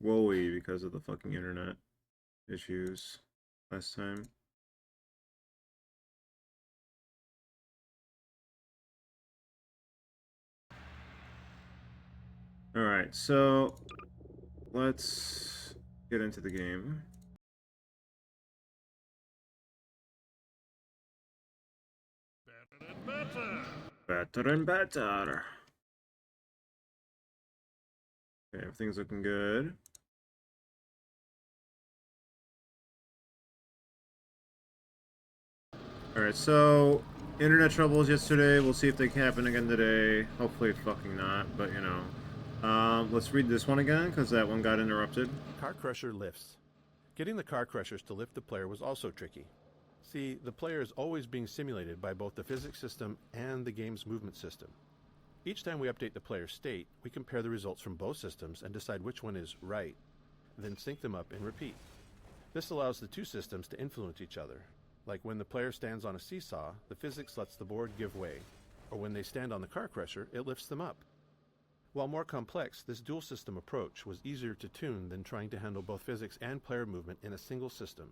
woey because of the fucking internet issues last time. Alright, so let's get into the game. Better and better. Better and better. Okay, everything's looking good. Alright, so internet troubles yesterday. We'll see if they can happen again today. Hopefully fucking not, but you know. Let's read this one again, because that one got interrupted. Car crusher lifts. Getting the car crushers to lift the player was also tricky. See, the player is always being simulated by both the physics system and the game's movement system. Each time we update the player's state, we compare the results from both systems and decide which one is right, then sync them up and repeat. This allows the two systems to influence each other. Like when the player stands on a seesaw, the physics lets the board give way, or when they stand on the car crusher, it lifts them up. While more complex, this dual system approach was easier to tune than trying to handle both physics and player movement in a single system.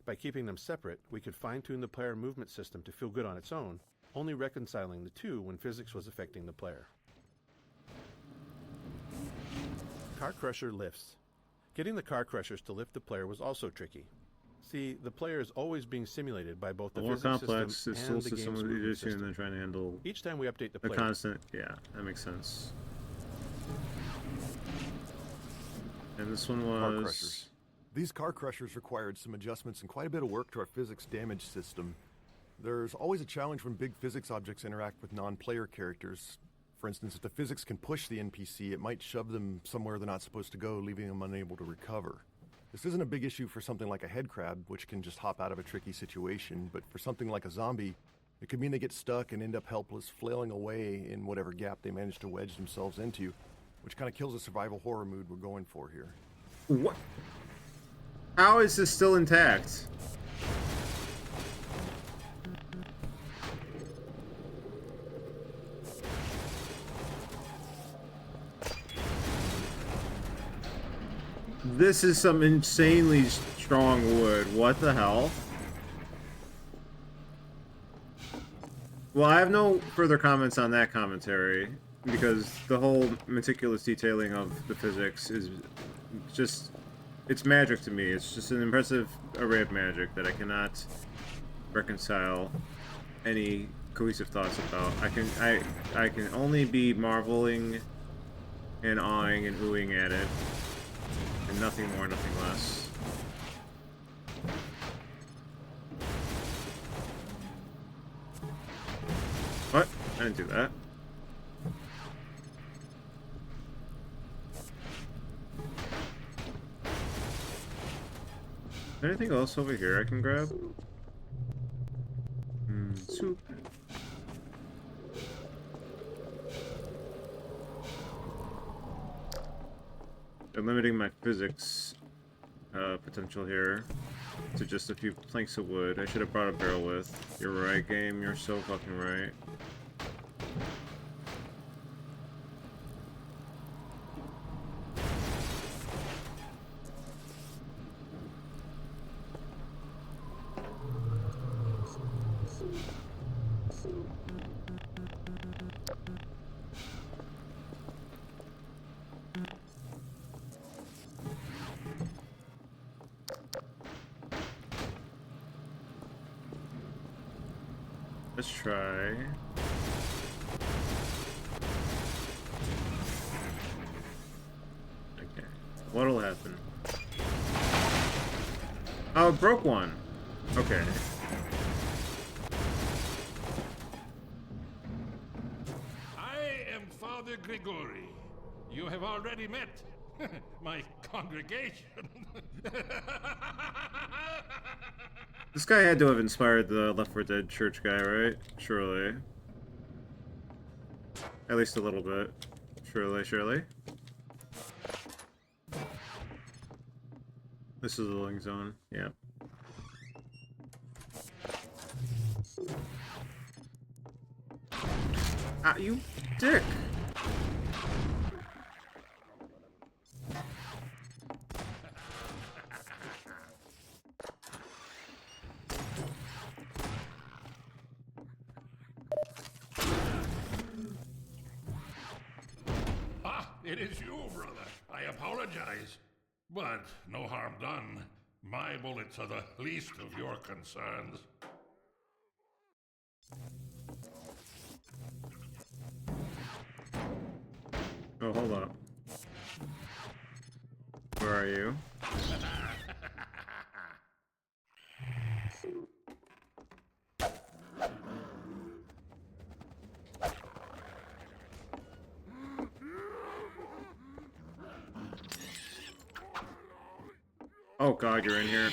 By keeping them separate, we could fine-tune the player movement system to feel good on its own, only reconciling the two when physics was affecting the player. Car crusher lifts. Getting the car crushers to lift the player was also tricky. See, the player is always being simulated by both the more physics complex, system this and whole the system game's was easier movement to tune system. than trying to handle Each time we update the the player, constant. Yeah, that makes sense. And this one Car was. crushers. These car crushers required some adjustments and quite a bit of work to our physics damage system. There's always a challenge when big physics objects interact with non-player characters. For instance, if the physics can push the NPC, it might shove them somewhere they're not supposed to go, leaving them unable to recover. This isn't a big issue for something like a head crab, which can just hop out of a tricky situation, but for something like a zombie, it could mean they get stuck and end up helpless, flailing away in whatever gap they manage to wedge themselves into, which kind of kills the survival horror mood we're going for here. What? How is this still intact? This is some insanely strong wood. What the hell? Well, I have no further comments on that commentary, because the whole meticulous detailing of the physics is just... it's magic to me. It's just an impressive array of magic that I cannot reconcile any cohesive thoughts about. I can only be marveling and awing and oohing at it. And nothing more, nothing less. What? I didn't do that. Anything else over here I can grab? Soup. I'm limiting my physics potential here to just a few planks of wood. I should have brought a barrel with. You're right, game. You're so fucking right. Let's try. Okay. What'll happen? Oh, it broke one. Okay. I am Father Grigori. You have already met my congregation. This guy had to have inspired the Left 4 Dead church guy, right? Surely. At least a little bit. Surely, surely. This is the loading zone. Yeah. Ah, you dick! It is you, brother. I apologize. But no harm done. My bullets are the least of your concerns. Oh, hold up. Where are you? Oh god, you're in here.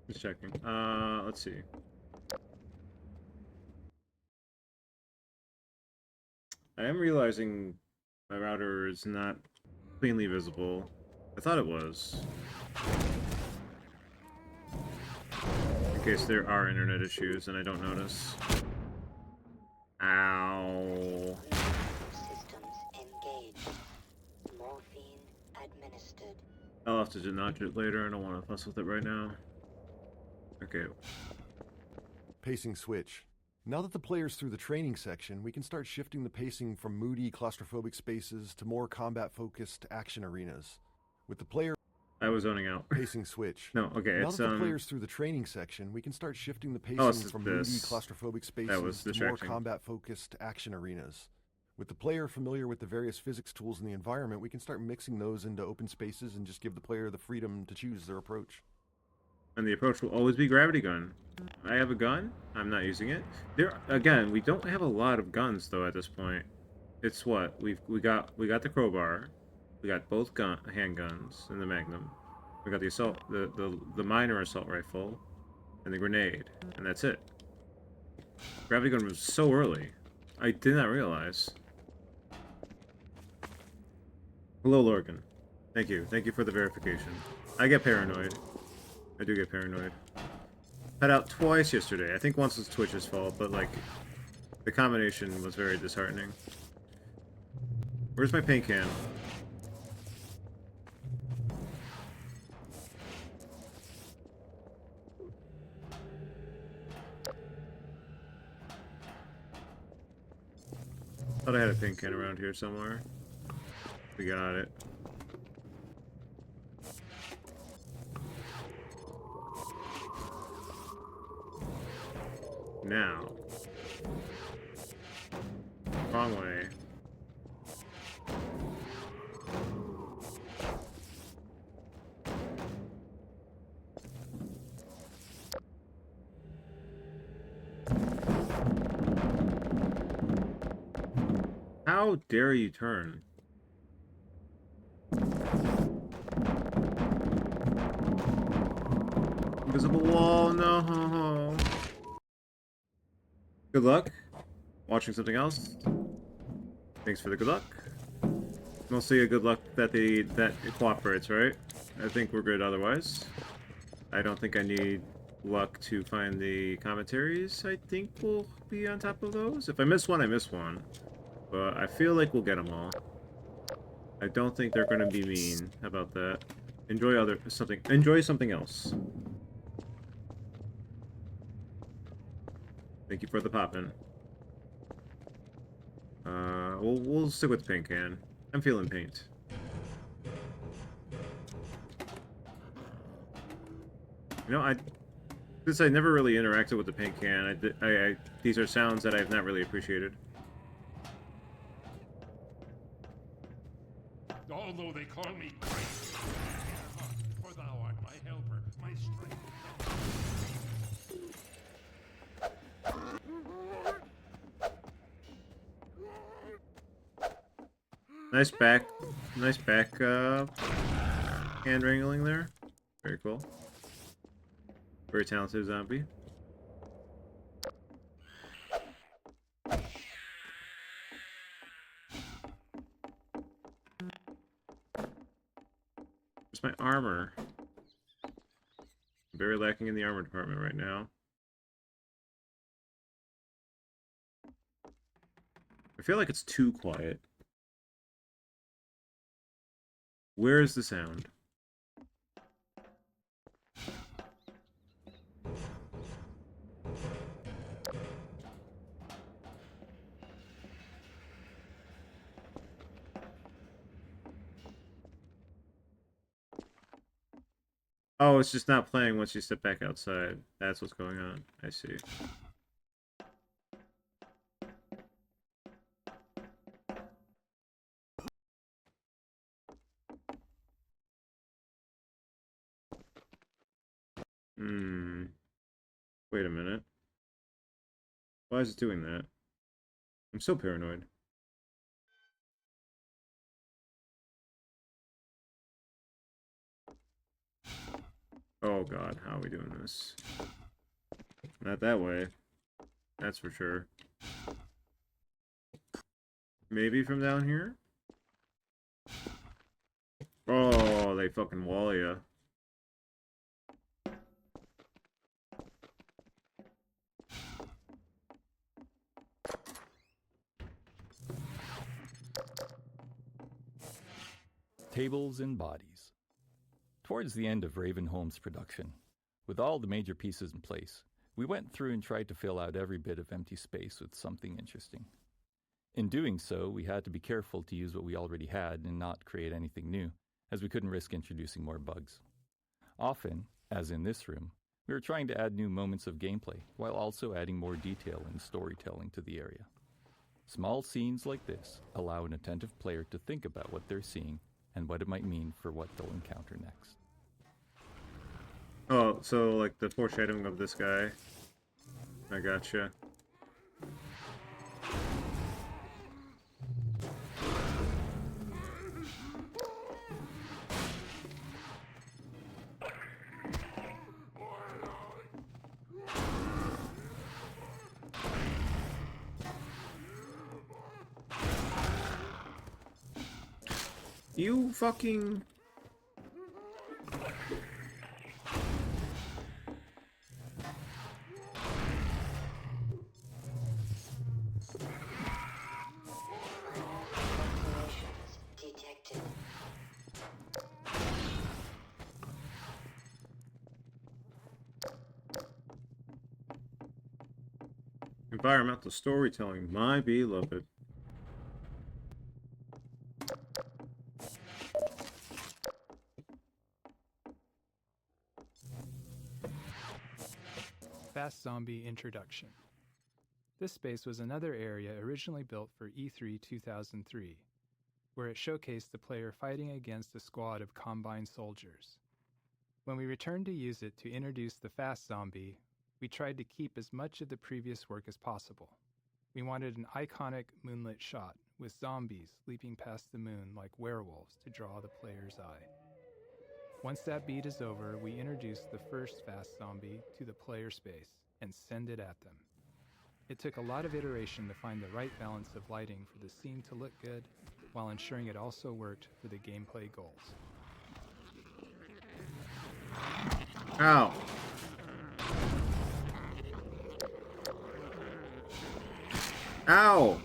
Just checking. Let's see. I am realizing my router is not cleanly visible. I thought it was. In case there are internet issues and I don't notice. Ow. Systems engaged. Morphine administered. I'll have to notch it later. I don't want to fuss with it right now. Okay. Pacing switch. Now that the player's through the training section, we can start shifting the pacing from moody, claustrophobic spaces to more combat-focused action arenas. With the player I was zoning out. pacing switch. No, okay, Now it's that the player's through the training section, we can start shifting the pacing it's from this. moody, claustrophobic was spaces to more distracting. combat-focused action arenas. With the player familiar with the various physics tools in the environment, we can start mixing those into open spaces and just give the player the freedom to choose their approach. And the approach will always be gravity gun. I have a gun. I'm not using it. There again, we don't have a lot of guns though at this point. It's what we got the crowbar, we got both handguns and the Magnum. We got the assault, the minor assault rifle, and the grenade, and that's it. Gravity gun was so early. I did not realize. Hello, Lorgan. Thank you for the verification. I get paranoid. I do get paranoid. Had out twice yesterday. I think once was Twitch's fault, but like the combination was very disheartening. Where's my paint can? Thought I had a paint can around here somewhere. We got it. Now. Wrong way. How dare you turn? Invisible wall, no. Good luck. Watching something else. Thanks for the good luck. Mostly a good luck that it cooperates, right? I think we're good otherwise. I don't think I need luck to find the commentaries. I think we'll be on top of those. If I miss one, I miss one. But I feel like we'll get them all. I don't think they're going to be mean. How about that? Enjoy something else. Thank you for the poppin'. We'll stick with paint can. I'm feeling paint. You know, since I never really interacted with the paint can, these are sounds that I've not really appreciated. although they call me great. For thou art my helper, my strength. Nice back, hand wrangling there. Very cool. Very talented zombie. Where's my armor? I'm very lacking in the armor department right now. I feel like it's too quiet. Where is the sound? Oh, it's just not playing once you step back outside. That's what's going on. I see. Wait a minute. Why is it doing that? I'm so paranoid. Oh god, how are we doing this? Not that way. That's for sure. Maybe from down here? Oh, they fucking wall ya. Tables and bodies. Towards the end of Ravenholm's production, with all the major pieces in place, we went through and tried to fill out every bit of empty space with something interesting. In doing so, we had to be careful to use what we already had and not create anything new, as we couldn't risk introducing more bugs. Often, as in this room, we were trying to add new moments of gameplay, while also adding more detail and storytelling to the area. Small scenes like this allow an attentive player to think about what they're seeing and what it might mean for what they'll encounter next. Oh, so like the foreshadowing of this guy. I gotcha. You fucking... Detected. Environmental storytelling, my beloved. Fast Zombie Introduction. This space was another area originally built for E3 2003, where it showcased the player fighting against a squad of Combine soldiers. When we returned to use it to introduce the Fast Zombie, we tried to keep as much of the previous work as possible. We wanted an iconic moonlit shot with zombies leaping past the moon like werewolves to draw the player's eye. Once that beat is over, we introduce the first Fast Zombie to the player space and send it at them. It took a lot of iteration to find the right balance of lighting for the scene to look good, while ensuring it also worked for the gameplay goals. Ow. Ow!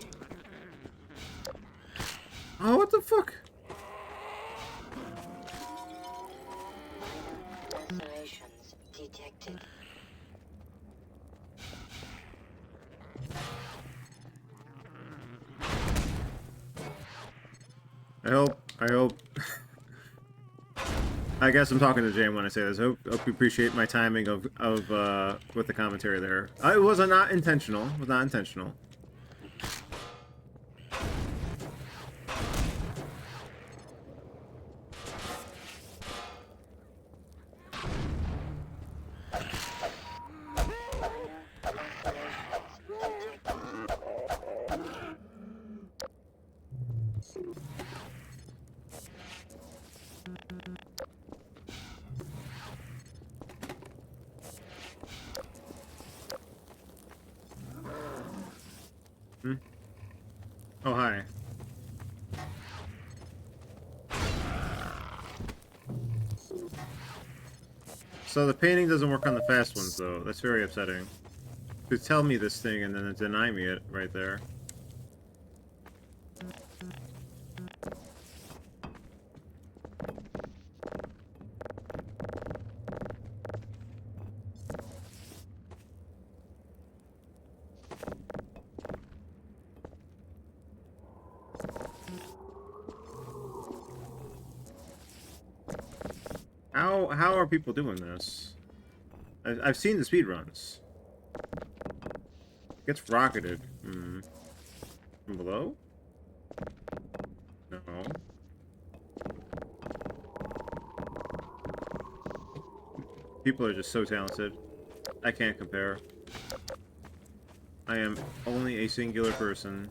Oh, what the fuck? Lacerations detected. I hope. I guess I'm talking to Jam when I say this. Hope you appreciate my timing of with the commentary there. It was not intentional. It was not intentional. Oh, hi. So the painting doesn't work on the fast ones, though. That's very upsetting. To tell me this thing and then deny me it right there. How are people doing this? I've seen the speedruns. Gets rocketed. Hmm. From below? No. People are just so talented. I can't compare. I am only a singular person,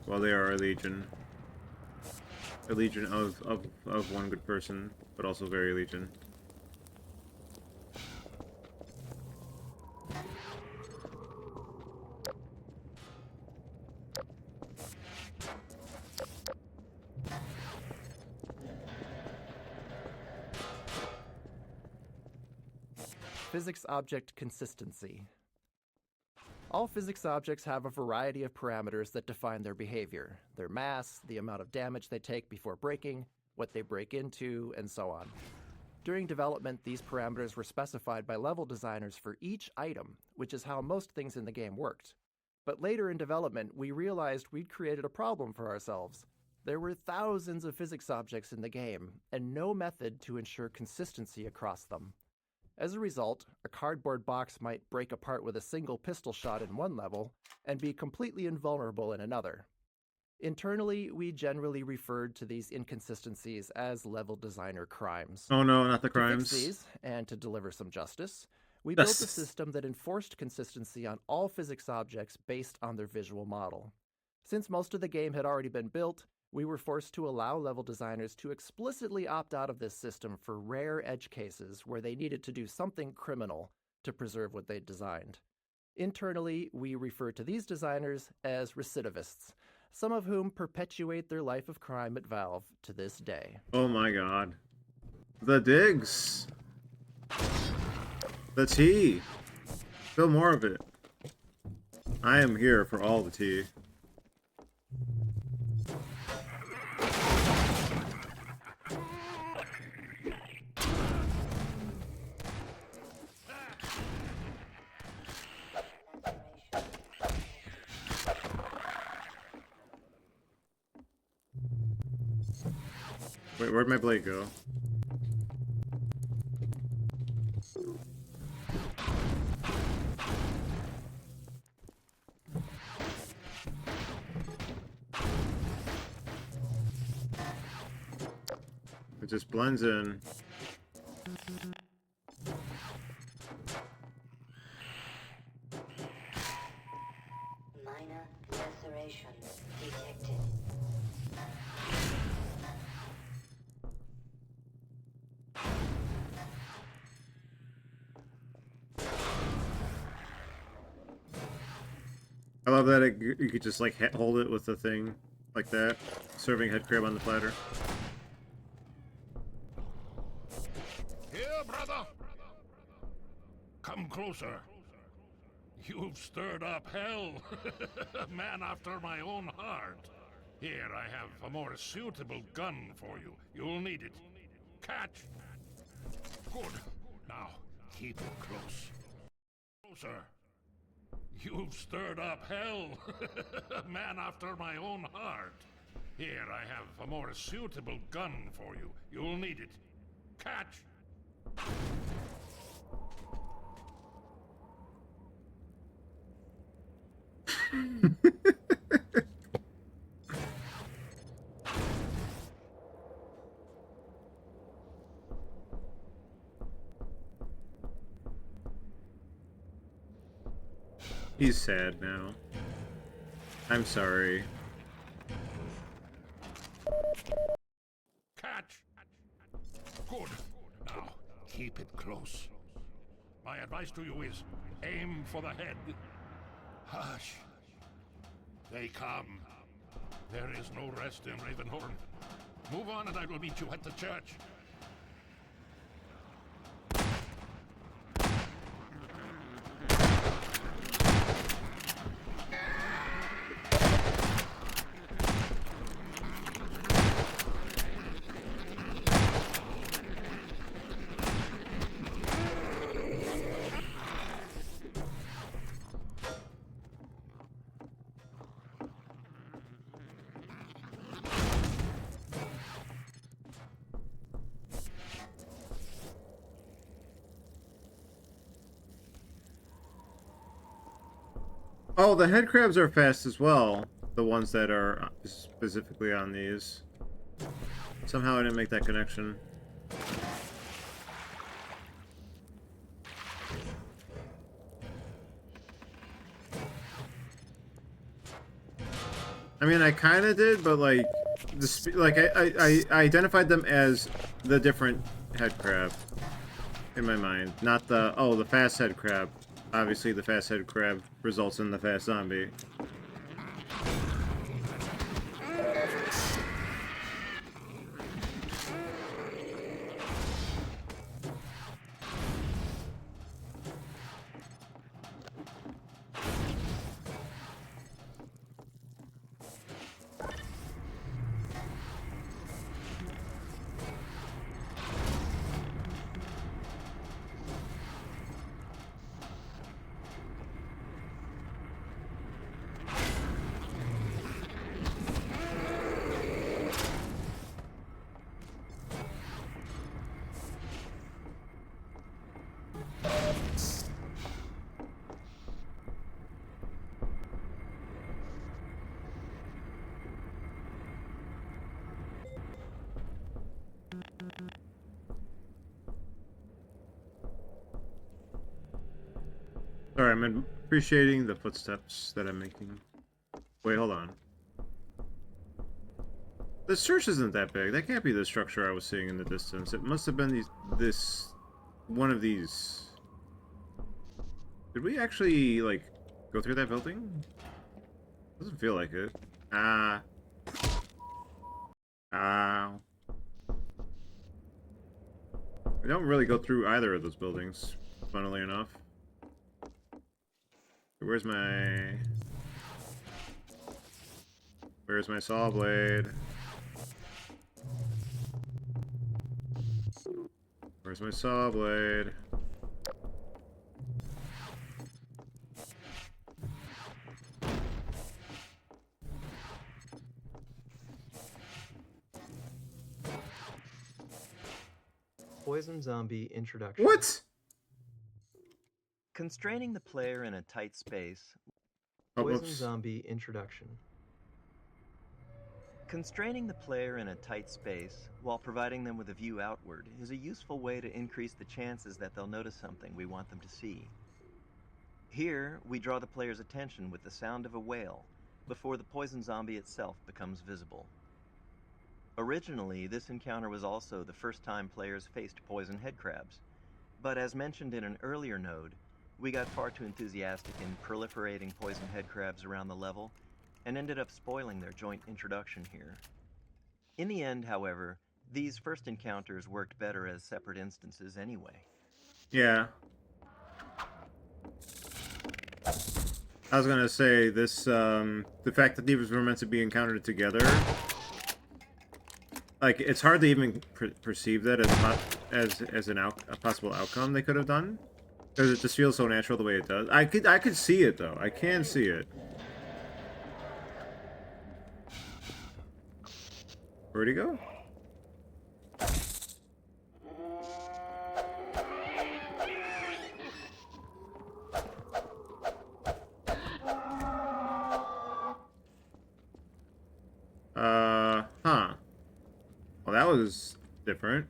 while they are a legion. A legion of one good person, but also very legion. Physics object consistency. All physics objects have a variety of parameters that define their behavior: their mass, the amount of damage they take before breaking, what they break into, and so on. During development, these parameters were specified by level designers for each item, which is how most things in the game worked. But later in development, we realized we'd created a problem for ourselves. There were thousands of physics objects in the game, and no method to ensure consistency across them. As a result, a cardboard box might break apart with a single pistol shot in one level and be completely invulnerable in another. Internally, we generally referred to these inconsistencies as level designer crimes. Oh no, not the To fix crimes. these, and to deliver some justice, we built a system that enforced consistency on all physics objects based on their visual model. Since most of the game had already been built, we were forced to allow level designers to explicitly opt out of this system for rare edge cases where they needed to do something criminal to preserve what they'd designed. Internally, we refer to these designers as recidivists, some of whom perpetuate their life of crime at Valve to this day. Oh my god. The digs. The tea. Still more of it. I am here for all the tea. Wait, where'd my blade go? It just blends in. Minor lacerations detected. I love that you could just like hold it with the thing like that, serving head crab on the platter. Here, brother! Come closer. You've stirred up hell. Man after my own heart. Here, I have a more suitable gun for you. You'll need it. Catch! Good. Now, keep it close. Closer. You've stirred up hell. Man after my own heart. Here, I have a more suitable gun for you. You'll need it. Catch! He's sad now. I'm sorry. Catch! Good. Now, keep it close. My advice to you is, aim for the head. Hush. They come. There is no rest in Ravenholm. Move on and I will meet you at the church. Oh, the head crabs are fast as well. The ones that are specifically on these. Somehow I didn't make that connection. I mean, I kind of did, but like, I identified them as the different head crab in my mind, not the fast head crab. Obviously, the fast head crab results in the fast zombie. Sorry, I'm appreciating the footsteps that I'm making. Wait, hold on. This church isn't that big. That can't be the structure I was seeing in the distance. It must have been one of these. Did we actually, like, go through that building? Doesn't feel like it. Ah. Ow. We don't really go through either of those buildings, funnily enough. Where's my saw blade? Where's my saw blade? Poison zombie introduction. What? Constraining the player in a tight space. Oh, Poison whoops. zombie introduction. Constraining the player in a tight space while providing them with a view outward is a useful way to increase the chances that they'll notice something we want them to see. Here, we draw the player's attention with the sound of a whale before the poison zombie itself becomes visible. Originally, this encounter was also the first time players faced poison headcrabs, but as mentioned in an earlier node, we got far too enthusiastic in proliferating poison headcrabs around the level and ended up spoiling their joint introduction here. In the end, however, these first encounters worked better as separate instances anyway. Yeah. I was gonna say this, the fact that these were meant to be encountered together, like, it's hard to even perceive that as a possible outcome they could have done, because it just feels so natural the way it does. I could see it though. I can see it. Where'd he go? Huh. Well, that was different.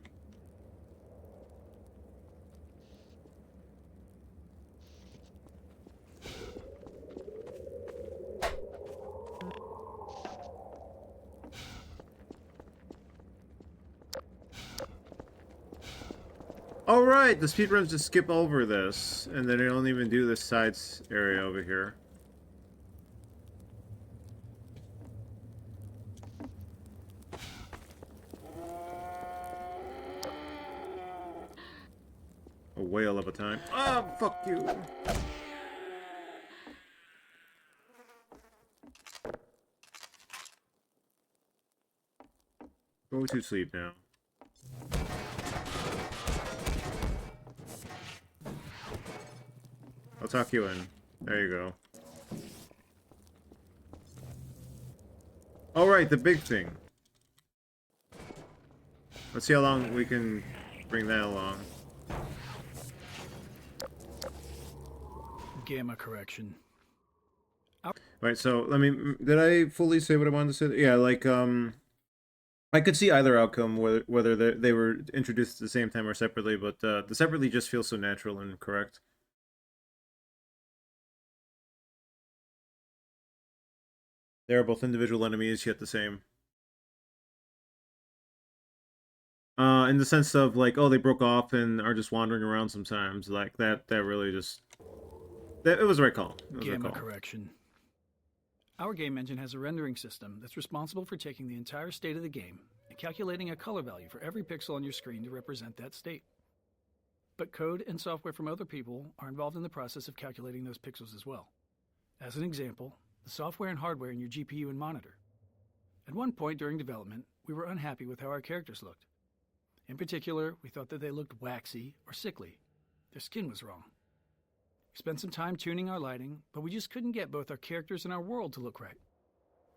Oh, right, the speedruns just skip over this, and then they don't even do this sides area over here. whale of a time. Oh, fuck you. Go to sleep now. I'll tuck you in. There you go. Alright, the big thing. Let's see how long we can bring that along. Gamma correction. Right, so let me. Did I fully say what I wanted to say? Yeah, like I could see either outcome, whether they were introduced at the same time or separately, but the separately just feels so natural and correct. They are both individual enemies, yet the same. In the sense of like, oh, they broke off and are just wandering around sometimes. Like that really just. It was the right call. It was the right Gamma call. correction. Our game engine has a rendering system that's responsible for taking the entire state of the game and calculating a color value for every pixel on your screen to represent that state. But code and software from other people are involved in the process of calculating those pixels as well. As an example, the software and hardware in your GPU and monitor. At one point during development, we were unhappy with how our characters looked. In particular, we thought that they looked waxy or sickly. Their skin was wrong. We spent some time tuning our lighting, but we just couldn't get both our characters and our world to look right.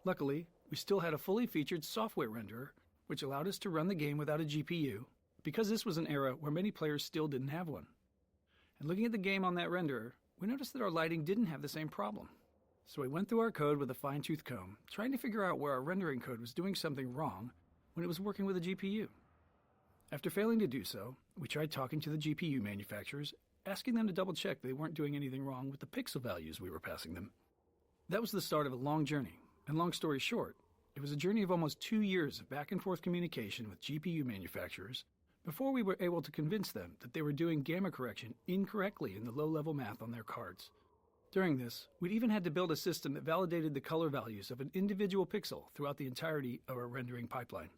Luckily, we still had a fully featured software renderer, which allowed us to run the game without a GPU, because this was an era where many players still didn't have one. And looking at the game on that renderer, we noticed that our lighting didn't have the same problem. So we went through our code with a fine-tooth comb, trying to figure out where our rendering code was doing something wrong when it was working with a GPU. After failing to do so, we tried talking to the GPU manufacturers, asking them to double-check they weren't doing anything wrong with the pixel values we were passing them. That was the start of a long journey, and long story short, it was a journey of almost 2 years of back-and-forth communication with GPU manufacturers before we were able to convince them that they were doing gamma correction incorrectly in the low-level math on their cards. During this, we'd even had to build a system that validated the color values of an individual pixel throughout the entirety of our rendering pipeline.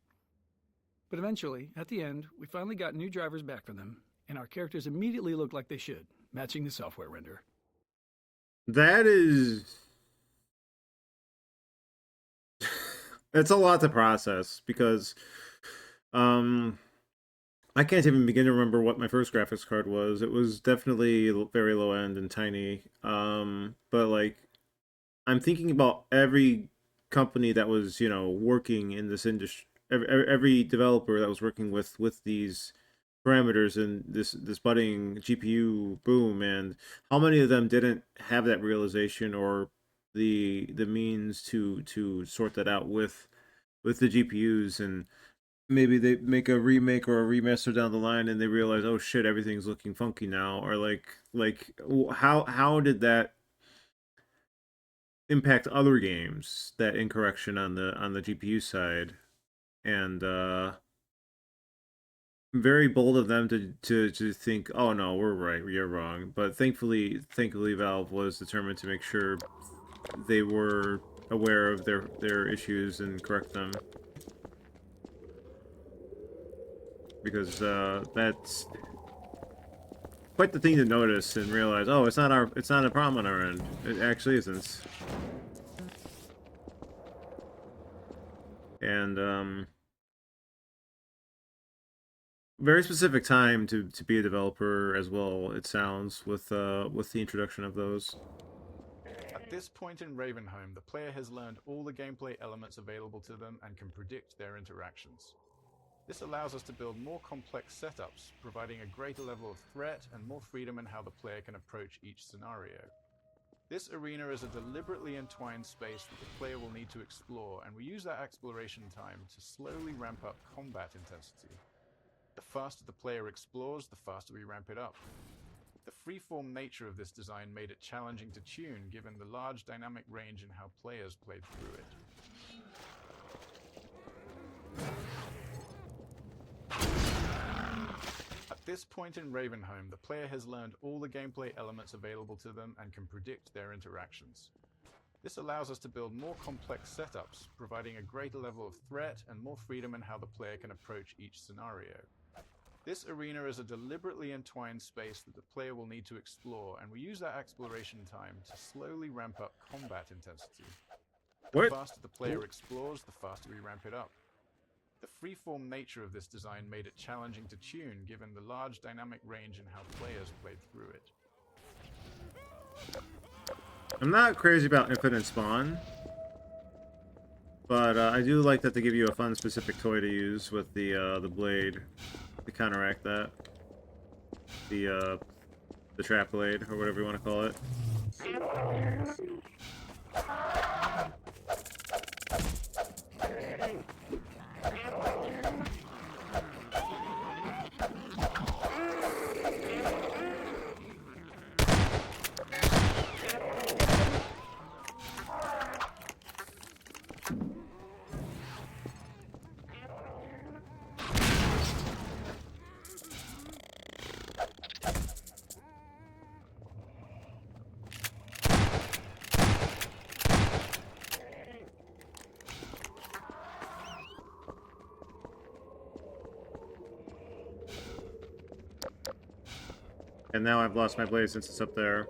But eventually, at the end, we finally got new drivers back from them, and our characters immediately looked like they should, matching the software render. That is... It's a lot to process, because I can't even begin to remember what my first graphics card was. It was definitely very low end and tiny. But like, I'm thinking about every company that was, working in this industry, every developer that was working with these parameters and this budding GPU boom, and how many of them didn't have that realization or the means to sort that out with the GPUs, and maybe they make a remake or a remaster down the line and they realize, oh shit, everything's looking funky now, or like how did that impact other games, that incorrection on the GPU side? And very bold of them to think, oh no, we're right, you're wrong. But thankfully Valve was determined to make sure they were aware of their issues and correct them, because that's quite the thing to notice and realize, oh, it's not a problem on our end. It actually isn't. And very specific time to be a developer as well, it sounds, with the introduction of those. At this point in Ravenholm, the player has learned all the gameplay elements available to them and can predict their interactions. This allows us to build more complex setups, providing a greater level of threat and more freedom in how the player can approach each scenario. This arena is a deliberately entwined space that the player will need to explore, and we use that exploration time to slowly ramp up combat intensity. The faster the player explores, the faster we ramp it up. The freeform nature of this design made it challenging to tune, given the large dynamic range in how players played through it. At this point in Ravenholm, the player has learned all the gameplay elements available to them and can predict their interactions. This allows us to build more complex setups, providing a greater level of threat and more freedom in how the player can approach each scenario. This arena is a deliberately entwined space that the player will need to explore, and we use that exploration time to slowly ramp up combat intensity. The What? faster the player explores, the faster we ramp it up. The freeform nature of this design made it challenging to tune, given the large dynamic range in how players played through it. I'm not crazy about infinite spawn, but I do like that they give you a fun specific toy to use with the blade to counteract that. The trap blade, or whatever you want to call it. And now I've lost my blade since it's up there.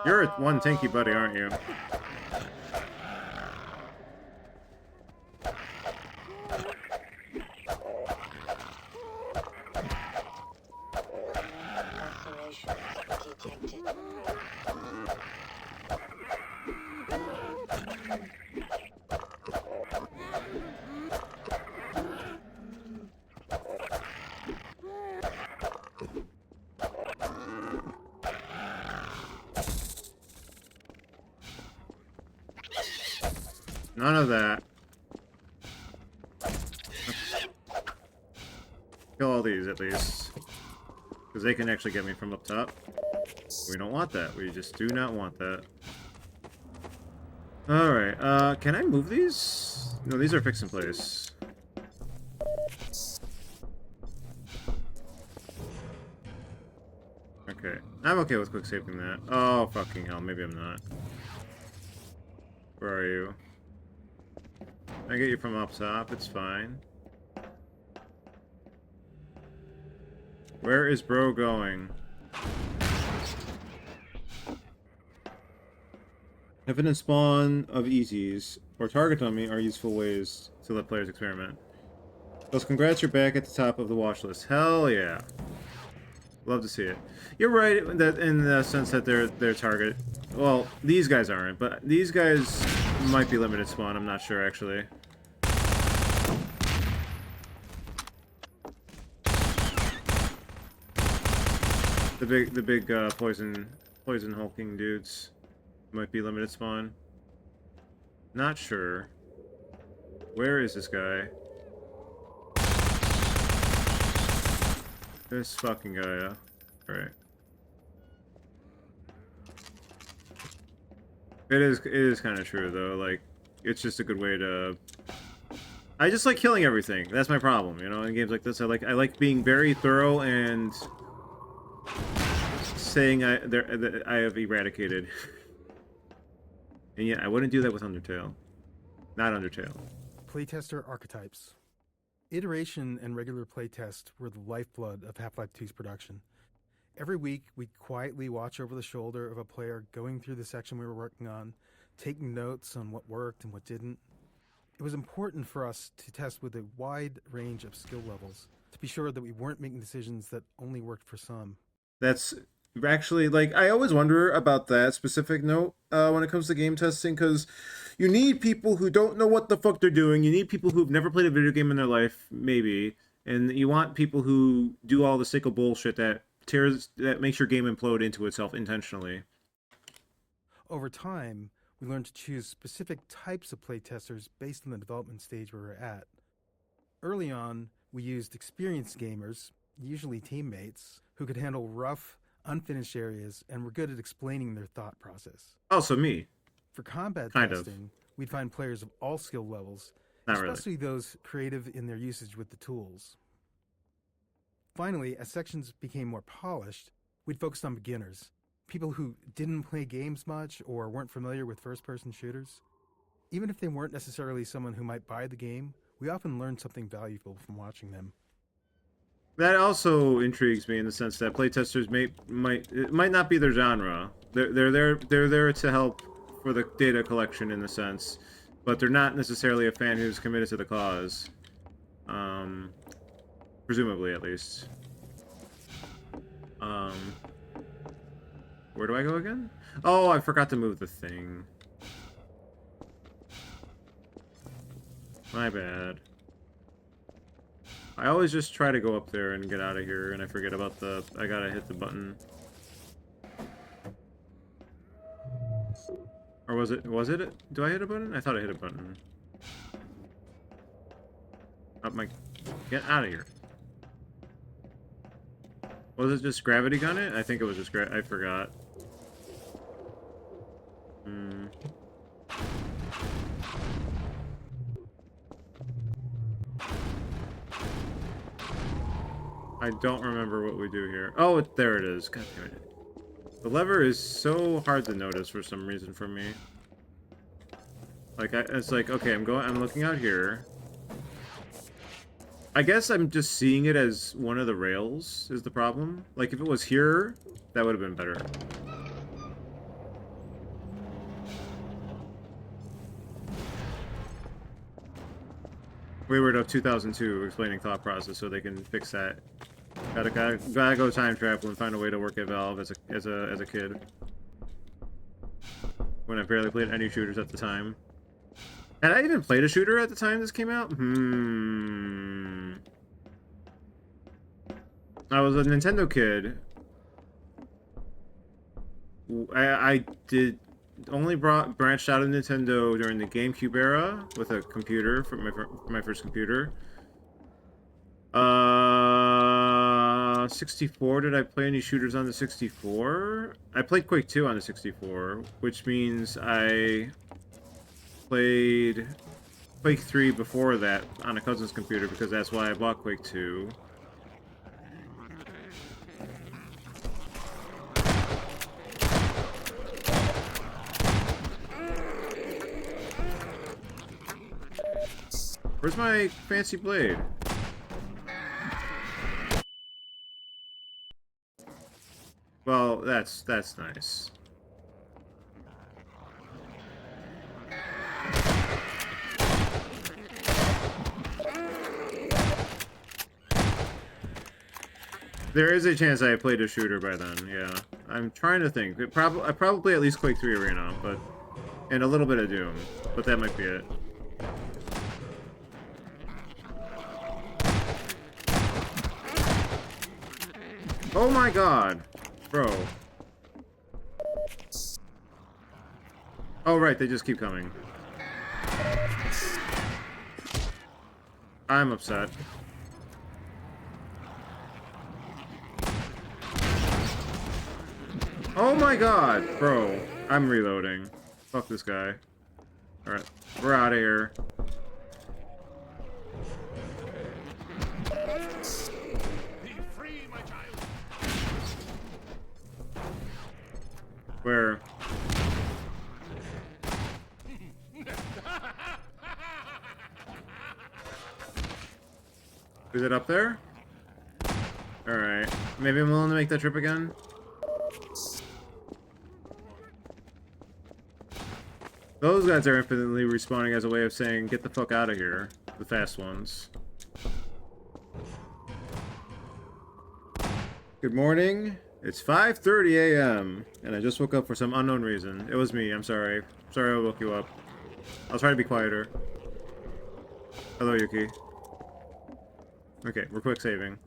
You're one tanky buddy, aren't you? None of that. Kill all these, at least. Because they can actually get me from up top. We don't want that. We just do not want that. Alright, can I move these? No, these are fixed in place. Okay. I'm okay with quick saving that. Oh, fucking hell. Maybe I'm not. Where are you? I get you from up top. It's fine. Where is bro going? Infinite spawn of easies or target dummy are useful ways to let players experiment. Those congrats, you're back at the top of the watch list. Hell yeah. Love to see it. You're right that in the sense that they're target. Well, these guys aren't, but these guys might be limited spawn. I'm not sure actually. The big poison hulking dudes might be limited spawn. Not sure. Where is this guy? This fucking guy, yeah. Alright. It is kind of true though, like, it's just a good way to... I just like killing everything. That's my problem, you know, in games like this. I like being very thorough and saying I have eradicated. And yet I wouldn't do that with Undertale. Not Undertale. Playtester archetypes. Iteration and regular playtest were the lifeblood of Half-Life 2's production. Every week, we'd quietly watch over the shoulder of a player going through the section we were working on, taking notes on what worked and what didn't. It was important for us to test with a wide range of skill levels, to be sure that we weren't making decisions that only worked for some. That's actually, like, I always wonder about that specific note when it comes to game testing, because you need people who don't know what the fuck they're doing. You need people who've never played a video game in their life, maybe, and you want people who do all the sickle bullshit that makes your game implode into itself intentionally. Over time, we learned to choose specific types of playtesters based on the development stage we were at. Early on, we used experienced gamers, usually teammates, who could handle rough, unfinished areas and were good at explaining their thought process. Also me. For combat kind testing, we'd find players of all skill levels, Not especially really. those creative in their usage with the tools. Finally, as sections became more polished, we'd focused on beginners, people who didn't play games much or weren't familiar with first-person shooters. Even if they weren't necessarily someone who might buy the game, we often learned something valuable from watching them. That also intrigues me in the sense that playtesters might not be their genre. They're there to help for the data collection in the sense, but they're not necessarily a fan who's committed to the cause. Presumably, at least. Where do I go again? Oh, I forgot to move the thing. My bad. I always just try to go up there and get out of here, and I forget about the... I gotta hit the button. Or was it... Do I hit a button? I thought I hit a button. Up my... Get out of here. Was it just gravity gun it? I think it was just I forgot. I don't remember what we do here. Oh, there it is. God damn it. The lever is so hard to notice for some reason for me. Like, it's like, okay, I'm looking out here. I guess I'm just seeing it as one of the rails is the problem. Like, if it was here, that would have been better. Wayward of 2002 explaining thought process so they can fix that. Gotta go time travel and find a way to work at Valve as a kid. When I barely played any shooters at the time. Had I even played a shooter at the time this came out? I was a Nintendo kid. I did only branched out of Nintendo during the GameCube era with a computer for my first computer. 64. Did I play any shooters on the 64? I played Quake 2 on the 64, which means I played Quake 3 before that on a cousin's computer because that's why I bought Quake 2. Where's my fancy blade? Well, that's nice. There is a chance I played a shooter by then, yeah. I'm trying to think. I probably at least Quake 3 Arena, but... And a little bit of Doom, but that might be it. Oh my god! Bro. Oh right, they just keep coming. I'm upset. Oh my god, bro. I'm reloading. Fuck this guy. Alright, we're out of here. Where? Is it up there? Alright. Maybe I'm willing to make that trip again? Those guys are infinitely respawning as a way of saying, get the fuck out of here. The fast ones. Good morning. It's 5:30 a.m. and I just woke up for some unknown reason. It was me, I'm sorry. Sorry I woke you up. I'll try to be quieter. Hello, Yuki. Okay, we're quick saving.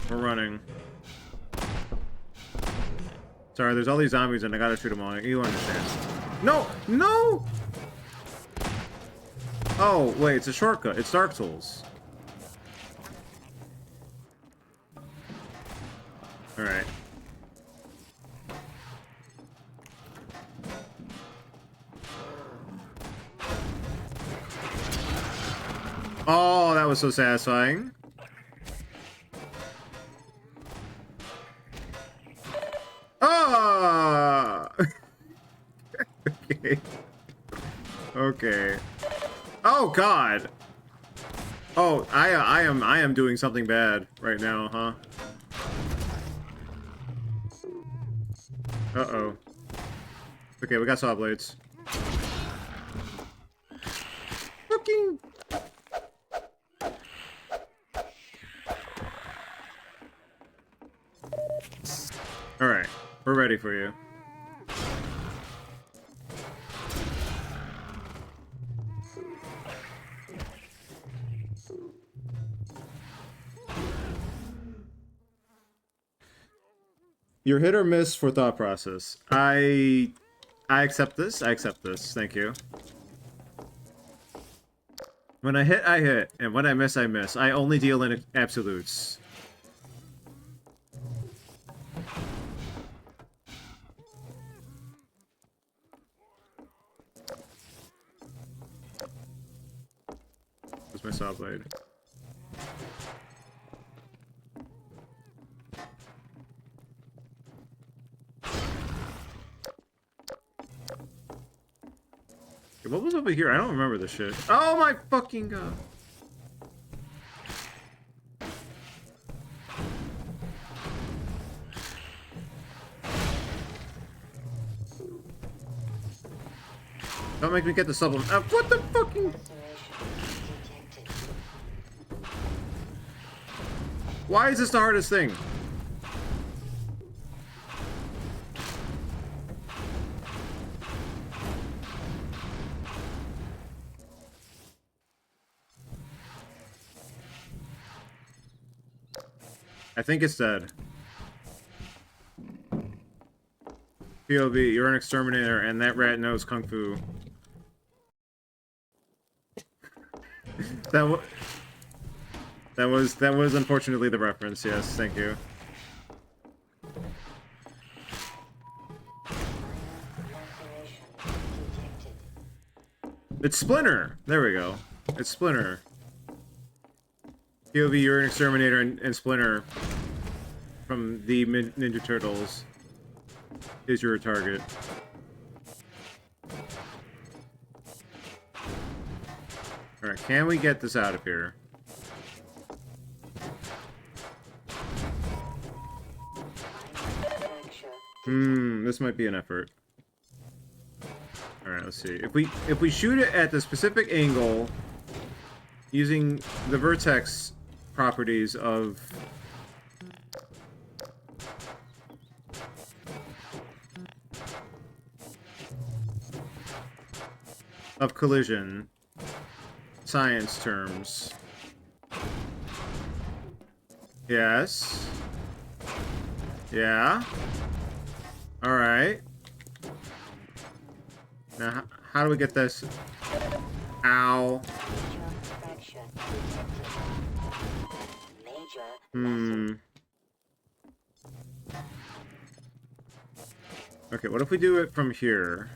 We're running. Sorry, there's all these zombies and I gotta shoot them all. You understand. No! No! Oh, wait, it's a shortcut. It's Dark Souls. Alright. Oh, that was so satisfying. Ah! Okay. Okay. Oh God. Oh, I am doing something bad right now, huh? Uh-oh. Okay, we got saw blades. Fucking. All right, we're ready for you. You're hit or miss for thought process. I accept this. I accept this. Thank you. When I hit, and when I miss, I miss. I only deal in absolutes. Where's my saw blade? What was over here? I don't remember this shit. Oh my fucking god. Don't make me get the supplement. What the fucking... Why is this the hardest thing? I think it's dead. POV, you're an exterminator, and that rat knows kung fu. That was unfortunately the reference. Yes, thank you. It's Splinter. There we go. It's Splinter. POV, you're an exterminator, and Splinter from the Ninja Turtles is your target. Alright, can we get this out of here? This might be an effort. Alright, let's see. If we shoot it at the specific angle using the vertex properties of collision, science terms. Yes. Yeah. All right. Now, how do we get this? Ow. Okay, what if we do it from here?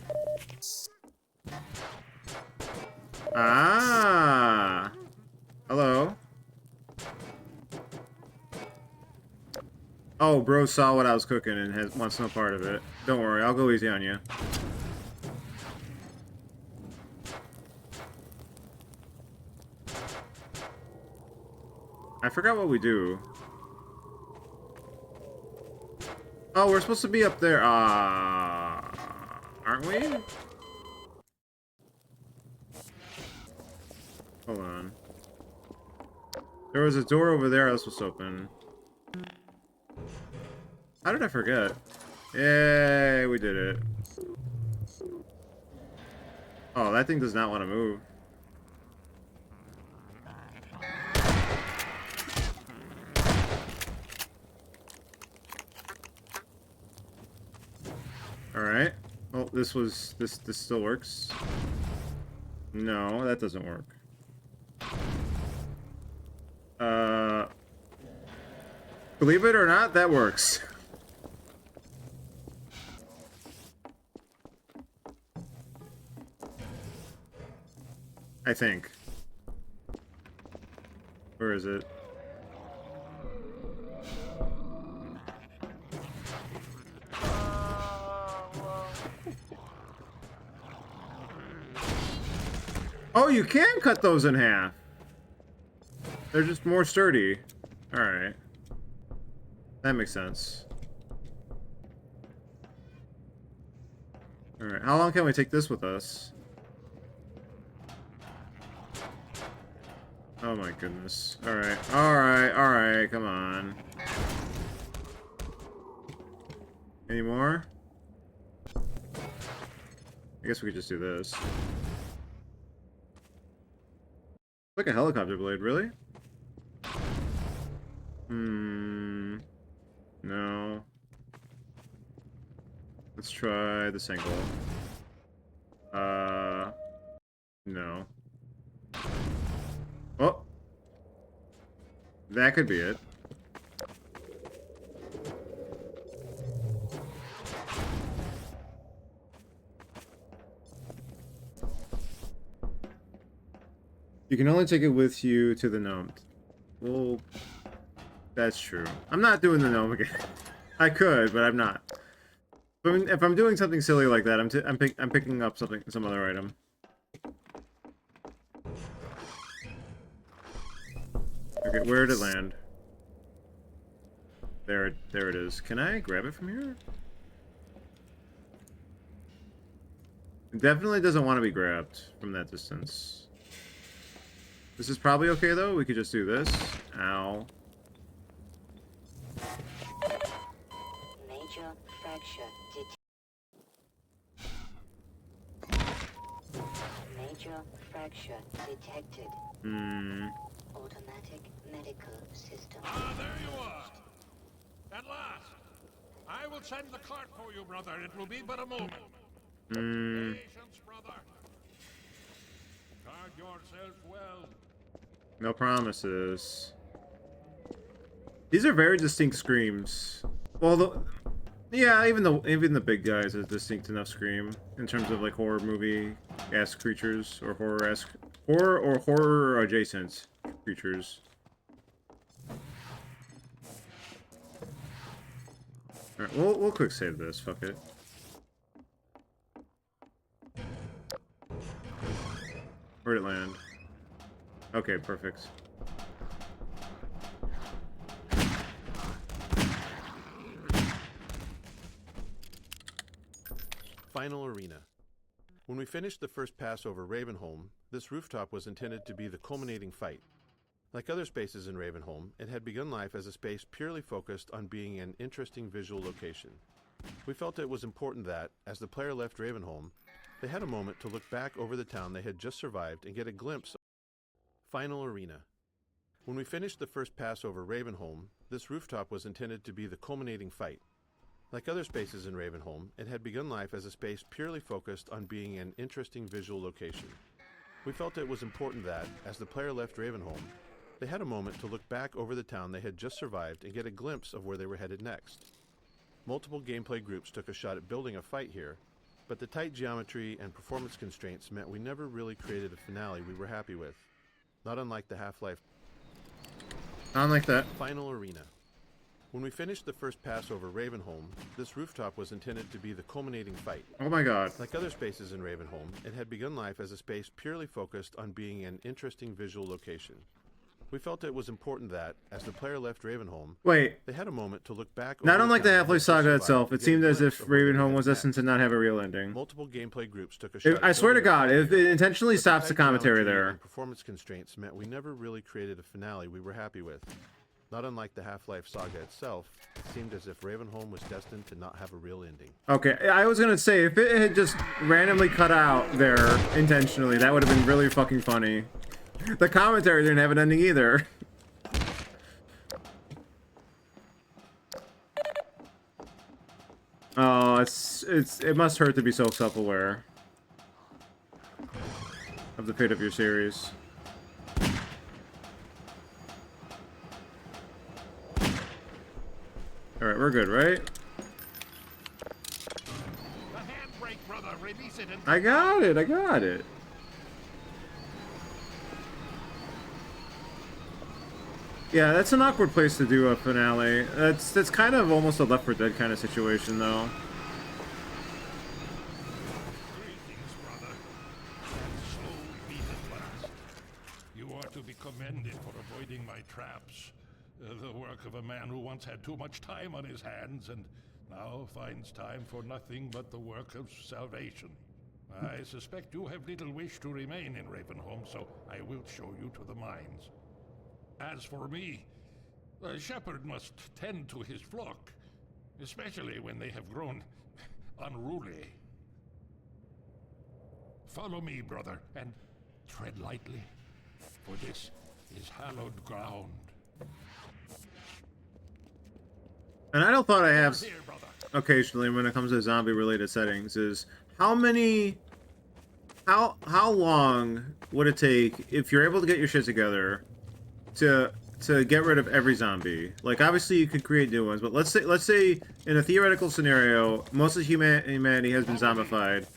Ah! Hello. Oh, bro saw what I was cooking and wants no part of it. Don't worry, I'll go easy on you. I forgot what we do. Oh, we're supposed to be up there. Aren't we? Hold on. There was a door over there I was supposed to open. How did I forget? Yay, we did it. Oh, that thing does not want to move. Alright. Oh, this still works. No, that doesn't work. Believe it or not, that works. I think. Where is it? Oh, you can cut those in half. They're just more sturdy. Alright. That makes sense. Alright, how long can we take this with us? Oh my goodness. Alright, alright, alright, come on. Any more? I guess we could just do this. Like a helicopter blade, really? No. Let's try this angle. No. Oh! That could be it. You can only take it with you to the gnome. Well, that's true. I'm not doing the gnome again. I could, but I'm not. But if I'm doing something silly like that, I'm picking up some other item. Okay, where did it land? There it is. Can I grab it from here? It definitely doesn't want to be grabbed from that distance. This is probably okay though. We could just do this. Ow. Major fracture Major fracture detected. Automatic medical system. Ah, there you are. At last. I will send the cart for you, brother. It will be but a moment. Patience, brother. Guard yourself well. No promises. These are very distinct screams. Well, yeah, even the big guys has a distinct enough scream in terms of like horror movie-esque creatures or horror adjacent creatures. All right, we'll quick save this. Fuck it. Where'd it land? Okay, perfect. Final arena. When we finished the first pass over Ravenholm, this rooftop was intended to be the culminating fight. Like other spaces in Ravenholm, it had begun life as a space purely focused on being an interesting visual location. We felt it was important that, as the player left Ravenholm, they had a moment to look back over the town they had just survived and get a glimpse. Final arena. When we finished the first pass over Ravenholm, this rooftop was intended to be the culminating fight. Like other spaces in Ravenholm, it had begun life as a space purely focused on being an interesting visual location. We felt it was important that, as the player left Ravenholm, they had a moment to look back over the town they had just survived and get a glimpse of where they were headed next. Multiple gameplay groups took a shot at building a fight here, but the tight geometry and performance constraints meant we never really created a finale we were happy with. Not unlike the Half-Life. Not like that. Final arena. When we finished the first pass over Ravenholm, this rooftop was intended to be the culminating fight. Oh my god. Like other spaces in Ravenholm, it had begun life as a space purely focused on being an interesting visual location. We felt it was important that, as the player left Ravenholm, wait, they had a moment to look back. Not unlike the Half-Life saga survived itself, and it get a seemed as glimpse if of where they were Ravenholm was headed destined to next. not have a real ending. Multiple gameplay groups took a shot. I swear to God, if if it intentionally stops the commentary there. Performance constraints meant we never really created a finale we were happy with. Not unlike the Half-Life saga itself, it seemed as if Ravenholm was destined to not have a real ending. Okay, I was gonna say, if it had just randomly cut out there intentionally, that would have been really fucking funny. The commentary didn't have an ending either. Oh, it must hurt to be so self-aware of the fate of your series. Alright, we're good, right? The handbrake, brother. Release it and I got it. Yeah, that's an awkward place to do a finale. That's kind of almost a Left 4 Dead kind of situation, though. greetings, brother. And so be the by traps. The work of a man who once had too much time on his hands and now finds time for nothing but the work of salvation. I suspect you have little wish to remain in Ravenholm, so I will show you to the mines. As for me, a shepherd must tend to his flock, especially when they have grown unruly. Follow me, brother, and tread lightly, for this is hallowed ground. And I don't thought I have occasionally when it comes to zombie-related settings is how long would it take if you're able to get your shit together to get rid of every zombie? Like, obviously you could create new ones, but let's say in a theoretical scenario, most of humanity has been zombified.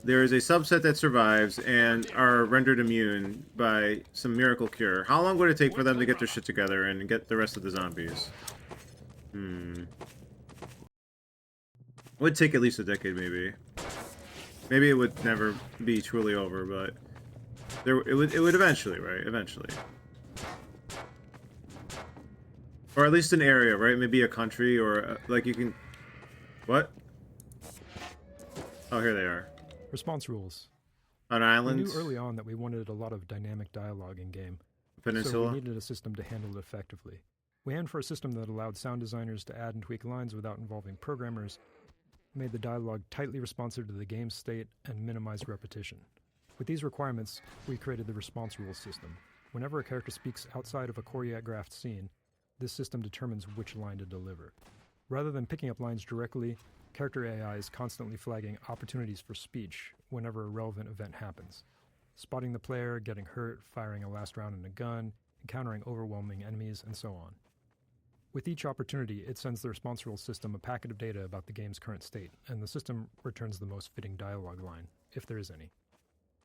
There is a subset that survives and are rendered immune by some miracle cure. How long would it take for them to get their shit together and get the rest of the zombies? Would take at least a decade, maybe. Maybe it would never be truly over, but it would eventually, right? Eventually. Or at least an area, right? Maybe a country, or like you can... What? Oh, here they are. Response rules. On islands? We knew early on that we wanted a lot of dynamic dialogue in-game. Peninsula? So we needed a system to handle it effectively. We aimed for a system that allowed sound designers to add and tweak lines without involving programmers, made the dialogue tightly responsive to the game's state, and minimized repetition. With these requirements, we created the response rules system. Whenever a character speaks outside of a choreographed scene, this system determines which line to deliver. Rather than picking up lines directly, character AI is constantly flagging opportunities for speech whenever a relevant event happens. Spotting the player, getting hurt, firing a last round in a gun, encountering overwhelming enemies, and so on. With each opportunity, it sends the response rules system a packet of data about the game's current state, and the system returns the most fitting dialogue line, if there is any.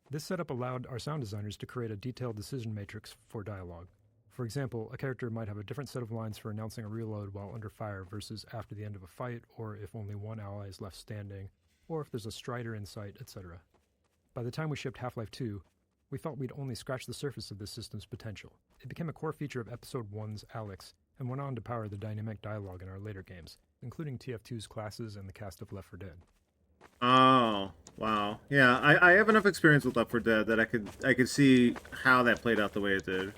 This setup allowed our sound designers to create a detailed decision matrix for dialogue. For example, a character might have a different set of lines for announcing a reload while under fire versus after the end of a fight, or if only one ally is left standing, or if there's a strider in sight, etc. By the time we shipped Half-Life 2, we felt we'd only scratched the surface of this system's potential. It became a core feature of Episode 1's Alex, and went on to power the dynamic dialogue in our later games, including TF2's classes and the cast of Left 4 Dead. Oh, wow. Yeah, I have enough experience with Left 4 Dead that I could see how that played out the way it did.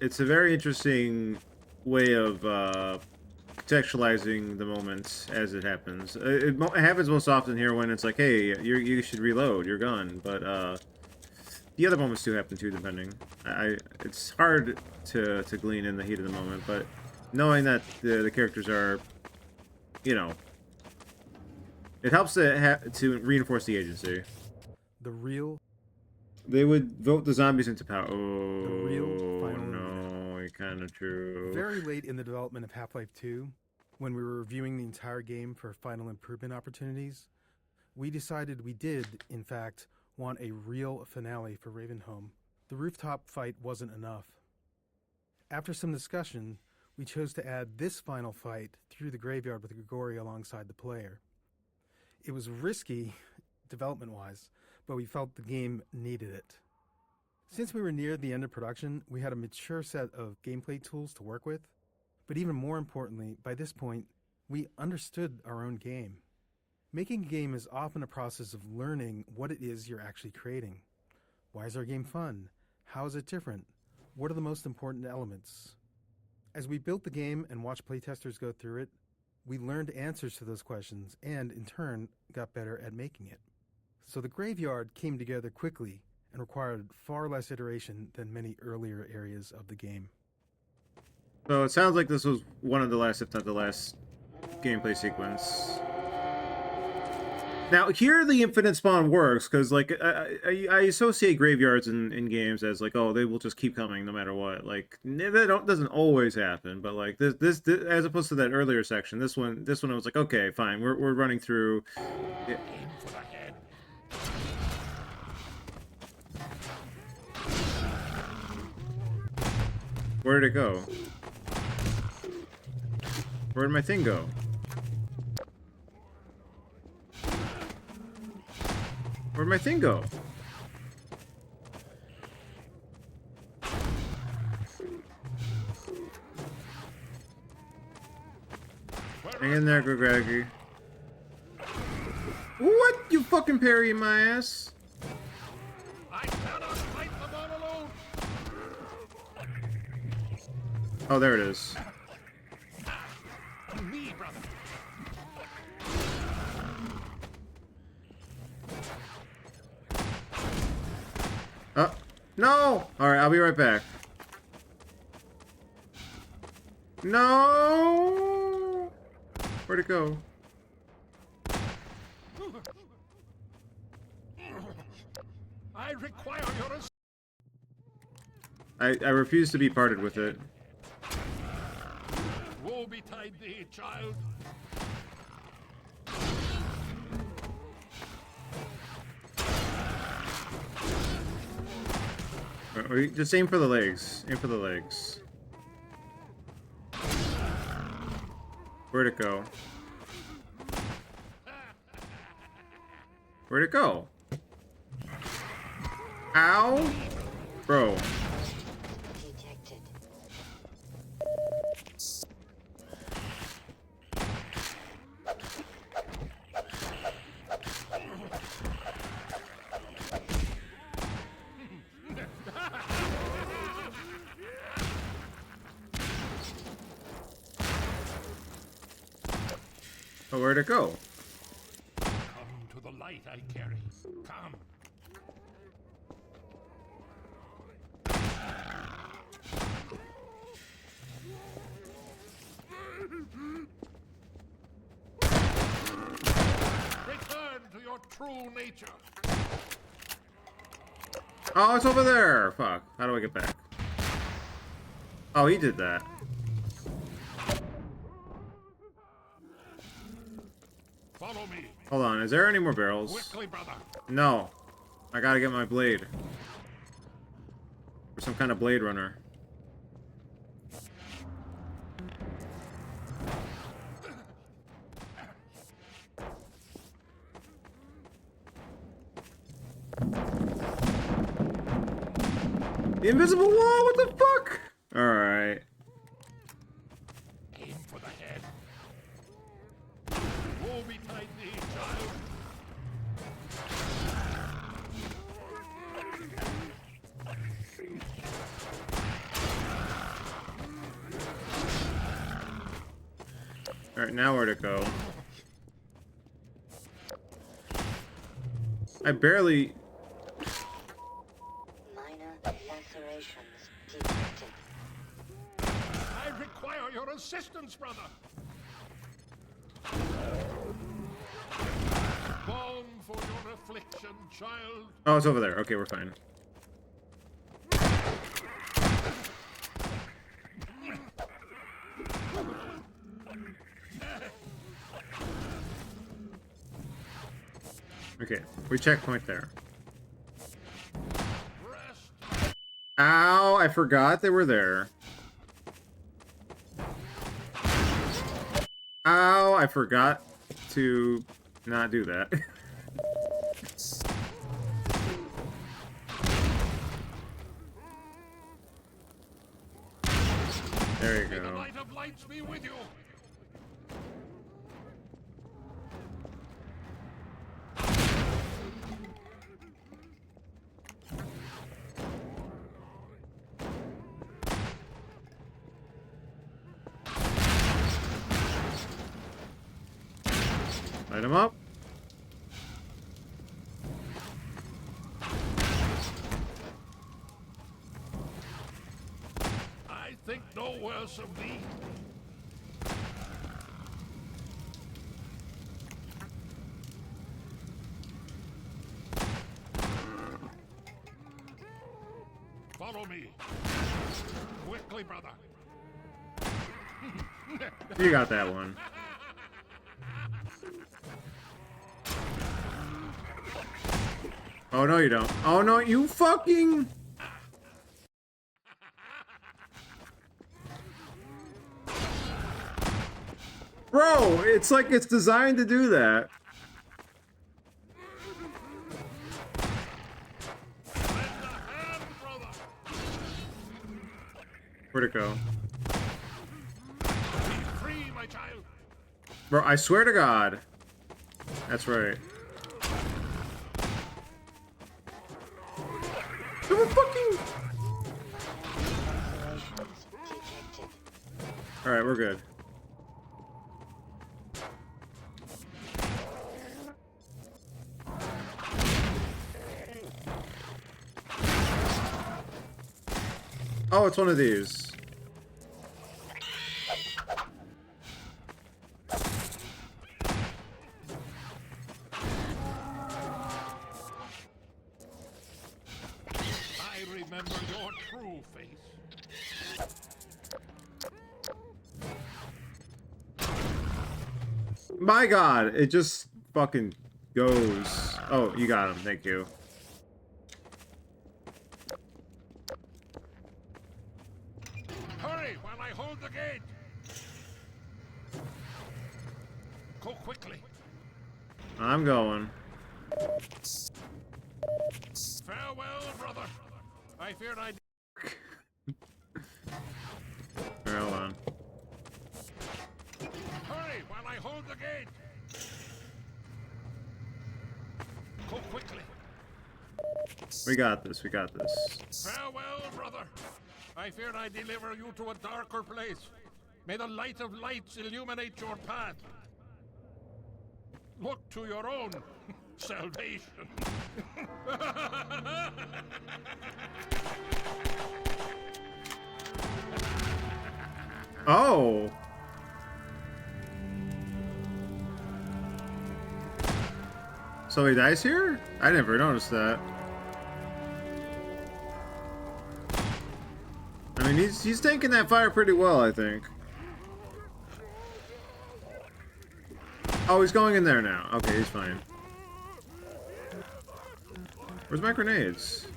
It's a very interesting way of contextualizing the moments as it happens. It happens most often here when it's like, hey, you should reload your gun, but the other moments do happen too, depending. It's hard to glean in the heat of the moment, but knowing that the characters are, you know, it helps to reinforce the agency. They would vote the zombies into power. Oh, the real final no, kind of true. Very late in the development of Half-Life 2, when we were reviewing the entire game for final improvement opportunities, we decided we did, in fact, want a real finale for Ravenholm. The rooftop fight wasn't enough. After some discussion, we chose to add this final fight through the graveyard with Grigori alongside the player. It was risky, development-wise, but we felt the game needed it. Since we were near the end of production, we had a mature set of gameplay tools to work with, but even more importantly, by this point, we understood our own game. Making a game is often a process of learning what it is you're actually creating. Why is our game fun? How is it different? What are the most important elements? As we built the game and watched playtesters go through it, we learned answers to those questions and, in turn, got better at making it. So the graveyard came together quickly and required far less iteration than many earlier areas of the game. So it sounds like this was one of the last, if not the last, gameplay sequence. Now, here the infinite spawn works, because, like, I associate graveyards in games as, like, oh, they will just keep coming no matter what. Like, that doesn't always happen, but, like, this as opposed to that earlier section, this one I was like, okay, fine, we're running through... Where did it go? Where did my thing go? Where'd my thing go? Hang in there, Greggy. What? You fucking parry my ass? I cannot fight them all alone. Oh, there it is. To me, brother. No! Alright, I'll be right back. No! Where'd it go? I require your I refuse to be parted with it. Woe betide thee, child. Just aim for the legs. Aim for the legs. Where'd it go? Where'd it go? Ow! Bro. Detected. Oh, where'd it go? Come to the light I carry. Come. Return to your true nature. Oh, it's over there! Fuck. How do I get back? Oh, he did that. Follow me. Hold on, is there any more barrels? Quickly, brother. No. I gotta get my blade. Or some kind of blade runner. The invisible wall, what the fuck? Alright. Aim for the head. Woe betide thee, child. Alright, now where to go? I barely... Minor lacerations detected. I require your assistance, brother. Balm for your affliction, child. Oh, it's over there. Okay, we're fine. Okay, we checkpoint there. Ow, I forgot they were there. Ow, I forgot to not do that. There you May the go. light of lights be with you. Light him up. I think no worse of thee. Follow me. Quickly, brother. You got that one. Oh, no, you don't. Oh, no, you fucking... Bro, it's like it's designed to do that. Where'd it go? Be free, my child. Bro, I swear to God. That's right. They were fucking... Alright, we're good. Oh, it's one of these. I remember your true face. My God, it just fucking goes. Oh, you got him. Thank you. Hurry while I hold the gate. Go quickly. I'm going. Farewell, brother. I feared I'd... Alright, hold on. Hurry while I hold the gate. Go quickly. We got this, we got this. Farewell, brother. I feared I'd deliver you to a darker place. May the light of lights illuminate your path. Look to your own salvation. Oh! So he dies here? I never noticed that. I mean, he's taking that fire pretty well, I think. Oh, he's going in there now. Okay, he's fine. Where's my grenades?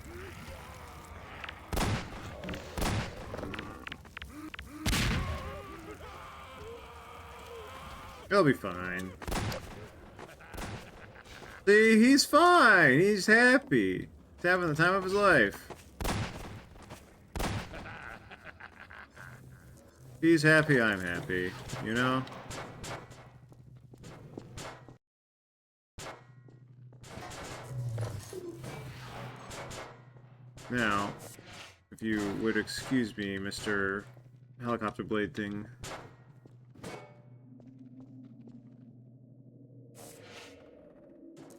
He'll be fine. See, he's fine. He's happy. He's having the time of his life. He's happy, I'm happy. You know? Now, if you would excuse me, Mr. Helicopter Blade thing.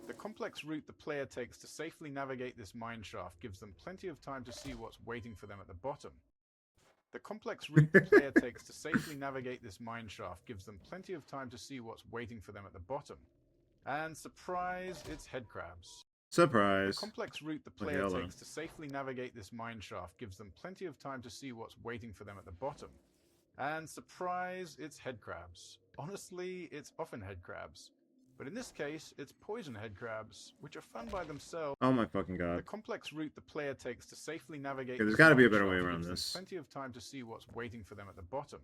The complex route the player takes to safely navigate this mine shaft gives them plenty of time to see what's waiting for them at the bottom. The complex route the player takes to safely navigate this mine shaft gives them plenty of time to see what's waiting for them at the bottom. And surprise, it's head crabs. Surprise. The complex route the player takes to safely navigate this mine shaft gives them plenty of time to see what's waiting for them at the bottom. And surprise, it's head crabs. Honestly, it's often head crabs. But in this case, it's poison head crabs, which are fun by themselves. Oh my fucking God. The complex route the player takes to safely navigate Okay, there's this got to be a mine better shaft way around gives them this. plenty of time to see what's waiting for them at the bottom.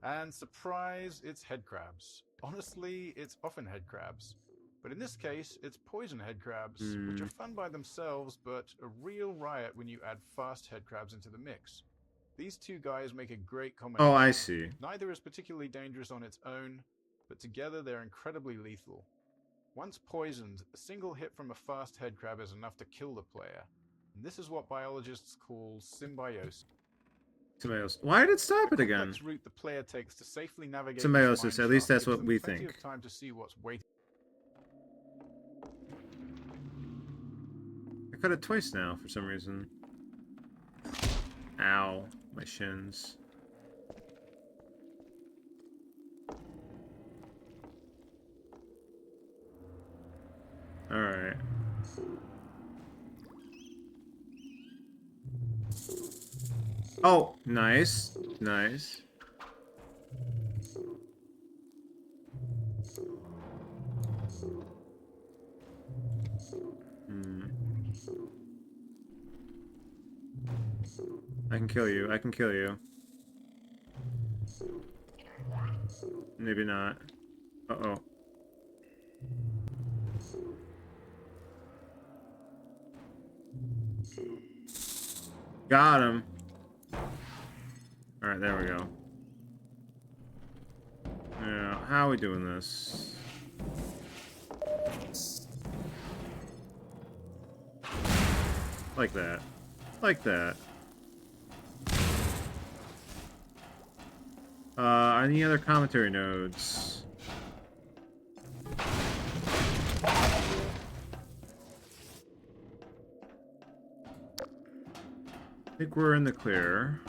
And surprise, it's head crabs. Honestly, it's often head crabs. But in this case, it's poison head crabs, which are fun by themselves, but a real riot when you add fast head crabs into the mix. These two guys make a great combination. Oh, I see. Neither is particularly dangerous on its own, but together they're incredibly lethal. Once poisoned, a single hit from a fast head crab is enough to kill the player. And this is what biologists call symbiosis. Symbiosis. Why did it stop it again? The route the player takes to safely navigate Symbiosis, at least that's what we plenty think. of time to see what's waiting. I cut it twice now for some reason. Ow, my shins. Alright. Oh, nice. Nice. I can kill you. I can kill you. Maybe not. Uh-oh. Got him. Alright, there we go. Yeah, how are we doing this? Like that. Like that. Any other commentary nodes? I think we're in the clear.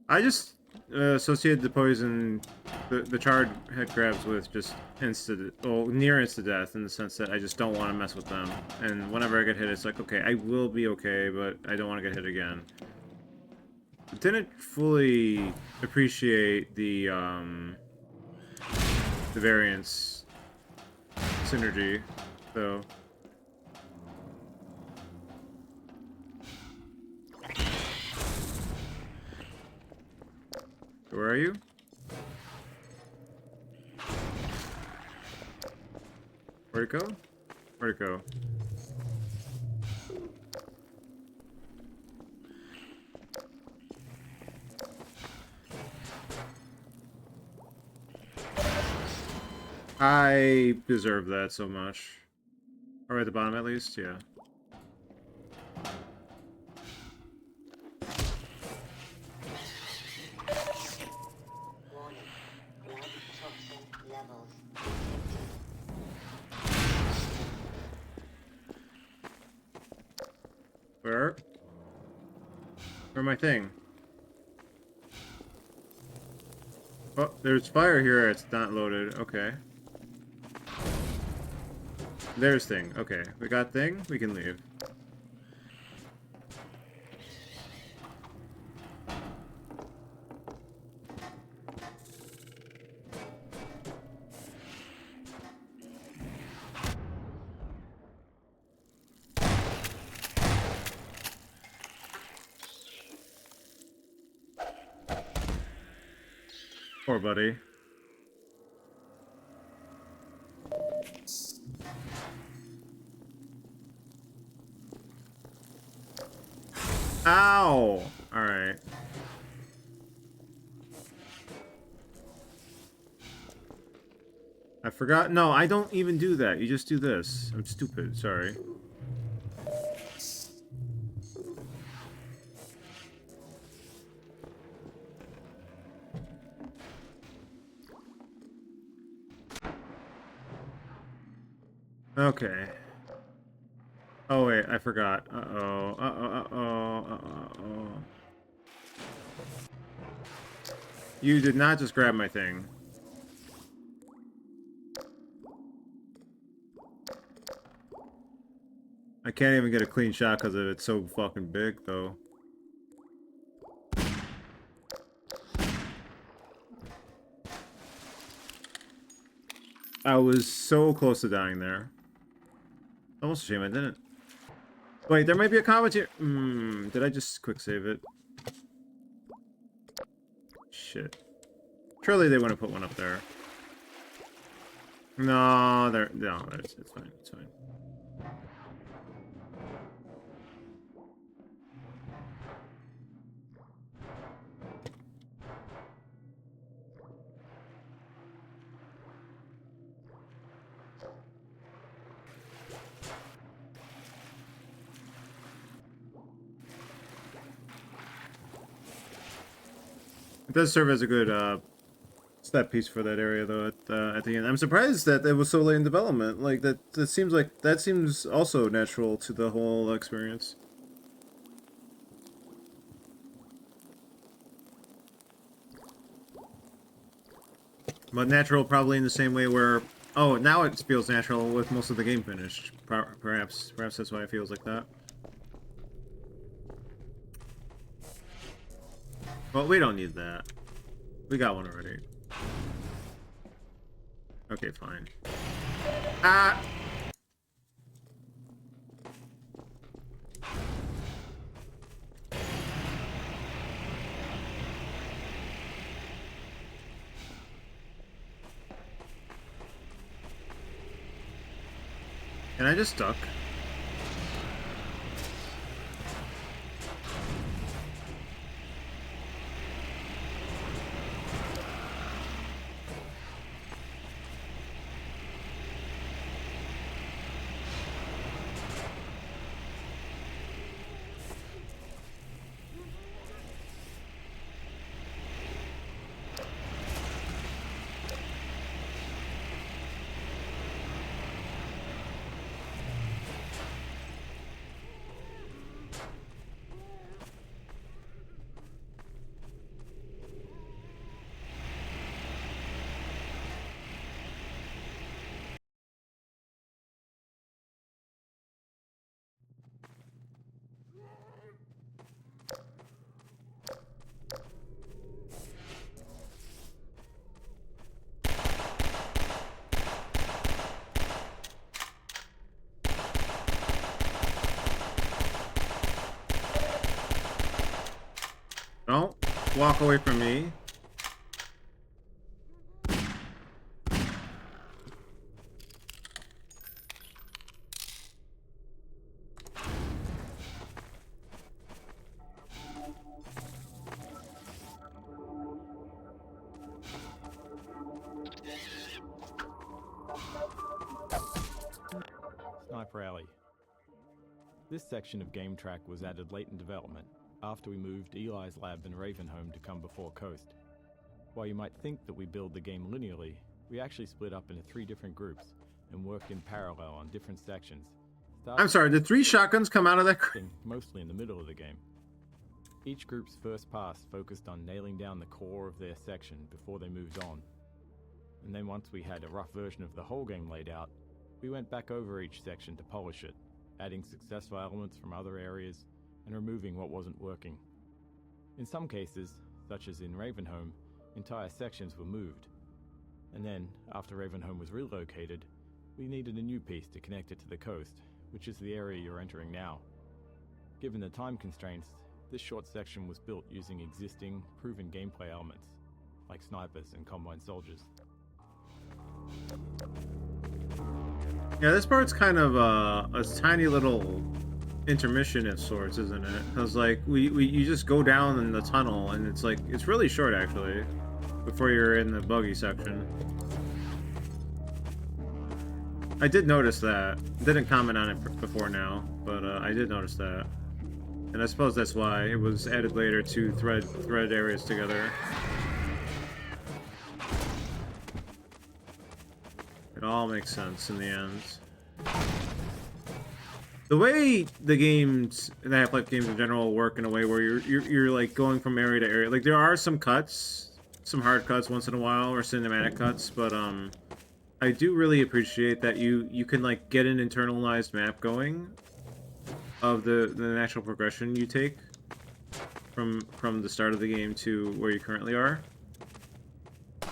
I just associated the poison, the charred head crabs with just near instant death, in the sense that I just don't want to mess with them. And whenever I get hit, it's like, okay, I will be okay, but I don't want to get hit again. Didn't fully appreciate the variance synergy, though. Where are you? Where'd it go? Where'd it go? I deserve that so much. Or at the bottom, at least, yeah. Warning. Blood toxin levels detected. Where's my thing? Oh, there's fire here. It's not loaded. Okay. There's thing. Okay, we got thing. We can leave. Poor buddy. Ow! Alright. I forgot. No, I don't even do that. You just do this. I'm stupid. Sorry. Okay. Oh wait, I forgot. Uh-oh. Uh-oh. Uh-oh. Uh-oh. You did not just grab my thing. I can't even get a clean shot because it's so fucking big, though. I was so close to dying there. Almost a shame I didn't. Wait, there might be a comment here. Did I just quick save it? Shit. Surely they wouldn't put one up there. No, it's fine, it's fine. It does serve as a good step piece for that area, though. At the end, I'm surprised that it was so late in development. Like that seems also natural to the whole experience. But natural, probably in the same way where, oh, now it feels natural with most of the game finished. Perhaps that's why it feels like that. Well, we don't need that. We got one already. Okay, fine. Ah! Can I just duck? walk away from me. Sniper Alley. This section of Game Track was added late in development, after we moved Eli's lab in Ravenholm to come before Coast. While you might think that we build the game linearly, we actually split up into 3 different groups and worked in parallel on different sections. I'm sorry, did 3 shotguns come out of that? Mostly in the middle of the game. Each group's first pass focused on nailing down the core of their section before they moved on. And then once we had a rough version of the whole game laid out, we went back over each section to polish it, adding successful elements from other areas and removing what wasn't working. In some cases, such as in Ravenholm, entire sections were moved. And then, after Ravenholm was relocated, we needed a new piece to connect it to the coast, which is the area you're entering now. Given the time constraints, this short section was built using existing, proven gameplay elements, like snipers and combine soldiers. Yeah, this part's kind of a tiny little intermission of sorts, isn't it? Because like you just go down in the tunnel and it's like it's really short actually before you're in the buggy section. I did notice that. Didn't comment on it before now, but I did notice that. And I suppose that's why it was added later to thread areas together. It all makes sense in the end. The way the games, the Half-Life games in general, work in a way where you're like going from area to area. Like there are some cuts, some hard cuts once in a while, or cinematic cuts, but I do really appreciate that you can like get an internalized map going of the natural progression you take from the start of the game to where you currently are.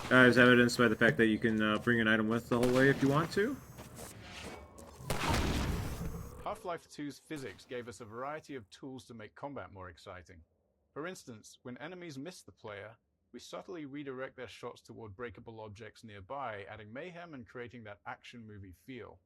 As evidenced by the fact that you can bring an item with the whole way if you want to. Half-Life 2's physics gave us a variety of tools to make combat more exciting. For instance, when enemies miss the player, we subtly redirect their shots toward breakable objects nearby, adding mayhem and creating that action movie feel.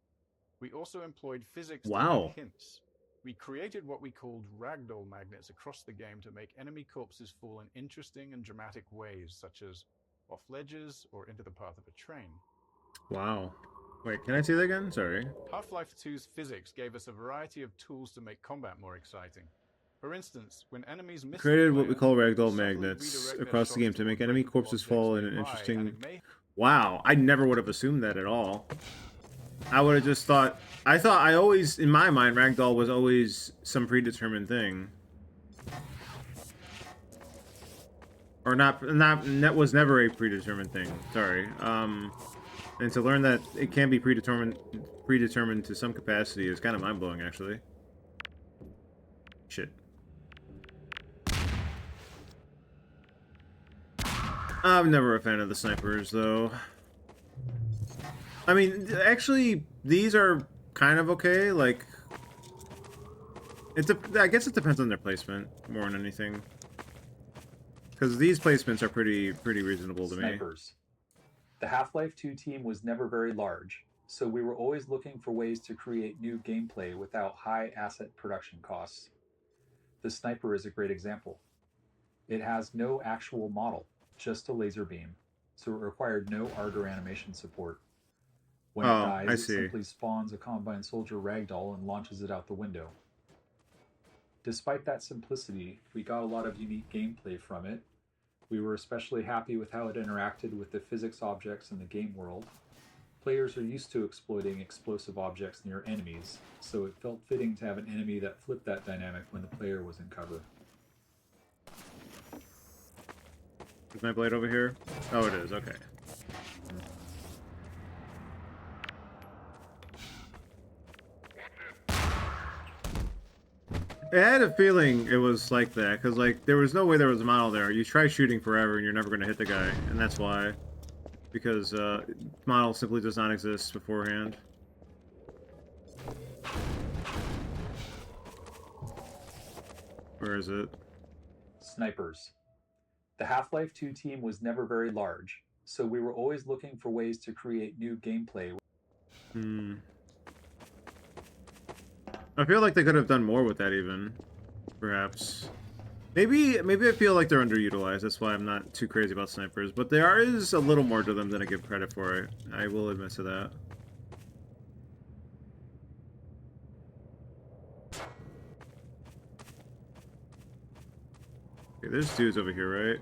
We also employed physics to hide hints. We created what we called ragdoll magnets across the game to make enemy corpses fall in interesting and dramatic ways, such as off ledges or into the path of a train. Wow. Wait, can I see that again? Sorry. Half-Life 2's physics gave us a variety of tools to make combat more exciting. For instance, when enemies miss Created what we call ragdoll magnets across the game to make enemy corpses fall in an interesting... Wow, I never would have assumed that at all. I would have just thought... I always, in my mind, ragdoll was always some predetermined thing. Or that was never a predetermined thing. Sorry. And to learn that it can be predetermined to some capacity is kind of mind-blowing, actually. Shit. I'm never a fan of the snipers, though. I mean, actually, these are kind of okay. Like, I guess it depends on their placement more than anything. Because these placements are pretty reasonable to me. Snipers. The Half-Life 2 team was never very large, so we were always looking for ways to create new gameplay without high asset production costs. The sniper is a great example. It has no actual model, just a laser beam, so it required no art or animation support. When it dies, it simply spawns a Combine Soldier ragdoll and launches it out the window. Despite that simplicity, we got a lot of unique gameplay from it. We were especially happy with how it interacted with the physics objects in the game world. Players are used to exploiting explosive objects near enemies, so it felt fitting to have an enemy that flipped that dynamic when the player was in cover. Is my blade over here? Oh, it is. Okay. I had a feeling it was like that, because like there was no way there was a model there. You try shooting forever and you're never going to hit the guy, and that's why. Because model simply does not exist beforehand. Where is it? Snipers. The Half-Life 2 team was never very large, so we were always looking for ways to create new gameplay. I feel like they could have done more with that even, perhaps. Maybe I feel like they're underutilized. That's why I'm not too crazy about snipers. But there is a little more to them than I give credit for. I will admit to that. Okay, there's dudes over here, right?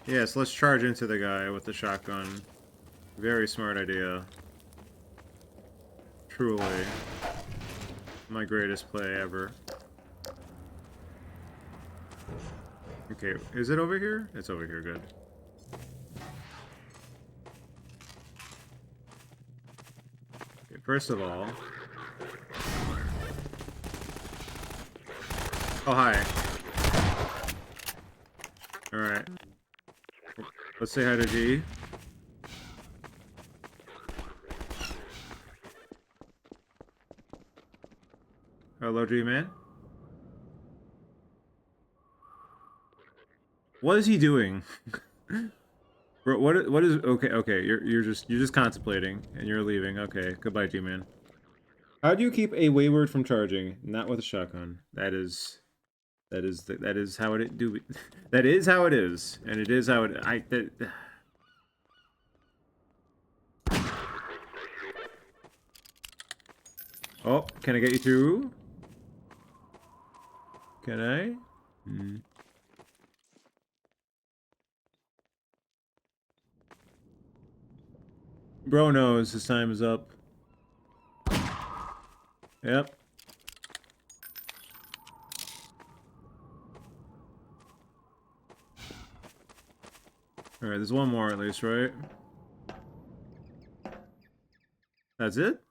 Yes, let's charge into the guy with the shotgun. Very smart idea. Truly. My greatest play ever. Okay, is it over here? It's over here, good. Okay, first of all... Oh, hi. Alright. Let's say hi to G. Hello, G-Man. What is he doing? Bro, what is okay, you're just contemplating and you're leaving. Okay, goodbye, G-Man. How do you keep a wayward from charging? Not with a shotgun. That is how it do. That is how it is, and it is how it. Oh, can I get you through? Can I? Bro knows his time is up. Yep. Alright, there's one more at least, right? That's it?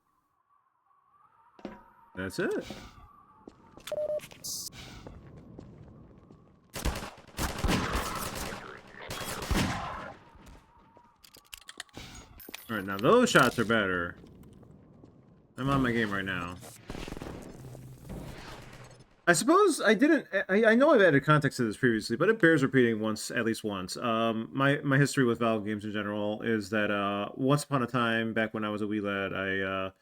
That's it. Alright, now those shots are better. I'm on my game right now. I suppose I didn't... I know I've added context to this previously, but it bears repeating at least once. My history with Valve games in general is that once upon a time, back when I was a wee lad, I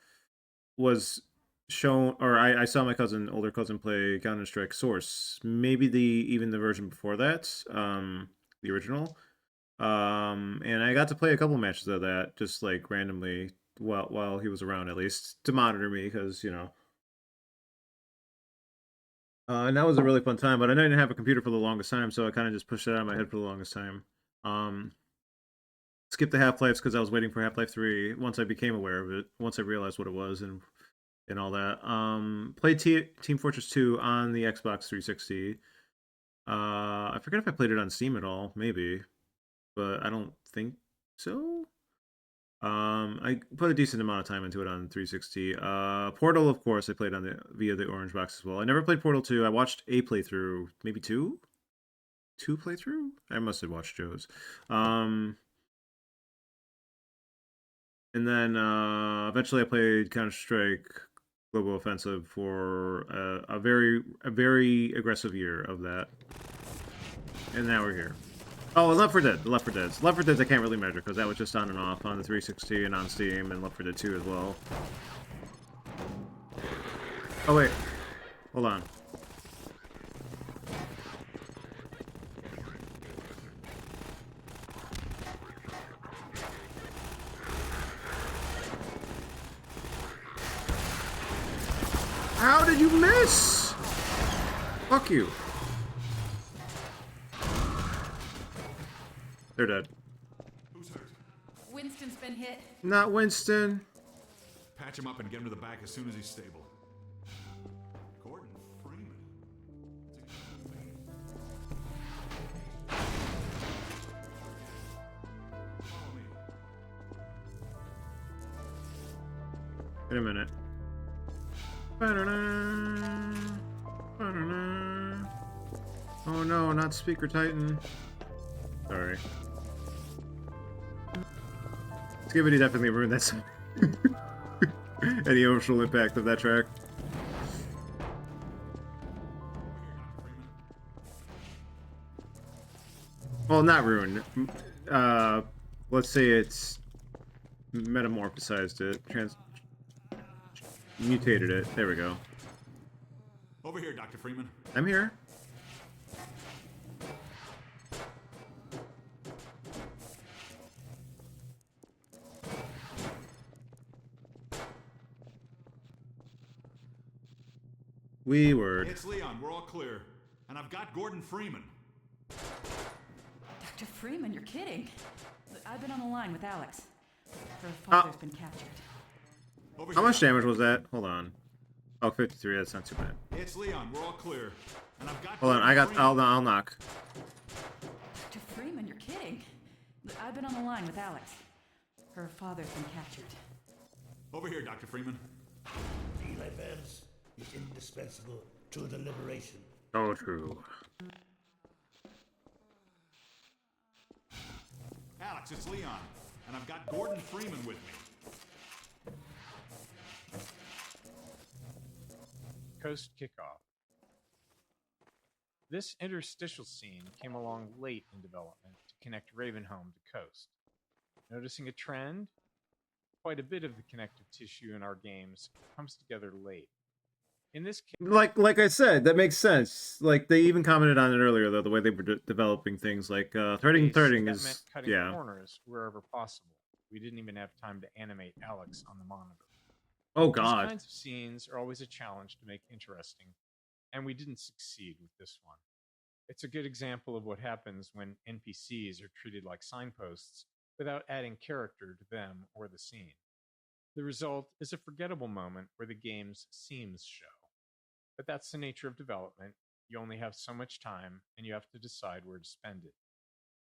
was shown... Or I saw my older cousin play Counter-Strike Source. Maybe even the version before that, the original. And I got to play a couple matches of that, just like randomly, while he was around at least, to monitor me, because, you know. And that was a really fun time, but I didn't have a computer for the longest time, so I kind of just pushed it out of my head for the longest time. Skipped the Half-Lives because I was waiting for Half-Life 3 once I became aware of it, once I realized what it was and all that. Played Team Fortress 2 on the Xbox 360. I forget if I played it on Steam at all, maybe, but I don't think so. I put a decent amount of time into it on 360. Portal, of course, I played via the Orange Box as well. I never played Portal 2. I watched a playthrough, maybe two playthrough. I must have watched Joe's. And then eventually I played Counter-Strike Global Offensive for a very aggressive year of that. And now we're here. Oh, and Left 4 Dead. Left 4 Dead. Left 4 Dead I can't really measure because that was just on and off on the 360 and on Steam, and Left 4 Dead 2 as well. Oh wait, hold on. How did you miss? Fuck you. They're dead. Who's hurt? Winston's been hit. Not Winston. Patch him up and get him to the back as soon as he's stable. Gordon Freeman. Follow me. In a minute. Ba-da-da. Ba-da-da. Oh no, not Speaker Titan. Sorry. Skibidi definitely ruined that song. Any emotional impact of that track. Well, not ruined. Let's say it's metamorphosized it, mutated it. There we go. Over here, Dr. Freeman. I'm here. Word. It's Leon. We're all clear. And I've got Gordon Freeman. Dr. Freeman, you're kidding. I've been on the line with Alex. Her father's been captured. How much damage was that? Hold on. Oh, 53. That's not too bad. It's Leon. We're all clear. And I've got Hold on. I got. I'll knock. Dr. Freeman, you're kidding. I've been on the line with Alex. Her father's been captured. Over here, Dr. Freeman. Eli Vance is indispensable to the liberation. So true. Alex, it's Leon. And I've got Gordon Freeman with me. Coast kickoff. This interstitial scene came along late in development to connect Ravenholm to Coast. Noticing a trend? Quite a bit of the connective tissue in our games comes together late. In this case, like I said, that makes sense. Like they even commented on it earlier, though, the way they were developing things. Like threading that is meant cutting yeah. corners wherever possible. We didn't even have time to animate Alex on the monitor. Oh God. These kinds of scenes are always a challenge to make interesting, and we didn't succeed with this one. It's a good example of what happens when NPCs are treated like signposts without adding character to them or the scene. The result is a forgettable moment where the game's seams show. But that's the nature of development. You only have so much time, and you have to decide where to spend it.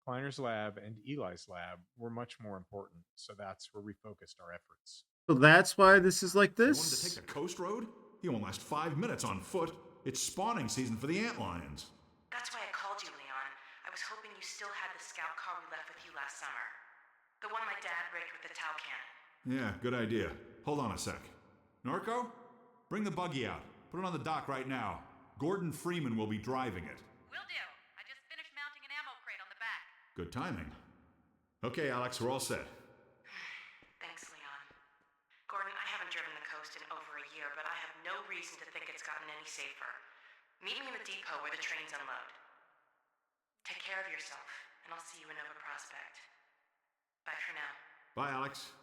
Kleiner's lab and Eli's lab were much more important, so that's where we focused our efforts. So that's why this is like this? You wanted to take the coast road? You won't last 5 minutes on foot. It's spawning season for the antlions. That's why I called you, Leon. I was hoping you still had the scout car we left with you last summer. The one my dad rigged with the Tau cannon. Yeah, good idea. Hold on a sec. Norco? Bring the buggy out. Put it on the dock right now. Gordon Freeman will be driving it. Will do. I just finished mounting an ammo crate on the back. Good timing. Okay, Alex, we're all set. Thanks, Leon. Gordon, I haven't driven the coast in over a year, but I have no reason to think it's gotten any safer. Meet me in the depot where the trains unload. Take care of yourself, and I'll see you in Nova Prospect. Bye for now. Bye, Alex.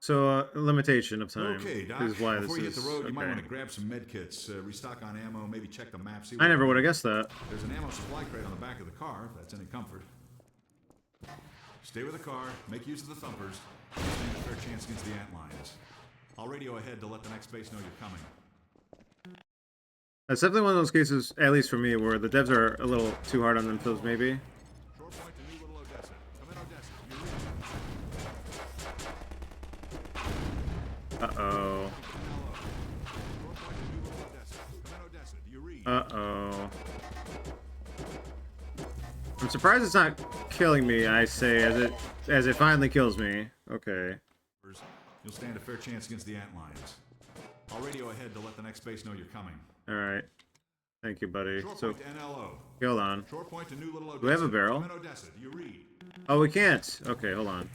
So limitation of time Okay, Doc. is why Before this you is hit the road, you might okay. want to grab some med kits, restock on ammo, maybe check the map. See I never would have guessed that. There's an ammo supply crate on the back of the car, if that's any comfort. Stay with the car, make use of the thumpers, and stand a fair chance against the antlions. I'll radio ahead to let the next base know you're coming. That's definitely one of those cases, at least for me, where the devs are a little too hard on themselves, maybe. Short point to New Little Odessa. Come in, Odessa. Uh-oh. Uh-oh. I'm surprised it's not killing me, I say, as it finally kills me. Okay. You'll stand a fair chance against the antlions. I'll radio ahead to let the next base know you're coming. Alright. Thank you, buddy. Short So, point to NLO. hold on. Short point to New Little Odessa. Do we have a barrel? Come in, Odessa. Do you read? Oh, we can't. Okay, hold on.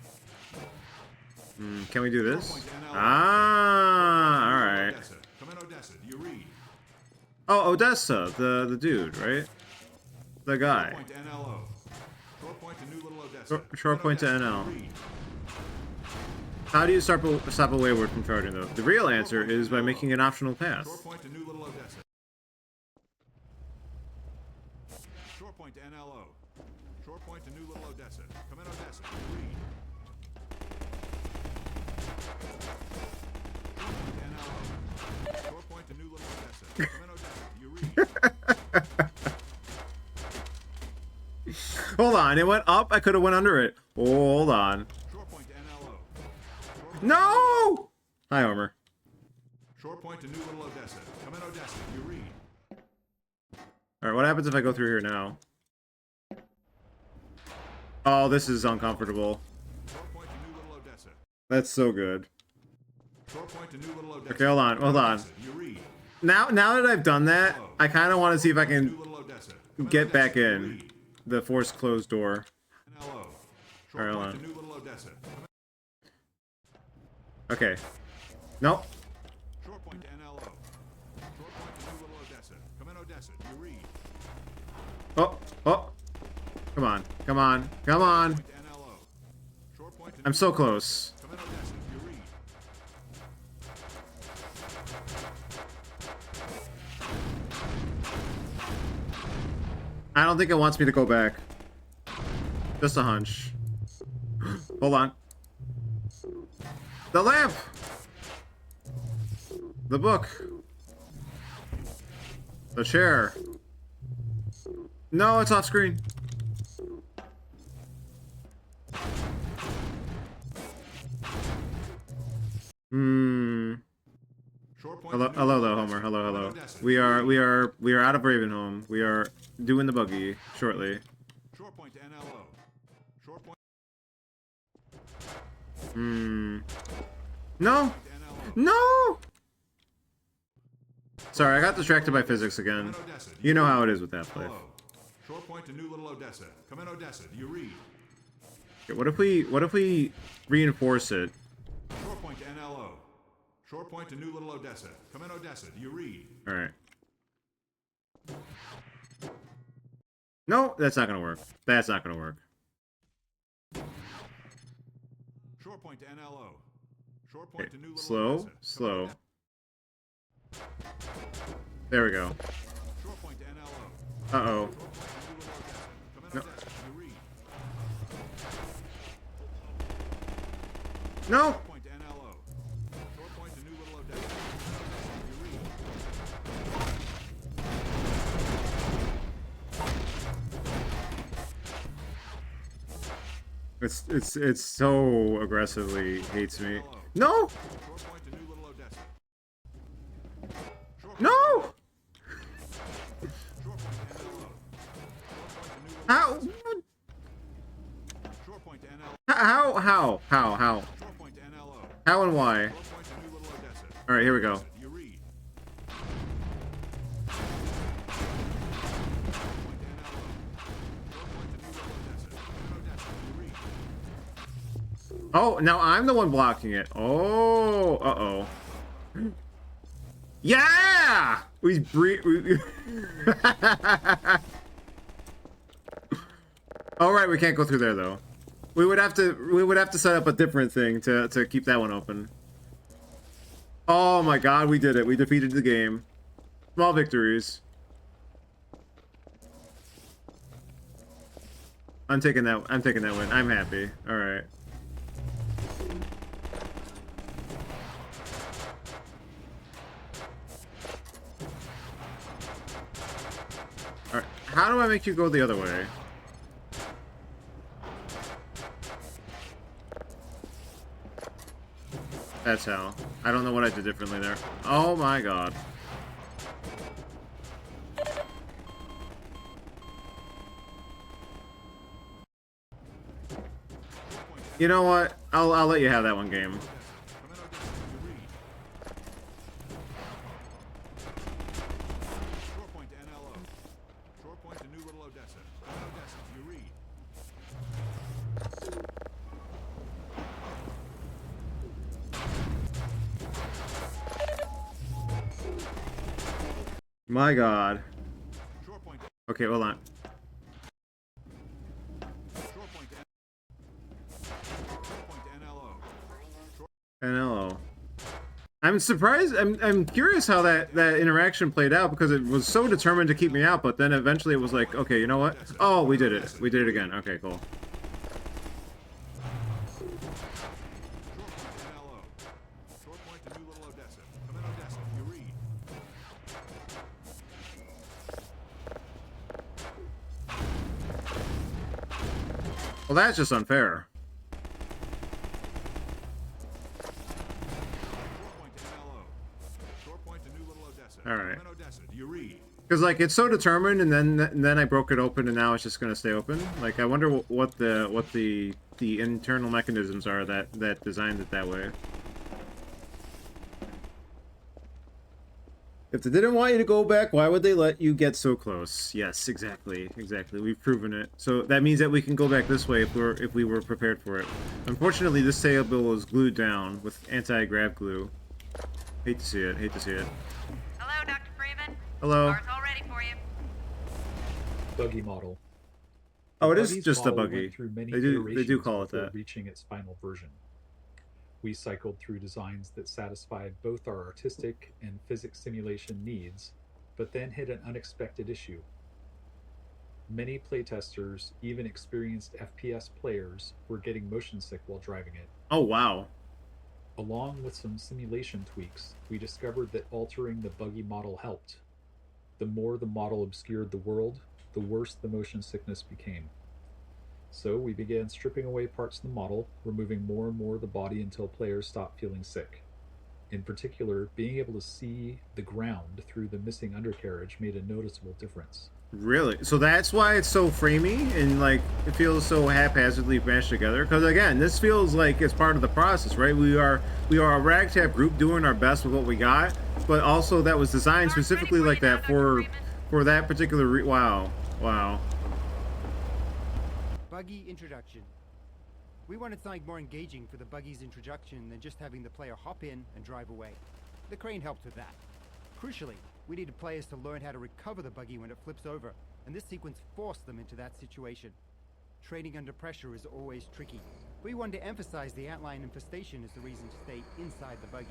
Can we do this? Ah, alright. Come in, Odessa. Do you read? Oh, Odessa, the dude, right? The guy. Short point to NLO. Short point to New Little Odessa. Short point to NL. How do you stop a wayward from charging, though? The real answer is by making an optional path. Short point to New Little Odessa. Short point to NLO. Short point to New Little Odessa. Come in, Odessa. Read. Short point to New Little Odessa. Come in, Odessa. You read. Hold on, it went up. I could have went under it. Hold on. Short point to NLO. No! Hi, Armor. Short point to New Little Odessa. Come in, Odessa. You read. Alright, what happens if I go through here now? Oh, this is uncomfortable. That's so good. Okay, hold on, hold on. Now that I've done that, I kind of want to see if I can get back in the forced closed door. Alright, hold on. Okay. Nope. Oh, oh. Come on, come on, come on. I'm so close. I don't think it wants me to go back. Just a hunch. Hold on. The lamp! The book. The chair. No, it's off screen. Hello, hello, though, Homer. Hello, hello. We are out of Ravenholm. We are doing the buggy shortly. No! No! Sorry, I got distracted by physics again. You know how it is with that place. Short point to New Little Odessa. Come in, Odessa. Do you read? Okay, what if we reinforce it? Short point to NLO. Short point to New Little Odessa. Come in, Odessa. Do you read? All right. No, that's not gonna work. That's not gonna work. Short point to NLO. Short point to New Little Slow, Odessa. slow. There we go. Short point to NLO. Uh-oh. No. No! Point to NLO. Short point to New Little Odessa. It's so aggressively hates me. No! No! How? How? How and why? Alright, here we go. Oh, now I'm the one blocking it. Oh, uh-oh. Yeah! We All right, we can't go through there though. We would have to set up a different thing to keep that one open. Oh my god, we did it. We defeated the game. Small victories. I'm taking that win. I'm happy. All right. All right. How do I make you go the other way? That's how. I don't know what I did differently there. Oh my god. You know what? I'll let you have that one game. My god. Okay, hold on. NLO. I'm surprised. I'm curious how that interaction played out because it was so determined to keep me out, but then eventually it was like, okay, you know what? Oh, we did it. We did it again. Okay, cool. Well, that's just unfair. All right. Do you read? Because like it's so determined, and then I broke it open, and now it's just gonna stay open. Like I wonder what the internal mechanisms are that designed it that way. If they didn't want you to go back, why would they let you get so close? Yes, exactly. We've proven it. So that means that we can go back this way if we were prepared for it. Unfortunately, this sail is glued down with anti-grav glue. Hate to see it. Hello, Dr. Freeman. Hello. Car's all ready for you. Buggy model. Oh, The it is buggy's just a model buggy. went through many They do iterations call it before that. reaching its final version. We cycled through designs that satisfied both our artistic and physics simulation needs, but then hit an unexpected issue. Many playtesters, even experienced FPS players, were getting motion sick while driving it. Oh, wow. Along with some simulation tweaks, we discovered that altering the buggy model helped. The more the model obscured the world, the worse the motion sickness became. So we began stripping away parts of the model, removing more and more of the body until players stopped feeling sick. In particular, being able to see the ground through the missing undercarriage made a noticeable difference. Really? So that's why it's so framey and like it feels so haphazardly mashed together. Because again, this feels like it's part of the process, right? We are a ragtag group doing our best with what we got, but also that was designed specifically like that for that particular. Wow. Buggy introduction. We wanted something more engaging for the buggy's introduction than just having the player hop in and drive away. The crane helped with that. Crucially, we needed players to learn how to recover the buggy when it flips over, and this sequence forced them into that situation. Training under pressure is always tricky. We wanted to emphasize the antlion infestation as the reason to stay inside the buggy.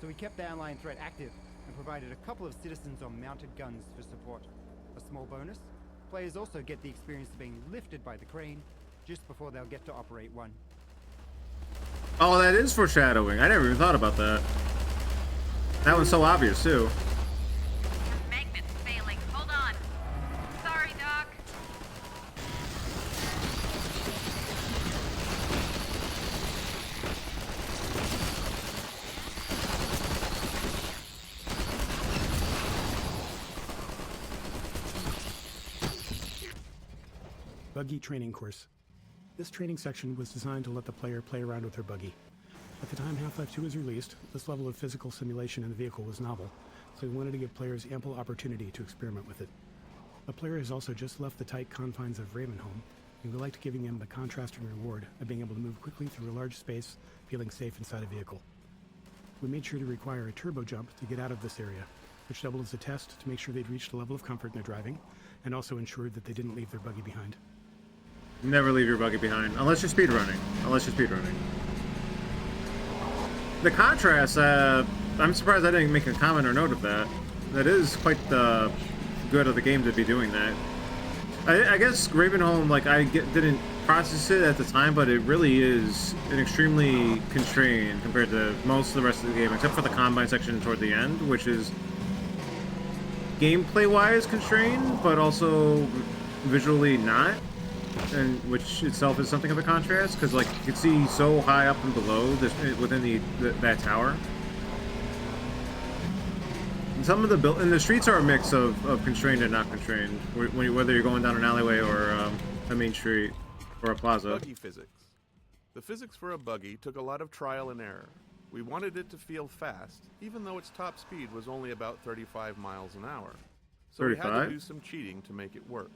So we kept the antlion threat active and provided a couple of citizens on mounted guns for support. A small bonus, players also get the experience of being lifted by the crane just before they'll get to operate one. Oh, that is foreshadowing. I never even thought about that. That one's so obvious too. Magnet's failing. Hold on. Sorry, Doc. Buggy training course. This training section was designed to let the player play around with their buggy. At the time Half-Life 2 was released, this level of physical simulation in the vehicle was novel, so we wanted to give players ample opportunity to experiment with it. A player has also just left the tight confines of Ravenholm, and we liked giving them the contrasting reward of being able to move quickly through a large space, feeling safe inside a vehicle. We made sure to require a turbo jump to get out of this area, which doubled as a test to make sure they'd reached a level of comfort in their driving, and also ensured that they didn't leave their buggy behind. Never leave your buggy behind, unless you're speedrunning. The contrast, I'm surprised I didn't make a comment or note of that. That is quite good of the game to be doing that. I guess Ravenholm, like, didn't process it at the time, but it really is an extremely constrained compared to most of the rest of the game, except for the Combine section toward the end, which is gameplay-wise constrained, but also visually not. And which itself is something of a contrast, because like you can see so high up and below this within that tower. And some of the streets are a mix of constrained and not constrained, whether you're going down an alleyway or a main street or a plaza. Buggy physics. The physics for a buggy took a lot of trial and error. We wanted it to feel fast, even though its top speed was only about 35 miles an hour. So 35? We had to do some cheating to make it work.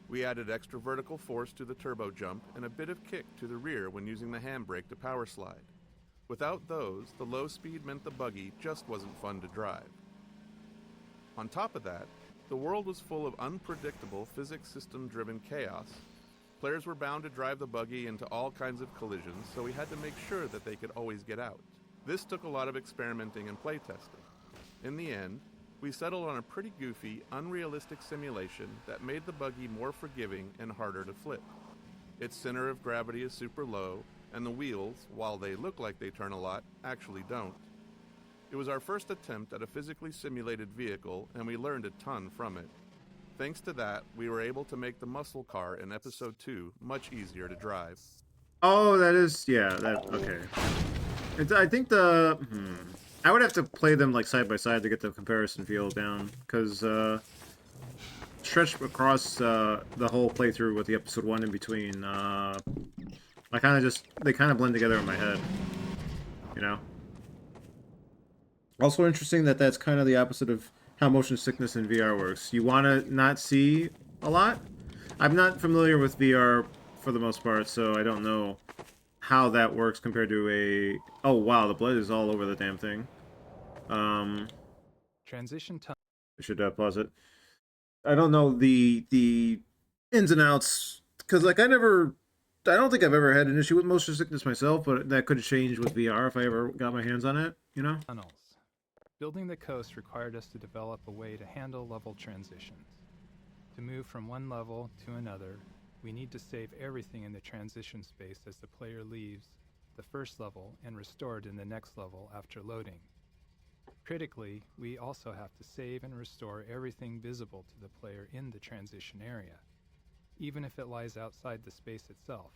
We added extra vertical force to the turbo jump and a bit of kick to the rear when using the handbrake to power slide. Without those, the low speed meant the buggy just wasn't fun to drive. On top of that, the world was full of unpredictable physics system-driven chaos. Players were bound to drive the buggy into all kinds of collisions, so we had to make sure that they could always get out. This took a lot of experimenting and playtesting. In the end, we settled on a pretty goofy, unrealistic simulation that made the buggy more forgiving and harder to flip. Its center of gravity is super low, and the wheels, while they look like they turn a lot, actually don't. It was our first attempt at a physically simulated vehicle, and we learned a ton from it. Thanks to that, we were able to make the muscle car in Episode 2 much easier to drive. Oh, that is, yeah, okay. I think I would have to play them like side by side to get the comparison feel down, because stretched across the whole playthrough with the episode 1 in between, they kind of blend together in my head, you know? Also interesting that that's kind of the opposite of how motion sickness in VR works. You want to not see a lot? I'm not familiar with VR for the most part, so I don't know how that works compared to a... Oh, wow, the blood is all over the damn thing. Transition time. I should pause it. I don't know the ins and outs, because, like, I don't think I've ever had an issue with motion sickness myself, but that could change with VR if I ever got my hands on it, you know? Tunnels. Building the coast required us to develop a way to handle level transitions. To move from one level to another, we need to save everything in the transition space as the player leaves the first level and restored in the next level after loading. Critically, we also have to save and restore everything visible to the player in the transition area, even if it lies outside the space itself.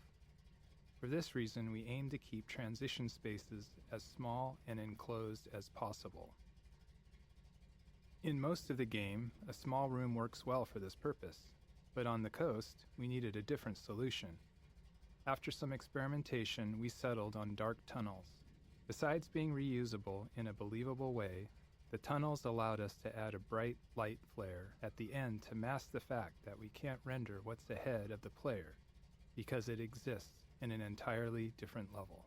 For this reason, we aim to keep transition spaces as small and enclosed as possible. In most of the game, a small room works well for this purpose, but on the coast, we needed a different solution. After some experimentation, we settled on dark tunnels. Besides being reusable in a believable way, the tunnels allowed us to add a bright light flare at the end to mask the fact that we can't render what's ahead of the player, because it exists in an entirely different level.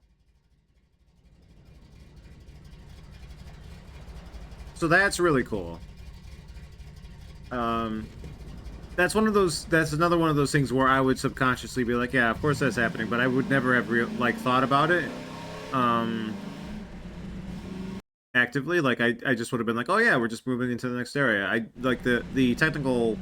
So that's really cool. That's another one of those things where I would subconsciously be like, yeah, of course that's happening, but I would never have thought about it actively. Like I just would have been like, oh yeah, we're just moving into the next area. I like the technical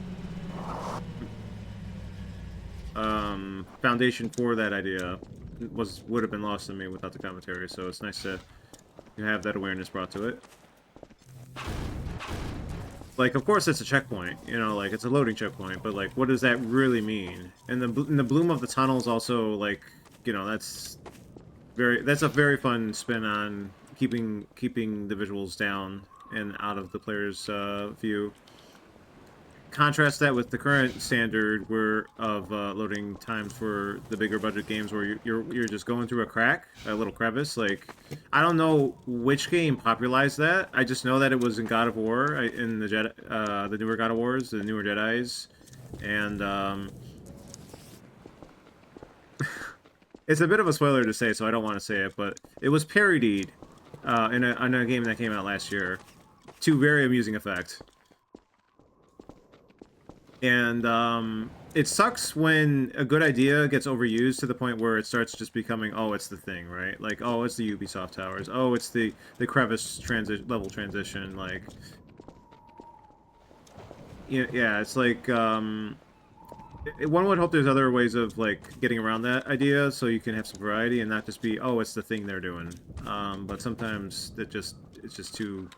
foundation for that idea would have been lost on me without the commentary, so it's nice to have that awareness brought to it. Like, of course it's a checkpoint, you know, like, it's a loading checkpoint, but, like, what does that really mean? And the bloom of the tunnels also, like, you know, that's a very fun spin on keeping the visuals down and out of the player's view. Contrast that with the current standard of loading times for the bigger budget games where you're just going through a little crevice. Like, I don't know which game popularized that. I just know that it was in God of War, in the newer God of Wars, the newer Jedis, and it's a bit of a spoiler to say, so I don't want to say it, but it was parodied in a game that came out last year to very amusing effect. And it sucks when a good idea gets overused to the point where it starts just becoming, oh, it's the thing, right? Like, oh, it's the Ubisoft towers. Oh, it's the crevice level transition. Like, yeah, it's like one would hope there's other ways of like getting around that idea, so you can have some variety and not just be, oh, it's the thing they're doing. But sometimes it's just too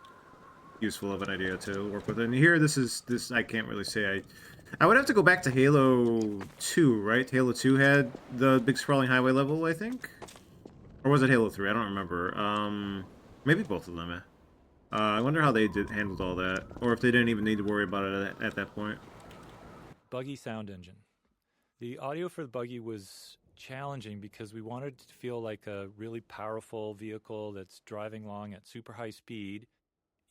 useful of an idea to work with. And here, this I can't really say. I would have to go back to Halo 2, right? Halo 2 had the big sprawling highway level, I think? Or was it Halo 3? I don't remember. Maybe both of them. I wonder how they handled all that. Or if they didn't even need to worry about it at that point. Buggy sound engine. The audio for the Buggy was challenging because we wanted it to feel like a really powerful vehicle that's driving along at super high speed,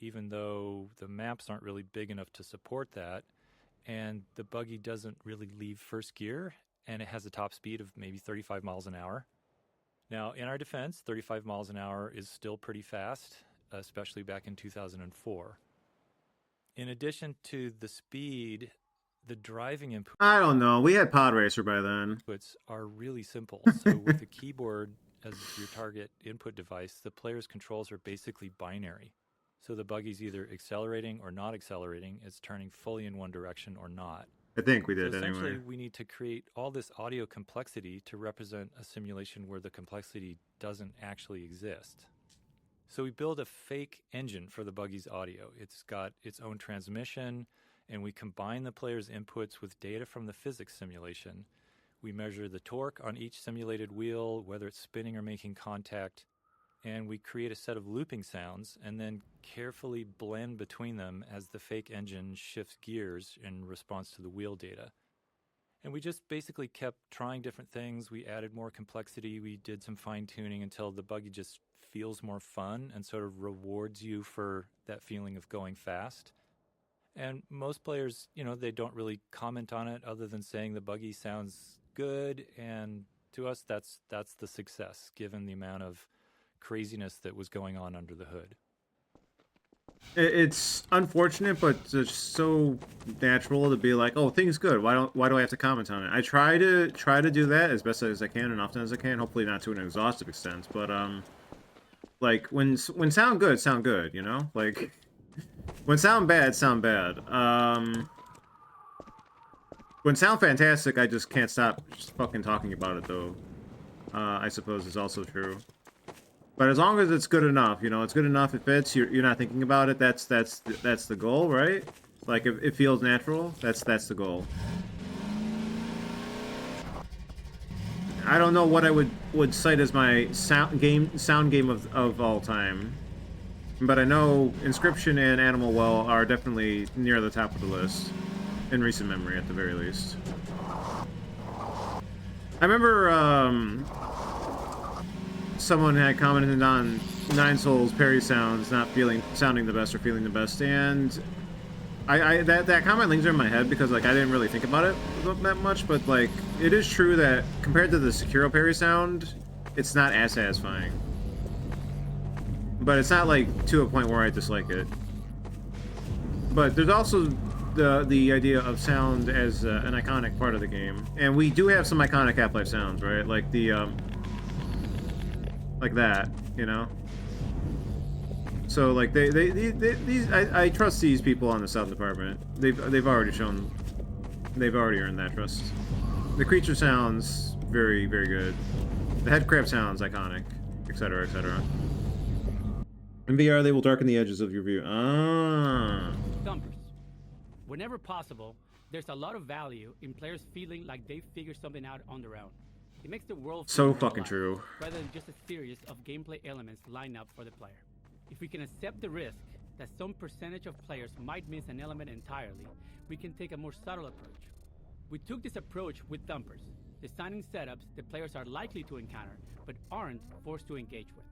even though the maps aren't really big enough to support that. And the Buggy doesn't really leave first gear, and it has a top speed of maybe 35 miles an hour. Now, in our defense, 35 miles an hour is still pretty fast, especially back in 2004. In addition to the speed, the driving inputs... I don't know. We had Pod Racer by then. ...inputs are really simple. So with the keyboard as your target input device, the player's controls are basically binary. So the Buggy's either accelerating or not accelerating. It's turning fully in one direction or not. I think we did so essentially, anyway. We need to create all this audio complexity to represent a simulation where the complexity doesn't actually exist. So we build a fake engine for the Buggy's audio. It's got its own transmission, and we combine the player's inputs with data from the physics simulation. We measure the torque on each simulated wheel, whether it's spinning or making contact, and we create a set of looping sounds and then carefully blend between them as the fake engine shifts gears in response to the wheel data. And we just basically kept trying different things. We added more complexity. We did some fine-tuning until the buggy just feels more fun and sort of rewards you for that feeling of going fast. And most players, they don't really comment on it other than saying the buggy sounds good. And to us, that's the success, given the amount of craziness that was going on under the hood. It's unfortunate, but it's so natural to be like, "Oh, things good. Why do I have to comment on it?" I try to do that as best as I can and often as I can. Hopefully, not to an exhaustive extent, but like when sound good, like when sound bad, sound bad. When sound fantastic, I just can't stop just fucking talking about it, though. I suppose is also true. But as long as it's good enough, it's good enough, it fits, you're not thinking about it, that's the goal, right? Like, if it feels natural, that's the goal. I don't know what I would cite as my sound game of all time. But I know Inscription and Animal Well are definitely near the top of the list. In recent memory, at the very least. I remember, someone had commented on Nine Souls parry sounds not sounding the best or feeling the best, and that comment lingers in my head because like I didn't really think about it that much, but like it is true that compared to the Sekiro parry sound, it's not as satisfying. But it's not like to a point where I dislike it. But there's also the idea of sound as an iconic part of the game, and we do have some iconic Half-Life sounds, right? Like the like that, So like these I trust these people on the sound department. They've already earned that trust. The creature sounds very, very good. The head crab sounds iconic, etc., etc. In VR, they will darken the edges of your view. Thumpers. Whenever possible, there's a lot of value in players feeling like they figured something out on their own. It makes the world feel So more fucking alive, true. rather than just a series of gameplay elements lined up for the player. If we can accept the risk that some percentage of players might miss an element entirely, we can take a more subtle approach. We took this approach with Thumpers, designing setups that players are likely to encounter but aren't forced to engage with.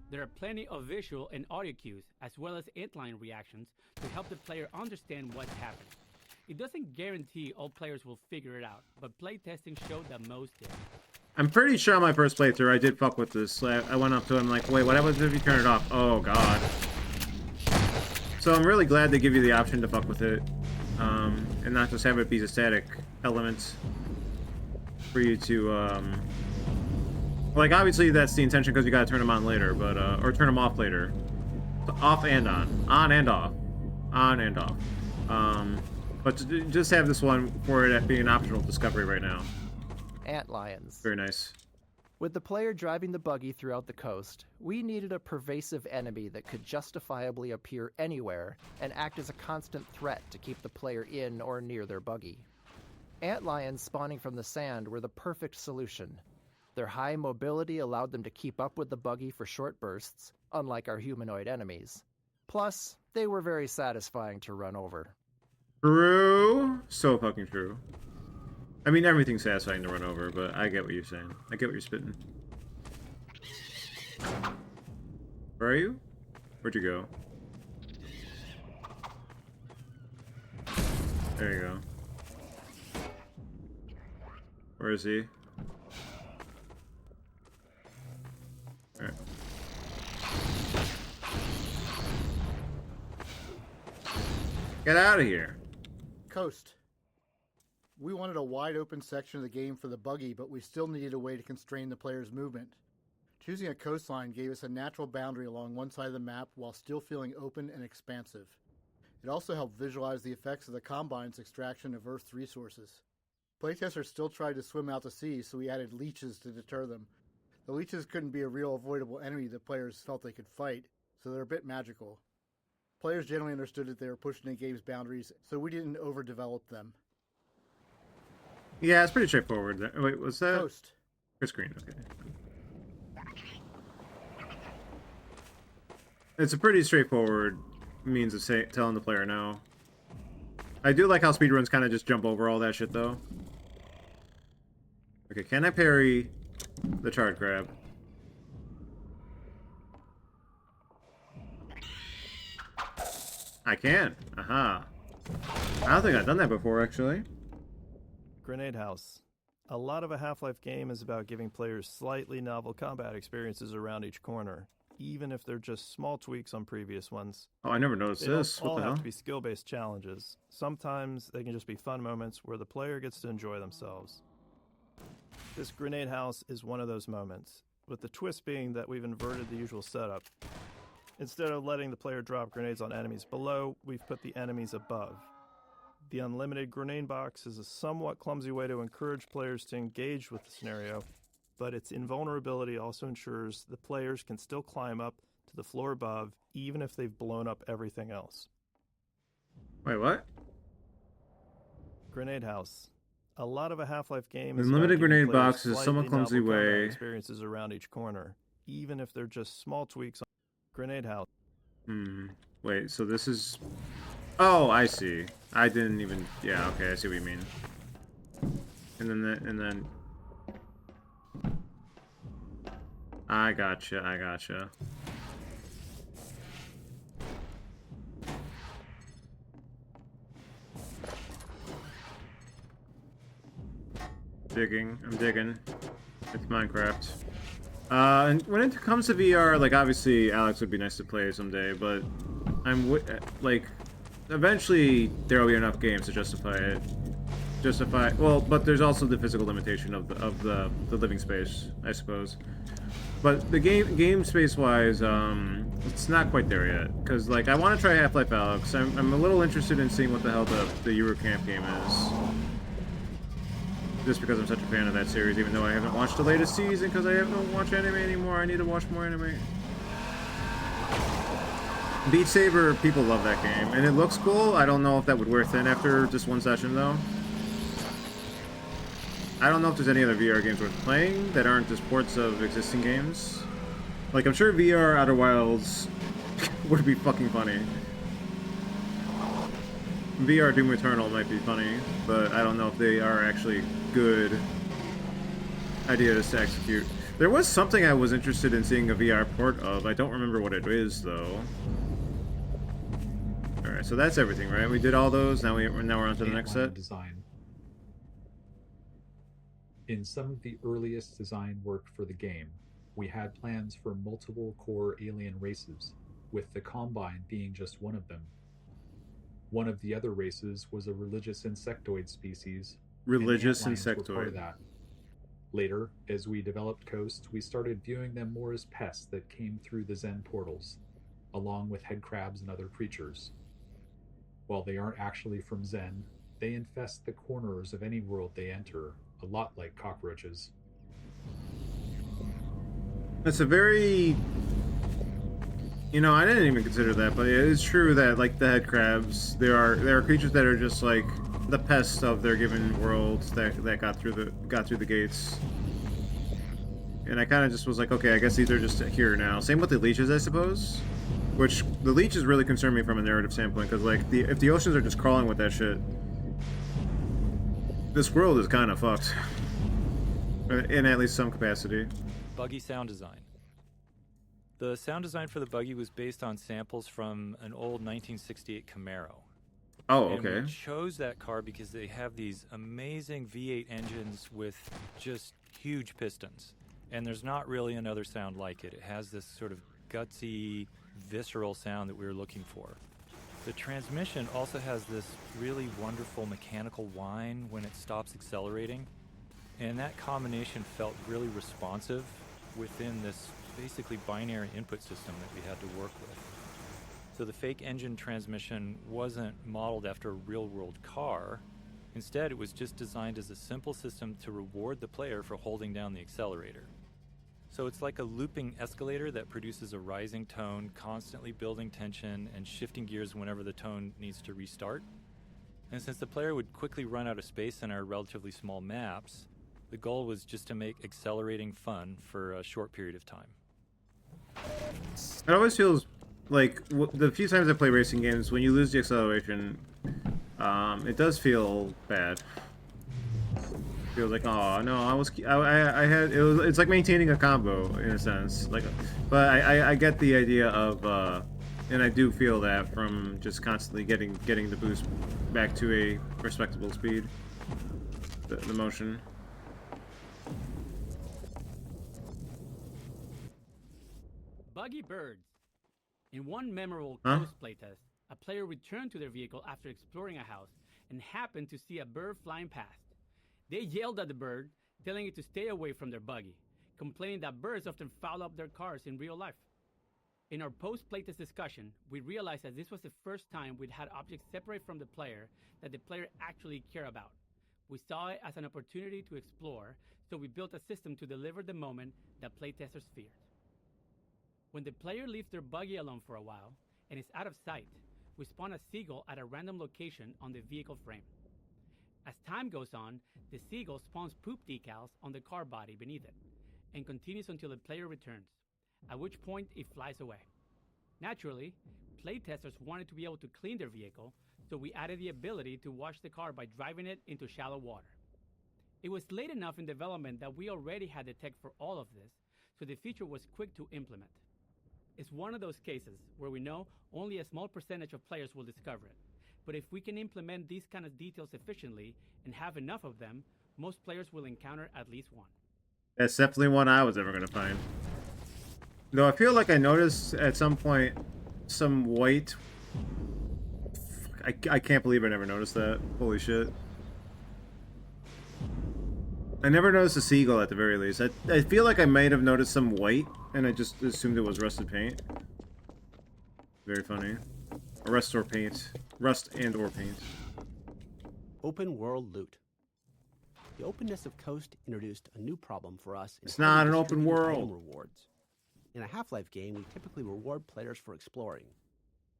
There are plenty of visual and audio cues, as well as inline reactions, to help the player understand what's happening. It doesn't guarantee all players will figure it out, but playtesting showed that most did. I'm pretty sure on my first playthrough I did fuck with this. I went up to him like, wait, what happens if you turn it off? Oh god. So I'm really glad they give you the option to fuck with it, and not just have it be a static element for you to, like obviously that's the intention because you gotta turn them on later, but or turn them off later. So off and on and off, on and off. But to just have this one for it being an optional discovery right now. Antlions. Very nice. With the player driving the buggy throughout the coast, we needed a pervasive enemy that could justifiably appear anywhere and act as a constant threat to keep the player in or near their buggy. Antlions spawning from the sand were the perfect solution. Their high mobility allowed them to keep up with the buggy for short bursts, unlike our humanoid enemies. Plus, they were very satisfying to run over. True. So fucking true. I mean, everything's satisfying to run over, but I get what you're saying. I get what you're spitting. Where are you? Where'd you go? There you go. Where is he? Alright. Get out of here. Coast. We wanted a wide open section of the game for the buggy, but we still needed a way to constrain the player's movement. Choosing a coastline gave us a natural boundary along one side of the map while still feeling open and expansive. It also helped visualize the effects of the Combine's extraction of Earth's resources. Playtesters still tried to swim out to sea, so we added leeches to deter them. The leeches couldn't be a real avoidable enemy that players felt they could fight, so they're a bit magical. Players generally understood that they were pushing the game's boundaries, so we didn't overdevelop them. Yeah, it's pretty straightforward. Wait, was that? Coast. Chris Green, okay. It's a pretty straightforward means of telling the player no. I do like how speedruns kind of just jump over all that shit, though. Okay, can I parry the charge grab? I can. Aha. I don't think I've done that before, actually. Grenade House. A lot of a Half-Life game is about giving players slightly novel combat experiences around each corner, even if they're just small tweaks on previous ones. Oh, I never noticed They this. don't What all the have hell? to be skill-based challenges. Sometimes they can just be fun moments where the player gets to enjoy themselves. This Grenade House is one of those moments, with the twist being that we've inverted the usual setup. Instead of letting the player drop grenades on enemies below, we've put the enemies above. The unlimited grenade box is a somewhat clumsy way to encourage players to engage with the scenario, but its invulnerability also ensures the players can still climb up to the floor above, even if they've blown up everything else. Wait, what? Grenade House. A lot of a Half-Life game The is about limited giving grenade players box is a slightly somewhat clumsy novel combat way. experiences around each corner, even if they're just small tweaks on Grenade House. Wait, so this is... Oh, I see. I didn't even... Yeah, okay, I see what you mean. And then... I gotcha. I'm digging. It's Minecraft. And when it comes to VR, like, obviously Alex would be nice to play someday, but like, eventually there will be enough games to justify it. Well, but there's also the physical limitation of the living space, I suppose. But the game space wise, it's not quite there yet. Because, like, I want to try Half-Life Alyx. I'm a little interested in seeing what the hell the Eurocamp game is. Just because I'm such a fan of that series, even though I haven't watched the latest season because I haven't watched anime anymore. I need to watch more anime. Beat Saber, people love that game, and it looks cool. I don't know if that would wear thin after just one session, though. I don't know if there's any other VR games worth playing that aren't just ports of existing games. Like, I'm sure VR Outer Wilds would be fucking funny. VR Doom Eternal might be funny, but I don't know if they are actually good ideas to execute. There was something I was interested in seeing a VR port of. I don't remember what it is, though. Alright, so that's everything, right? We did all those, now we're on to the next set. Design. In some of the earliest design work for the game, we had plans for multiple core alien races, with the Combine being just one of them. One of the other races was a religious insectoid species. Religious and the antlions were part of insectoid. that. Later, as we developed Coast, we started viewing them more as pests that came through the Zen portals, along with head crabs and other creatures. While they aren't actually from Zen, they infest the corners of any world they enter, a lot like cockroaches. That's a very... You know, I didn't even consider that, but it is true that, like, the head crabs, there are creatures that are just like the pests of their given worlds that got through the gates. And I kind of just was like, okay, I guess these are just here now. Same with the leeches, I suppose. Which the leeches really concern me from a narrative standpoint, because like if the oceans are just crawling with that shit, this world is kind of fucked. In at least some capacity. Buggy sound design. The sound design for the buggy was based on samples from an old 1968 Camaro. Oh, And okay. we chose that car because they have these amazing V8 engines with just huge pistons. And there's not really another sound like it. It has this sort of gutsy, visceral sound that we were looking for. The transmission also has this really wonderful mechanical whine when it stops accelerating. And that combination felt really responsive within this basically binary input system that we had to work with. So the fake engine transmission wasn't modeled after a real-world car. Instead, it was just designed as a simple system to reward the player for holding down the accelerator. So it's like a looping escalator that produces a rising tone, constantly building tension and shifting gears whenever the tone needs to restart. And since the player would quickly run out of space in our relatively small maps, the goal was just to make accelerating fun for a short period of time. It always feels like the few times I play racing games, when you lose the acceleration, it does feel bad. Feels like, oh no, I had it was, it's like maintaining a combo in a sense, like, but I get the idea of and I do feel that from just constantly getting the boost back to a respectable speed, the motion. Buggy birds. In one memorable Huh? Coast playtest, a player returned to their vehicle after exploring a house and happened to see a bird flying past. They yelled at the bird, telling it to stay away from their buggy, complaining that birds often foul up their cars in real life. In our post-playtest discussion, we realized that this was the first time we'd had objects separate from the player that the player actually cared about. We saw it as an opportunity to explore, so we built a system to deliver the moment that playtesters feared. When the player leaves their buggy alone for a while and is out of sight, we spawn a seagull at a random location on the vehicle frame. As time goes on, the seagull spawns poop decals on the car body beneath it and continues until the player returns, at which point it flies away. Naturally, playtesters wanted to be able to clean their vehicle, so we added the ability to wash the car by driving it into shallow water. It was late enough in development that we already had the tech for all of this, so the feature was quick to implement. It's one of those cases where we know only a small percentage of players will discover it. But if we can implement these kind of details efficiently and have enough of them, most players will encounter at least one. That's definitely one I was ever gonna find. Though I feel like I noticed at some point some white. I can't believe I never noticed that. Holy shit. I never noticed a seagull at the very least. I feel like I might have noticed some white, and I just assumed it was rusted paint. Very funny. Or rust or paint. Rust and or paint. Open world loot. The openness of Coast introduced a new problem for us. It's not an open distributing world. item rewards. In a Half-Life game, we typically reward players for exploring.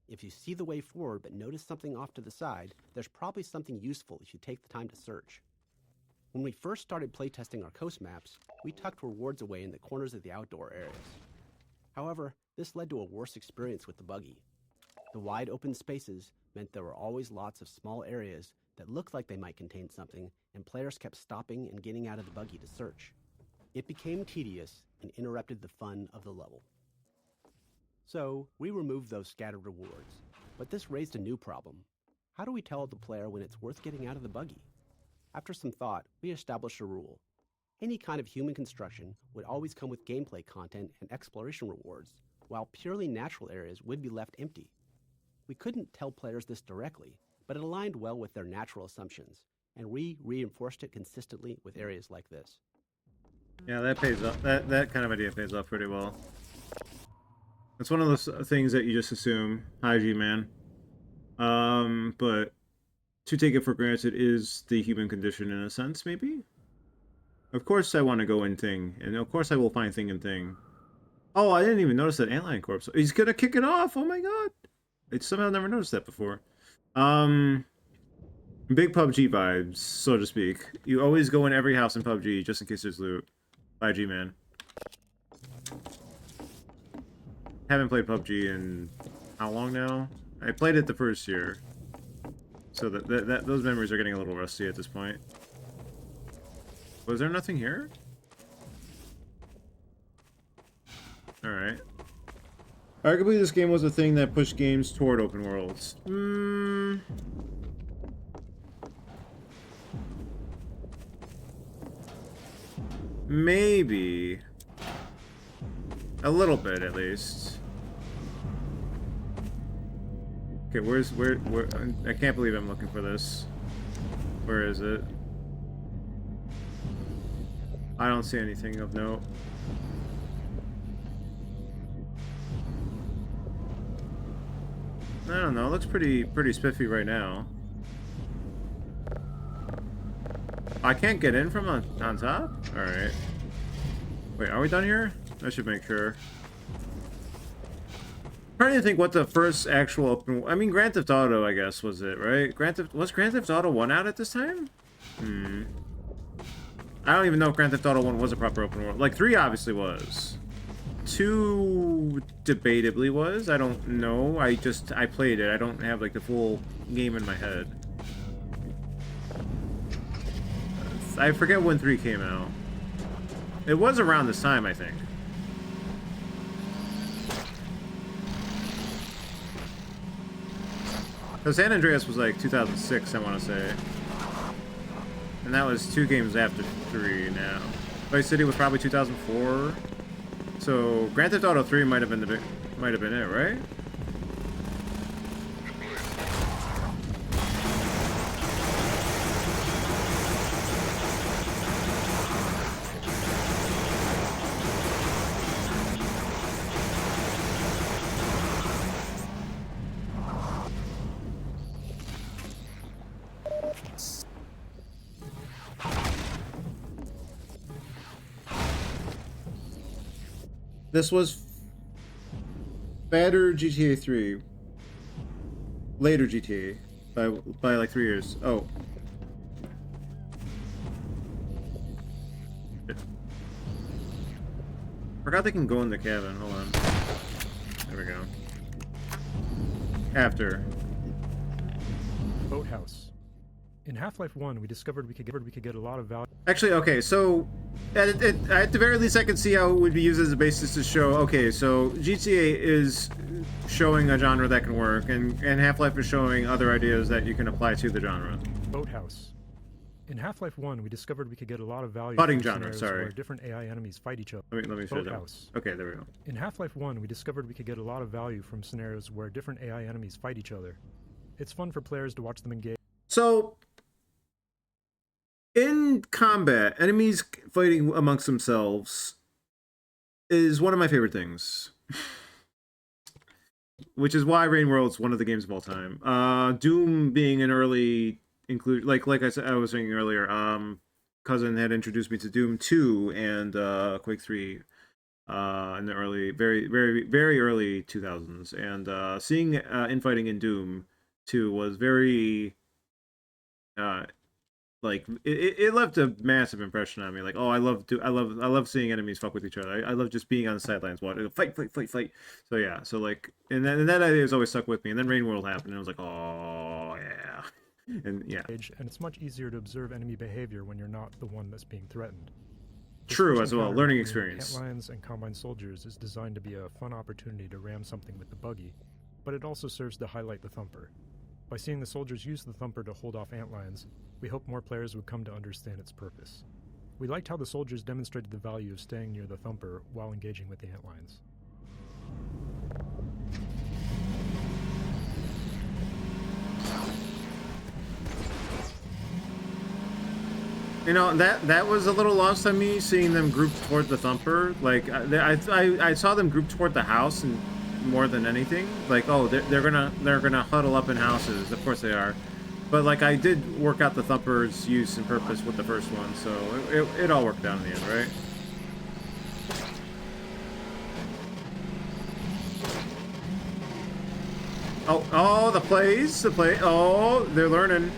If you see the way forward but notice something off to the side, there's probably something useful if you take the time to search. When we first started playtesting our Coast maps, we tucked rewards away in the corners of the outdoor areas. However, this led to a worse experience with the buggy. The wide open spaces meant there were always lots of small areas that looked like they might contain something, and players kept stopping and getting out of the buggy to search. It became tedious and interrupted the fun of the level. So, we removed those scattered rewards, but this raised a new problem. How do we tell the player when it's worth getting out of the buggy? After some thought, we established a rule. Any kind of human construction would always come with gameplay content and exploration rewards, while purely natural areas would be left empty. We couldn't tell players this directly, but it aligned well with their natural assumptions, and we reinforced it consistently with areas like this. Yeah, that pays off. That kind of idea pays off pretty well. It's one of those things that you just assume. Hi, G-Man. But to take it for granted is the human condition in a sense, maybe? Of course I want to go in thing, and of course I will find thing and thing. Oh, I didn't even notice that antlion corpse. He's gonna kick it off! Oh my god! I somehow never noticed that before. Big PUBG vibes, so to speak. You always go in every house in PUBG, just in case there's loot. Bye, G-Man. Haven't played PUBG in how long now? I played it the first year. So those memories are getting a little rusty at this point. Was there nothing here? Alright. Arguably this game was a thing that pushed games toward open worlds. Maybe. A little bit, at least. Okay, where? I can't believe I'm looking for this. Where is it? I don't see anything of note. I don't know, it looks pretty spiffy right now. I can't get in from on top? Alright. Wait, are we done here? I should make sure. I'm trying to think what the first actual open... I mean, Grand Theft Auto, I guess, was it, right? Was Grand Theft Auto 1 out at this time? I don't even know if Grand Theft Auto 1 was a proper open world. Like, 3 obviously was. 2 debatably was. I don't know. I played it. I don't have like the full game in my head. I forget when 3 came out. It was around this time, I think. So San Andreas was like 2006, I want to say. And that was 2 games after 3 now. Vice City was probably 2004. So Grand Theft Auto 3 might have been it, right? This was better GTA 3. Later GTA. By like 3 years. Oh. Forgot they can go in the cabin. Hold on. There we go. After. Boathouse. In Half-Life 1, we discovered we could get a lot of value. Actually, okay, so at the very least, I can see how it would be used as a basis to show, okay, so GTA is showing a genre that can work, and Half-Life is showing other ideas that you can apply to the genre. Boathouse. In Half-Life 1, we discovered we could get a lot of value Budding from genre, scenarios sorry. where different AI enemies fight each other. Let me show that. Boathouse. Okay, there we go. In Half-Life 1, we discovered we could get a lot of value from scenarios where different AI enemies fight each other. It's fun for players to watch them engage. So, in combat, enemies fighting amongst themselves is one of my favorite things. Which is why Rain World's one of the games of all time. Doom being an early include, like I said, I was saying earlier, cousin had introduced me to Doom 2 and Quake 3 in the early, very early 2000s, and seeing infighting in Doom 2 was very like it left a massive impression on me. Like, oh, I love seeing enemies fuck with each other. I love just being on the sidelines watching fight. So yeah, so like, and that idea has always stuck with me. And then Rain World happened, and I was like, oh yeah, and yeah. And it's much easier to observe enemy behavior when you're not the one that's being threatened. True as well, learning experience. Antlions and Combine Soldiers is designed to be a fun opportunity to ram something with the buggy, but it also serves to highlight the thumper. By seeing the soldiers use the thumper to hold off antlions, we hope more players would come to understand its purpose. We liked how the soldiers demonstrated the value of staying near the thumper while engaging with the antlions. You know, that was a little lost on me, seeing them grouped toward the thumper. Like, I saw them grouped toward the house and more than anything. Like, oh, they're gonna huddle up in houses. Of course they are. But like, I did work out the thumper's use and purpose with the first one, so it all worked out in the end, right? Oh, the plays. Oh, they're learning.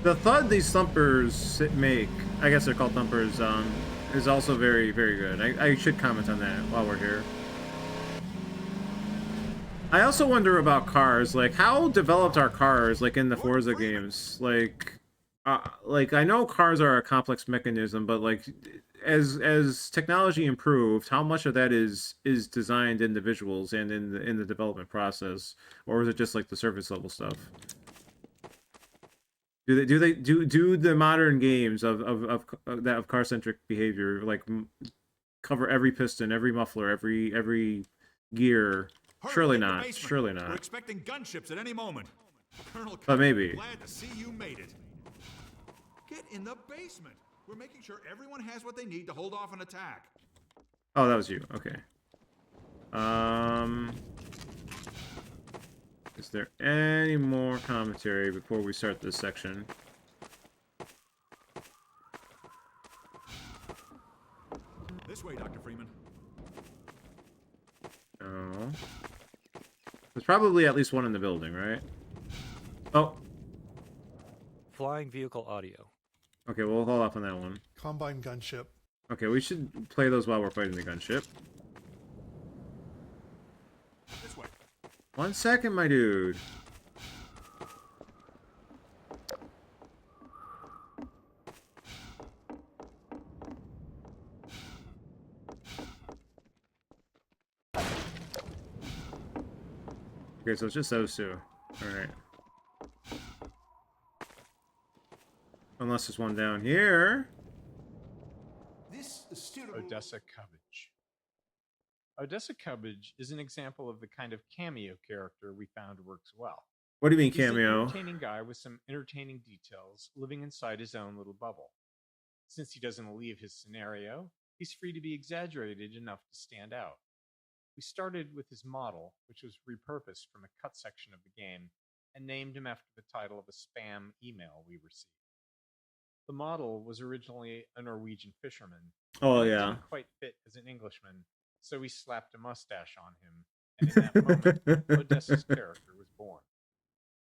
The thud these thumpers make, I guess they're called thumpers, is also very, very good. I should comment on that while we're here. I also wonder about cars, like how developed are cars, like in the Forza games? Like I know cars are a complex mechanism, but like as technology improved, how much of that is designed individuals and in the development process, or is it just like the surface level stuff? Do the modern games of car-centric behavior like cover every piston, every muffler, every gear? Surely not. Surely not. We're expecting gunships at any moment. Colonel, but maybe. Glad to see you made it. Get in the basement. We're making sure everyone has what they need to hold off an attack. Oh, that was you. Okay. Is there any more commentary before we start this section? This way, Dr. Freeman. No. There's probably at least one in the building, right? Oh. Flying vehicle audio. Okay, we'll hold off on that one. Combine gunship. Okay, we should play those while we're fighting the gunship. This way. 1 second, my dude. Okay, so it's just those two. Alright. Unless there's one down here. This is Odessa Cubbage. Odessa Cubbage is an example of the kind of cameo character we found works well. What do you mean He's cameo? an entertaining guy with some entertaining details, living inside his own little bubble. Since he doesn't leave his scenario, he's free to be exaggerated enough to stand out. We started with his model, which was repurposed from a cut section of the game, and named him after the title of a spam email we received. The model was originally a Norwegian fisherman. Oh, and yeah. didn't quite fit as an Englishman, so we slapped a mustache on him, and in that moment, Odessa's character was born.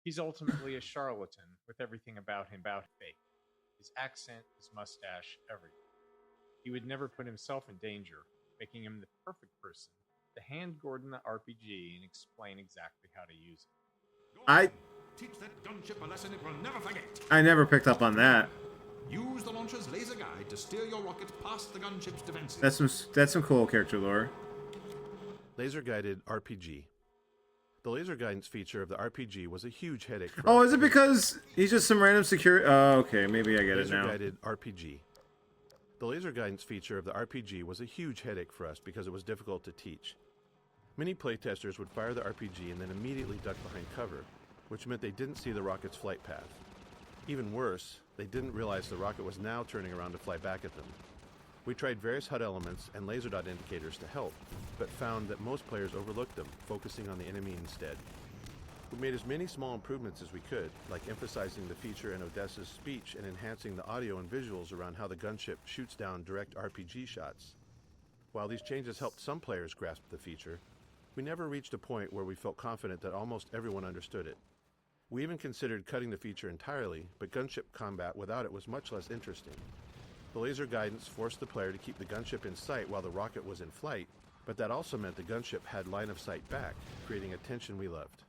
He's ultimately a charlatan with everything about him fake. His accent, his mustache, everything. He would never put himself in danger, making him the perfect person to hand Gordon the RPG and explain exactly how to use it. Teach that gunship a lesson it will never forget. I never picked up on that. Use the launcher's laser guide to steer your rockets past the gunship's defenses. That's some cool character lore. Laser guided RPG. The laser guidance feature of the RPG was a huge headache for Oh, us. is it because he's just some random security? Oh, okay, maybe I get it now. Laser guided RPG. The laser guidance feature of the RPG was a huge headache for us because it was difficult to teach. Many playtesters would fire the RPG and then immediately duck behind cover, which meant they didn't see the rocket's flight path. Even worse, they didn't realize the rocket was now turning around to fly back at them. We tried various HUD elements and laser dot indicators to help, but found that most players overlooked them, focusing on the enemy instead. We made as many small improvements as we could, like emphasizing the feature in Odessa's speech and enhancing the audio and visuals around how the gunship shoots down direct RPG shots. While these changes helped some players grasp the feature, we never reached a point where we felt confident that almost everyone understood it. We even considered cutting the feature entirely, but gunship combat without it was much less interesting. The laser guidance forced the player to keep the gunship in sight while the rocket was in flight, but that also meant the gunship had line of sight back, creating a tension we loved.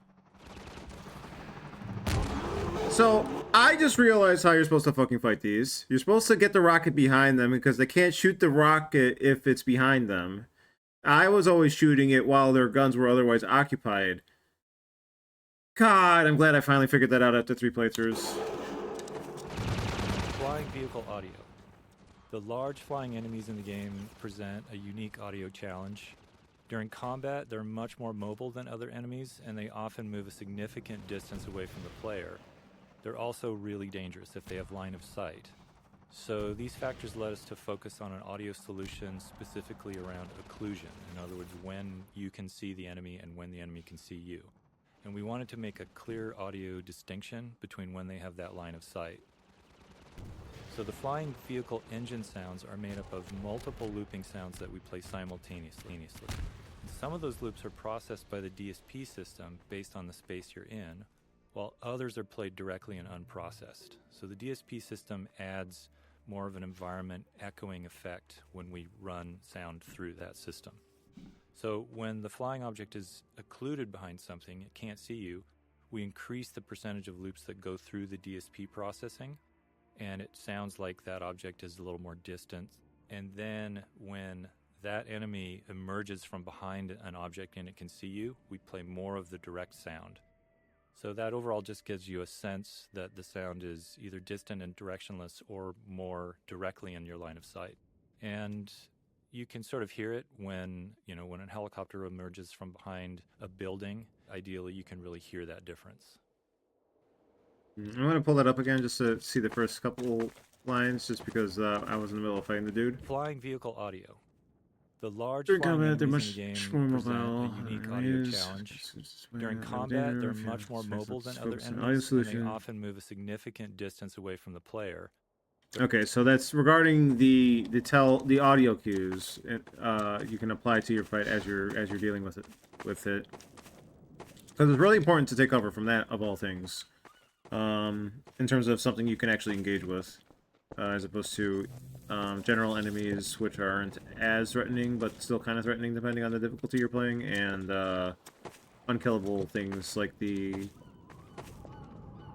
So, I just realized how you're supposed to fucking fight these. You're supposed to get the rocket behind them because they can't shoot the rocket if it's behind them. I was always shooting it while their guns were otherwise occupied. God, I'm glad I finally figured that out after 3 playthroughs. Flying vehicle audio. The large flying enemies in the game present a unique audio challenge. During combat, they're much more mobile than other enemies, and they often move a significant distance away from the player. They're also really dangerous if they have line of sight. So these factors led us to focus on an audio solution specifically around occlusion. In other words, when you can see the enemy and when the enemy can see you. And we wanted to make a clear audio distinction between when they have that line of sight. So the flying vehicle engine sounds are made up of multiple looping sounds that we play simultaneously. And some of those loops are processed by the DSP system based on the space you're in, while others are played directly and unprocessed. So the DSP system adds more of an environment echoing effect when we run sound through that system. So when the flying object is occluded behind something, it can't see you, we increase the percentage of loops that go through the DSP processing, and it sounds like that object is a little more distant. And then when that enemy emerges from behind an object and it can see you, we play more of the direct sound. So that overall just gives you a sense that the sound is either distant and directionless or more directly in your line of sight. And you can sort of hear it when a helicopter emerges from behind a building. Ideally, you can really hear that difference. I'm going to pull that up again just to see the first couple lines, just because I was in the middle of fighting the dude. Flying vehicle audio. The large During flying combat, they're enemies in the much game more present mobile. a unique audio challenge. During combat, they're much more mobile than other enemies, and they often move a significant distance away from the player. Okay, so that's regarding the audio cues. You can apply to your fight as you're dealing with it. Because it's really important to take cover from that, of all things. In terms of something you can actually engage with. As opposed to general enemies, which aren't as threatening, but still kind of threatening depending on the difficulty you're playing, and unkillable things like the...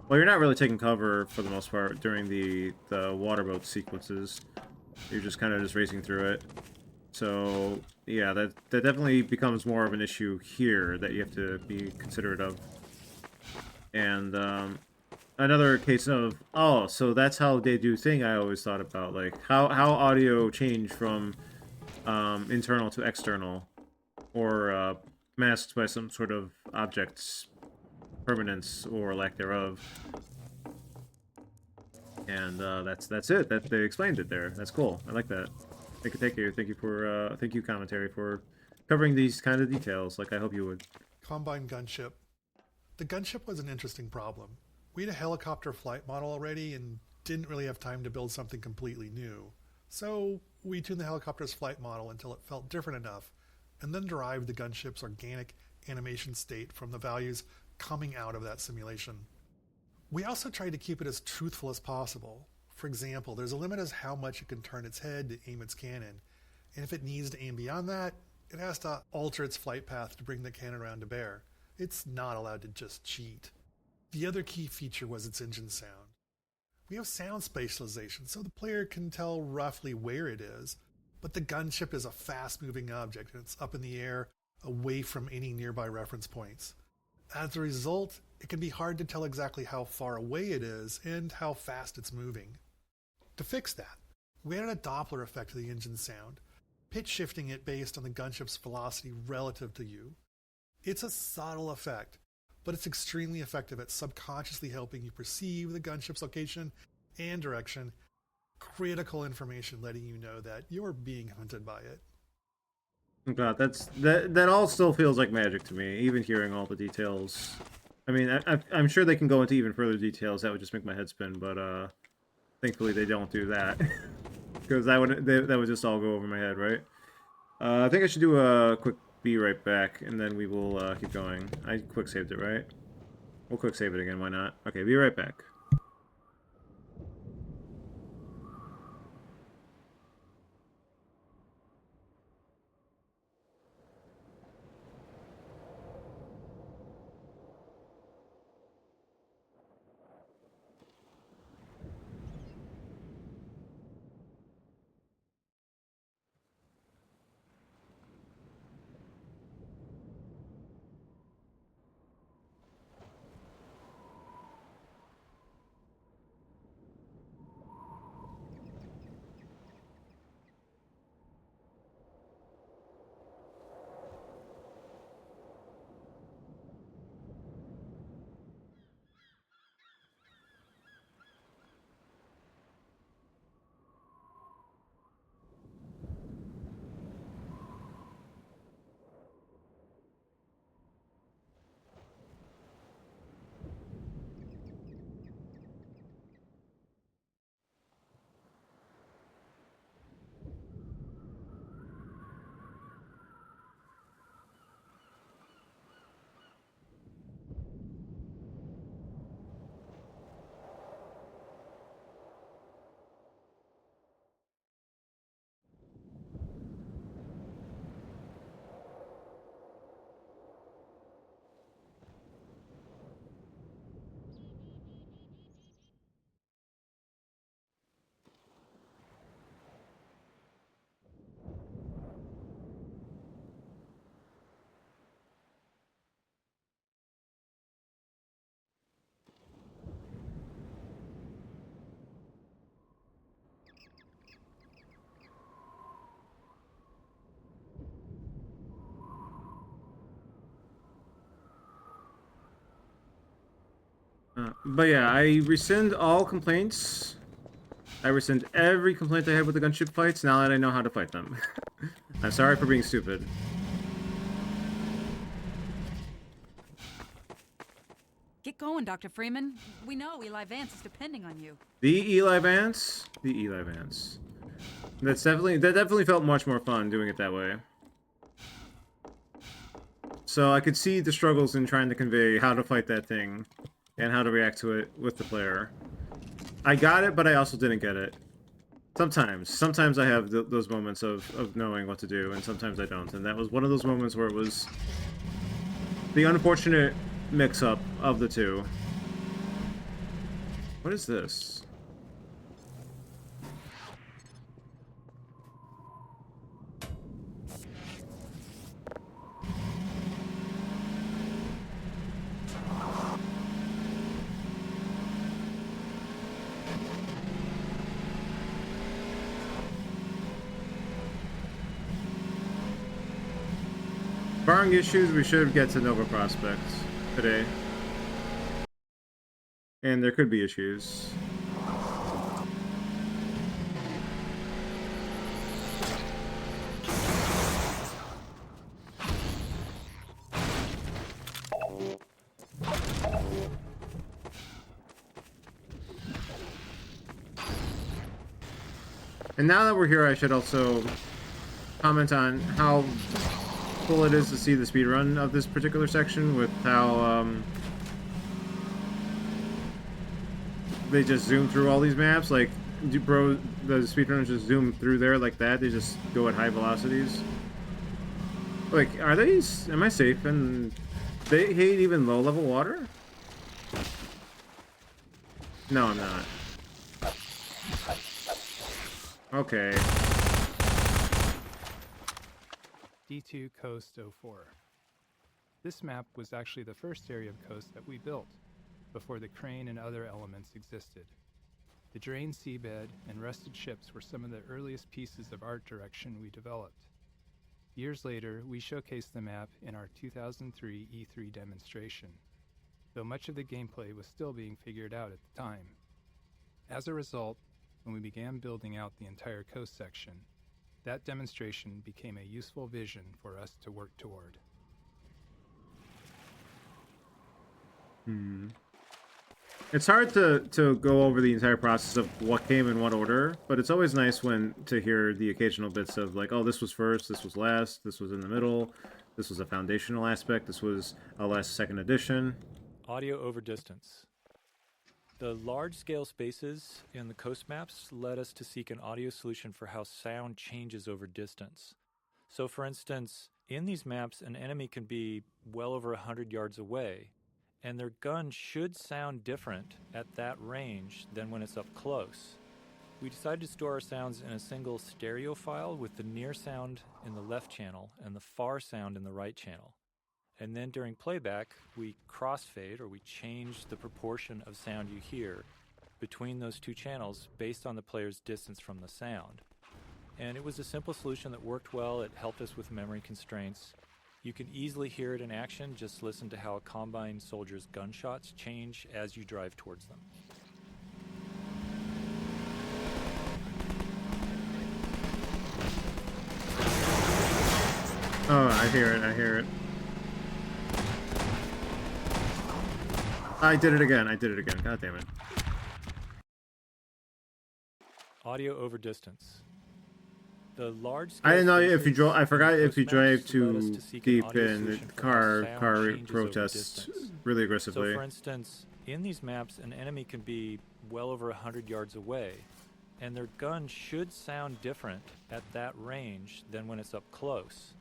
Well, you're not really taking cover, for the most part, during the waterboat sequences. You're just kind of just racing through it. So, yeah, that definitely becomes more of an issue here that you have to be considerate of. And, another case of, oh, so that's how they do thing I always thought about, like, how audio changed from internal to external, or masked by some sort of object's permanence or lack thereof. And that's it. That they explained it there. That's cool. I like that. Thank you. Thank you, commentary, for covering these kind of details. Like I hope you would. Combine gunship. The gunship was an interesting problem. We had a helicopter flight model already and didn't really have time to build something completely new. So we tuned the helicopter's flight model until it felt different enough, and then derived the gunship's organic animation state from the values coming out of that simulation. We also tried to keep it as truthful as possible. For example, there's a limit as how much it can turn its head to aim its cannon, and if it needs to aim beyond that, it has to alter its flight path to bring the cannon around to bear. It's not allowed to just cheat. The other key feature was its engine sound. We have sound spatialization, so the player can tell roughly where it is, but the gunship is a fast-moving object, and it's up in the air, away from any nearby reference points. As a result, it can be hard to tell exactly how far away it is and how fast it's moving. To fix that, we added a Doppler effect to the engine sound, pitch shifting it based on the gunship's velocity relative to you. It's a subtle effect, but it's extremely effective at subconsciously helping you perceive the gunship's location and direction, critical information letting you know that you're being hunted by it. God, that all still feels like magic to me, even hearing all the details. I mean, I'm sure they can go into even further details. That would just make my head spin, but thankfully they don't do that, because that would just all go over my head, right? I think I should do a quick be right back, and then we will keep going. I quick saved it, right? We'll quick save it again. Why not? Okay, be right back. But yeah, I rescind all complaints. I rescind every complaint I had with the gunship fights now that I know how to fight them. I'm sorry for being stupid. Get going, Dr. Freeman. We know Eli Vance is depending on you. The Eli Vance? The Eli Vance. That definitely felt much more fun doing it that way. So I could see the struggles in trying to convey how to fight that thing and how to react to it with the player. I got it, but I also didn't get it. Sometimes I have those moments of knowing what to do, and sometimes I don't. And that was one of those moments where it was the unfortunate mix-up of the two. What is this? Barring issues, we should get to Nova Prospect today. And there could be issues. And now that we're here, I should also comment on how cool it is to see the speedrun of this particular section with how they just zoom through all these maps. Like, the speedrunners just zoom through there like that. They just go at high velocities. Like, am I safe? And they hate even low-level water? No, I'm not. Okay. D2 Coast 04. This map was actually the first area of coast that we built, before the crane and other elements existed. The drained seabed and rusted ships were some of the earliest pieces of art direction we developed. Years later, we showcased the map in our 2003 E3 demonstration, though much of the gameplay was still being figured out at the time. As a result, when we began building out the entire coast section, that demonstration became a useful vision for us to work toward. It's hard to go over the entire process of what came in what order, but it's always nice to hear the occasional bits of like, oh, this was first, this was last, this was in the middle, this was a foundational aspect, this was a last second addition. Audio over distance. The large-scale spaces in the coast maps led us to seek an audio solution for how sound changes over distance. So for instance, in these maps, an enemy can be well over 100 yards away, and their gun should sound different at that range than when it's up close. We decided to store our sounds in a single stereo file with the near sound in the left channel and the far sound in the right channel. And then during playback, we crossfade, or we change the proportion of sound you hear between those two channels based on the player's distance from the sound. And it was a simple solution that worked well. It helped us with memory constraints. You can easily hear it in action. Just listen to how a Combine soldier's gunshots change as you drive towards them. Oh, I hear it, I hear it. I did it again, God damn it. Audio over distance. The large I didn't know if you drove. I forgot if you drive too deep in the car protests really aggressively. So, for instance, in these maps, an enemy can be well over 100 yards away, and their gun should sound different at that range than when it's up close.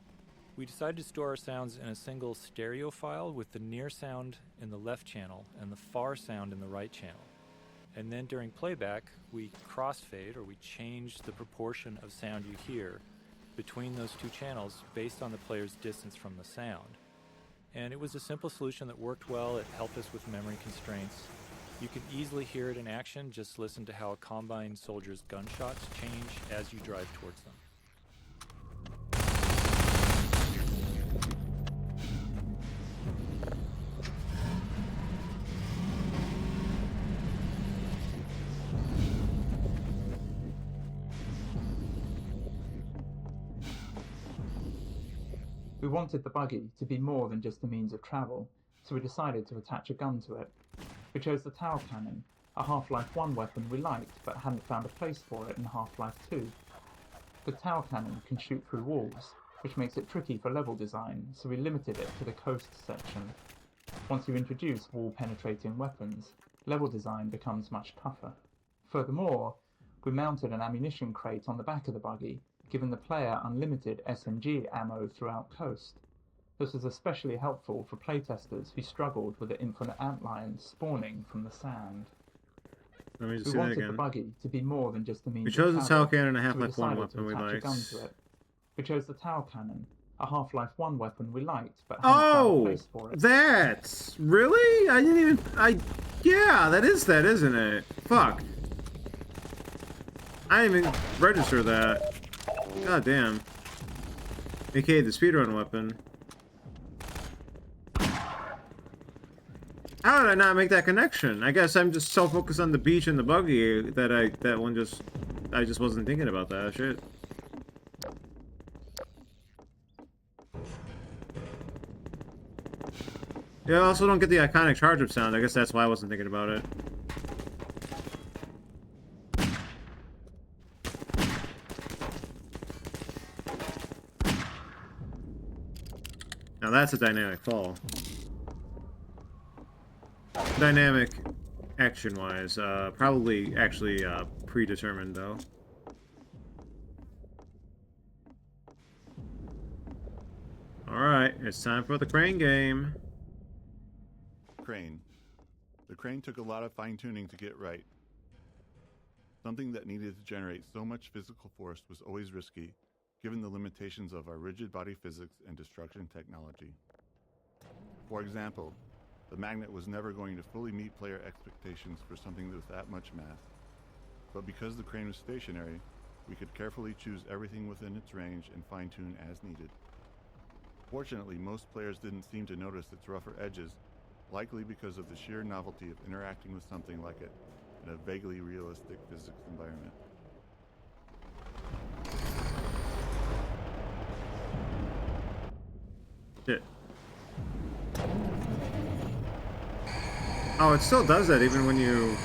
We decided to store our sounds in a single stereo file with the near sound in the left channel and the far sound in the right channel. And then during playback, we crossfade, or we change the proportion of sound you hear between those two channels based on the player's distance from the sound. And it was a simple solution that worked well. It helped us with memory constraints. You can easily hear it in action. Just listen to how a Combine soldier's gunshots change as you drive towards them. We wanted the buggy to be more than just a means of travel, so we decided to attach a gun to it. We chose the Tower Cannon, a Half-Life 1 weapon we liked but hadn't found a place for it in Half-Life 2. The Tower Cannon can shoot through walls, which makes it tricky for level design, so we limited it to the coast section. Once you introduce wall-penetrating weapons, level design becomes much tougher. Furthermore, we mounted an ammunition crate on the back of the buggy, giving the player unlimited SMG ammo throughout coast. This was especially helpful for playtesters who struggled with the infinite antlions spawning from the sand. Let me just We see that wanted again. the buggy to be more than just a means We chose the of tower travel, cannon and a so we Half-Life 1 decided weapon to we attach a liked. gun to it. We chose the tower cannon, a Half-Life 1 weapon we liked, but hadn't found a Oh, place for it. that's really? I didn't even. Yeah, that is that, isn't it? Fuck. I didn't even register that. God damn. AKA the speedrun weapon. How did I not make that connection? I guess I'm just so focused on the beach and the buggy that I just wasn't thinking about that shit. Yeah, I also don't get the iconic charge up sound. I guess that's why I wasn't thinking about it. Now that's a dynamic fall. Dynamic, action-wise, probably actually predetermined though. All right, it's time for the crane game. Crane. The crane took a lot of fine-tuning to get right. Something that needed to generate so much physical force was always risky, given the limitations of our rigid body physics and destruction technology. For example, the magnet was never going to fully meet player expectations for something with that much mass. But because the crane was stationary, we could carefully choose everything within its range and fine-tune as needed. Fortunately, most players didn't seem to notice its rougher edges, likely because of the sheer novelty of interacting with something like it in a vaguely realistic physics environment. Shit. Oh, it still does that even when you...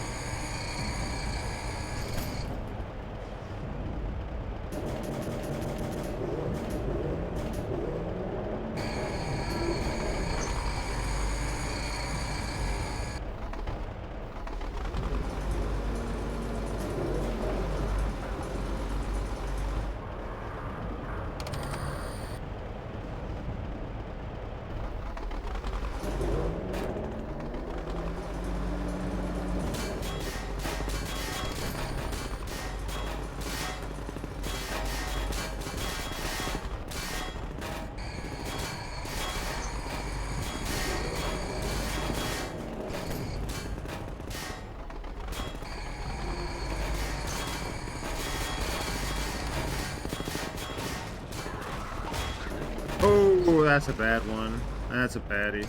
Oh, that's a bad one. That's a baddie.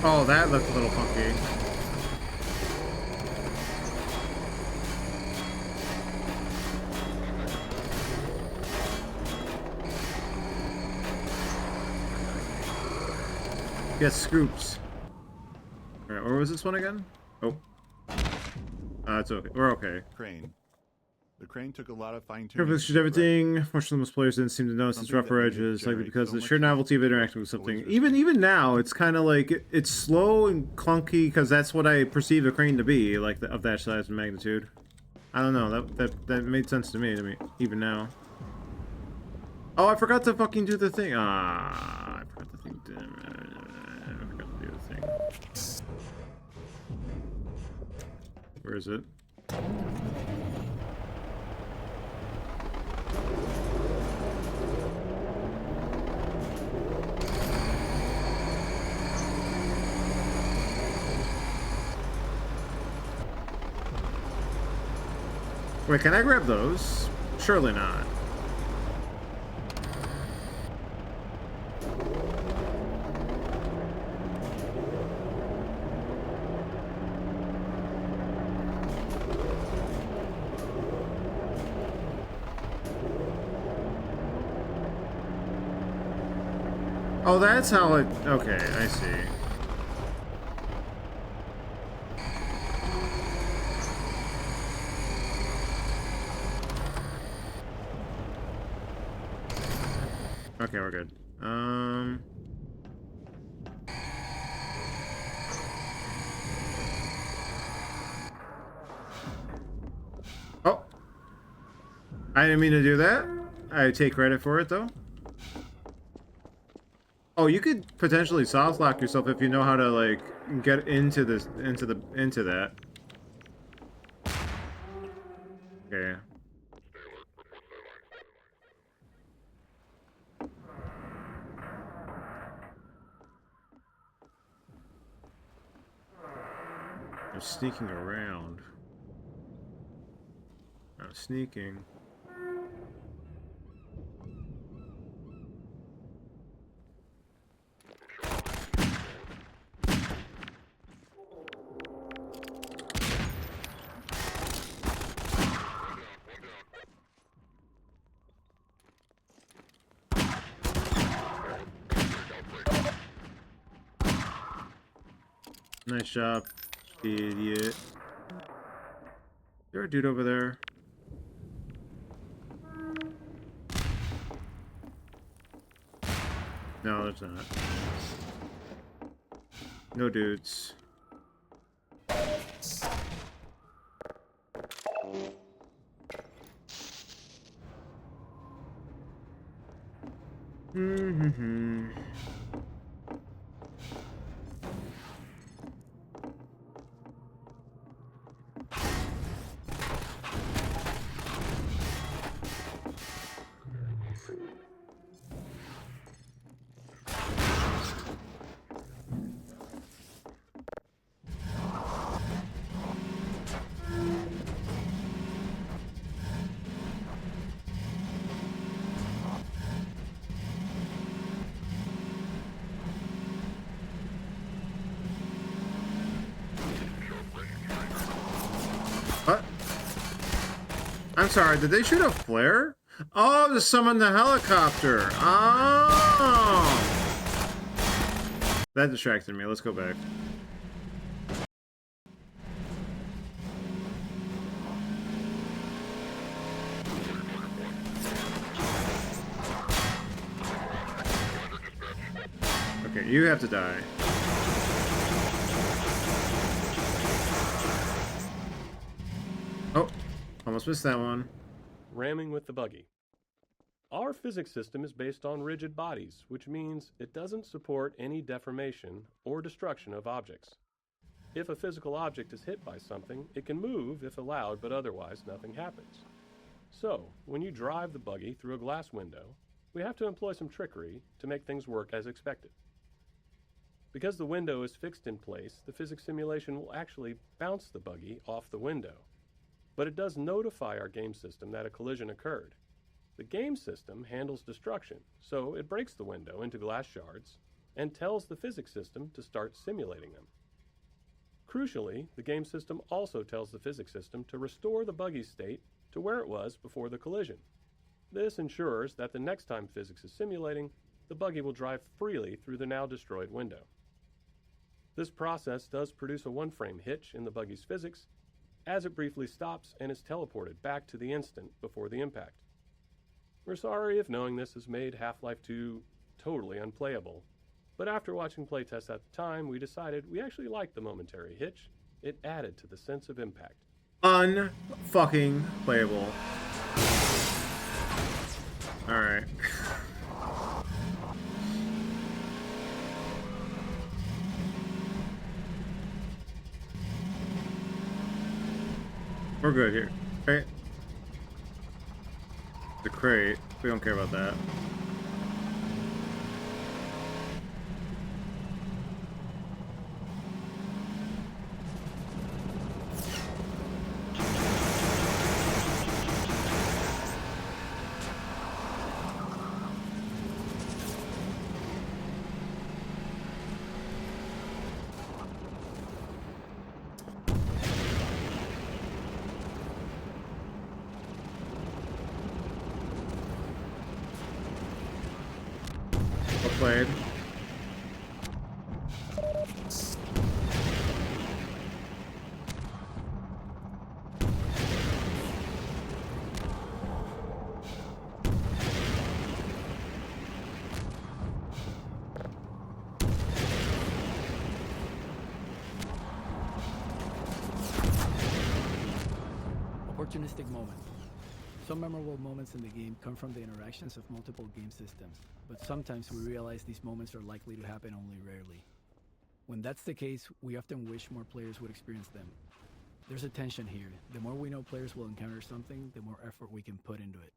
Oh, that looked a little funky. Get scoops. Alright, where was this one again? Oh. It's okay. We're okay. Crane. The crane took a lot of fine-tuning. Carefully shoot everything. Fortunately, most players didn't seem to notice its rougher edges, likely because of the sheer novelty of interacting with something. Even now, it's kind of like it's slow and clunky because that's what I perceive a crane to be, like of that size and magnitude. I don't know. That made sense to me even now. Oh, I forgot to fucking do the thing. Ah, I forgot to think. I forgot to do the thing. Where is it? Wait, can I grab those? Surely not. Oh, that's how it... Okay, I see. Okay, we're good. Oh! I didn't mean to do that. I take credit for it, though. Oh, you could potentially soft lock yourself if you know how to, like, get into this, into that. Okay. I'm sneaking around. I'm sneaking. Nice job, idiot. Is there a dude over there? No, there's not. No dudes. Mm-hmm. What? I'm sorry, did they shoot a flare? Oh, to summon the helicopter. Oh! That distracted me. Let's go back. Okay, you have to die. Oh, almost missed that one. Ramming with the buggy. Our physics system is based on rigid bodies, which means it doesn't support any deformation or destruction of objects. If a physical object is hit by something, it can move if allowed, but otherwise nothing happens. So, when you drive the buggy through a glass window, we have to employ some trickery to make things work as expected. Because the window is fixed in place, the physics simulation will actually bounce the buggy off the window. But it does notify our game system that a collision occurred. The game system handles destruction, so it breaks the window into glass shards and tells the physics system to start simulating them. Crucially, the game system also tells the physics system to restore the buggy's state to where it was before the collision. This ensures that the next time physics is simulating, the buggy will drive freely through the now destroyed window. This process does produce a one-frame hitch in the buggy's physics, as it briefly stops and is teleported back to the instant before the impact. We're sorry if knowing this has made Half-Life 2 totally unplayable, but after watching playtests at the time, we decided we actually liked the momentary hitch. It added to the sense of impact. Unfucking playable. Alright. We're good here, right? The crate. We don't care about that. Opportunistic moment. Some memorable moments in the game come from the interactions of multiple game systems, but sometimes we realize these moments are likely to happen only rarely. When that's the case, we often wish more players would experience them. There's a tension here. The more we know players will encounter something, the more effort we can put into it.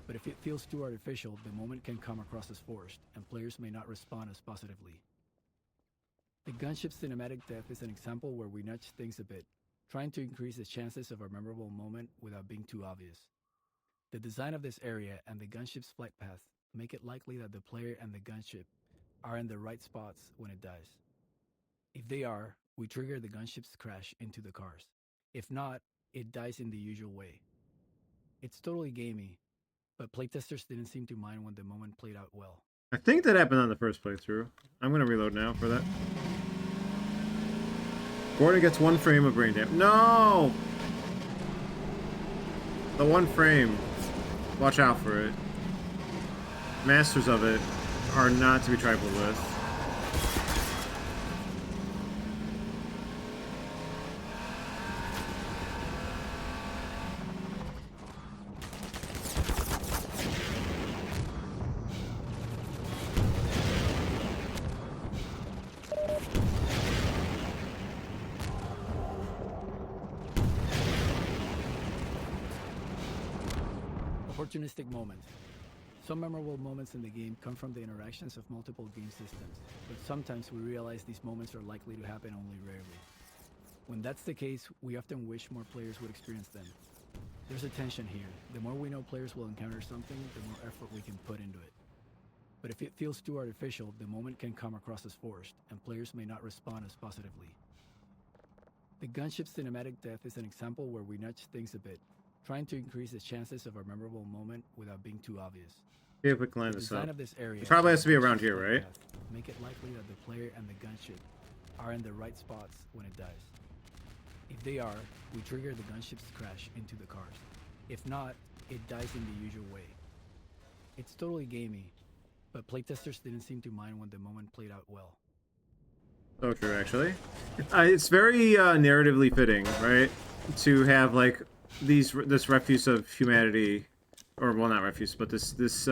But if it feels too artificial, the moment can come across as forced, and players may not respond as positively. The gunship cinematic death is an example where we nudge things a bit, trying to increase the chances of a memorable moment without being too obvious. The design of this area and the gunship's flight path make it likely that the player and the gunship are in the right spots when it dies. If they are, we trigger the gunship's crash into the cars. If not, it dies in the usual way. It's totally gamey, but playtesters didn't seem to mind when the moment played out well. I think that happened on the first playthrough. I'm gonna reload now for that. Gordon gets 1 frame of brain damage. No! The 1 frame. Watch out for it. Masters of it are not to be trifled with. Opportunistic moment. Some memorable moments in the game come from the interactions of multiple game systems, but sometimes we realize these moments are likely to happen only rarely. When that's the case, we often wish more players would experience them. There's a tension here. The more we know players will encounter something, the more effort we can put into it. But if it feels too artificial, the moment can come across as forced, and players may not respond as positively. The gunship cinematic death is an example where we nudge things a bit, trying to increase the chances of a memorable moment without being too obvious. See if we can line this design up. of this area It probably has to be around here, right? Make it likely that the player and the gunship are in the right spots when it dies. If they are, we trigger the gunship's crash into the cars. If not, it dies in the usual way. It's totally gamey, but playtesters didn't seem to mind when the moment played out well. So true, actually. It's very narratively fitting, right? To have like this refuse of humanity, or well, not refuse, but this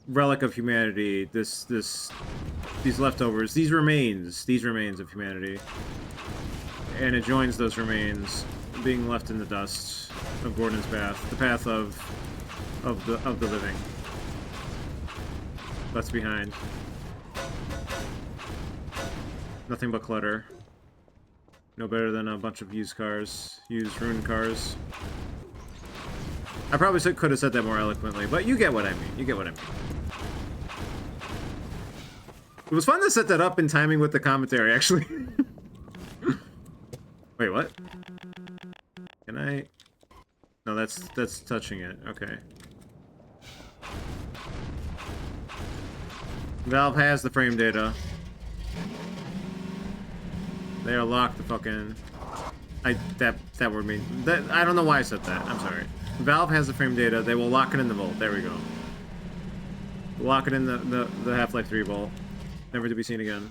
relic of humanity, these leftovers, these remains of humanity, and it joins those remains being left in the dust of Gordon's path, the path of the living. Left behind. Nothing but clutter. No better than a bunch of used cars, used ruined cars. I probably could have said that more eloquently, but you get what I mean. You get what I mean. It was fun to set that up in timing with the commentary, actually. Wait, what? Can I? No, that's touching it. Okay. Valve has the frame data. They are locked the fucking... That word mean... I don't know why I said that. I'm sorry. Valve has the frame data. They will lock it in the vault. There we go. Lock it in the Half-Life 3 vault. Never to be seen again.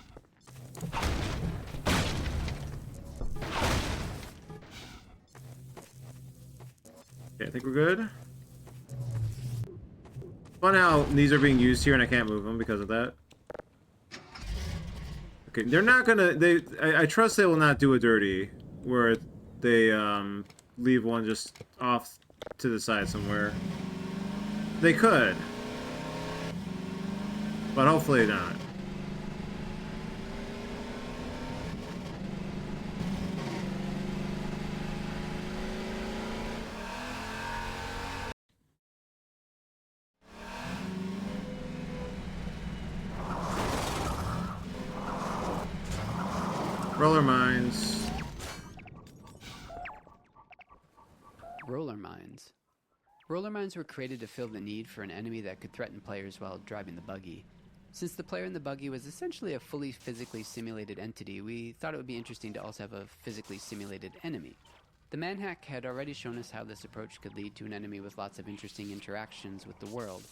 Okay, I think we're good. Fun how these are being used here and I can't move them because of that. Okay, they're not gonna... I trust they will not do a dirty where they leave one just off to the side somewhere. They could. But hopefully not. Roller mines. Roller mines. Roller mines were created to fill the need for an enemy that could threaten players while driving the buggy. Since the player in the buggy was essentially a fully physically simulated entity, we thought it would be interesting to also have a physically simulated enemy. The manhack had already shown us how this approach could lead to an enemy with lots of interesting interactions with the world.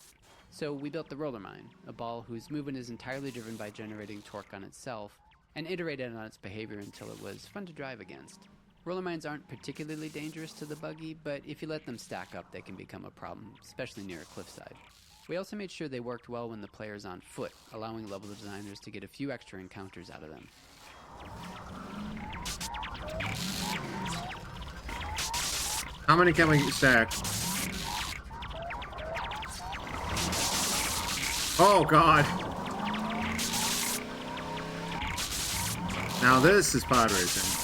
So we built the roller mine, a ball whose movement is entirely driven by generating torque on itself, and iterated on its behavior until it was fun to drive against. Roller mines aren't particularly dangerous to the buggy, but if you let them stack up, they can become a problem, especially near a cliffside. We also made sure they worked well when the player's on foot, allowing level designers to get a few extra encounters out of them. How many can we stack? Oh god. Now this is pod racing.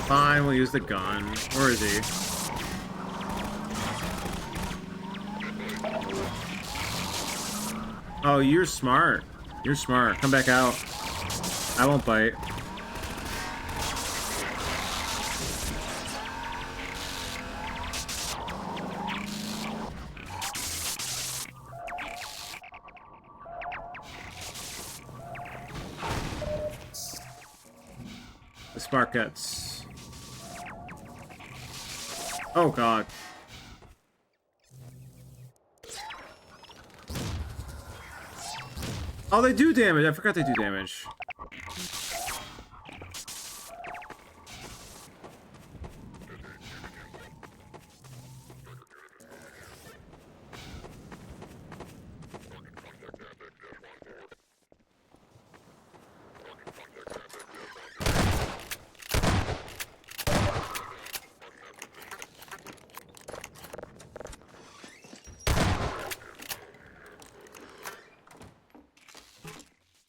Fine, we'll use the gun. Where is he? Oh, you're smart. You're smart. Come back out. I won't bite. The Sparkettes. Oh god. Oh, they do damage. I forgot they do damage.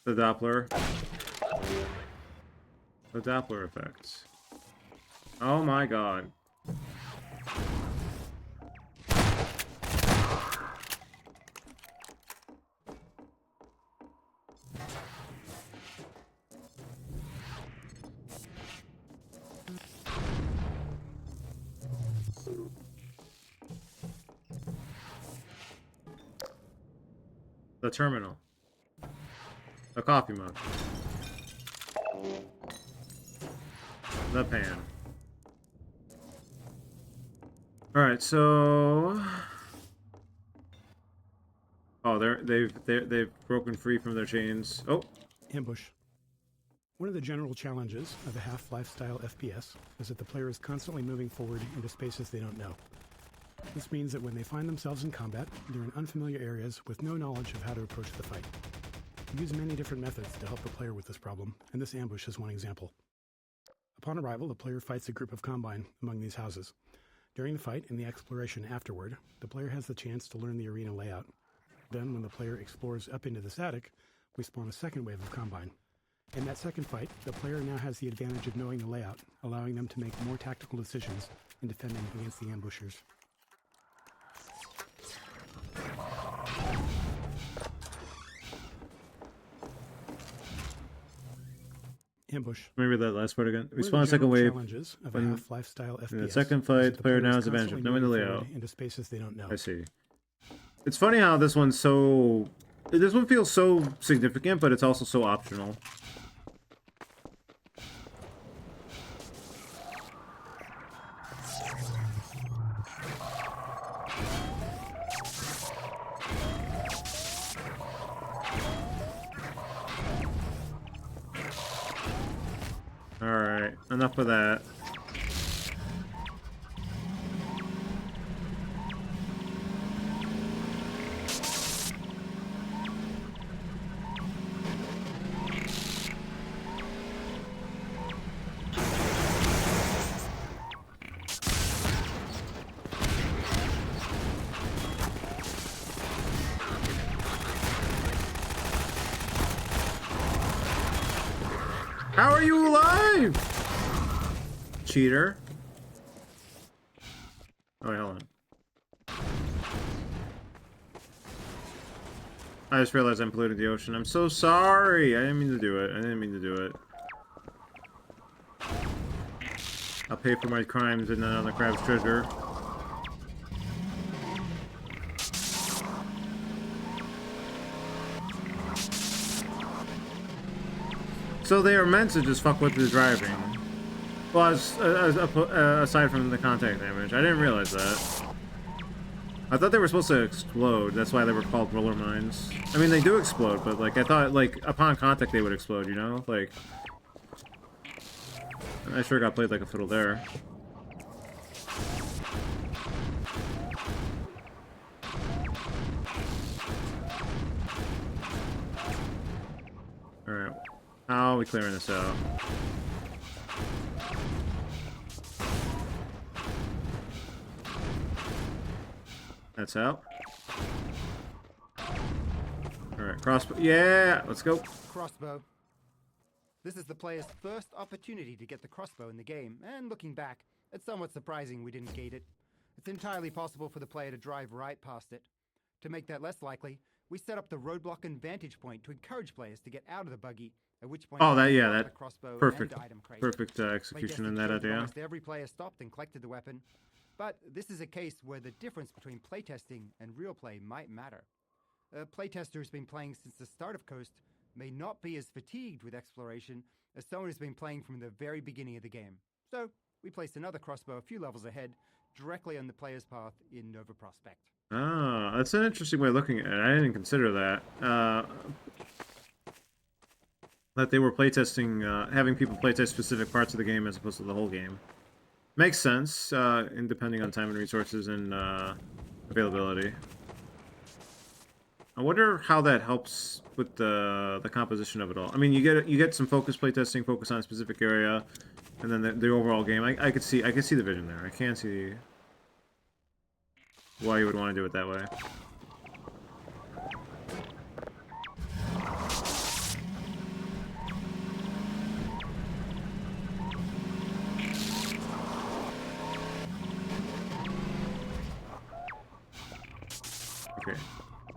The Doppler. The Doppler effect. Oh my god. The terminal. The coffee mug. The pan. Alright, so... Oh, they've broken free from their chains. Oh! Ambush. One of the general challenges of a Half-Life style FPS is that the player is constantly moving forward into spaces they don't know. This means that when they find themselves in combat, they're in unfamiliar areas with no knowledge of how to approach the fight. We use many different methods to help the player with this problem, and this ambush is one example. Upon arrival, the player fights a group of Combine among these houses. During the fight and the exploration afterward, the player has the chance to learn the arena layout. Then, when the player explores up into this attic, we spawn a second wave of Combine. In that second fight, the player now has the advantage of knowing the layout, allowing them to make more tactical decisions in defending against the ambushers. Ambush. Remember that last part again? We One of spawn a the second general wave. challenges of a When- Half-Life style FPS in the second is fight, that the player now is has advantage of constantly knowing the moving layout. forward into spaces they don't know. I see. It's funny how this one's so... This one feels so significant, but it's also so optional. Alright, enough of that. How are you alive? Cheater. Oh, wait, hold on. I just realized I'm polluting the ocean. I'm so sorry. I didn't mean to do it. I didn't mean to do it. I'll pay for my crimes in another crab's treasure. So they are meant to just fuck with the driving. Well, aside from the contact damage. I didn't realize that. I thought they were supposed to explode. That's why they were called roller mines. I mean, they do explode, but, like, I thought, like, upon contact they would explode, you know? Like... I sure got played like a fiddle there. Alright. How are we clearing this out? That's out. Alright, crossbow. Yeah! Let's go. Crossbow. This is the player's first opportunity to get the crossbow in the game, and looking back, it's somewhat surprising we didn't gate it. It's entirely possible for the player to drive right past it. To make that less likely, we set up the roadblock and vantage point to encourage players to get out of the buggy, at which point... Oh, that, yeah, the that... crossbow Perfect. and item crate. Perfect execution in that idea. Almost every player stopped and collected the weapon. But this is a case where the difference between playtesting and real play might matter. A playtester who's been playing since the start of Coast may not be as fatigued with exploration as someone who's been playing from the very beginning of the game. So, we placed another crossbow a few levels ahead, directly on the player's path in Nova Prospect. Ah, that's an interesting way of looking at it. I didn't consider that. That they were playtesting, having people playtest specific parts of the game as opposed to the whole game. Makes sense, and depending on time and resources and availability. I wonder how that helps with the composition of it all. I mean, you get some focus playtesting, focus on a specific area, and then the overall game. I could see the vision there. I can see why you would want to do it that way. Okay,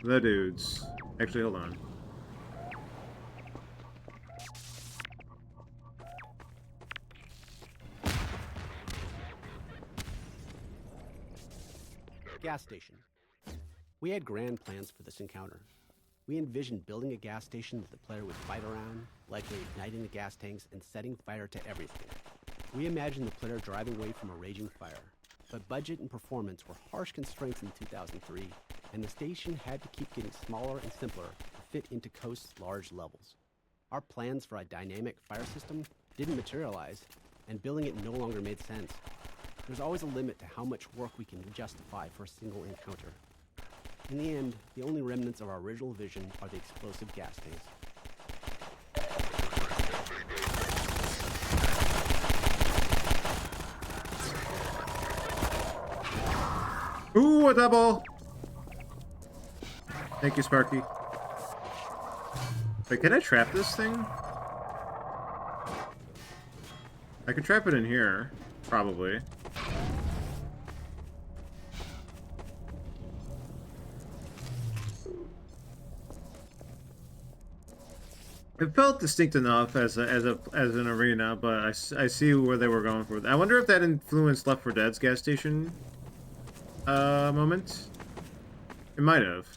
the dudes. Actually, hold on. Gas station. We had grand plans for this encounter. We envisioned building a gas station that the player would fight around, likely igniting the gas tanks and setting fire to everything. We imagined the player driving away from a raging fire, but budget and performance were harsh constraints in 2003, and the station had to keep getting smaller and simpler to fit into Coast's large levels. Our plans for a dynamic fire system didn't materialize, and building it no longer made sense. There's always a limit to how much work we can justify for a single encounter. In the end, the only remnants of our original vision are the explosive gas tanks. Ooh, a double! Thank you, Sparky. Wait, can I trap this thing? I can trap it in here, probably. It felt distinct enough as an arena, but I see where they were going for. I wonder if that influenced Left 4 Dead's gas station moment. It might have.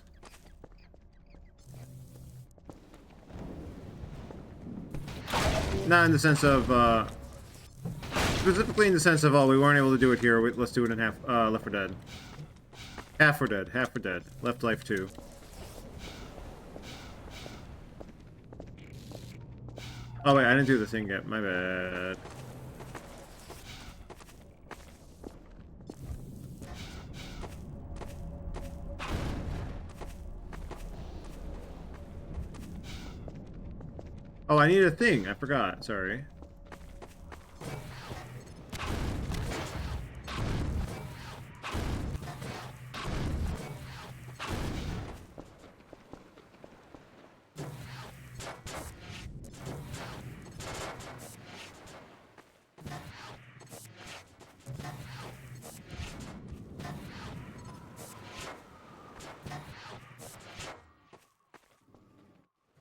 Not in the sense of specifically in the sense of, oh, we weren't able to do it here. Let's do it in Left 4 Dead. Half 4 Dead. Half 4 Dead. Left Life 2. Oh wait, I didn't do the thing yet. My bad. Oh, I need a thing. I forgot. Sorry.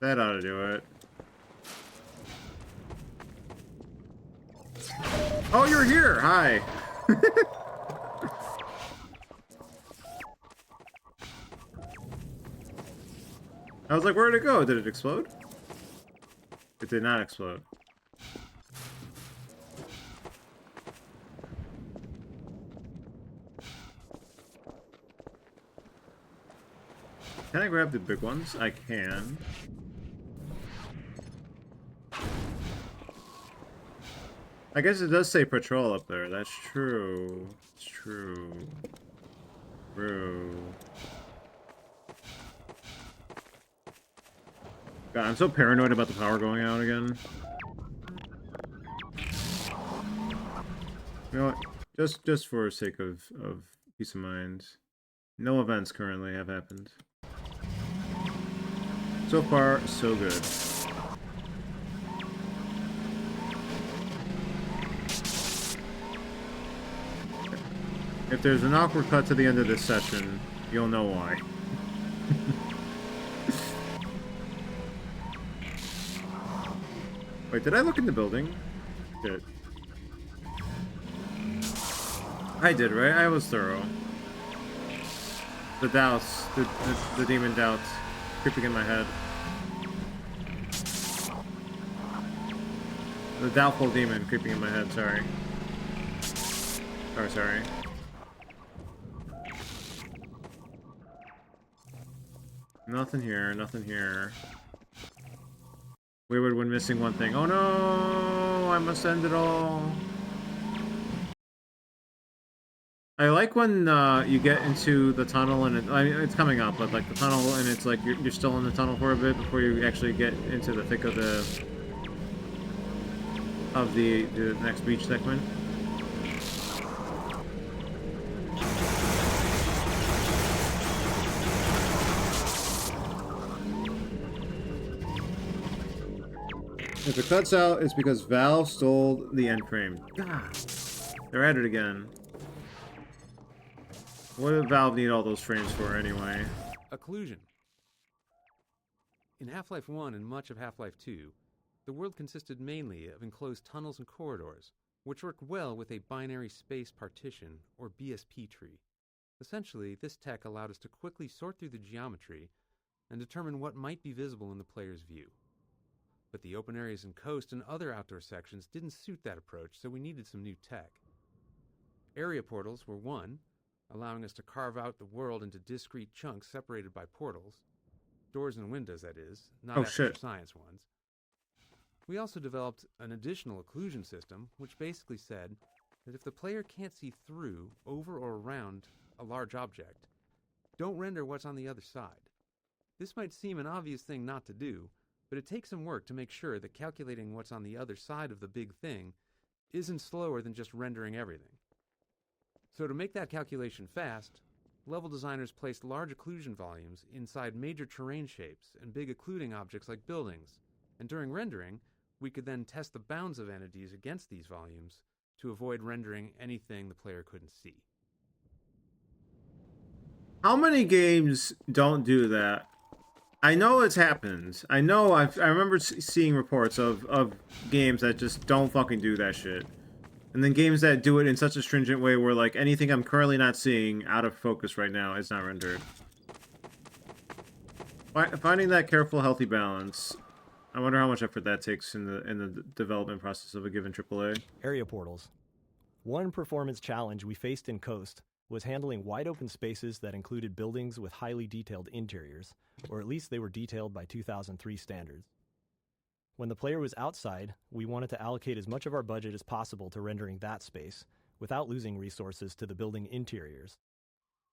That ought to do it. Oh, you're here! Hi! I was like, where'd it go? Did it explode? It did not explode. Can I grab the big ones? I can. I guess it does say patrol up there. That's true. It's true. True. God, I'm so paranoid about the power going out again. You know what? Just for sake of peace of mind. No events currently have happened. So far, so good. If there's an awkward cut to the end of this session, you'll know why. Wait, did I look in the building? Did. I did, right? I was thorough. The doubts, the demon doubts creeping in my head. The doubtful demon creeping in my head, sorry. Sorry. Nothing here, nothing here. Wayward when missing one thing. Oh no! I must end it all. I like when you get into the tunnel and I mean, it's coming up, but like the tunnel and it's like you're still in the tunnel for a bit before you actually get into the thick of the next beach segment. If it cuts out, it's because Valve stole the end frame. God, they're at it again. What did Valve need all those frames for anyway? Occlusion. In Half-Life 1 and much of Half-Life 2, the world consisted mainly of enclosed tunnels and corridors, which worked well with a binary space partition, or BSP tree. Essentially, this tech allowed us to quickly sort through the geometry and determine what might be visible in the player's view. But the open areas and coast and other outdoor sections didn't suit that approach, so we needed some new tech. Area portals were one, allowing us to carve out the world into discrete chunks separated by portals. Doors and windows, that is, not extra science ones. We also developed an additional occlusion system, which basically said that if the player can't see through, over, or around a large object, don't render what's on the other side. This might seem an obvious thing not to do, but it takes some work to make sure that calculating what's on the other side of the big thing isn't slower than just rendering everything. So to make that calculation fast, level designers placed large occlusion volumes inside major terrain shapes and big occluding objects like buildings, and during rendering, we could then test the bounds of entities against these volumes to avoid rendering anything the player couldn't see. How many games don't do that? I know it's happened. I know I remember seeing reports of games that just don't fucking do that shit. And then games that do it in such a stringent way where like anything I'm currently not seeing out of focus right now is not rendered. Finding that careful, healthy balance. I wonder how much effort that takes in the development process of a given AAA. Area portals. One performance challenge we faced in Coast was handling wide open spaces that included buildings with highly detailed interiors, or at least they were detailed by 2003 standards. When the player was outside, we wanted to allocate as much of our budget as possible to rendering that space, without losing resources to the building interiors.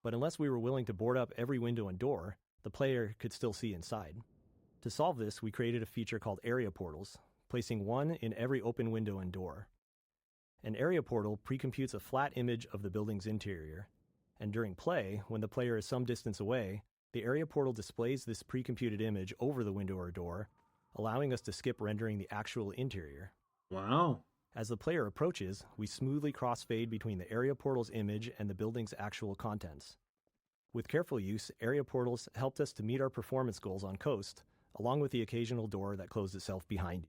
But unless we were willing to board up every window and door, the player could still see inside. To solve this, we created a feature called area portals, placing one in every open window and door. An area portal precomputes a flat image of the building's interior, and during play, when the player is some distance away, the area portal displays this precomputed image over the window or door, allowing us to skip rendering the actual interior. Wow. As the player approaches, we smoothly crossfade between the area portal's image and the building's actual contents. With careful use, area portals helped us to meet our performance goals on Coast, along with the occasional door that closed itself behind you.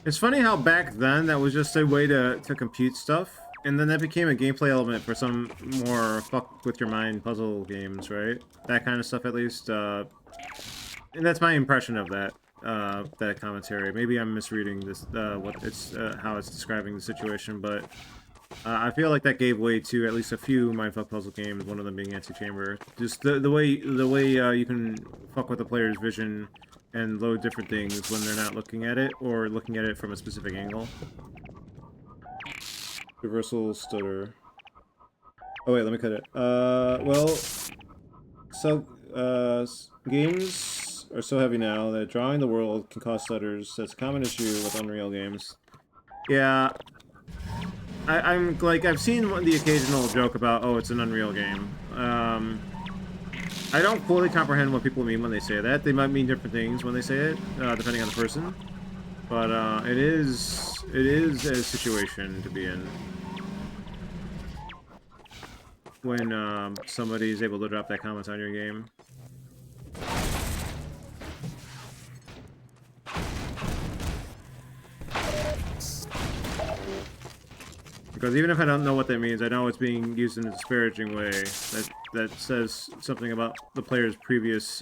It's funny how back then that was just a way to compute stuff, and then that became a gameplay element for some more fuck with your mind puzzle games, right? That kind of stuff, at least. And that's my impression of that that commentary. Maybe I'm misreading this, what it's how it's describing the situation, but I feel like that gave way to at least a few mindfuck puzzle games. One of them being Antichamber. Just the way you can fuck with the player's vision and load different things when they're not looking at it, or looking at it from a specific angle. Reversal stutter. Oh wait, let me cut it. Well, so, games are so heavy now that drawing the world can cause stutters. That's a common issue with Unreal games. Yeah, I'm like, I've seen the occasional joke about, oh, it's an Unreal game. I don't fully comprehend what people mean when they say that. They might mean different things when they say it, depending on the person. But it is a situation to be in when somebody is able to drop that comment on your game. Because even if I don't know what that means, I know it's being used in a disparaging way. That says something about the player's previous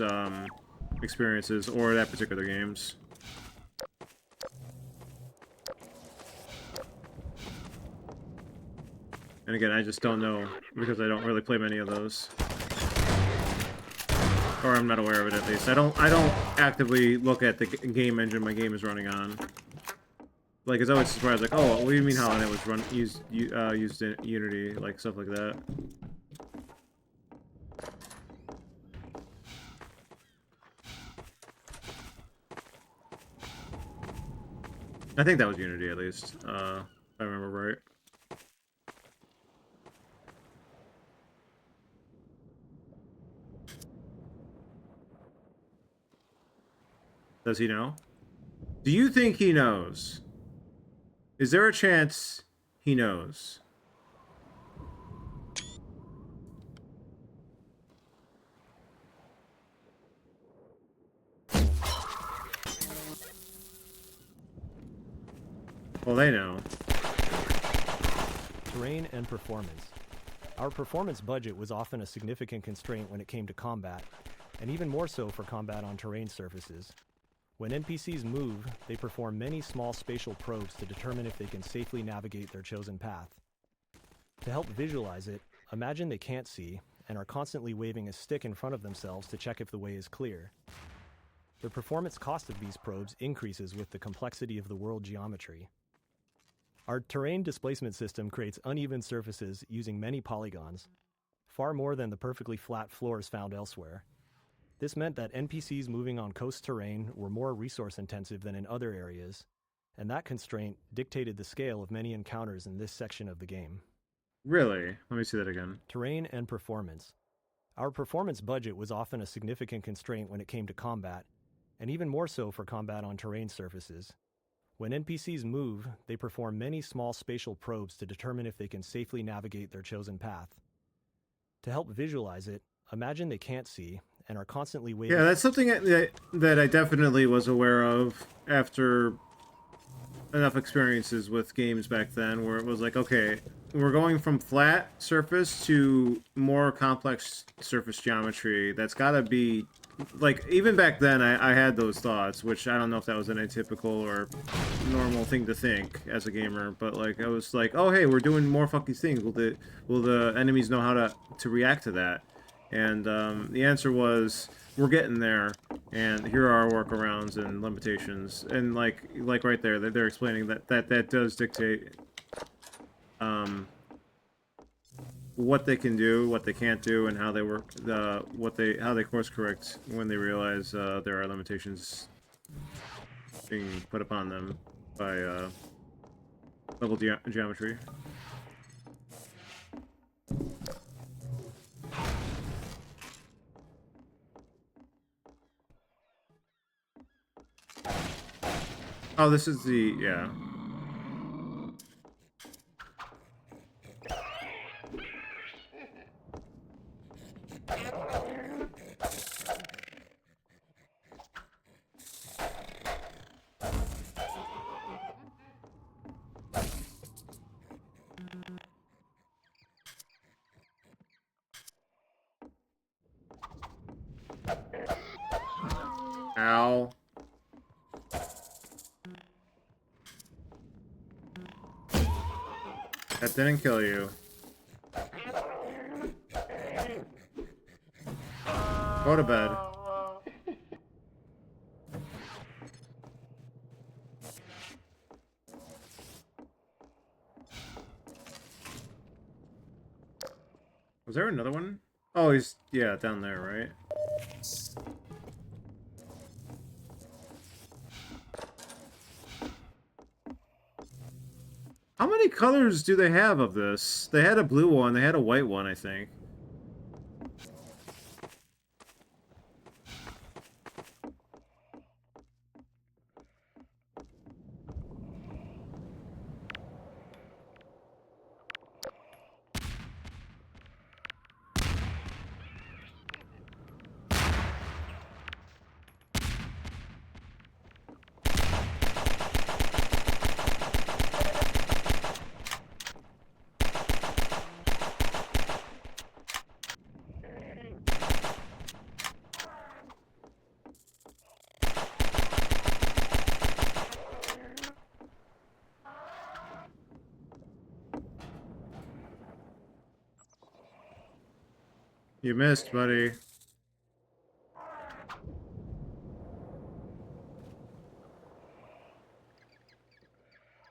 experiences or that particular games. And again, I just don't know because I don't really play many of those, or I'm not aware of it at least. I don't actively look at the game engine my game is running on. Like, it's always surprised, like, oh, what do you mean how it was used in Unity, like stuff like that. I think that was Unity, at least, if I remember right. Does he know? Do you think he knows? Is there a chance he knows? Well, they know. Terrain and performance. Our performance budget was often a significant constraint when it came to combat, and even more so for combat on terrain surfaces. When NPCs move, they perform many small spatial probes to determine if they can safely navigate their chosen path. To help visualize it, imagine they can't see and are constantly waving a stick in front of themselves to check if the way is clear. The performance cost of these probes increases with the complexity of the world geometry. Our terrain displacement system creates uneven surfaces using many polygons, far more than the perfectly flat floors found elsewhere. This meant that NPCs moving on coast terrain were more resource-intensive than in other areas, and that constraint dictated the scale of many encounters in this section of the game. Really? Let me see that again. Terrain and performance. Our performance budget was often a significant constraint when it came to combat, and even more so for combat on terrain surfaces. When NPCs move, they perform many small spatial probes to determine if they can safely navigate their chosen path. To help visualize it, imagine they can't see and are constantly waving. Yeah, that's something that I definitely was aware of after enough experiences with games back then, where it was like, okay, we're going from flat surface to more complex surface geometry. That's gotta be, like, even back then I had those thoughts, which I don't know if that was an atypical or normal thing to think as a gamer, but like, I was like, oh hey, we're doing more fucking things. Will the enemies know how to react to that? And the answer was, we're getting there, and here are our workarounds and limitations. And like right there, they're explaining that does dictate what they can do, what they can't do, and how they work, how they course correct when they realize there are limitations being put upon them by level geometry. Oh, this is the, yeah. Ow. That didn't kill you. Go to bed. Was there another one? Oh, he's, yeah, down there, right? How many colors do they have of this? They had a blue one, they had a white one, I think. You missed, buddy.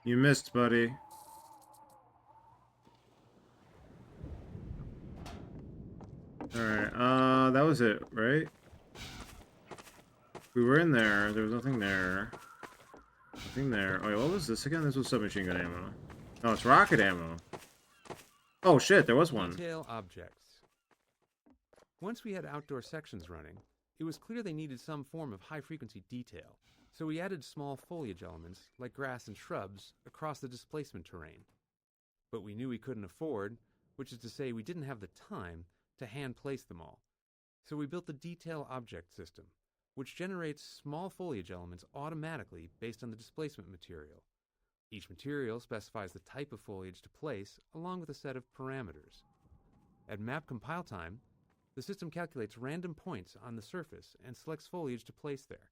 You missed, buddy. Alright, that was it, right? We were in there. There was nothing there. Nothing there. Oh, wait, what was this again? This was submachine gun ammo. Oh, it's rocket ammo. Oh, shit, there was one. Detail objects. Once we had outdoor sections running, it was clear they needed some form of high-frequency detail, so we added small foliage elements, like grass and shrubs, across the displacement terrain. But we knew we couldn't afford, which is to say we didn't have the time, to hand-place them all. So we built the detail object system, which generates small foliage elements automatically based on the displacement material. Each material specifies the type of foliage to place, along with a set of parameters. At map compile time, the system calculates random points on the surface and selects foliage to place there.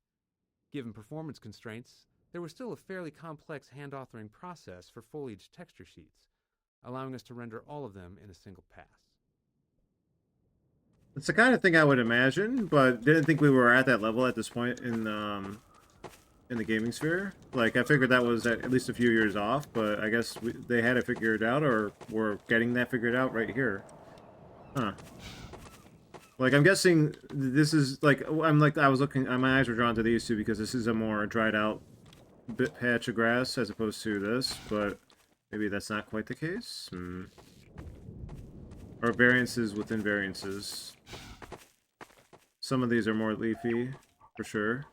Given performance constraints, there was still a fairly complex hand-authoring process for foliage texture sheets, allowing us to render all of them in a single pass. It's the kind of thing I would imagine, but didn't think we were at that level at this point in the gaming sphere. Like, I figured that was at least a few years off, but I guess they had it figured out, or we're getting that figured out right here. Huh. Like, I'm guessing this is, like, I was looking, my eyes were drawn to these two because this is a more dried out patch of grass as opposed to this, but maybe that's not quite the case. Or variances within variances. Some of these are more leafy, for sure.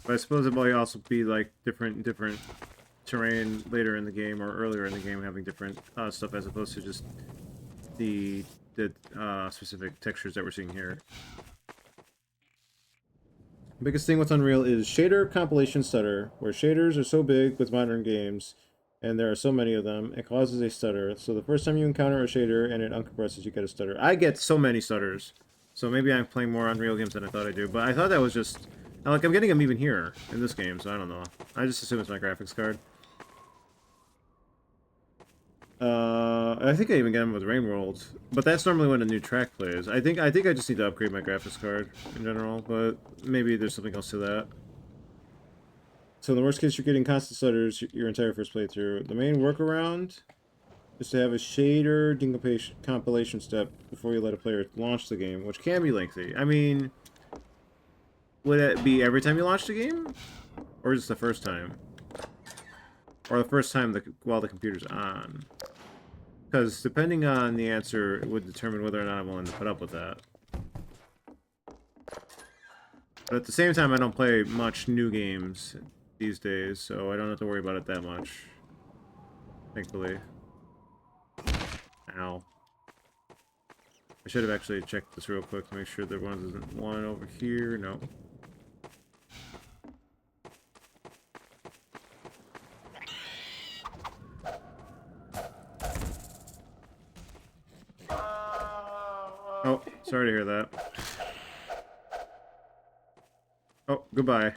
But I suppose it might also be, like, different terrain later in the game or earlier in the game having different stuff as opposed to just the specific textures that we're seeing here. Biggest thing with Unreal is shader compilation stutter, where shaders are so big with modern games and there are so many of them, it causes a stutter. So the first time you encounter a shader and it uncompresses, you get a stutter. I get so many stutters, so maybe I'm playing more Unreal games than I thought I do, but I thought that was just, like, I'm getting them even here in this game, so I don't know. I just assume it's my graphics card. I think I even get them with Rain World, but that's normally when a new track plays. I think I just need to upgrade my graphics card in general, but maybe there's something else to that. So in the worst case, you're getting constant stutters your entire first playthrough. The main workaround is to have a shader compilation step before you let a player launch the game, which can be lengthy. I mean, would it be every time you launch the game? Or just the first time? Or the first time while the computer's on? Because depending on the answer, it would determine whether or not I'm willing to put up with that. But at the same time, I don't play much new games these days, so I don't have to worry about it that much. Thankfully. Ow. I should have actually checked this real quick to make sure there wasn't one over here. No. Oh, sorry to hear that. Oh, goodbye.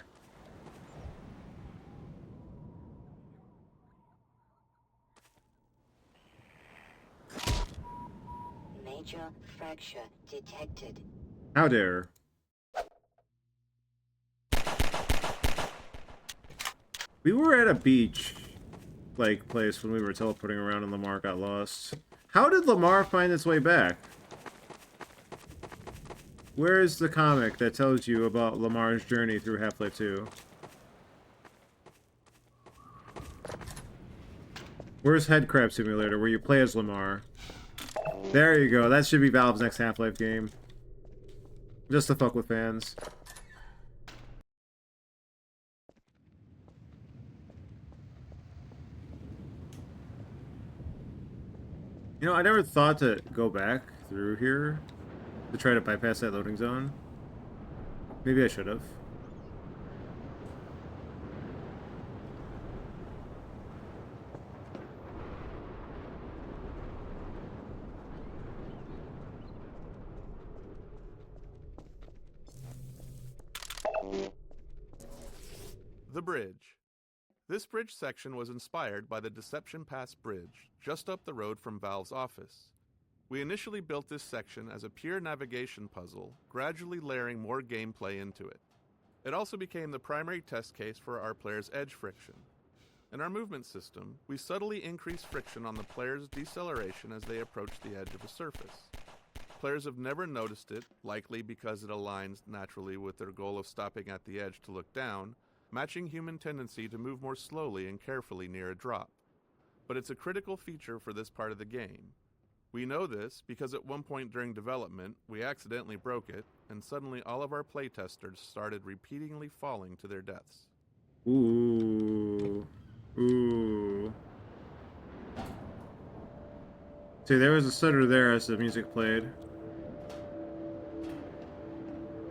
Major fracture detected. How dare. We were at a beach, like, place when we were teleporting around and Lamar got lost. How did Lamar find its way back? Where is the comic that tells you about Lamar's journey through Half-Life 2? Where's Headcrab Simulator, where you play as Lamar? There you go, that should be Valve's next Half-Life game. Just to fuck with fans. You know, I never thought to go back through here to try to bypass that loading zone. Maybe I should have. The bridge. This bridge section was inspired by the Deception Pass Bridge, just up the road from Valve's office. We initially built this section as a pure navigation puzzle, gradually layering more gameplay into it. It also became the primary test case for our players' edge friction. In our movement system, we subtly increase friction on the player's deceleration as they approach the edge of a surface. Players have never noticed it, likely because it aligns naturally with their goal of stopping at the edge to look down, matching human tendency to move more slowly and carefully near a drop. But it's a critical feature for this part of the game. We know this because at one point during development, we accidentally broke it, and suddenly all of our playtesters started repeatedly falling to their deaths. Ooh. Ooh. See, there was a stutter there as the music played.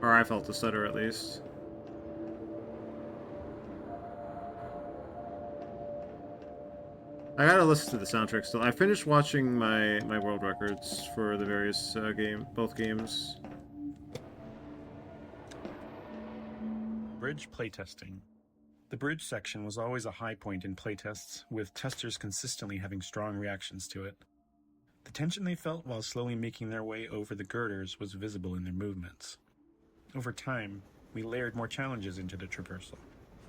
Or I felt the stutter, at least. I gotta listen to the soundtrack still. I finished watching my world records for the various both games. Bridge playtesting. The bridge section was always a high point in playtests, with testers consistently having strong reactions to it. The tension they felt while slowly making their way over the girders was visible in their movements. Over time, we layered more challenges into the traversal,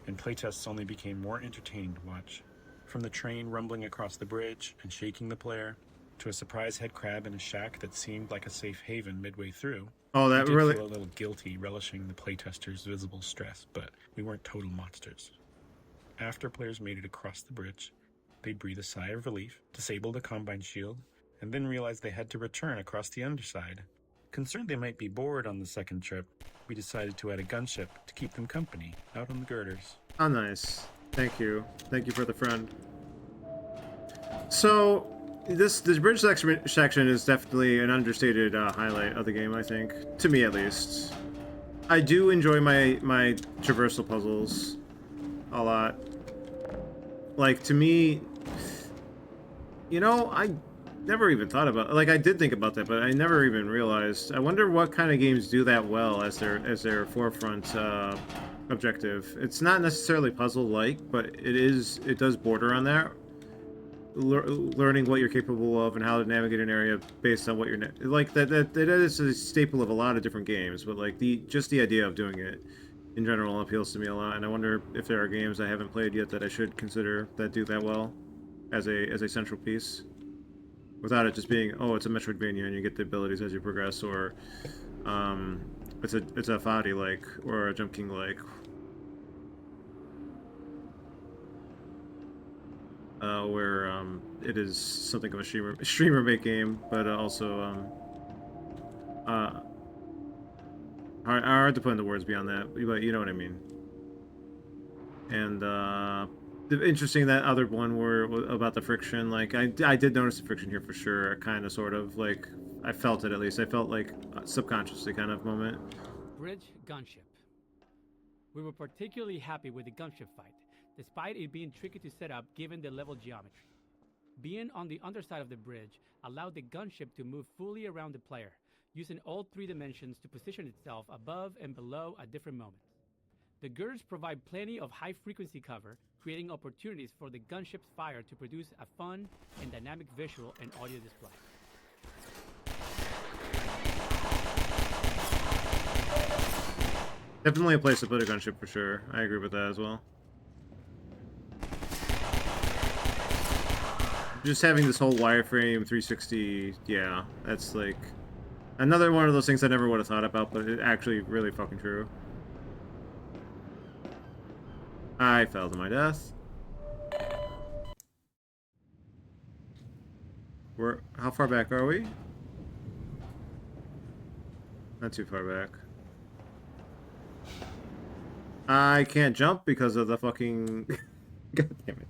and playtests only became more entertaining to watch. From the train rumbling across the bridge and shaking the player, to a surprise head crab in a shack that seemed like a safe haven midway through. Oh, that we did really feel a little guilty relishing the playtesters' visible stress, but we weren't total monsters. After players made it across the bridge, they'd breathe a sigh of relief, disable the Combine shield, and then realize they had to return across the underside. Concerned they might be bored on the second trip, we decided to add a gunship to keep them company out on the girders. Oh, nice. Thank you. Thank you for the friend. So, this bridge section is definitely an understated highlight of the game, I think. To me, at least. I do enjoy my traversal puzzles a lot. Like, to me, you know, I never even thought about, like, I did think about that, but I never even realized. I wonder what kind of games do that well as their forefront objective. It's not necessarily puzzle-like, but it does border on that. Learning what you're capable of and how to navigate an area based on what you're like. That is a staple of a lot of different games, but like just the idea of doing it in general appeals to me a lot. And I wonder if there are games I haven't played yet that I should consider that do that well as a central piece, without it just being, oh, it's a Metroidvania and you get the abilities as you progress, or it's a Fadi like or a Jump King like. Where it is something of a streamer-made game, but also hard to put into words beyond that, but you know what I mean. And interesting that other one were about the friction. Like I did notice the friction here for sure. Kind of, sort of, like I felt it at least. I felt like subconsciously kind of moment. Bridge gunship. We were particularly happy with the gunship fight, despite it being tricky to set up given the level geometry. Being on the underside of the bridge allowed the gunship to move fully around the player, using all 3 dimensions to position itself above and below at different moments. The girders provide plenty of high-frequency cover, creating opportunities for the gunship's fire to produce a fun and dynamic visual and audio display. Definitely a place to put a gunship for sure. I agree with that as well. Just having this whole wireframe 360, yeah, that's like another one of those things I never would have thought about, but it's actually really fucking true. I fell to my death. How far back are we? Not too far back. I can't jump because of the fucking... God damn it.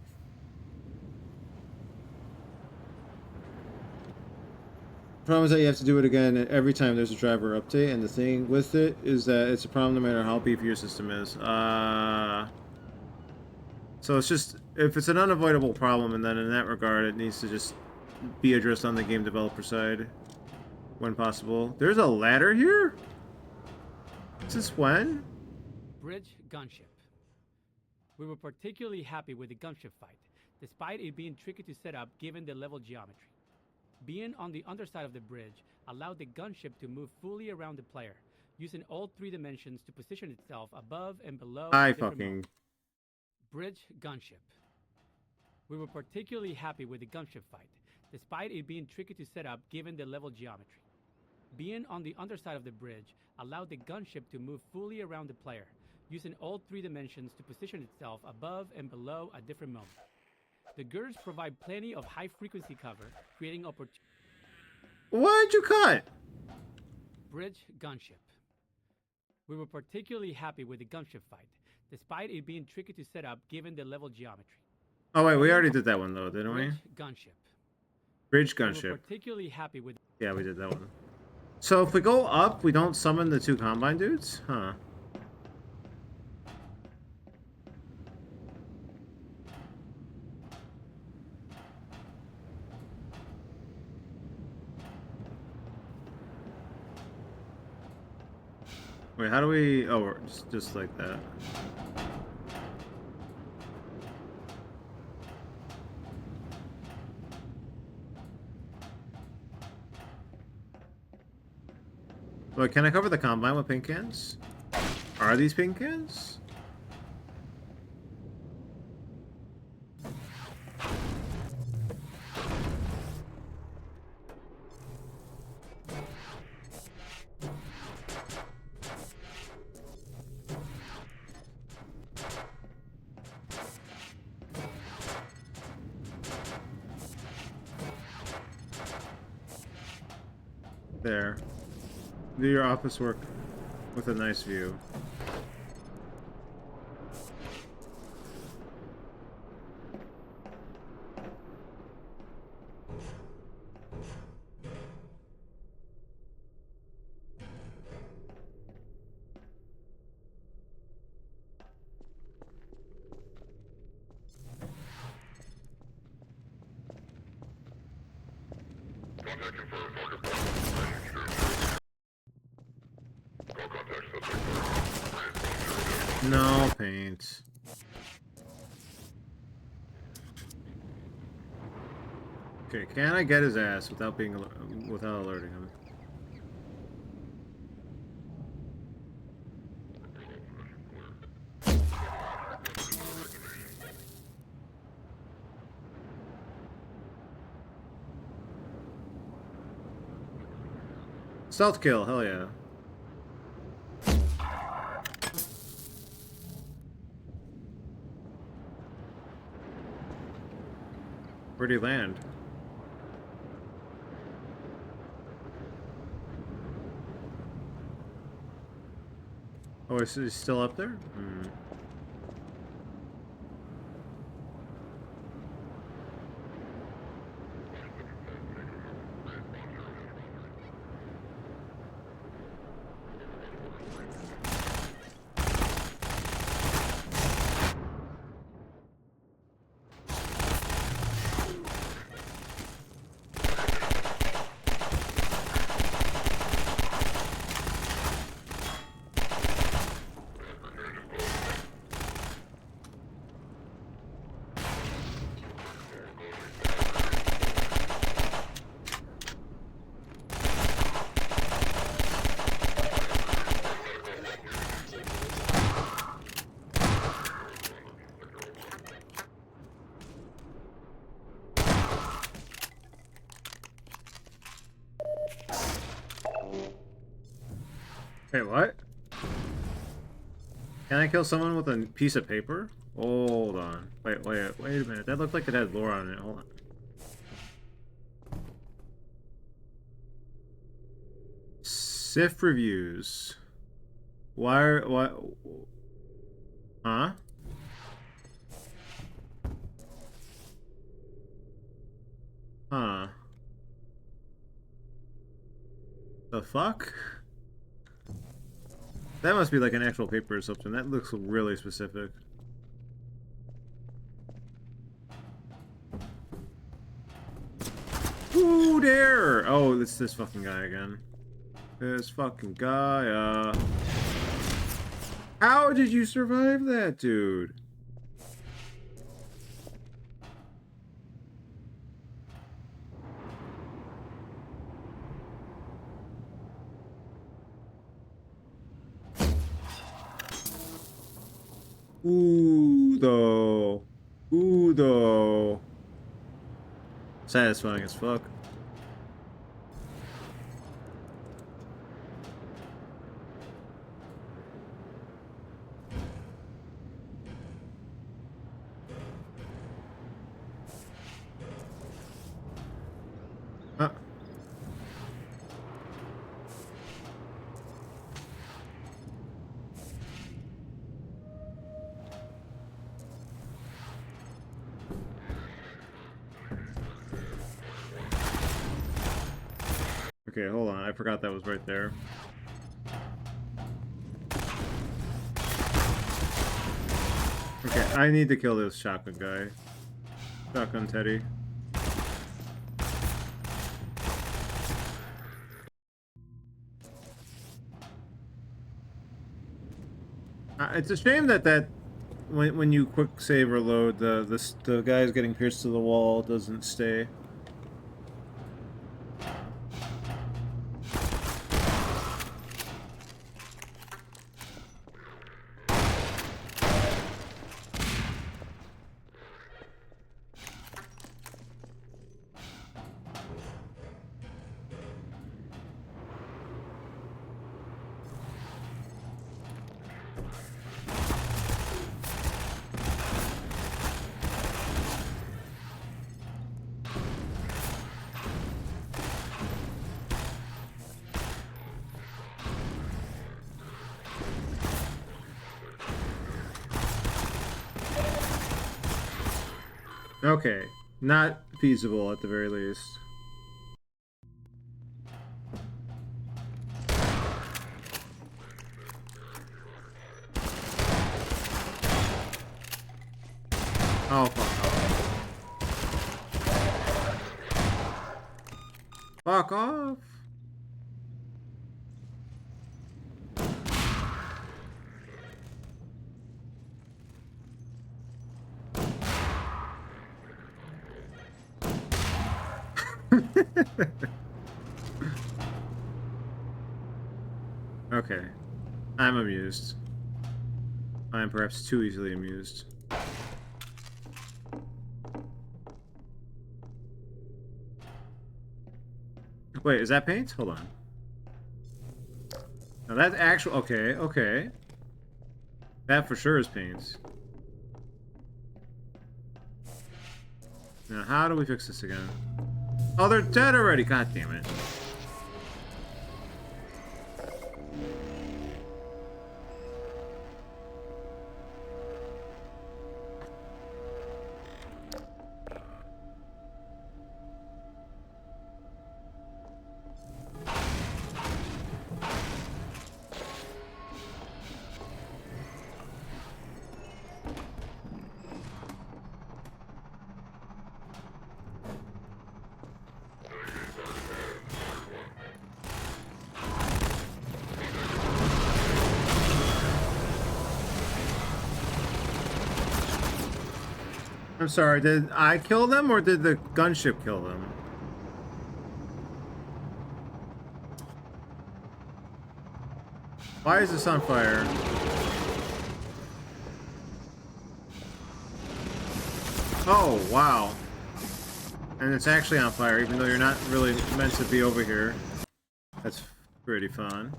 Problem is that you have to do it again every time there's a driver update, and the thing with it is that it's a problem no matter how beefy your system is. So it's just, if it's an unavoidable problem, and then in that regard it needs to just be addressed on the game developer side when possible. There's a ladder here? Since when? Bridge gunship. We were particularly happy with the gunship fight, despite it being tricky to set up given the level geometry. Being on the underside of the bridge allowed the gunship to move fully around the player, using all 3 dimensions to position itself above and below. Bridge gunship. We were particularly happy with the gunship fight, despite it being tricky to set up given the level geometry. Being on the underside of the bridge allowed the gunship to move fully around the player, using all 3 dimensions to position itself above and below at different moments. The girders provide plenty of high-frequency cover, creating opportunities. Why'd you cut? Bridge gunship. We were particularly happy with the gunship fight, despite it being tricky to set up given the level geometry. Oh wait, we already did that one though, didn't we? Bridge gunship. Bridge We were gunship. particularly happy with. Yeah, we did that one. So if we go up, we don't summon the 2 combine dudes? Huh. Wait, how do we... Oh, just like that. Wait, can I cover the combine with pink cans? Are these pink cans? There. Do your office work with a nice view. No paint. Okay, can I get his ass without being without alerting him? Stealth kill, hell yeah. Where'd he land? Oh, is he still up there? Hmm. Wait, what? Can I kill someone with a piece of paper? Hold on. Wait a minute. That looked like it had lore on it. Hold on. Sif reviews. Why? Huh? Huh. The fuck? That must be like an actual paper or something. That looks really specific. Ooh, there! Oh, it's this fucking guy again. This fucking guy, How did you survive that, dude? Ooh, though. Ooh, though. Satisfying as fuck. Okay, hold on. I forgot that was right there. Okay, I need to kill this shotgun guy. Shotgun Teddy. It's a shame that when you quick save or load, the guy's getting pierced to the wall doesn't stay. Okay, not feasible at the very least. Oh, fuck off. Fuck off. Okay. I'm amused. I am perhaps too easily amused. Wait, is that paint? Hold on. Now that's actual... Okay, okay. That for sure is paint. Now how do we fix this again? Oh, they're dead already! God damn it. I'm sorry, did I kill them or did the gunship kill them? Why is this on fire? Oh, wow. And it's actually on fire, even though you're not really meant to be over here. That's pretty fun.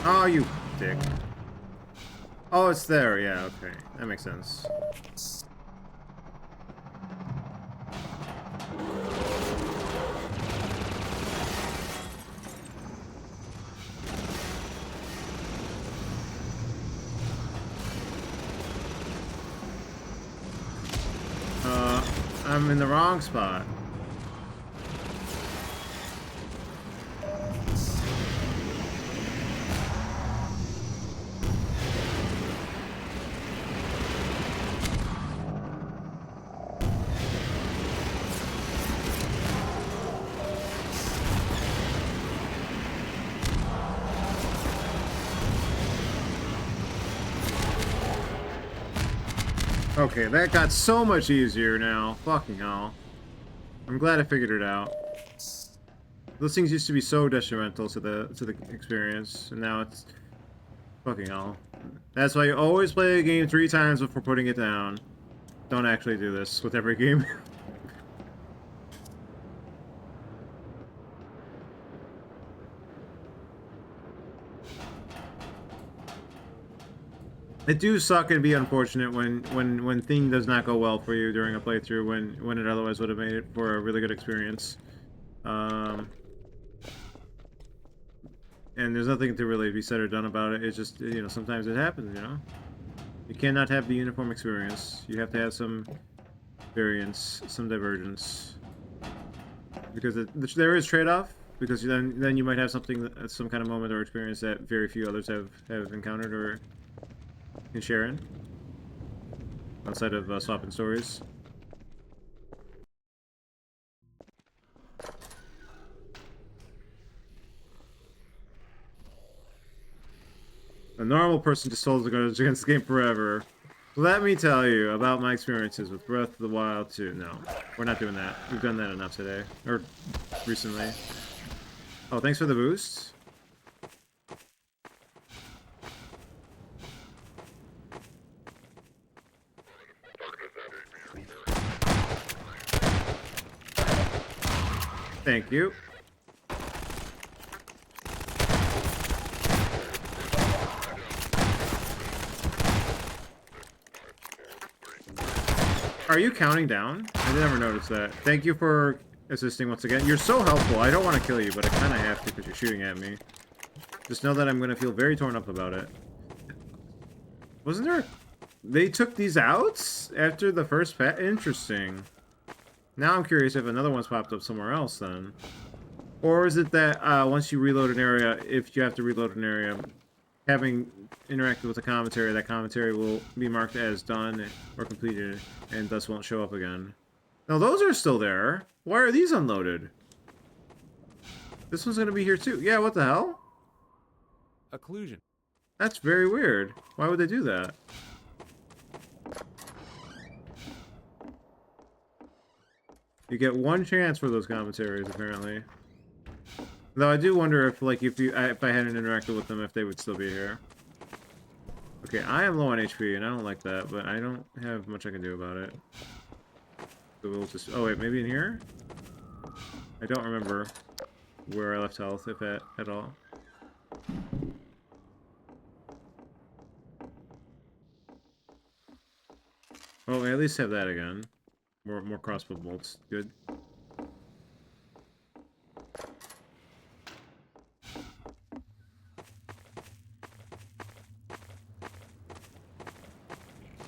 Oh, you dick. Oh, it's there. Yeah, okay. That makes sense. I'm in the wrong spot. Okay, that got so much easier now. Fucking hell. I'm glad I figured it out. Those things used to be so detrimental to the experience, and now it's fucking hell. That's why you always play a game 3 times before putting it down. Don't actually do this with every game. It do suck and be unfortunate when thing does not go well for you during a playthrough when it otherwise would have made it for a really good experience. And there's nothing to really be said or done about it. It's just, you know, sometimes it happens, you know? You cannot have the uniform experience. You have to have some variance, some divergence. Because there is trade-off, because then you might have something, some kind of moment or experience that very few others have encountered or can share in. Outside of swapping stories. A normal person just holds against the game forever. Let me tell you about my experiences with Breath of the Wild 2. No, we're not doing that. We've done that enough today. Or recently. Oh, thanks for the boost. Thank you. Are you counting down? I never noticed that. Thank you for assisting once again. You're so helpful. I don't want to kill you, but I kind of have to because you're shooting at me. Just know that I'm going to feel very torn up about it. Wasn't there... They took these out after the first patch? Interesting. Now I'm curious if another one's popped up somewhere else then. Or is it that once you reload an area, if you have to reload an area, having interacted with the commentary, that commentary will be marked as done or completed and thus won't show up again. Now those are still there. Why are these unloaded? This one's going to be here too. Yeah, what the hell? Occlusion. That's very weird. Why would they do that? You get one chance for those commentaries, apparently. Though I do wonder if, like, if I hadn't interacted with them, if they would still be here. Okay, I am low on HP, and I don't like that, but I don't have much I can do about it. So we'll just... Oh, wait, maybe in here? I don't remember where I left health, if at all. Oh, we at least have that again. More crossbow bolts. Good.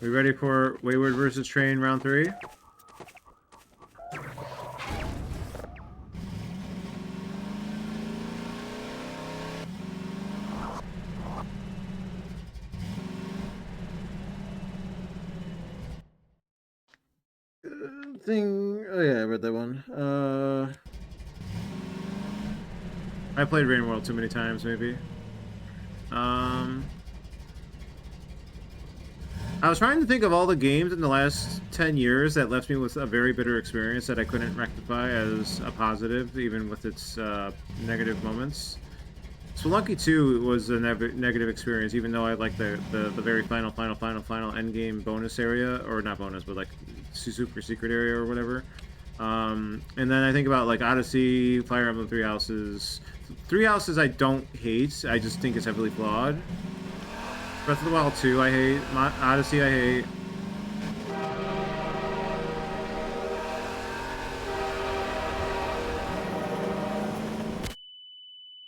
We ready for Wayward versus Train round 3? Oh yeah, I read that one. I played Rain World too many times, maybe. I was trying to think of all the games in the last 10 years that left me with a very bitter experience that I couldn't rectify as a positive, even with its negative moments. Spelunky 2 was a negative experience, even though I liked the very final endgame bonus area, or not bonus, but like super secret area or whatever. And then I think about like Odyssey, Fire Emblem, Three Houses. Three Houses I don't hate. I just think it's heavily flawed. Breath of the Wild 2 I hate. Odyssey I hate.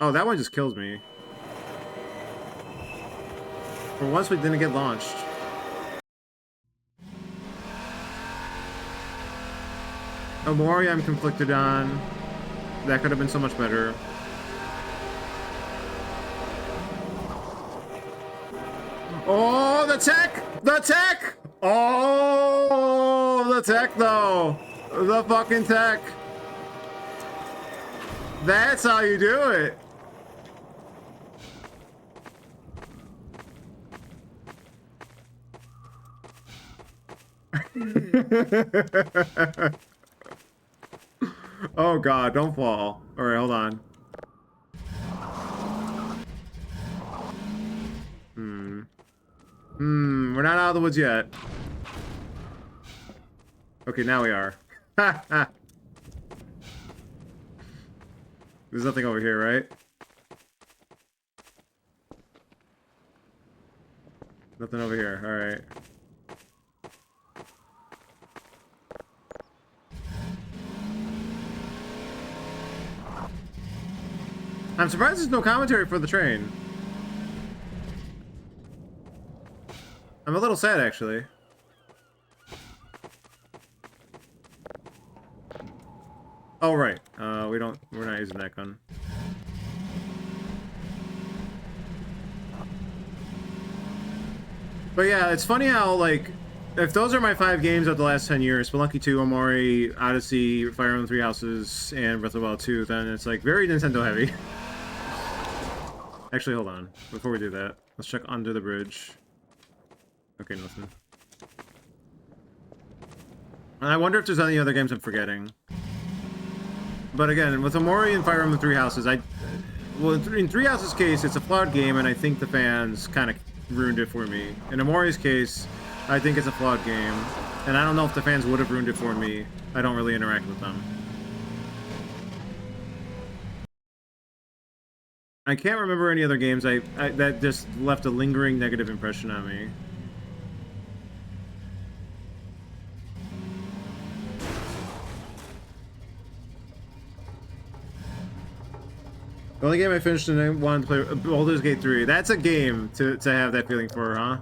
Oh, that one just kills me. For once we didn't get launched. Omori I'm conflicted on. That could have been so much better. Oh, the tech! The tech! Oh, the tech though. The fucking tech. That's how you do it. Oh god, don't fall. Alright, hold on. We're not out of the woods yet. Okay, now we are. There's nothing over here, right? Nothing over here, alright. I'm surprised there's no commentary for the train. I'm a little sad, actually. Oh, right. We're not using that gun. But yeah, it's funny how, like, if those are my 5 games of the last 10 years, Spelunky 2, Omori, Odyssey, Fire Emblem 3 Houses, and Breath of the Wild 2, then it's, like, very Nintendo heavy. Actually, hold on. Before we do that, let's check under the bridge. Okay, nothing. And I wonder if there's any other games I'm forgetting. But again, with Omori and Fire Emblem 3 Houses, well, in 3 Houses' case, it's a flawed game, and I think the fans kind of ruined it for me. In Omori's case, I think it's a flawed game, and I don't know if the fans would have ruined it for me. I don't really interact with them. I can't remember any other games that just left a lingering negative impression on me. The only game I finished and I wanted to play Baldur's Gate 3. That's a game to have that feeling for, huh?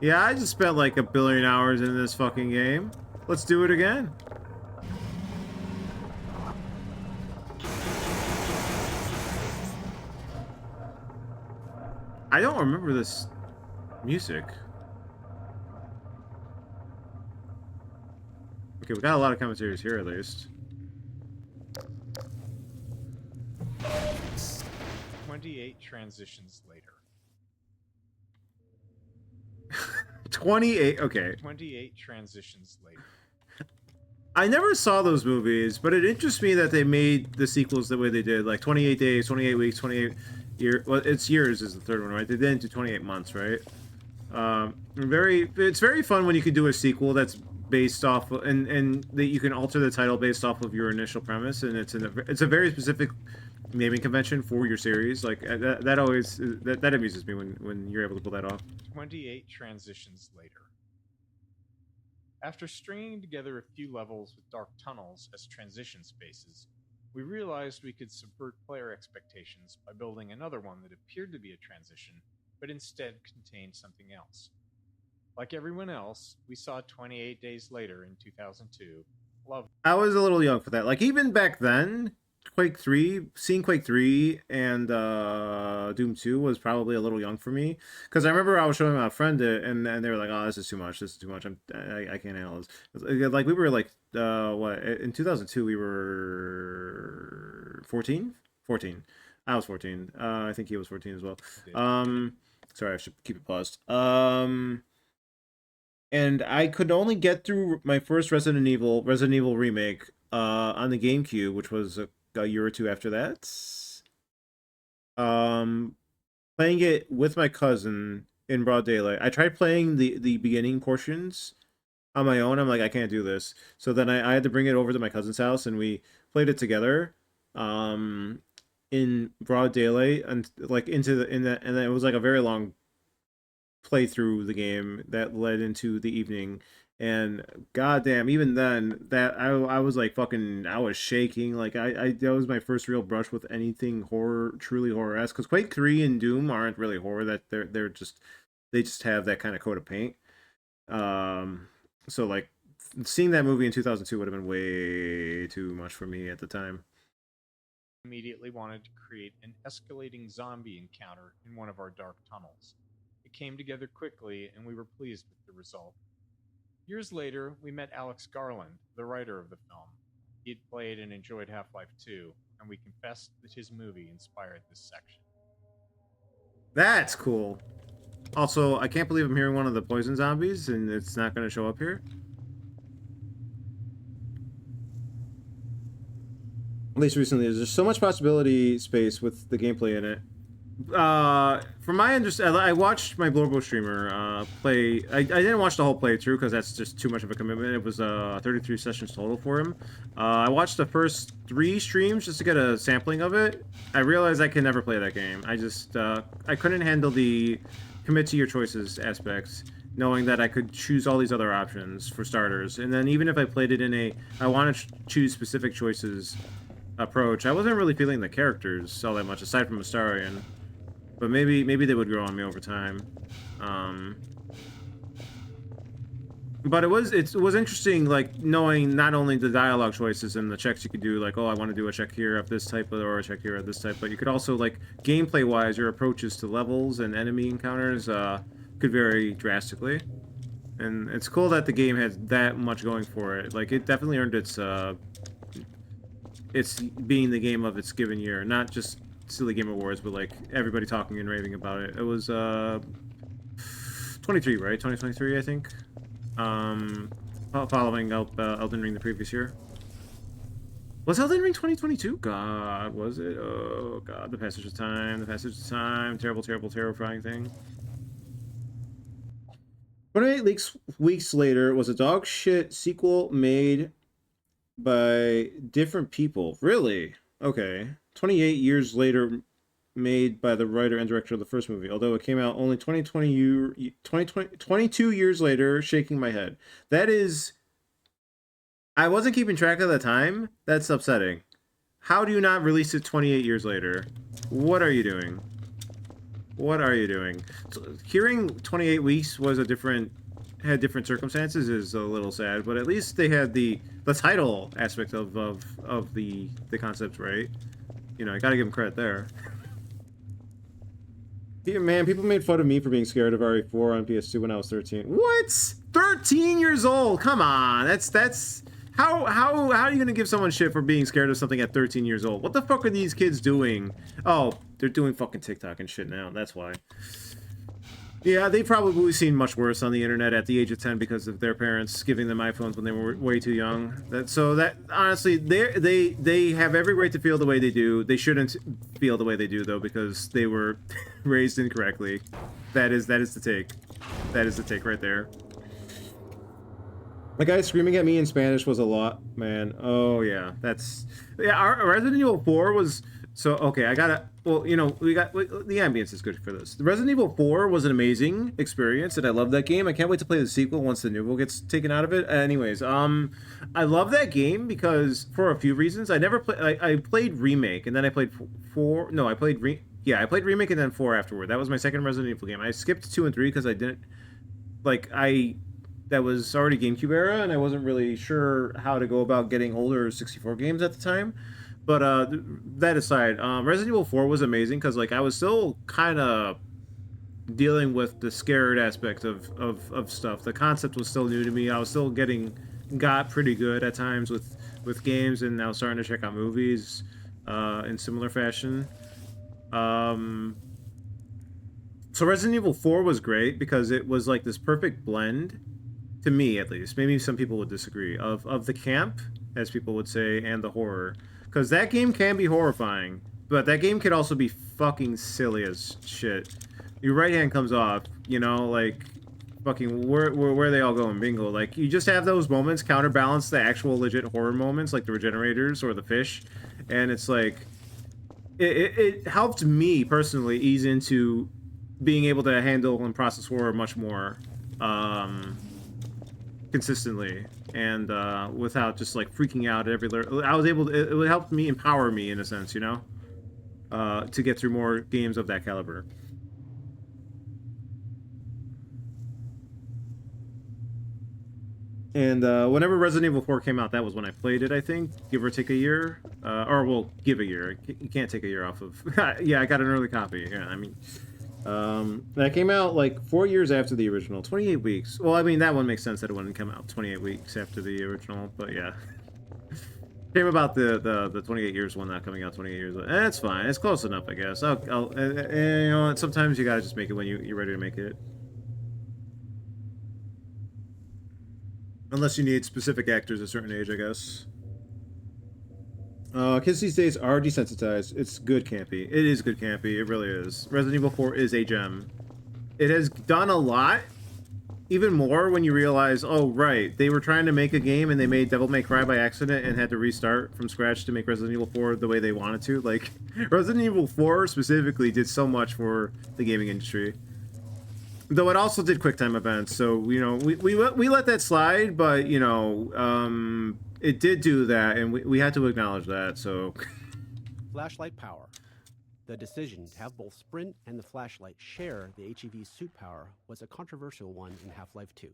Yeah, I just spent like 1 billion hours in this fucking game. Let's do it again. I don't remember this music. Okay, we got a lot of commentaries here at least. 28 transitions later. 28, okay. 28 transitions later. I never saw those movies, but it interests me that they made the sequels the way they did. Like 28 days, 28 weeks, 28 years. Well, it's years is the third one, right? They didn't do 28 months, right? It's very fun when you can do a sequel that's based off and that you can alter the title based off of your initial premise, and it's a very specific naming convention for your series. Like that always that amuses me when you're able to pull that off. 28 transitions later. After stringing together a few levels with dark tunnels as transition spaces, we realized we could subvert player expectations by building another one that appeared to be a transition, but instead contained something else. Like everyone else, we saw 28 Days Later in 2002. Loved it. I was a little young for that. Like even back then, seeing Quake 3 and Doom 2 was probably a little young for me. Because I remember I was showing my friend it, and they were like, "Oh, this is too much. This is too much. I can't handle this." Like we were like, what? In 2002 we were 14. 14. I was 14. I think he was 14 as well. Sorry, I should keep it paused. And I could only get through my first Resident Evil remake on the GameCube, which was a year or two after that. Playing it with my cousin in broad daylight. I tried playing the beginning portions on my own. I'm like, I can't do this. So then I had to bring it over to my cousin's house, and we played it together, in broad daylight, and like and then it was like a very long play through the game that led into the evening. And goddamn, even then, that I was like fucking, I was shaking. Like I that was my first real brush with anything horror, truly horror-esque. Because Quake 3 and Doom aren't really horror. That they're just, they just have that kind of coat of paint. So like seeing that movie in 2002 would have been way too much for me at the time. Immediately wanted to create an escalating zombie encounter in one of our dark tunnels. It came together quickly, and we were pleased with the result. Years later, we met Alex Garland, the writer of the film. He had played and enjoyed Half-Life 2, and we confessed that his movie inspired this section. That's cool. Also, I can't believe I'm hearing one of the poison zombies, and it's not going to show up here. At least recently, there's just so much possibility space with the gameplay in it. From my understanding, I watched my Blurbo streamer play. I didn't watch the whole playthrough because that's just too much of a commitment. It was 33 sessions total for him. I watched the first 3 streams just to get a sampling of it. I realized I can never play that game. I just I couldn't handle the commit to your choices aspects, knowing that I could choose all these other options for starters. And then even if I played it in a I want to choose specific choices approach, I wasn't really feeling the characters all that much, aside from Astarion. But maybe they would grow on me over time. But it was interesting, like, knowing not only the dialogue choices and the checks you could do, like, oh, I want to do a check here of this type, or a check here of this type, but you could also, like, gameplay-wise, your approaches to levels and enemy encounters could vary drastically. And it's cool that the game has that much going for it. Like, it definitely earned its being the game of its given year, not just silly game awards, but like everybody talking and raving about it. It was 23, right? 2023, I think. Following up Elden Ring the previous year. Was Elden Ring 2022? God, was it? Oh God, the passage of time, the passage of time, terrible, terrible, terrifying thing. 28 weeks later was a dog shit sequel made by different people. Really? Okay. 28 years later, made by the writer and director of the first movie, although it came out only 22 years later, shaking my head. That is... I wasn't keeping track of the time. That's upsetting. How do you not release it 28 years later? What are you doing? What are you doing? So, hearing 28 weeks was had different circumstances is a little sad, but at least they had the title aspect of the concept right. You know, I gotta give them credit there. Yeah, man, people made fun of me for being scared of RE4 on PS2 when I was 13. What? 13 years old? Come on, that's how are you gonna give someone shit for being scared of something at 13 years old? What the fuck are these kids doing? Oh, they're doing fucking TikTok and shit now. That's why. Yeah, they've probably seen much worse on the internet at the age of 10 because of their parents giving them iPhones when they were way too young. That honestly, they have every right to feel the way they do. They shouldn't feel the way they do though, because they were raised incorrectly. That is the take. That is the take right there. The guy screaming at me in Spanish was a lot, man. Oh yeah, our Resident Evil 4 was so okay. I gotta. Well, you know, the ambience is good for this. The Resident Evil 4 was an amazing experience, and I love that game. I can't wait to play the sequel once the Nuvo gets taken out of it. Anyways, I love that game because for a few reasons. I never played. I played Remake, and then I played 4. No, I played I played Remake and then 4 afterward. That was my second Resident Evil game. I skipped 2 and 3 because I didn't that was already GameCube era, and I wasn't really sure how to go about getting older 64 games at the time. But that aside, Resident Evil 4 was amazing because like I was still kind of dealing with the scared aspect of stuff. The concept was still new to me. I was still got pretty good at times with games, and I was starting to check out movies in similar fashion. So Resident Evil 4 was great because it was like this perfect blend, to me at least. Maybe some people would disagree, of the camp, as people would say, and the horror. Because that game can be horrifying, but that game could also be fucking silly as shit. Your right hand comes off, you know, like, fucking where are they all going? Bingo. Like, you just have those moments counterbalance the actual legit horror moments, like the regenerators or the fish, and it's like it helped me personally ease into being able to handle and process horror much more consistently and without just like freaking out every. I was able to. It helped me empower me in a sense, you know, to get through more games of that caliber. And whenever Resident Evil 4 came out, that was when I played it, I think. Give or take a year. Or, well, give a year. You can't take a year off of... Yeah, I got an early copy. Yeah, I mean... that came out, like, 4 years after the original. 28 weeks. Well, I mean, that one makes sense that it wouldn't come out 28 weeks after the original, but yeah. Shame about the 28 years one not coming out 28 years later. That's fine. It's close enough, I guess. You know, sometimes you gotta just make it when you're ready to make it. Unless you need specific actors at a certain age, I guess. Kids these days are desensitized. It's good campy. It is good campy. It really is. Resident Evil 4 is a gem. It has done a lot. Even more when you realize, oh, right, they were trying to make a game and they made Devil May Cry by accident and had to restart from scratch to make Resident Evil 4 the way they wanted to. Like, Resident Evil 4 specifically did so much for the gaming industry. Though it also did QuickTime events, so, you know, we let that slide, but, you know, it did do that, and we had to acknowledge that, so... Flashlight power. The decision to have both Sprint and the flashlight share the HEV suit power was a controversial one in Half-Life 2.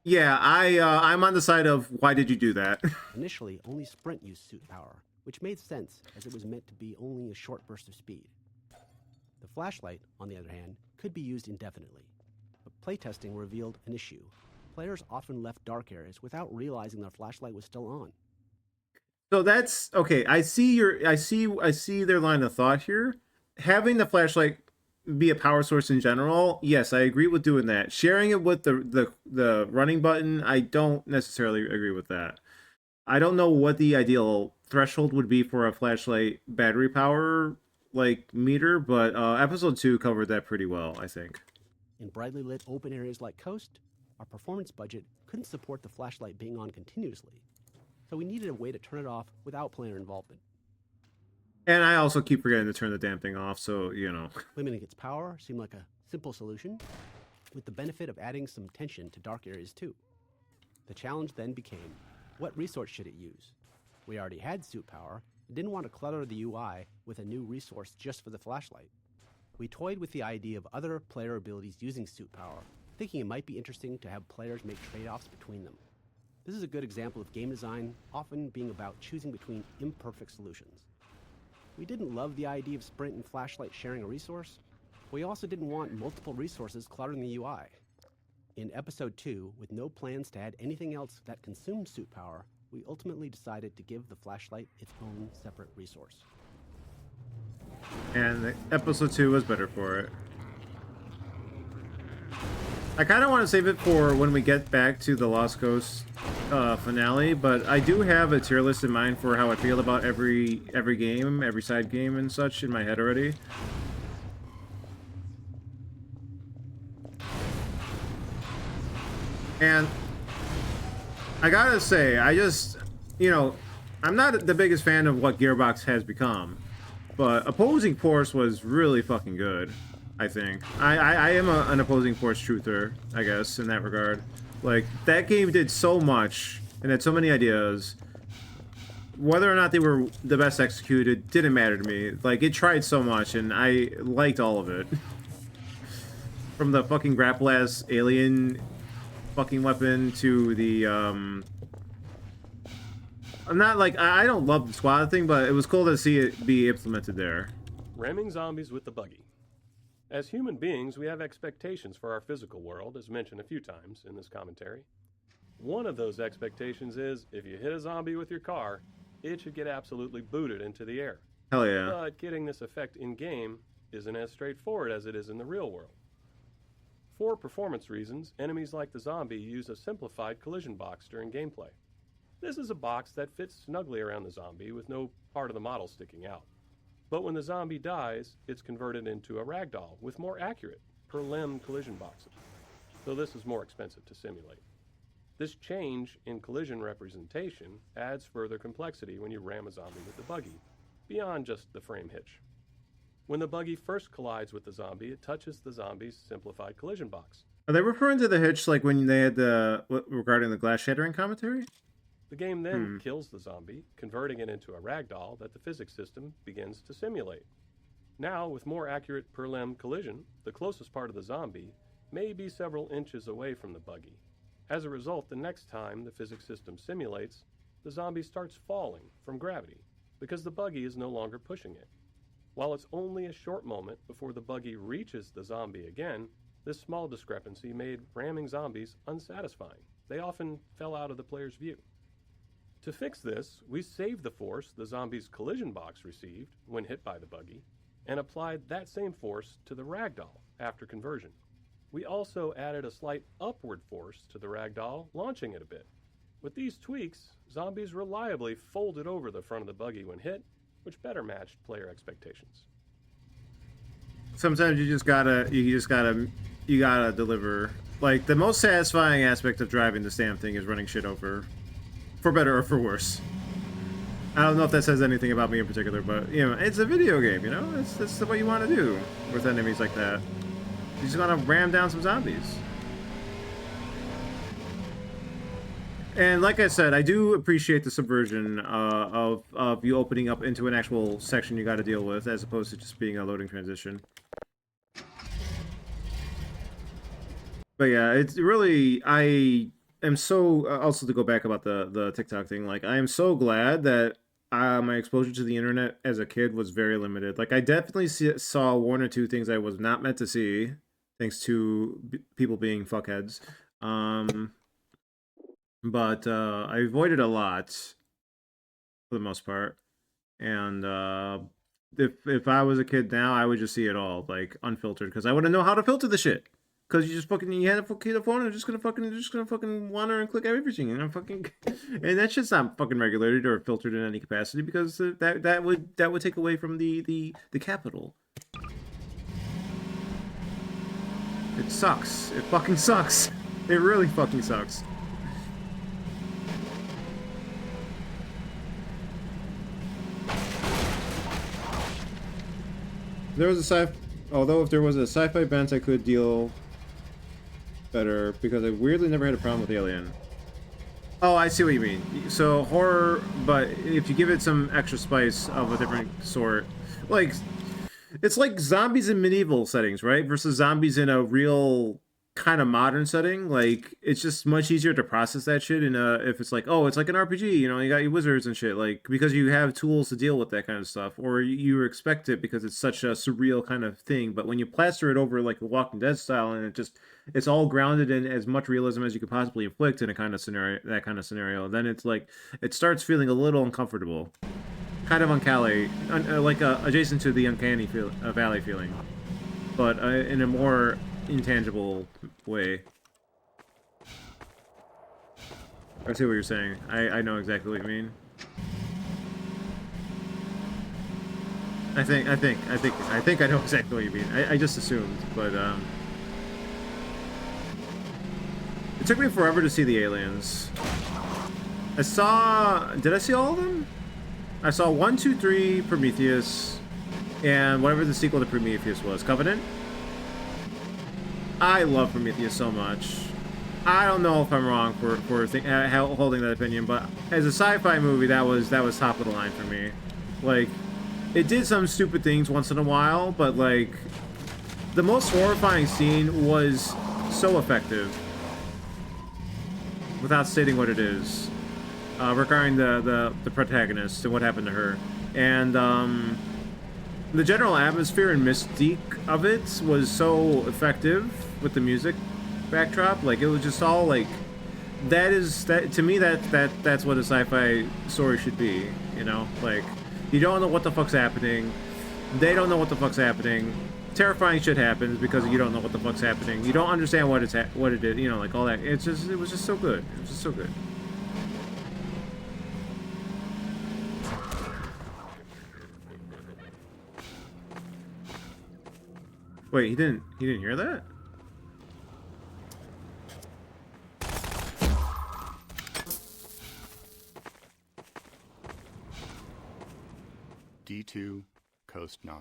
Yeah, I'm on the side of why did you do that? Initially, only Sprint used suit power, which made sense as it was meant to be only a short burst of speed. The flashlight, on the other hand, could be used indefinitely. But playtesting revealed an issue. Players often left dark areas without realizing their flashlight was still on. So that's okay. I see their line of thought here. Having the flashlight be a power source in general, yes, I agree with doing that. Sharing it with the running button, I don't necessarily agree with that. I don't know what the ideal threshold would be for a flashlight battery power like meter, but episode 2 covered that pretty well, I think. In brightly lit open areas like Coast, our performance budget couldn't support the flashlight being on continuously, so we needed a way to turn it off without player involvement. And I also keep forgetting to turn the damn thing off, so, you know. Limiting its power seemed like a simple solution, with the benefit of adding some tension to dark areas too. The challenge then became, what resource should it use? We already had suit power and didn't want to clutter the UI with a new resource just for the flashlight. We toyed with the idea of other player abilities using suit power, thinking it might be interesting to have players make trade-offs between them. This is a good example of game design often being about choosing between imperfect solutions. We didn't love the idea of Sprint and flashlight sharing a resource. We also didn't want multiple resources cluttering the UI. In episode 2, with no plans to add anything else that consumed suit power, we ultimately decided to give the flashlight its own separate resource. And episode 2 was better for it. I kind of want to save it for when we get back to the Lost Coast finale, but I do have a tier list in mind for how I feel about every game, every side game and such in my head already. And I gotta say, I just, you know, I'm not the biggest fan of what Gearbox has become, but Opposing Force was really fucking good, I think. I am an Opposing Force truther, I guess, in that regard. Like, that game did so much and had so many ideas. Whether or not they were the best executed didn't matter to me. Like, it tried so much and I liked all of it. From the fucking grapple-ass alien fucking weapon to the, I'm not like, I don't love the squad thing, but it was cool to see it be implemented there. Ramming zombies with the buggy. As human beings, we have expectations for our physical world, as mentioned a few times in this commentary. One of those expectations is, if you hit a zombie with your car, it should get absolutely booted into the air. Hell yeah. But getting this effect in-game isn't as straightforward as it is in the real world. For performance reasons, enemies like the zombie use a simplified collision box during gameplay. This is a box that fits snugly around the zombie with no part of the model sticking out. But when the zombie dies, it's converted into a ragdoll with more accurate, per-limb collision boxes. so this is more expensive to simulate. This change in collision representation adds further complexity when you ram a zombie with the buggy, beyond just the frame hitch. When the buggy first collides with the zombie, it touches the zombie's simplified collision box. Are they referring to the hitch like when they had regarding the glass shattering commentary? The game then kills the zombie, converting it into a ragdoll that the physics system begins to simulate. Now, with more accurate per-limb collision, the closest part of the zombie may be several inches away from the buggy. As a result, the next time the physics system simulates, the zombie starts falling from gravity because the buggy is no longer pushing it. While it's only a short moment before the buggy reaches the zombie again, this small discrepancy made ramming zombies unsatisfying. They often fell out of the player's view. To fix this, we saved the force the zombie's collision box received when hit by the buggy, and applied that same force to the ragdoll after conversion. We also added a slight upward force to the ragdoll, launching it a bit. With these tweaks, zombies reliably folded over the front of the buggy when hit, which better matched player expectations. Sometimes you gotta deliver. Like, the most satisfying aspect of driving this damn thing is running shit over, for better or for worse. I don't know if that says anything about me in particular, but, you know, it's a video game, you know? That's what you want to do with enemies like that. You just want to ram down some zombies. And like I said, I do appreciate the subversion of you opening up into an actual section you got to deal with, as opposed to just being a loading transition. But yeah, it's really, I am so, also to go back about the TikTok thing, like, I am so glad that my exposure to the internet as a kid was very limited. Like, I definitely saw one or two things I was not meant to see, thanks to people being fuckheads. But I avoided a lot, for the most part. And if I was a kid now, I would just see it all, like, unfiltered, because I wouldn't know how to filter the shit. Because you just fucking, you had a phone and you're just gonna fucking wander and click everything, and and that shit's not fucking regulated or filtered in any capacity, because that would take away from the capital. It sucks. It fucking sucks. It really fucking sucks. Although if there was a sci-fi bent, I could deal better, because I weirdly never had a problem with Alien. Oh, I see what you mean. So horror, but if you give it some extra spice of a different sort, like, it's like zombies in medieval settings, right? Versus zombies in a real kind of modern setting. Like, it's just much easier to process that shit in if it's like, oh, it's like an RPG, you know, you got your wizards and shit, like, because you have tools to deal with that kind of stuff, or you expect it because it's such a surreal kind of thing. But when you plaster it over like the Walking Dead style, and it's all grounded in as much realism as you could possibly inflict in a kind of scenario, then it's like, it starts feeling a little uncomfortable, kind of like adjacent to the uncanny valley feeling, but in a more intangible way. I see what you're saying. I know exactly what you mean. I think I know exactly what you mean. I just assumed, but it took me forever to see the aliens. Did I see all of them? I saw 1, 2, 3, Prometheus, and whatever the sequel to Prometheus was, Covenant. I love Prometheus so much. I don't know if I'm wrong for holding that opinion, but as a sci-fi movie, that was top of the line for me. Like, it did some stupid things once in a while, but like, the most horrifying scene was so effective, without stating what it is, regarding the protagonist and what happened to her, and the general atmosphere and mystique of it was so effective with the music backdrop. Like, it was just all like, to me, that's what a sci-fi story should be, you know? Like, you don't know what the fuck's happening, they don't know what the fuck's happening, terrifying shit happens because you don't know what the fuck's happening, you don't understand what it is, you know, like all that. It was just so good. It was just so good. Wait, he didn't hear that? D2, Coast 9.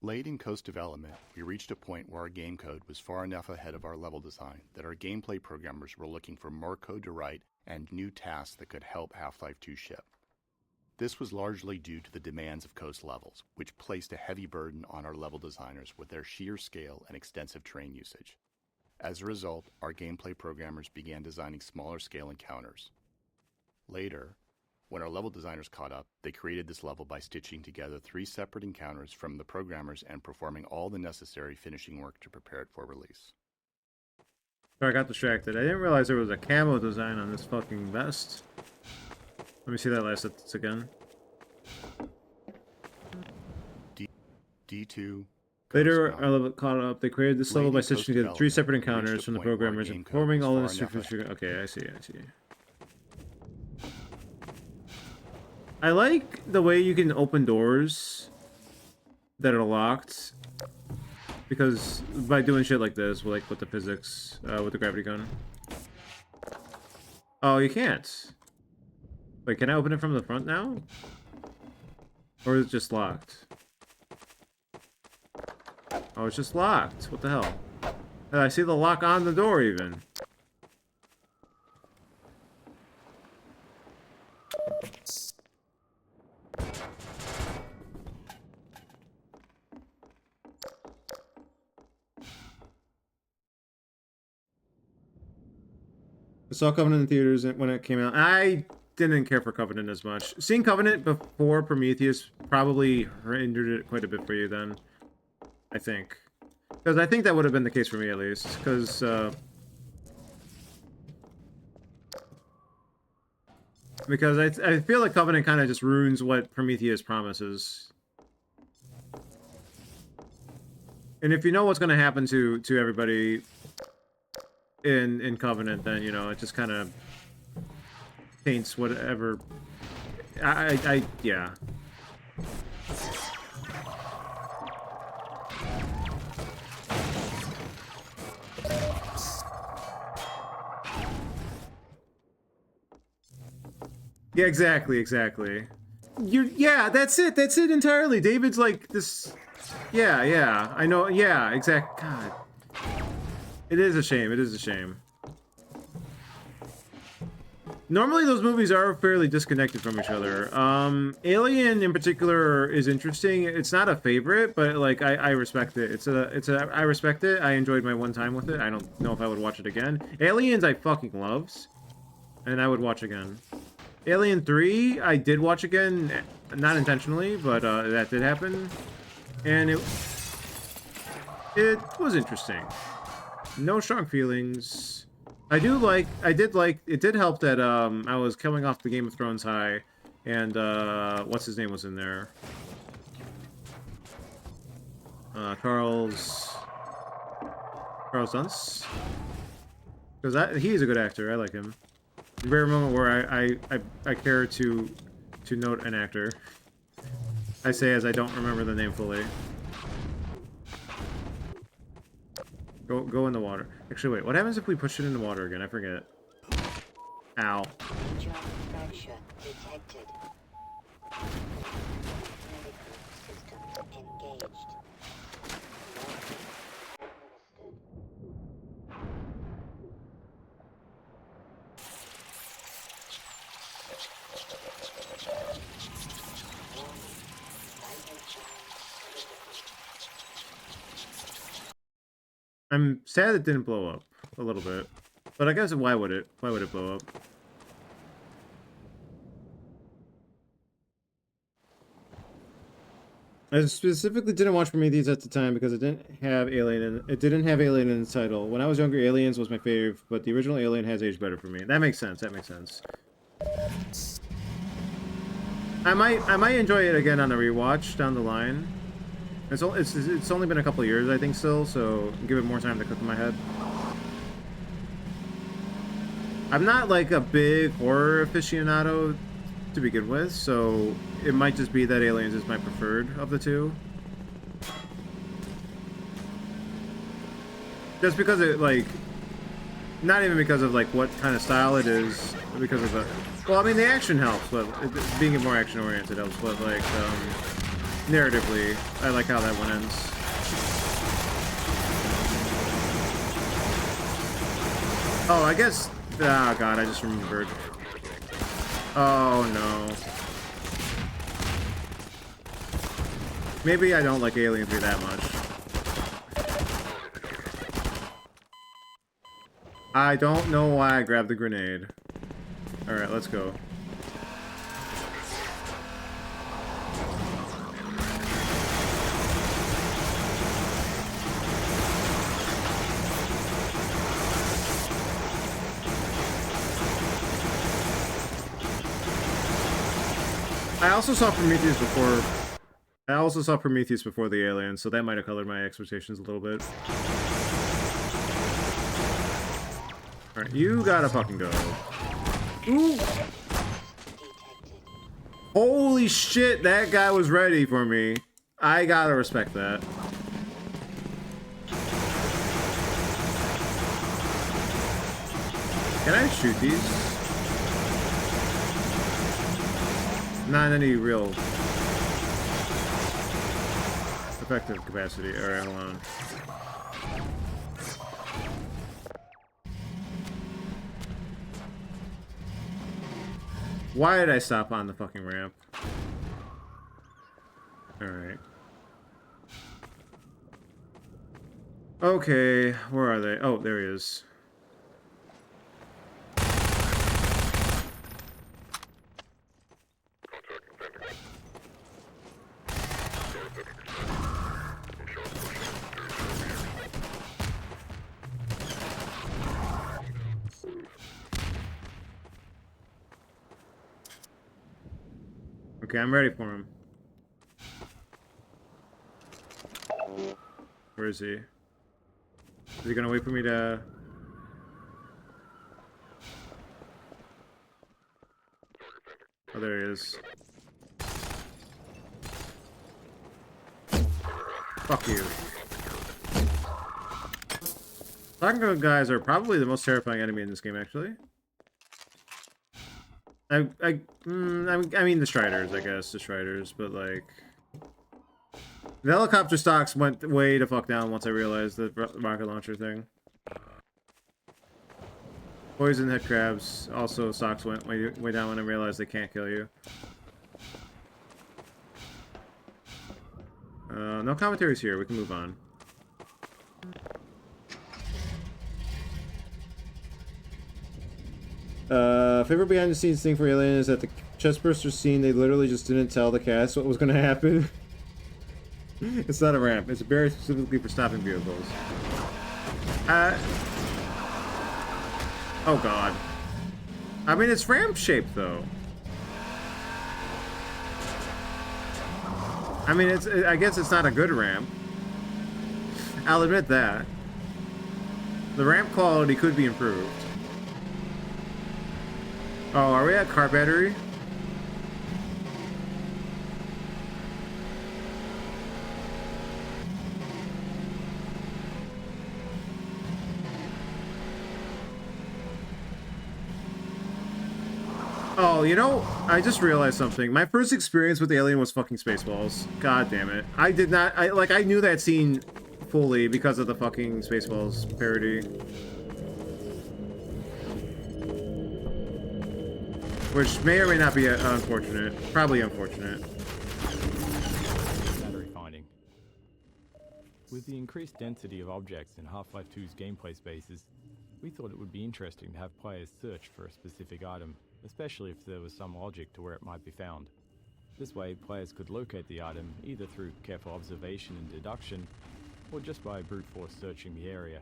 Late in Coast development, we reached a point where our game code was far enough ahead of our level design that our gameplay programmers were looking for more code to write and new tasks that could help Half-Life 2 ship. This was largely due to the demands of Coast levels, which placed a heavy burden on our level designers with their sheer scale and extensive terrain usage. As a result, our gameplay programmers began designing smaller scale encounters. Later, when our level designers caught up, they created this level by stitching together 3 separate encounters from the programmers and performing all the necessary finishing work to prepare it for release. Sorry, I got distracted. I didn't realize there was a camo design on this fucking vest. Let me see that last sentence again. D2. Later, our level caught up. They created this level by stitching together 3 separate encounters from the programmers and performing all this. Okay, I see. I like the way you can open doors that are locked, because by doing shit like this, like with the physics, with the gravity gun. Oh, you can't. Wait, can I open it from the front now? Or is it just locked? Oh, it's just locked. What the hell? I see the lock on the door even. I saw Covenant in theaters when it came out. I didn't care for Covenant as much. Seeing Covenant before Prometheus probably hindered it quite a bit for you then. I think. Because I think that would have been the case for me at least. Because, I feel like Covenant kind of just ruins what Prometheus promises. And if you know what's going to happen to everybody in Covenant, then, you know, it just kind of taints whatever. Yeah. Yeah, exactly. Yeah, that's it entirely. David's like this. Yeah, I know. Yeah, exact. God, it is a shame. Normally, those movies are fairly disconnected from each other. Alien in particular is interesting. It's not a favorite, but like I respect it. I respect it. I enjoyed my one time with it. I don't know if I would watch it again. Aliens, I fucking loves, and I would watch again. Alien 3, I did watch again, not intentionally, but that did happen, and it was interesting. No strong feelings. It did help that I was coming off the Game of Thrones high, and what's his name was in there? Charles Dance? Because he's a good actor. I like him. Rare moment where I care to note an actor. I say as I don't remember the name fully. Go in the water. Actually, wait. What happens if we push it in the water again? I forget. Ow. Major fracture detected. System engaged. I'm sad it didn't blow up a little bit, but I guess why would it blow up? I specifically didn't watch Prometheus at the time because it didn't have Alien in the title. When I was younger, Aliens was my fave, but the original Alien has aged better for me. That makes sense. I might enjoy it again on a rewatch down the line. It's only been a couple of years, I think, still, so give it more time to cook in my head. I'm not like a big horror aficionado to begin with, so it might just be that Aliens is my preferred of the two. Just because it, like, not even because of like what kind of style it is, but because of the. Well, I mean the action helps, but being more action oriented helps. But like narratively, I like how that one ends. Oh, I guess. Oh god, I just remembered. Oh no. Maybe I don't like Alien 3 that much. I don't know why I grabbed the grenade. Alright, let's go. I also saw Prometheus before the Alien, so that might have colored my expectations a little bit. Alright, you gotta fucking go. Ooh! Holy shit, that guy was ready for me. I gotta respect that. Can I shoot these? Not in any real effective capacity. Alright, hold on. Why did I stop on the fucking ramp? Alright. Okay, where are they? Oh, there he is. Okay, I'm ready for him. Where is he? Is he gonna wait for me to... Oh, there he is. Fuck you. Taco guys are probably the most terrifying enemy in this game, actually. I mean the Striders, I guess, the Striders, but like... The helicopter stocks went way to fuck down once I realized the rocket launcher thing. Poison head crabs, also stocks went way down when I realized they can't kill you. No commentaries here, we can move on. Favorite behind the scenes thing for Alien is that the chestburster scene, they literally just didn't tell the cast what was going to happen. It's not a ramp, it's a barrier specifically for stopping vehicles. Oh god. I mean, it's ramp shaped though. I mean, I guess it's not a good ramp. I'll admit that. The ramp quality could be improved. Oh, are we at car battery? Oh, you know, I just realized something. My first experience with Alien was fucking Spaceballs. God damn it. I did not... I knew that scene fully because of the fucking Spaceballs parody. Which may or may not be unfortunate. Probably unfortunate. Battery finding. With the increased density of objects in Half-Life 2's gameplay spaces, we thought it would be interesting to have players search for a specific item, especially if there was some logic to where it might be found. This way, players could locate the item either through careful observation and deduction, or just by brute force searching the area.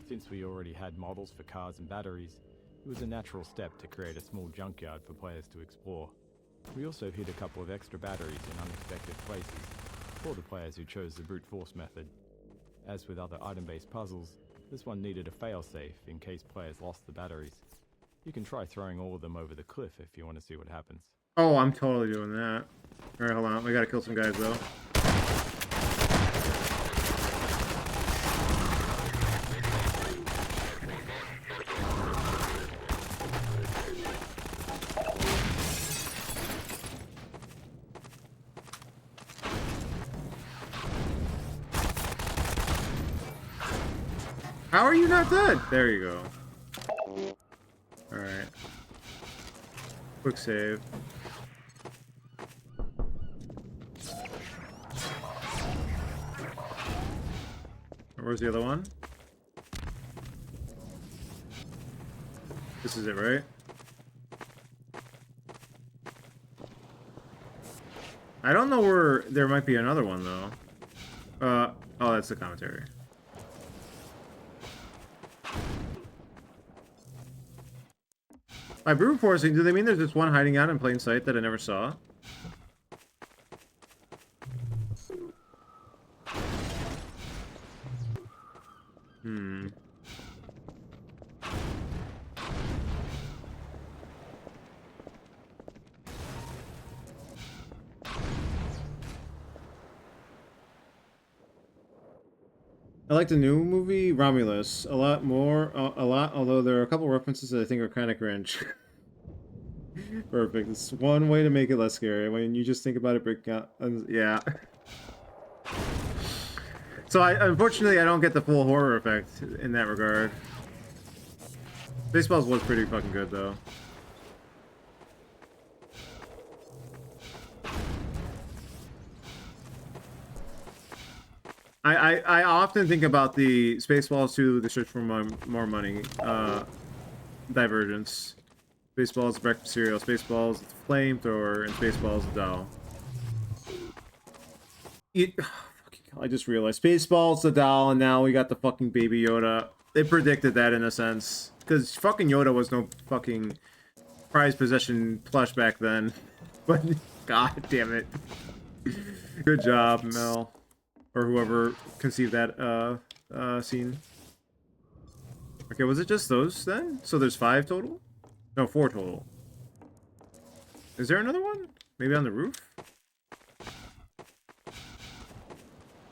Since we already had models for cars and batteries, it was a natural step to create a small junkyard for players to explore. We also hid a couple of extra batteries in unexpected places for the players who chose the brute force method. As with other item-based puzzles, this one needed a failsafe in case players lost the batteries. You can try throwing all of them over the cliff if you want to see what happens. Oh, I'm totally doing that. Alright, hold on. We gotta kill some guys, though. How are you not dead? There you go. Alright. Quick save. Where's the other one? This is it, right? I don't know where there might be another one, though. Oh, that's the commentary. By brute forcing, do they mean there's just one hiding out in plain sight that I never saw? Hmm. I like the new movie, Romulus, a lot more, although there are a couple references that I think are kind of cringe. Perfect. It's one way to make it less scary. When you just think about it breaking out, yeah. So unfortunately, I don't get the full horror effect in that regard. Baseballs was pretty fucking good, though. I often think about the Spaceballs 2, The Search for More Money, Divergence. Spaceballs, the breakfast cereal, Spaceballs, the flamethrower, and Spaceballs, the doll. I just realized. Spaceballs, the doll, and now we got the fucking Baby Yoda. They predicted that in a sense. Because fucking Yoda was no fucking prized possession plush back then. But, god damn it. Good job, Mel. Or whoever conceived that scene. Okay, was it just those then? So there's 5 total? No, 4 total. Is there another one? Maybe on the roof?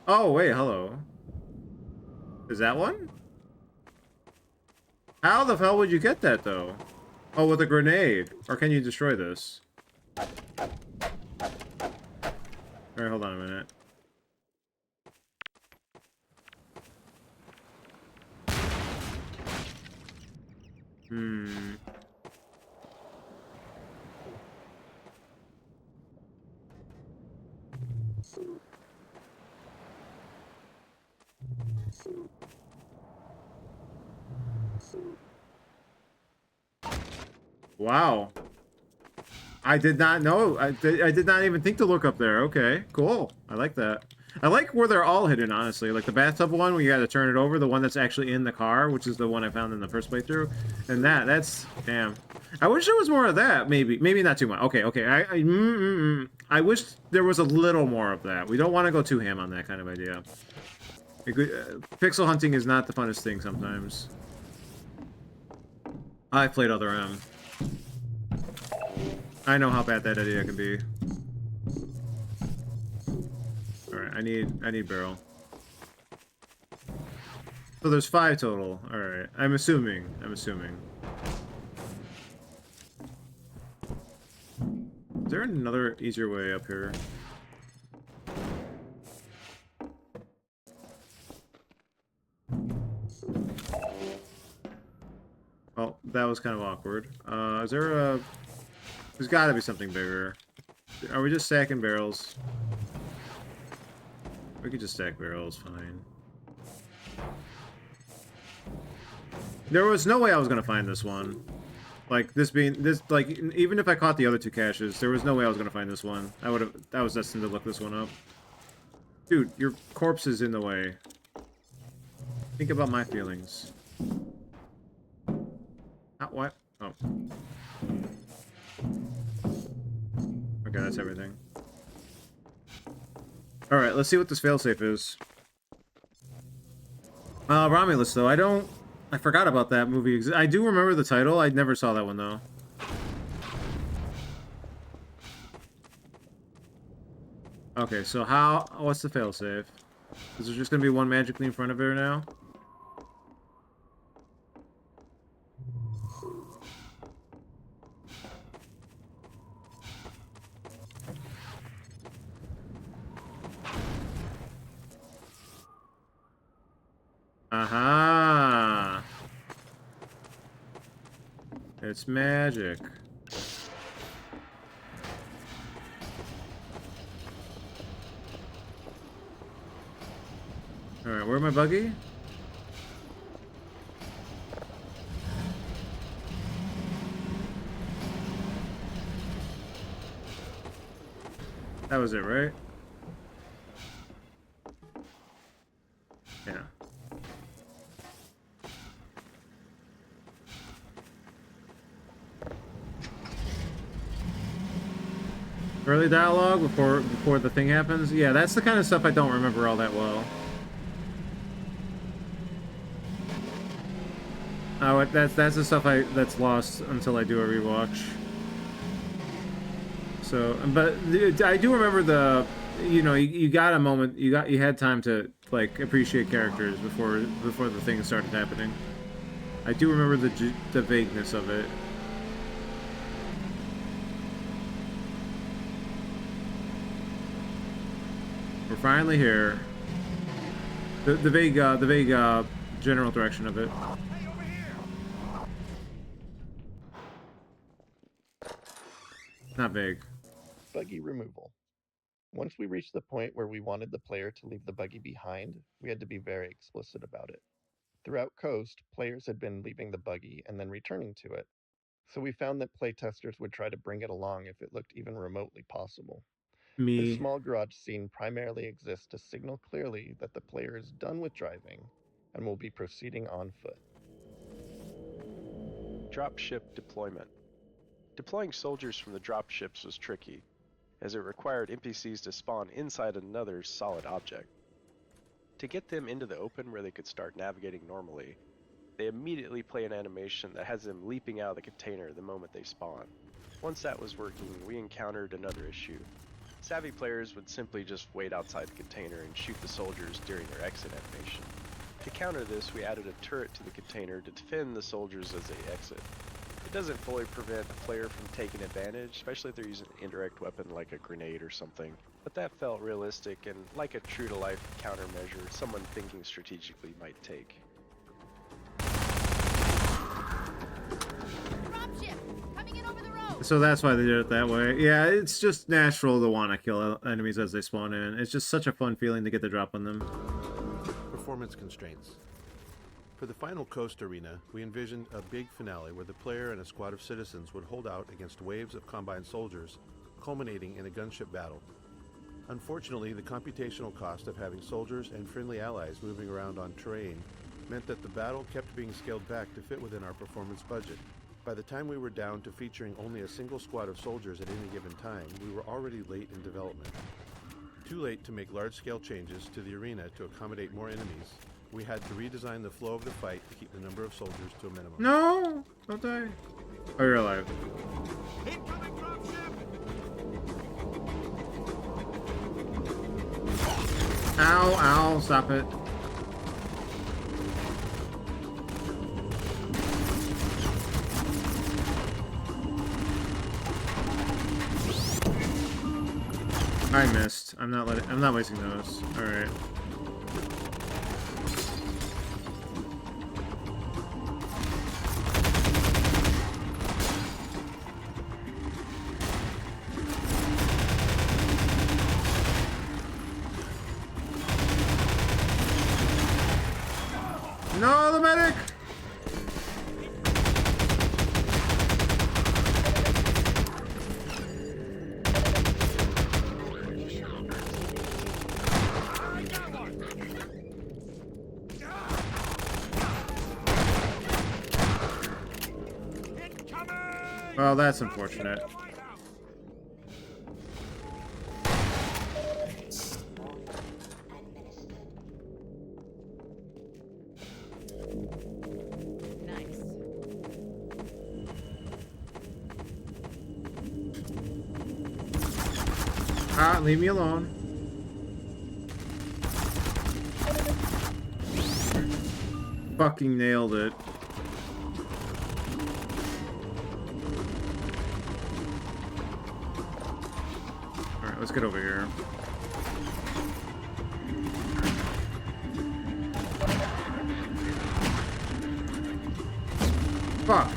Oh, wait, hello. Is that one? How the hell would you get that, though? Oh, with a grenade. Or can you destroy this? Alright, hold on a minute. Hmm. Wow. I did not know. I did not even think to look up there. Okay, cool. I like that. I like where they're all hidden, honestly. Like the bathtub one where you gotta turn it over, the one that's actually in the car, which is the one I found in the first playthrough. And that's... Damn. I wish there was more of that, maybe. Maybe not too much. Okay. I wish there was a little more of that. We don't want to go too ham on that kind of idea. Pixel hunting is not the funnest thing sometimes. I've played Other M. I know how bad that idea can be. Alright, I need barrel. So there's 5 total. Alright. I'm assuming. Is there another easier way up here? Oh, that was kind of awkward. Is there a... There's gotta be something bigger. Are we just stacking barrels? We could just stack barrels, fine. There was no way I was gonna find this one. Like, like, even if I caught the other 2 caches, there was no way I was gonna find this one. I was destined to look this one up. Dude, your corpse is in the way. Think about my feelings. What? Oh. Okay, that's everything. Alright, let's see what this failsafe is. Romulus, though. I forgot about that movie. I do remember the title. I never saw that one, though. Okay, so what's the failsafe? Is there just gonna be one magically in front of her now? Aha! It's magic. Alright, where's my buggy? That was it, right? Yeah. Early dialogue before the thing happens? Yeah, that's the kind of stuff I don't remember all that well. Oh, that's the stuff that's lost until I do a rewatch. So, but I do remember the, you know, you got a moment, you had time to like appreciate characters before the things started happening. I do remember the vagueness of it. We're finally here. The vague general direction of it. Not vague. Buggy removal. Once we reached the point where we wanted the player to leave the buggy behind, we had to be very explicit about it. Throughout Coast, players had been leaving the buggy and then returning to it, so we found that playtesters would try to bring it along if it looked even remotely possible. This Me. small garage scene primarily exists to signal clearly that the player is done with driving and will be proceeding on foot. Dropship deployment. Deploying soldiers from the dropships was tricky, as it required NPCs to spawn inside another solid object. To get them into the open where they could start navigating normally, they immediately play an animation that has them leaping out of the container the moment they spawn. Once that was working, we encountered another issue. Savvy players would simply just wait outside the container and shoot the soldiers during their exit animation. To counter this, we added a turret to the container to defend the soldiers as they exit. It doesn't fully prevent a player from taking advantage, especially if they're using an indirect weapon like a grenade or something, but that felt realistic and like a true-to-life countermeasure someone thinking strategically might take. So that's why they did it that way. Yeah, it's just natural to want to kill enemies as they spawn in. It's just such a fun feeling to get the drop on them. Performance constraints. For the final Coast arena, we envisioned a big finale where the player and a squad of citizens would hold out against waves of combined soldiers, culminating in a gunship battle. Unfortunately, the computational cost of having soldiers and friendly allies moving around on terrain meant that the battle kept being scaled back to fit within our performance budget. By the time we were down to featuring only a single squad of soldiers at any given time, we were already late in development. Too late to make large-scale changes to the arena to accommodate more enemies. We had to redesign the flow of the fight to keep the number of soldiers to a minimum. No! Don't die. Oh, you're alive. Ow, ow, stop it. I missed. I'm not wasting those. Alright. No, the medic! Well, that's unfortunate. Ah, leave me alone. Fucking nailed it. Alright, let's get over here. Fuck.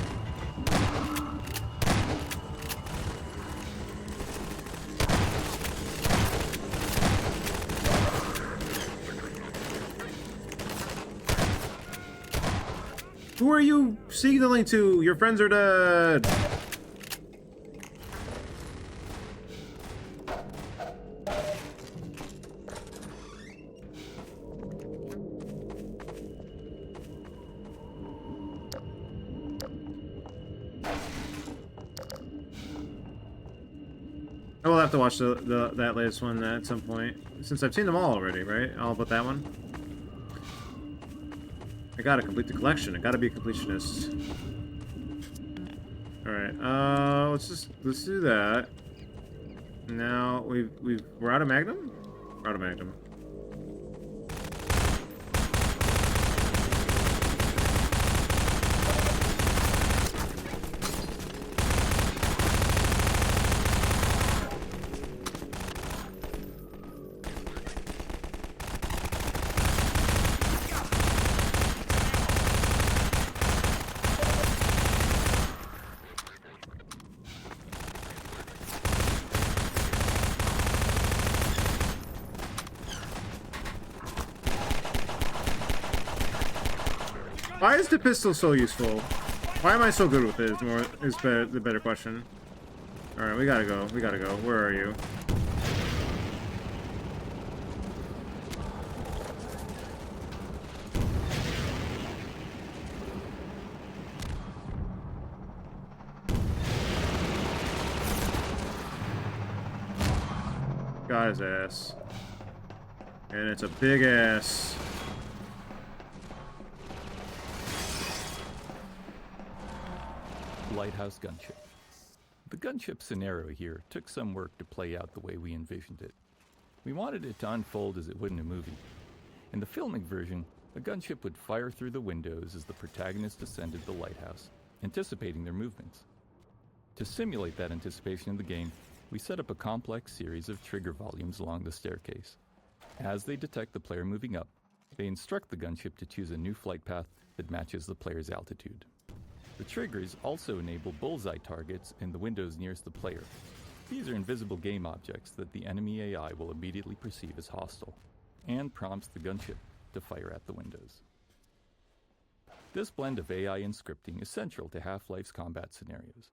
Who are you signaling to? Your friends are dead. I will have to watch that latest one at some point, since I've seen them all already, right? All but that one. I gotta complete the collection. I gotta be a completionist. All right. Let's do that. Now we're out of Magnum. We're out of Magnum. Why is the pistol so useful? Why am I so good with it? Is the better question. All right, we gotta go. We gotta go. Where are you? Got his ass. And it's a big ass. Lighthouse gunship. The gunship scenario here took some work to play out the way we envisioned it. We wanted it to unfold as it would in a movie. In the filmic version, a gunship would fire through the windows as the protagonist ascended the lighthouse, anticipating their movements. To simulate that anticipation in the game, we set up a complex series of trigger volumes along the staircase. As they detect the player moving up, they instruct the gunship to choose a new flight path that matches the player's altitude. The triggers also enable bullseye targets in the windows nearest the player. These are invisible game objects that the enemy AI will immediately perceive as hostile, and prompts the gunship to fire at the windows. This blend of AI and scripting is central to Half-Life's combat scenarios.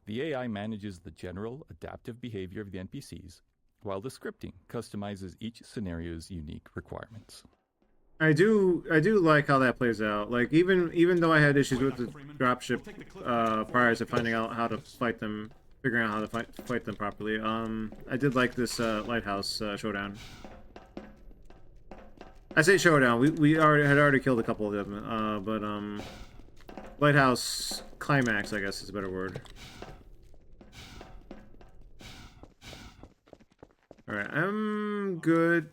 The AI manages the general, adaptive behavior of the NPCs, while the scripting customizes each scenario's unique requirements. I do like how that plays out. Like even though I had issues with the dropship prior to finding out how to fight them, figuring out how to fight them properly. I did like this lighthouse showdown. I say showdown. We had already killed a couple of them, but lighthouse climax, I guess, is a better word. All right, I'm good.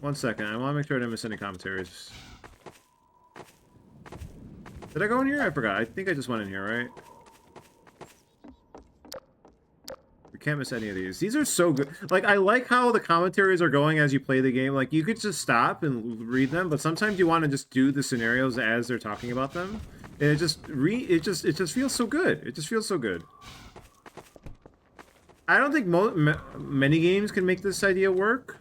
1 second, I want to make sure I didn't miss any commentaries. Did I go in here? I forgot. I think I just went in here, right? We can't miss any of these. These are so good. Like, I like how the commentaries are going as you play the game. Like, you could just stop and read them, but sometimes you want to just do the scenarios as they're talking about them. And it just feels so good. It just feels so good. I don't think many games can make this idea work.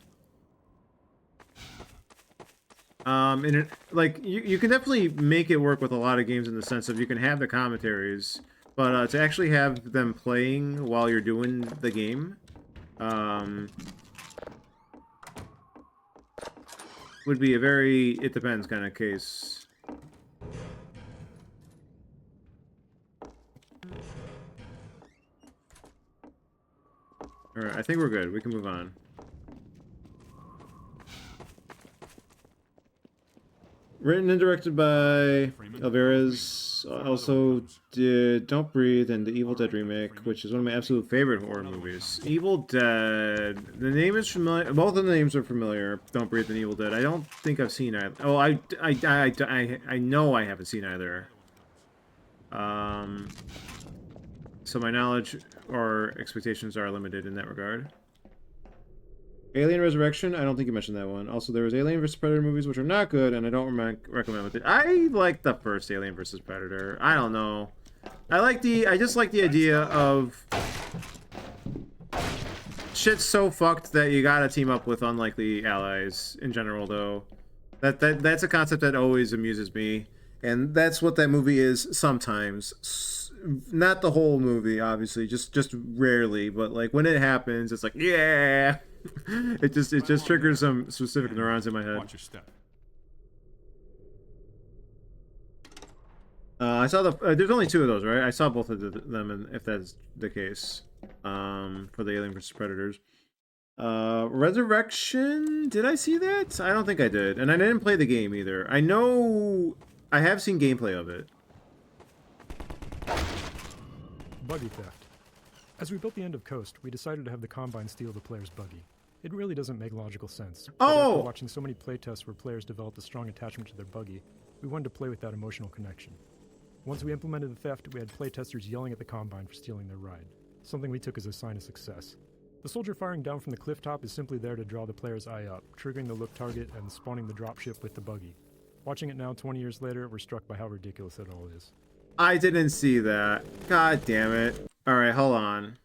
Like you can definitely make it work with a lot of games in the sense of you can have the commentaries, but to actually have them playing while you're doing the game, would be a very it depends kind of case. All right, I think we're good. We can move on. Written and directed by Alvarez. Also did Don't Breathe and the Evil Dead remake, which is one of my absolute favorite horror movies. Evil Dead. The name is familiar. Both of the names are familiar. Don't Breathe and Evil Dead. I don't think I've seen either. Oh, I know I haven't seen either. So my knowledge or expectations are limited in that regard. Alien Resurrection, I don't think you mentioned that one. Also, there was Alien vs. Predator movies, which are not good, and I don't recommend with it. I like the first Alien vs. Predator. I don't know. I just like the idea of shit's so fucked that you gotta team up with unlikely allies in general, though. That's a concept that always amuses me, and that's what that movie is sometimes. Not the whole movie, obviously, just rarely, but like when it happens, it's like yeah, it just triggers some specific neurons in my head. Watch your step. I saw there's only 2 of those, right? I saw both of them, and if that's the case, for the Alien vs Predators. Resurrection, did I see that? I don't think I did, and I didn't play the game either. I know I have seen gameplay of it. Buggy theft. As we built the end of Coast, we decided to have the Combine steal the player's buggy. It really doesn't make logical sense. But after watching so many playtests where players developed a strong attachment to their buggy, we wanted to play with that emotional connection. Once we implemented the theft, we had playtesters yelling at the Combine for stealing their ride, something we took as a sign of success. The soldier firing down from the cliff top is simply there to draw the player's eye up, triggering the look target and spawning the dropship with the buggy. Watching it now 20 years later, we're struck by how ridiculous it all is. I didn't see that. God damn it. Alright, hold on.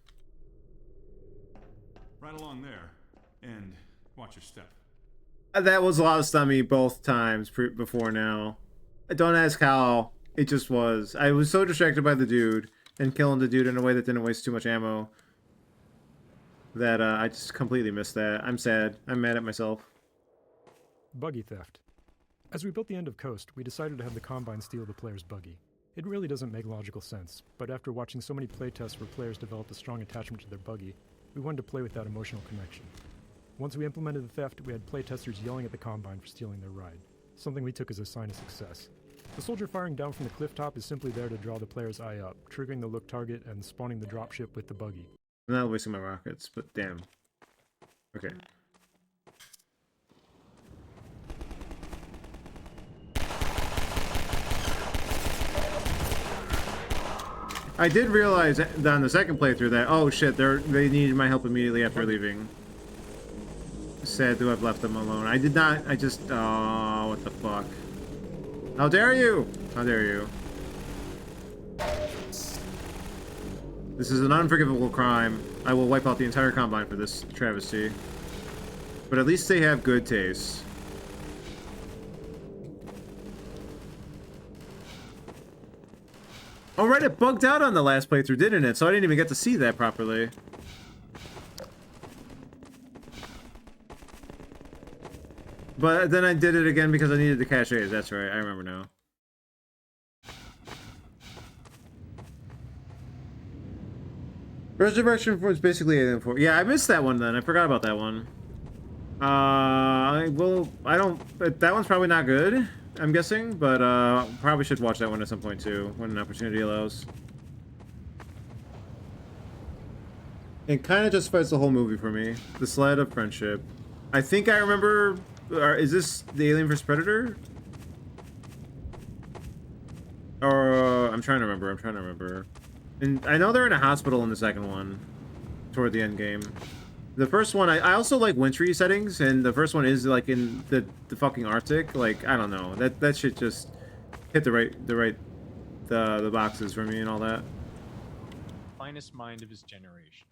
Right along there. And watch your step. That was lost on me both times before now. Don't ask how. It just was. I was so distracted by the dude and killing the dude in a way that didn't waste too much ammo that I just completely missed that. I'm sad. I'm mad at myself. Buggy theft. As we built the end of Coast, we decided to have the Combine steal the player's buggy. It really doesn't make logical sense, but after watching so many playtests where players developed a strong attachment to their buggy, we wanted to play with that emotional connection. Once we implemented the theft, we had playtesters yelling at the Combine for stealing their ride, something we took as a sign of success. The soldier firing down from the cliff top is simply there to draw the player's eye up, triggering the look target and spawning the dropship with the buggy. I'm not wasting my rockets, but damn. Okay. I did realize on the second playthrough that, oh shit, they needed my help immediately after leaving. Sad to have left them alone. I did not, I just, oh, what the fuck. How dare you! How dare you. This is an unforgivable crime. I will wipe out the entire Combine for this travesty. But at least they have good taste. Oh right, it bugged out on the last playthrough, didn't it? So I didn't even get to see that properly. But then I did it again because I needed the caches. That's right, I remember now. Resurrection was basically Alien 4. Yeah, I missed that one then. I forgot about that one. Well, I don't... That one's probably not good, I'm guessing, but probably should watch that one at some point too, when an opportunity allows. It kind of justifies the whole movie for me. The sled of friendship. I think I remember... is this the Alien vs Predator? Or... I'm trying to remember. And I know they're in a hospital in the second one, toward the end game. The first one, I also like wintry settings, and the first one is like in the fucking Arctic. Like, I don't know, that shit just hit the boxes for me and all that. Finest mind of his generation.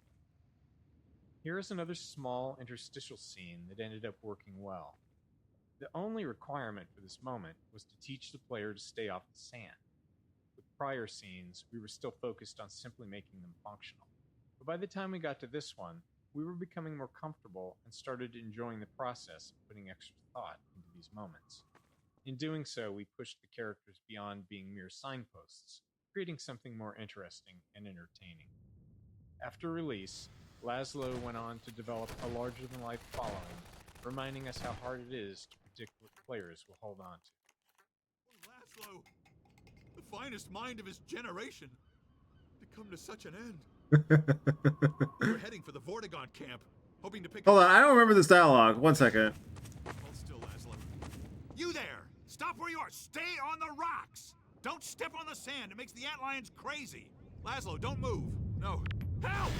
Here is another small interstitial scene that ended up working well. The only requirement for this moment was to teach the player to stay off the sand. With prior scenes, we were still focused on simply making them functional. But by the time we got to this one, we were becoming more comfortable and started enjoying the process of putting extra thought into these moments. In doing so, we pushed the characters beyond being mere signposts, creating something more interesting and entertaining. After release, Laszlo went on to develop a larger-than-life following, reminding us how hard it is to predict what players will hold on to. Laszlo, the finest mind of his generation, to come to such an end. We were heading for the Vortigaunt camp, hoping to pick Hold on, I don't remember this dialogue. One second. Hold still, Laszlo. You there! Stop where you are! Stay on the rocks! Don't step on the sand! It makes the antlions crazy! Laszlo, don't move! No. Help!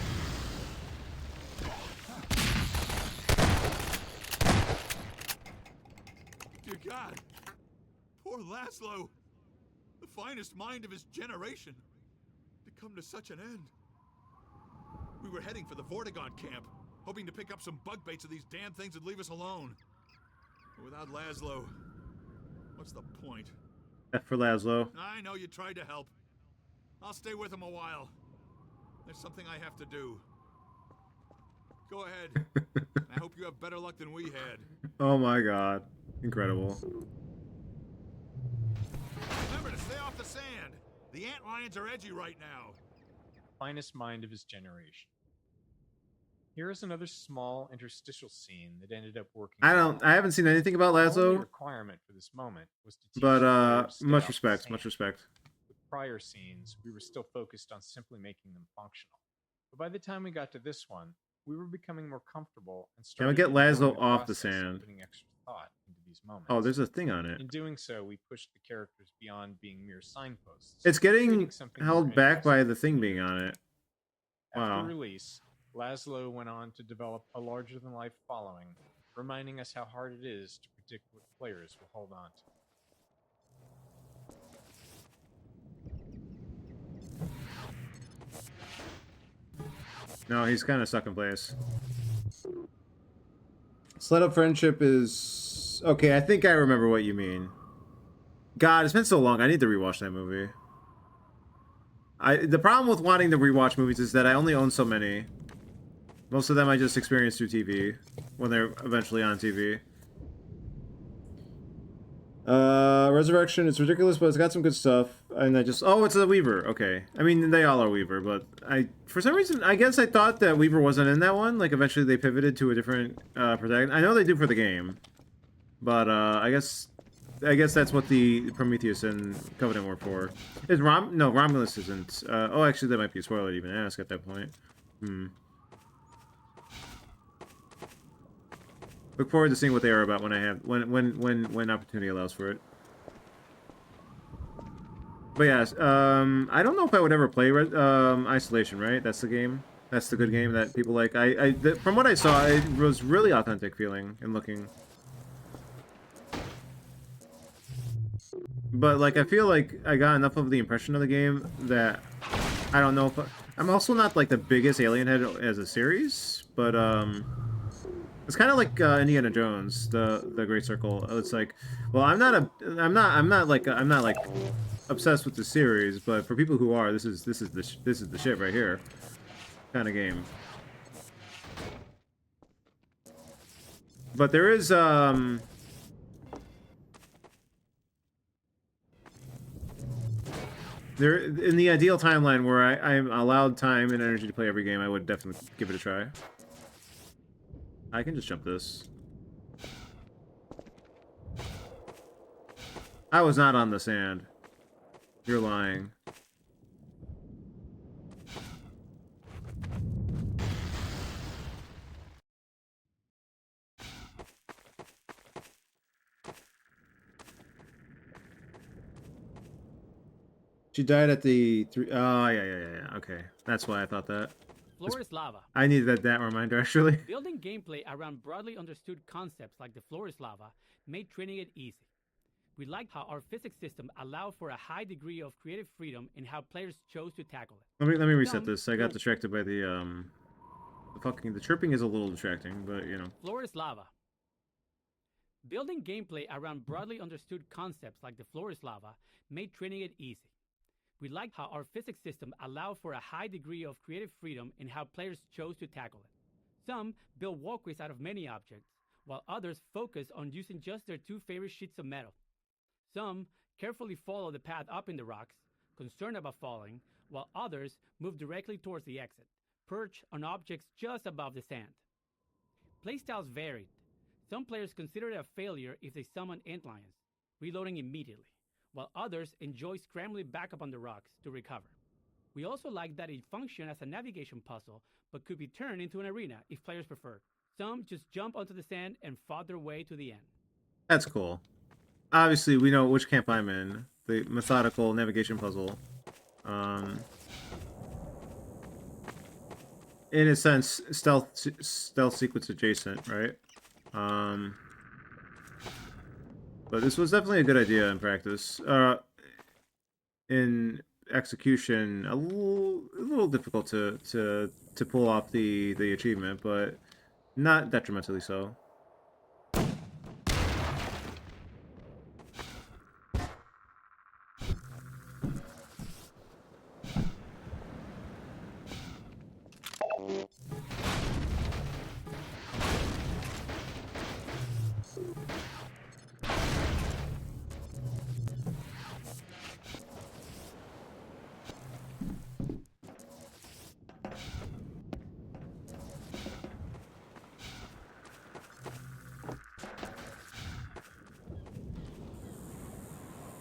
Dear God! Poor Laszlo! The finest mind of his generation, to come to such an end. We were heading for the Vortigaunt camp, hoping to pick up some bug baits so these damn things would leave us alone. But without Laszlo, What's the point? F for Laszlo. I know you tried to help. I'll stay with him a while. There's something I have to do. Go ahead. I hope you have better luck than we had. Oh my god. Incredible. Remember to stay off the sand. The antlions are edgy right now. Finest mind of his generation. Here is another small interstitial scene that ended up working. I haven't seen anything about The only Laszlo, requirement for this moment was to teach but the player to stay much off the respect, sand. much respect. With prior scenes, we were still focused on simply making them functional. But by the time we got to this one, we were becoming more comfortable and Can we started get enjoying Laszlo off the process of sand? putting extra thought into these moments. Oh, there's a thing on it. In doing so, we pushed the characters beyond being mere signposts. It's getting creating something more held back by interesting. the thing being on it. After Wow. release, Laszlo went on to develop a larger-than-life following, reminding us how hard it is to predict what players will hold on to. No, he's kind of stuck in place. Sled Up Friendship is... Okay, I think I remember what you mean. God, it's been so long. I need to rewatch that movie. The problem with wanting to rewatch movies is that I only own so many. Most of them I just experience through TV, when they're eventually on TV. Resurrection, it's ridiculous, but it's got some good stuff. And I just... Oh, it's a Weaver. Okay. I mean, they all are Weaver, but for some reason, I guess I thought that Weaver wasn't in that one. Like, eventually they pivoted to a different protagonist. I know they do for the game. But, I guess that's what the Prometheus and Covenant were for. No, Romulus isn't. Oh, actually, that might be a spoiler to even ask at that point. Look forward to seeing what they are about when opportunity allows for it. But yes, I don't know if I would ever play Isolation, right? That's the game. That's the good game that people like. From what I saw, it was really authentic feeling and looking. But like, I feel like I got enough of the impression of the game that I don't know if I'm also not like the biggest Alien head as a series, but it's kind of like Indiana Jones, the Great Circle. It's like, well, I'm not like obsessed with the series, but for people who are, this is the shit right here, kind of game. But there is there, in the ideal timeline where I'm allowed time and energy to play every game, I would definitely give it a try. I can just jump this. I was not on the sand. You're lying. She died at the three. Oh, yeah. Okay, that's why I thought that. Floor is lava. I needed that reminder, actually. Building gameplay around broadly understood concepts like the floor is lava made training it easy. We liked how our physics system allowed for a high degree of creative freedom in how players chose to tackle it. Let me reset this. I got distracted by the chirping is a little distracting, but you know. Floor is lava. Building gameplay around broadly understood concepts like the floor is lava made training it easy. We liked how our physics system allowed for a high degree of creative freedom in how players chose to tackle it. Some build walkways out of many objects, while others focus on using just their two favorite sheets of metal. Some carefully follow the path up in the rocks, concerned about falling, while others move directly towards the exit, perch on objects just above the sand. Playstyles varied. Some players consider it a failure if they summon antlions, reloading immediately, while others enjoy scrambling back up on the rocks to recover. We also liked that it functioned as a navigation puzzle, but could be turned into an arena if players preferred. Some just jump onto the sand and fought their way to the end. That's cool. Obviously, we know which camp I'm in. The methodical navigation puzzle. In a sense, stealth sequence adjacent, right? But this was definitely a good idea in practice. In execution, a little difficult to pull off the achievement, but not detrimentally so.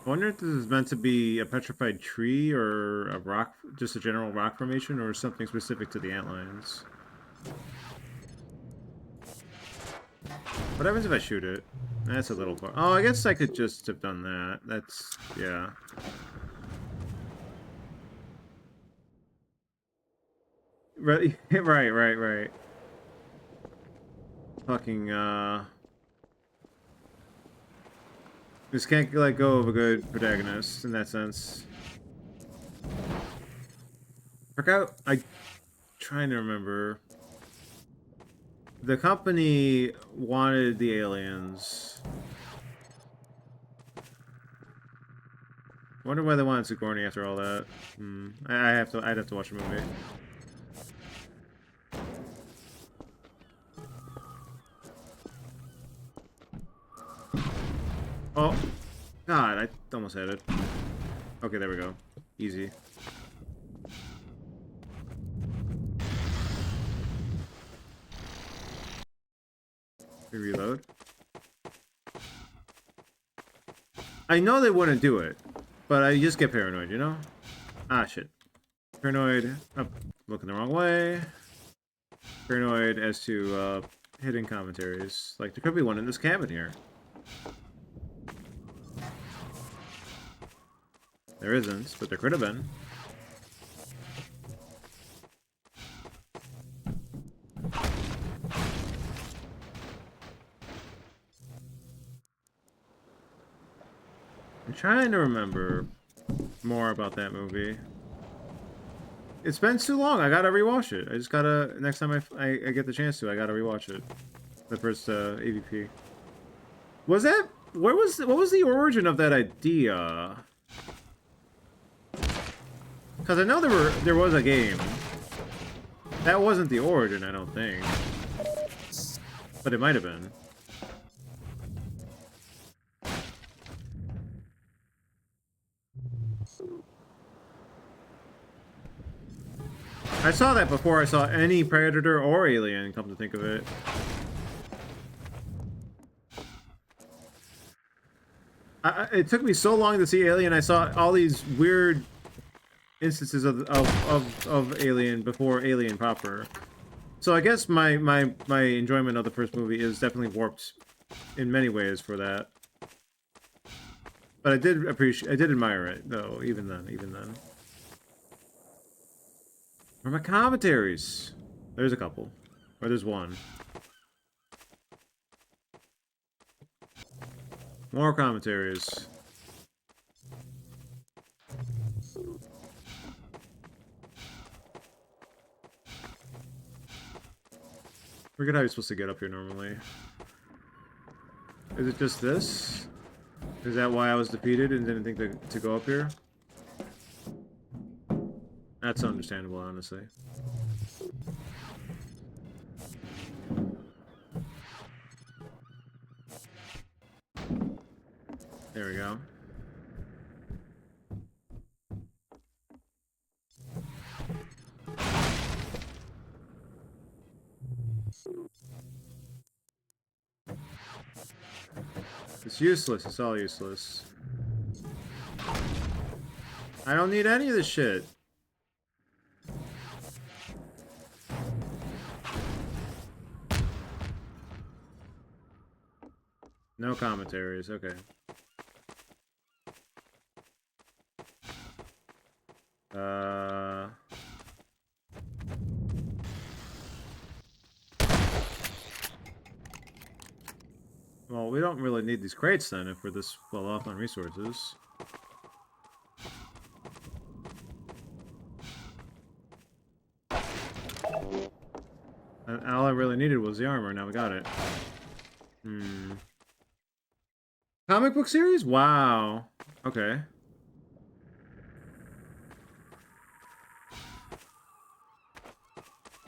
I wonder if this is meant to be a petrified tree or a rock, just a general rock formation, or something specific to the antlions. What happens if I shoot it? That's a little far. Oh, I guess I could just have done that. That's, yeah. Right, right. Fucking, just can't let go of a good protagonist in that sense. I'm trying to remember. The company wanted the aliens. I wonder why they wanted Sigourney after all that. I'd have to watch a movie. Oh, God, I almost had it. Okay, there we go. Easy. Reload. I know they wouldn't do it, but I just get paranoid, you know? Ah, shit. Paranoid. Oh, looking the wrong way. Paranoid as to hidden commentaries. Like, there could be one in this cabin here. There isn't, but there could have been. I'm trying to remember more about that movie. It's been too long. I gotta rewatch it. I just gotta, next time I get the chance to, I gotta rewatch it. The first AVP. Was that, what was the origin of that idea? Because I know there was a game. That wasn't the origin, I don't think. But it might have been. I saw that before I saw any Predator or Alien, come to think of it. It took me so long to see Alien, I saw all these weird instances of Alien before Alien proper. So I guess my enjoyment of the first movie is definitely warped in many ways for that. But I did admire it though, even then. Where are my commentaries? There's a couple. Or there's one. More commentaries. Forget how you're supposed to get up here normally. Is it just this? Is that why I was defeated and didn't think to go up here? That's understandable, honestly. There we go. It's useless. It's all useless. I don't need any of this shit. No commentaries. Okay. Well, we don't really need these crates then if we're this well off on resources. And all I really needed was the armor. Now we got it. Comic book series? Wow. Okay.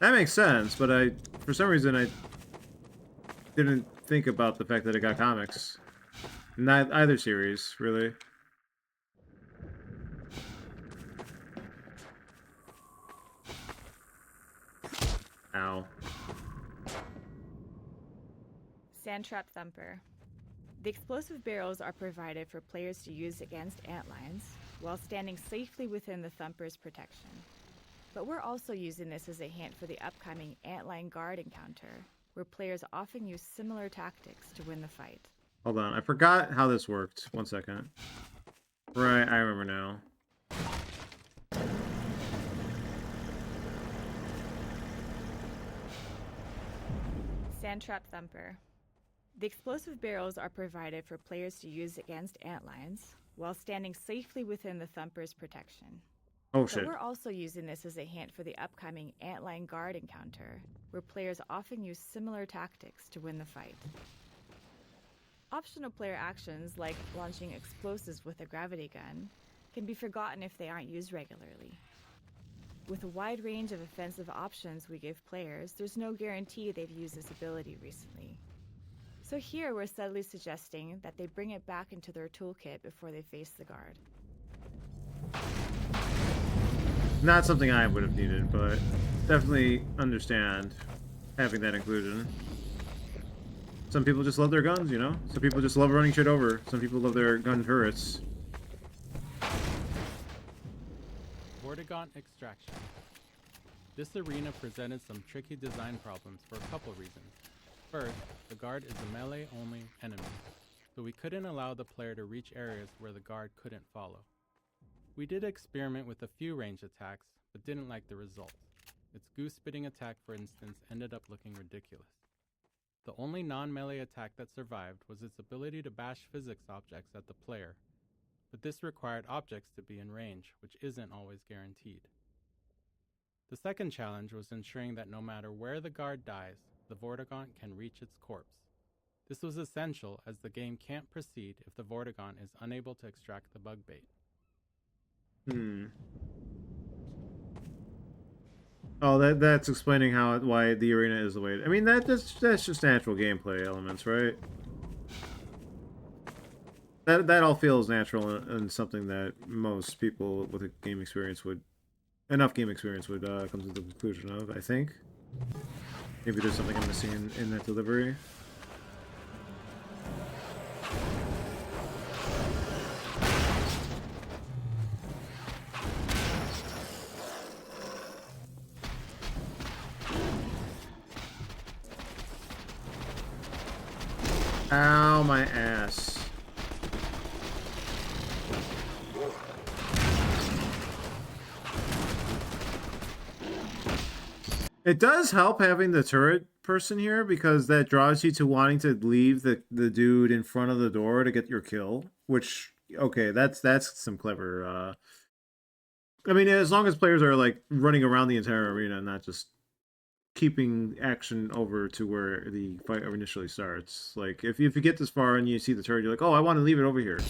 That makes sense, but for some reason, I didn't think about the fact that it got comics. Not either series, really. Ow. Sandtrap Thumper. The explosive barrels are provided for players to use against antlines while standing safely within the thumper's protection. But we're also using this as a hint for the upcoming antline guard encounter, where players often use similar tactics to win the fight. Hold on, I forgot how this worked. 1 second. Right, I remember now. Sandtrap Thumper. The explosive barrels are provided for players to use against antlines while standing safely within the thumper's protection. Oh shit. But we're also using this as a hint for the upcoming antline guard encounter, where players often use similar tactics to win the fight. Optional player actions like launching explosives with a gravity gun can be forgotten if they aren't used regularly. With a wide range of offensive options we give players, there's no guarantee they've used this ability recently. So here we're subtly suggesting that they bring it back into their toolkit before they face the guard. Not something I would have needed, but definitely understand having that included. Some people just love their guns, you know? Some people just love running shit over. Some people love their gun turrets. Vortigaunt Extraction. This arena presented some tricky design problems for a couple reasons. First, the guard is a melee-only enemy, so we couldn't allow the player to reach areas where the guard couldn't follow. We did experiment with a few ranged attacks, but didn't like the results. Its goose-spitting attack, for instance, ended up looking ridiculous. The only non-melee attack that survived was its ability to bash physics objects at the player, but this required objects to be in range, which isn't always guaranteed. The second challenge was ensuring that no matter where the guard dies, the Vortigaunt can reach its corpse. This was essential as the game can't proceed if the Vortigaunt is unable to extract the bug bait. Oh, that's explaining why the arena is the way. I mean, that's just natural gameplay elements, right? That all feels natural and something that most people with enough game experience would come to the conclusion of. I think. Maybe there's something I'm missing in that delivery. Ow, my ass. It does help having the turret person here because that draws you to wanting to leave the dude in front of the door to get your kill, which, okay, that's some clever, I mean, as long as players are, like, running around the entire arena and not just keeping action over to where the fight initially starts. Like, if you get this far and you see the turret, you're like, oh, I want to leave it over here.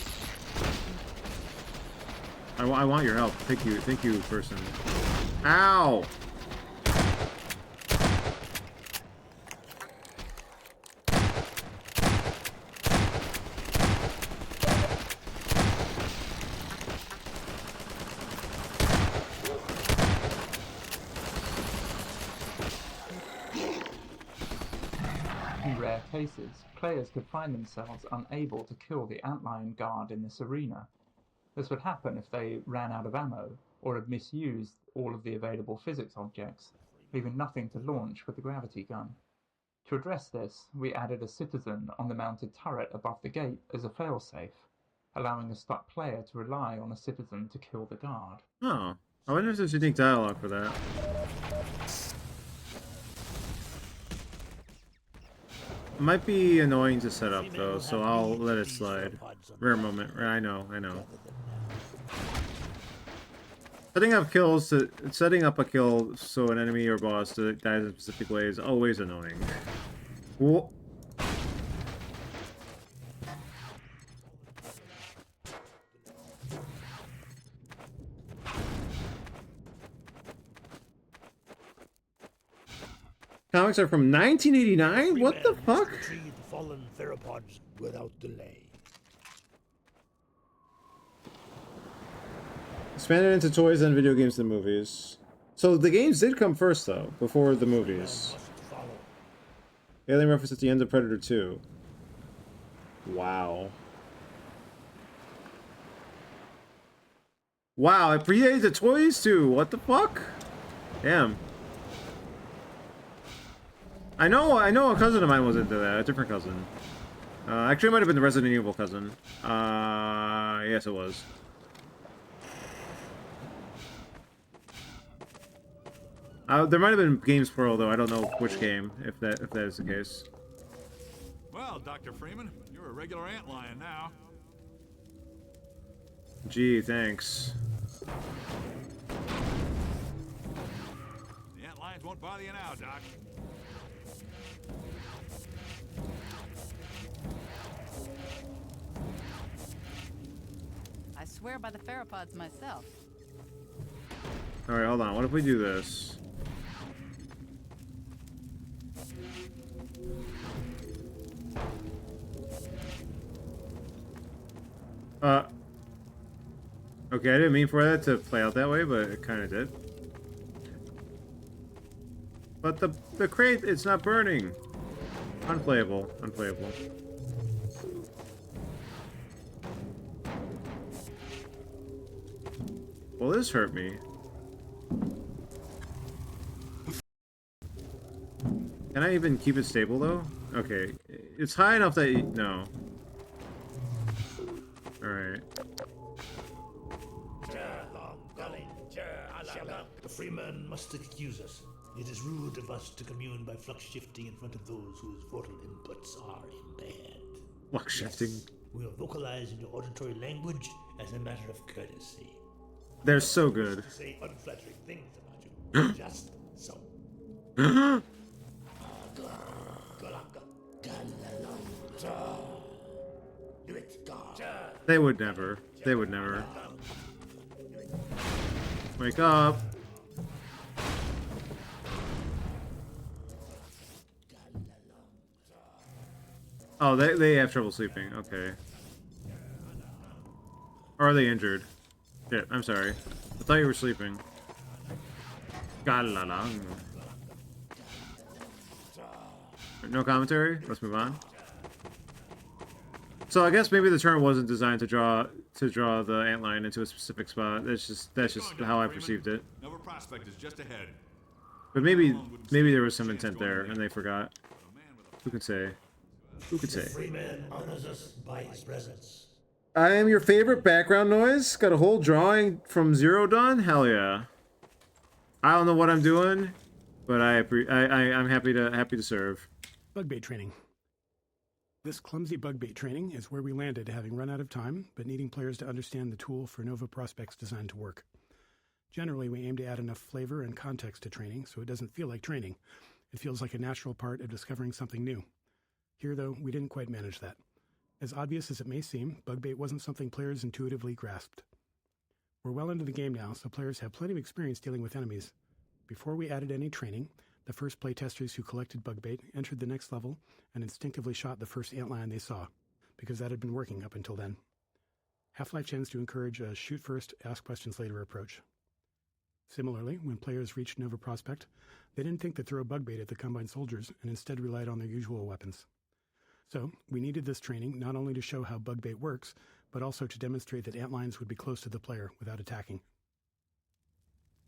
I want your help. Thank you, person. Ow! In rare cases, players could find themselves unable to kill the antline guard in this arena. This would happen if they ran out of ammo, or had misused all of the available physics objects, leaving nothing to launch with the gravity gun. To address this, we added a citizen on the mounted turret above the gate as a failsafe, allowing a stuck player to rely on a citizen to kill the guard. Oh, I wonder if there's unique dialogue for that. It might be annoying to set up though, so I'll let it slide. Rare moment. I know. Setting up a kill so an enemy or boss dies in a specific way is always annoying. Whoa. Comics are from 1989? What the fuck? Retrieve fallen theropods without delay. Expanded into toys and video games and movies. So the games did come first, though, before the movies. Alien reference at the end of Predator 2. Wow. Wow, it predated the toys too. What the fuck? Damn. I know a cousin of mine was into that. A different cousin. Actually, it might have been the Resident Evil cousin. Yes, it was. There might have been games plural though. I don't know which game. If that is the case. Well, Dr. Freeman, you're a regular antlion now. Gee, thanks. The antlions won't bother you now, Doc. I swear by the theropods myself. Alright, hold on. What if we do this? Okay, I didn't mean for that to play out that way, but it kind of did. But the crate, it's not burning. Unplayable. Unplayable. Well, this hurt me. Can I even keep it stable, though? Okay. It's high enough that... No. Alright. The Freeman must excuse us. It is rude of us to commune by flux shifting in front of those whose vocal inputs are impaired. Flux shifting? Yes, we'll vocalize in your auditory language as a matter of courtesy. They're so good. To say unflattering things about you. Just so. They would never. They would never. Wake up. Oh, they have trouble sleeping. Okay. Or are they injured? Shit, I'm sorry. I thought you were sleeping. Galalang. No commentary? Let's move on. So I guess maybe the turn wasn't designed to draw the antlion into a specific spot. That's just how I perceived it. Nova Prospect is just ahead. But maybe there was some intent there and they forgot. Who can say? Who could say? Freeman honors us by his presence. I am your favorite background noise. Got a whole drawing from zero done. Hell yeah. I don't know what I'm doing, but I'm happy to serve. Bug bait training. This clumsy bug bait training is where we landed, having run out of time, but needing players to understand the tool for Nova Prospect's design to work. Generally, we aim to add enough flavor and context to training so it doesn't feel like training. It feels like a natural part of discovering something new. Here, though, we didn't quite manage that. As obvious as it may seem, bug bait wasn't something players intuitively grasped. We're well into the game now, so players have plenty of experience dealing with enemies. Before we added any training, the first playtesters who collected bug bait entered the next level and instinctively shot the first antlion they saw, because that had been working up until then. Half-Life tends to encourage a shoot first, ask questions later approach. Similarly, when players reached Nova Prospect, they didn't think to throw bug bait at the Combine soldiers and instead relied on their usual weapons. So, we needed this training not only to show how bug bait works, but also to demonstrate that antlions would be close to the player without attacking.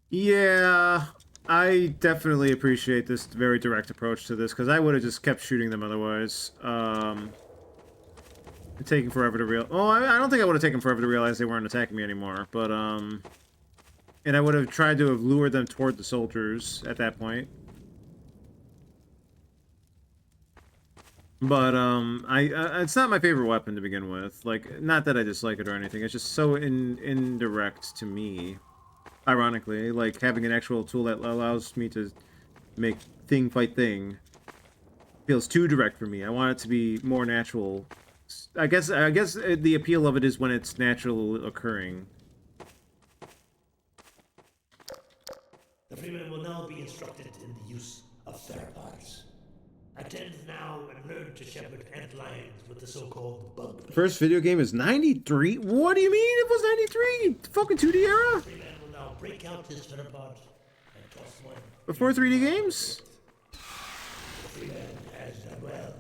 Yeah, I definitely appreciate this very direct approach to this, because I would have just kept shooting them otherwise. Taking forever to realize... Oh, I don't think I would have taken forever to realize they weren't attacking me anymore, but, and I would have tried to have lured them toward the soldiers at that point. But, it's not my favorite weapon to begin with. Like, not that I dislike it or anything, it's just so indirect to me. Ironically, like, having an actual tool that allows me to make thing fight thing feels too direct for me. I want it to be more natural. I guess the appeal of it is when it's natural occurring. The Freeman will now be instructed in the use of theropods. Attend now and learn to shepherd antlions with the so-called bug bait. First video game is 93? What do you mean it was 93? Fucking 2D era? The Freeman will now break out his theropod and toss one. Before 3D games? The Freeman has done well.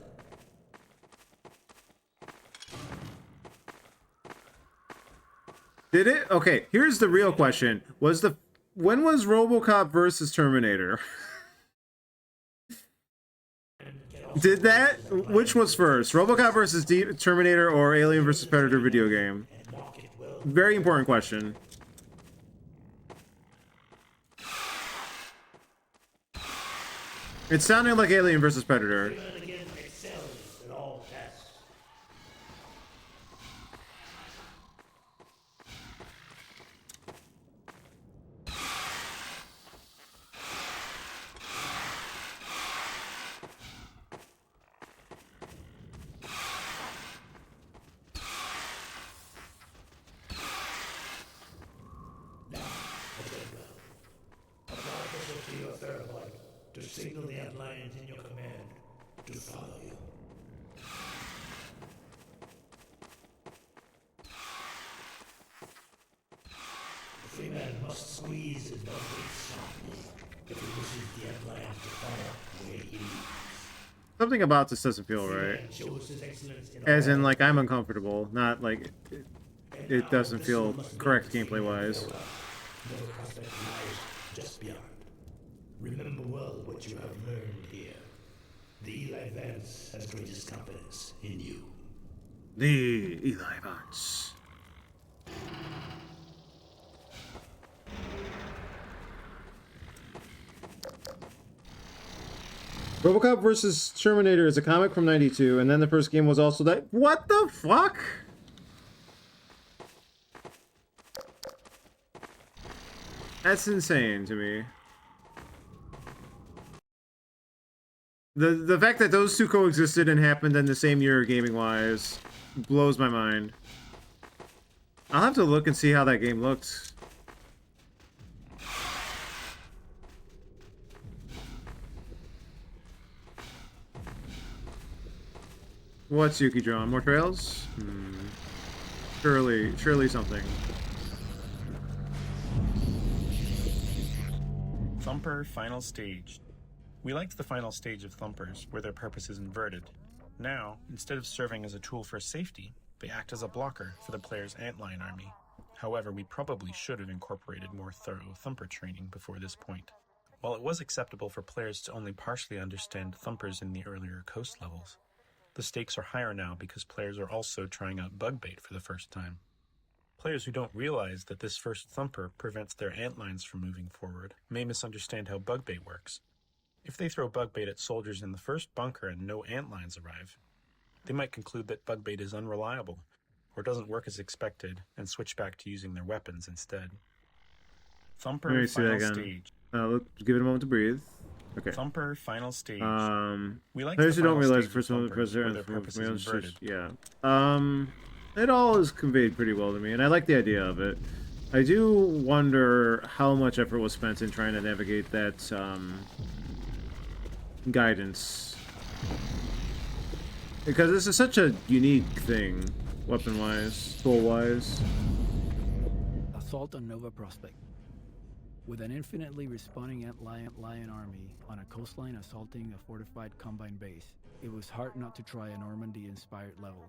Did it? Okay, here's the real question. When was RoboCop versus Terminator? Did that? Which was first? RoboCop versus Terminator or Alien versus Predator video game? Very important question. It sounded like Alien versus Predator. To signal the outliers in your command to follow you. The free man must squeeze and vibrate softly if he wishes the outliers to follow where he leads. Something about this doesn't feel right. As in, like, I'm uncomfortable, not like it doesn't feel correct gameplay-wise. No prospect lies just beyond. Remember well what you have learned here. The Eli Vance has greatest confidence in you. The Eli Vance. RoboCop vs. Terminator is a comic from '92, and then the first game was also that. What the fuck? That's insane to me. The fact that those two coexisted and happened in the same year gaming-wise blows my mind. I'll have to look and see how that game looked. What's Yuki drawn? More trails? Surely something. Thumper Final Stage. We liked the final stage of Thumpers, where their purpose is inverted. Now, instead of serving as a tool for safety, they act as a blocker for the player's antlion army. However, we probably should have incorporated more thorough Thumper training before this point. While it was acceptable for players to only partially understand Thumpers in the earlier coast levels, the stakes are higher now because players are also trying out bug bait for the first time. Players who don't realize that this first Thumper prevents their antlines from moving forward may misunderstand how bug bait works. If they throw bug bait at soldiers in the first bunker and no antlines arrive, they might conclude that bug bait is unreliable or doesn't work as expected and switch back to using their weapons instead. Thumper Final Stage. Let's give it a moment to breathe. Okay. Thumper Final Stage. We like players who don't realize the first one was their purpose is inverted. Yeah. It all is conveyed pretty well to me, and I like the idea of it. I do wonder how much effort was spent in trying to navigate that guidance, because this is such a unique thing, weapon-wise, tool-wise. Assault on Nova Prospect. With an infinitely respawning lion army on a coastline assaulting a fortified combine base, it was hard not to try a Normandy-inspired level.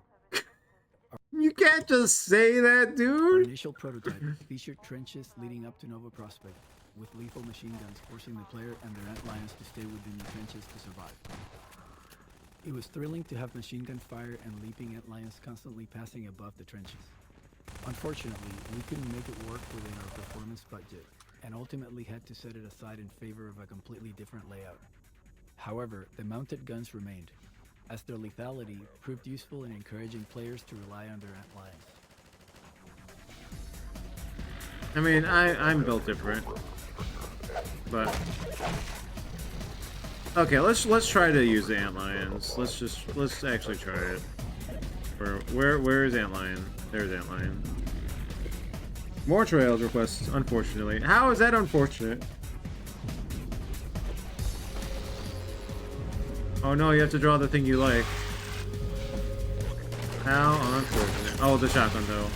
You can't just say that, dude! Our initial prototype featured trenches leading up to Nova Prospect, with lethal machine guns forcing the player and their antlions to stay within the trenches to survive. It was thrilling to have machine gun fire and leaping antlions constantly passing above the trenches. Unfortunately, we couldn't make it work within our performance budget, and ultimately had to set it aside in favor of a completely different layout. However, the mounted guns remained, as their lethality proved useful in encouraging players to rely on their antlions. I mean, I'm built different, but okay. Let's try to use the antlions. Let's actually try it. Where is antlion? There's antlion. More trails requests, unfortunately. How is that unfortunate? Oh no, you have to draw the thing you like. How unfortunate. Oh, the shotgun though.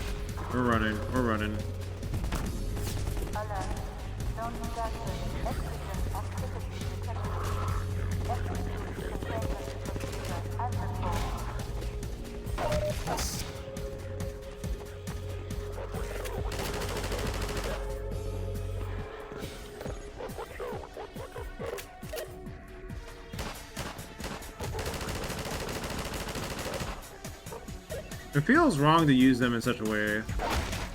We're running. It feels wrong to use them in such a way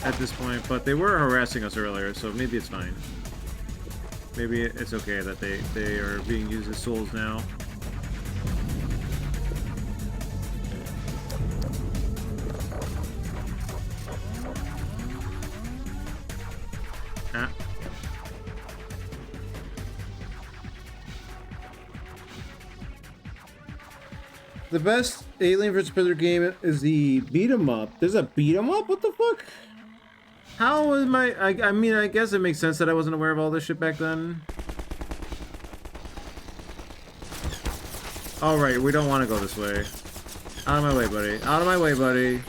at this point, but they were harassing us earlier, so maybe it's fine. Maybe it's okay that they are being used as souls now. Ah. The best Alien vs Predator game is the beat 'em up. There's a beat 'em up? What the fuck? How is my... I mean, I guess it makes sense that I wasn't aware of all this shit back then. Alright, we don't want to go this way. Out of my way, buddy. Out of my way, buddy.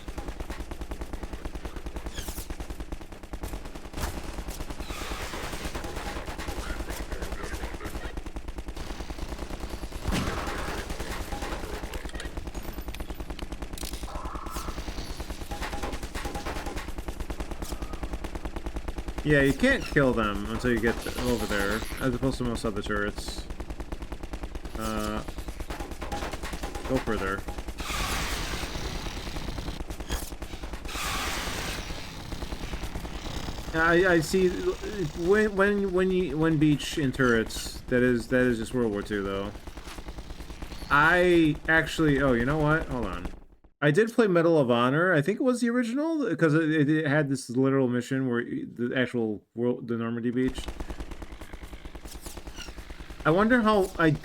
Yeah, you can't kill them until you get over there, as opposed to most other turrets. Go further. I see when beach in turrets, that is just World War II though. I actually, oh, you know what? Hold on. I did play Medal of Honor. I think it was the original because it had this literal mission where the actual world, the Normandy beach. I wonder how I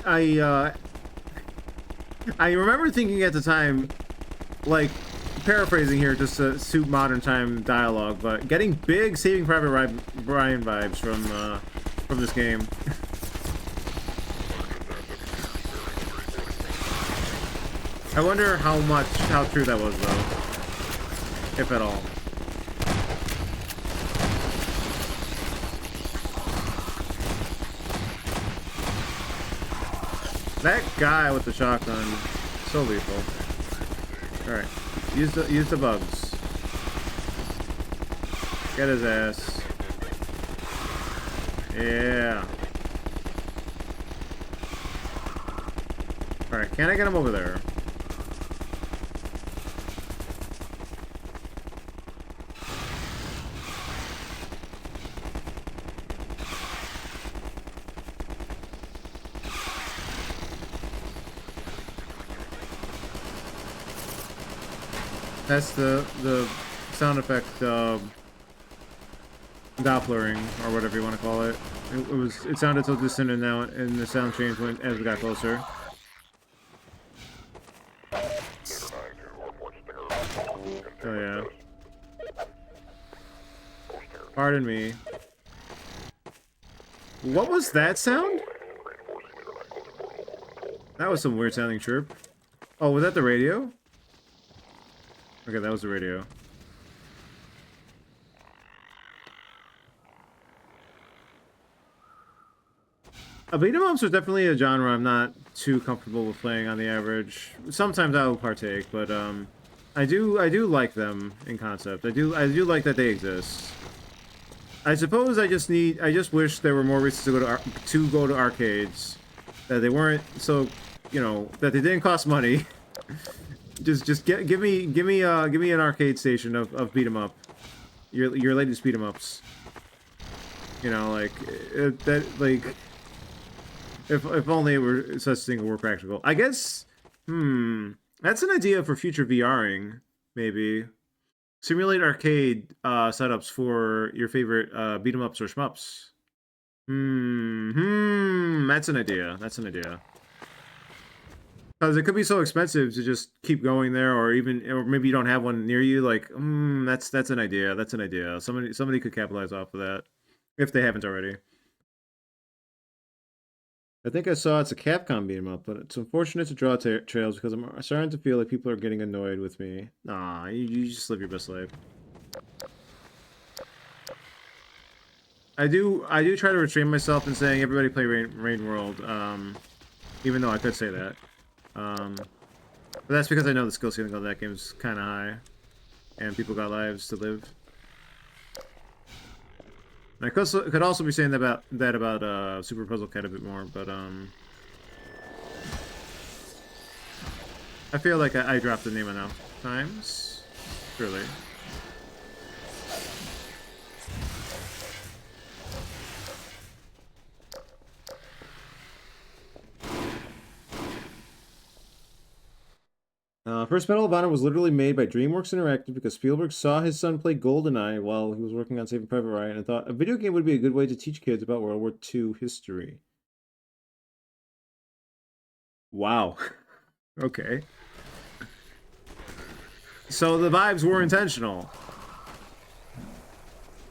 remember thinking at the time, like, paraphrasing here just to suit modern time dialogue, but getting big Saving Private Ryan vibes from this game. I wonder how true that was though, if at all. That guy with the shotgun, so lethal. All right, use the bugs. Get his ass. Yeah. All right, can I get him over there? That's the sound effect Dopplering or whatever you want to call it. It sounded so distant and now and the sound changed as we got closer. Oh yeah. Pardon me. What was that sound? That was some weird sounding chirp. Oh, was that the radio? Okay, that was the radio. Beat 'em ups are definitely a genre I'm not too comfortable with playing on the average. Sometimes I will partake, but I do like them in concept. I do like that they exist. I suppose I just wish there were more reasons to go to arcades. That they weren't so, you know, that they didn't cost money. Just give me an arcade station of beat 'em up. Your latest beat 'em ups. You know, like if only it were such thing were practical. I guess that's an idea for future VRing, maybe. Simulate arcade setups for your favorite beat 'em ups or shmups. That's an idea. That's an idea. Because it could be so expensive to just keep going there, or maybe you don't have one near you. Like, that's an idea. That's an idea. Somebody could capitalize off of that if they haven't already. I think I saw it's a Capcom beat 'em up, but it's unfortunate to draw trails because I'm starting to feel like people are getting annoyed with me. Nah, you just live your best life. I do try to restrain myself in saying everybody play Rain World, even though I could say that. But that's because I know the skill ceiling of that game is kind of high, and people got lives to live. And I could also be saying that about Super Puzzle Cat a bit more, but I feel like I dropped the name enough times. Surely. First Medal of Honor was literally made by DreamWorks Interactive because Spielberg saw his son play GoldenEye while he was working on Saving Private Ryan and thought a video game would be a good way to teach kids about World War II history. Wow. Okay. So the vibes were intentional.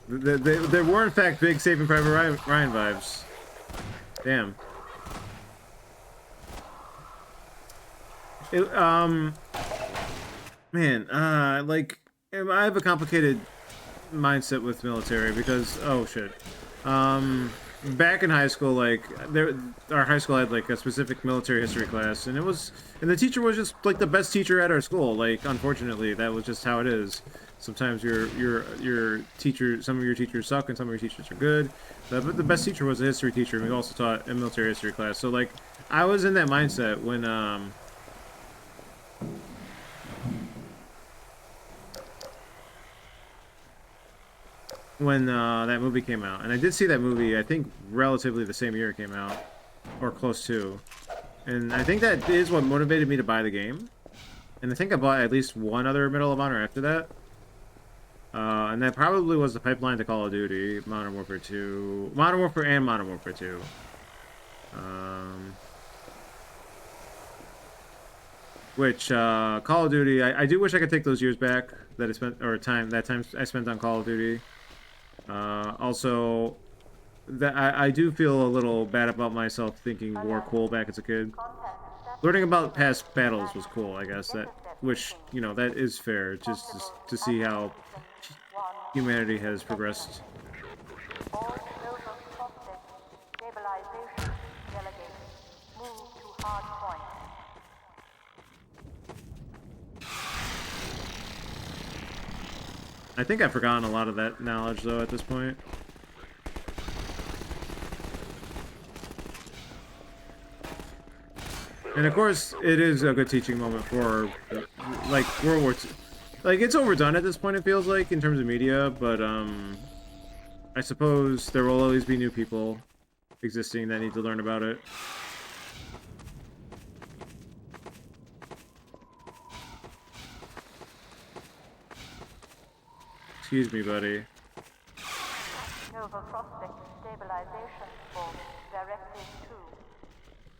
There were, in fact, big Saving Private Ryan vibes. Damn. Man, like, I have a complicated mindset with military because, oh shit. Back in high school, like, our high school had, like, a specific military history class, and the teacher was just, like, the best teacher at our school. Like, unfortunately, that was just how it is. Sometimes your teacher, some of your teachers suck, and some of your teachers are good. But the best teacher was a history teacher, and we also taught a military history class. So, like, I was in that mindset when, that movie came out. And I did see that movie, I think, relatively the same year it came out. Or close to. And I think that is what motivated me to buy the game. And I think I bought at least one other Medal of Honor after that. And that probably was the pipeline to Call of Duty, Modern Warfare 2... Modern Warfare and Modern Warfare 2. Call of Duty, I do wish I could take those years back that I spent, or time I spent on Call of Duty. Also, that I do feel a little bad about myself thinking war cool back as a kid. Learning about past battles was cool, I guess. Which, you know, that is fair, just to see how humanity has progressed. I think I've forgotten a lot of that knowledge, though, at this point. And of course, it is a good teaching moment for, like, World War II. Like, it's overdone at this point, it feels like, in terms of media, but, I suppose there will always be new people existing that need to learn about it. Excuse me, buddy.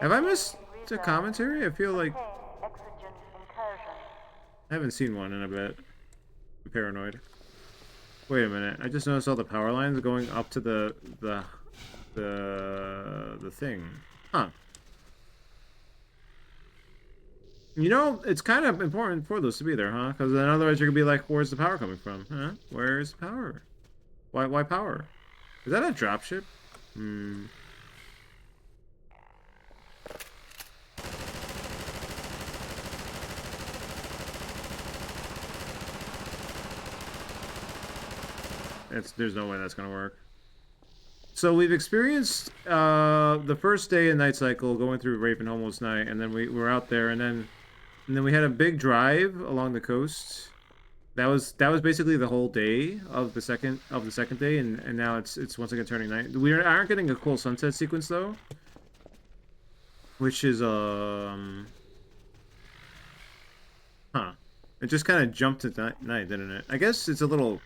Have I missed a commentary? I feel like I haven't seen one in a bit. I'm paranoid. Wait a minute. I just noticed all the power lines going up to the thing. Huh. You know, it's kind of important for those to be there, huh? Because then otherwise you're gonna be like, where's the power coming from? Huh? Where's the power? Why power? Is that a dropship? Hmm. There's no way that's gonna work. So we've experienced the first day in Night Cycle going through Raven Almost Night, and then we were out there, and then we had a big drive along the coast. That was basically the whole day of the second day, and now it's once again turning night. We aren't getting a cool sunset sequence though, which is It just kind of jumped to night, didn't it? I guess it's a little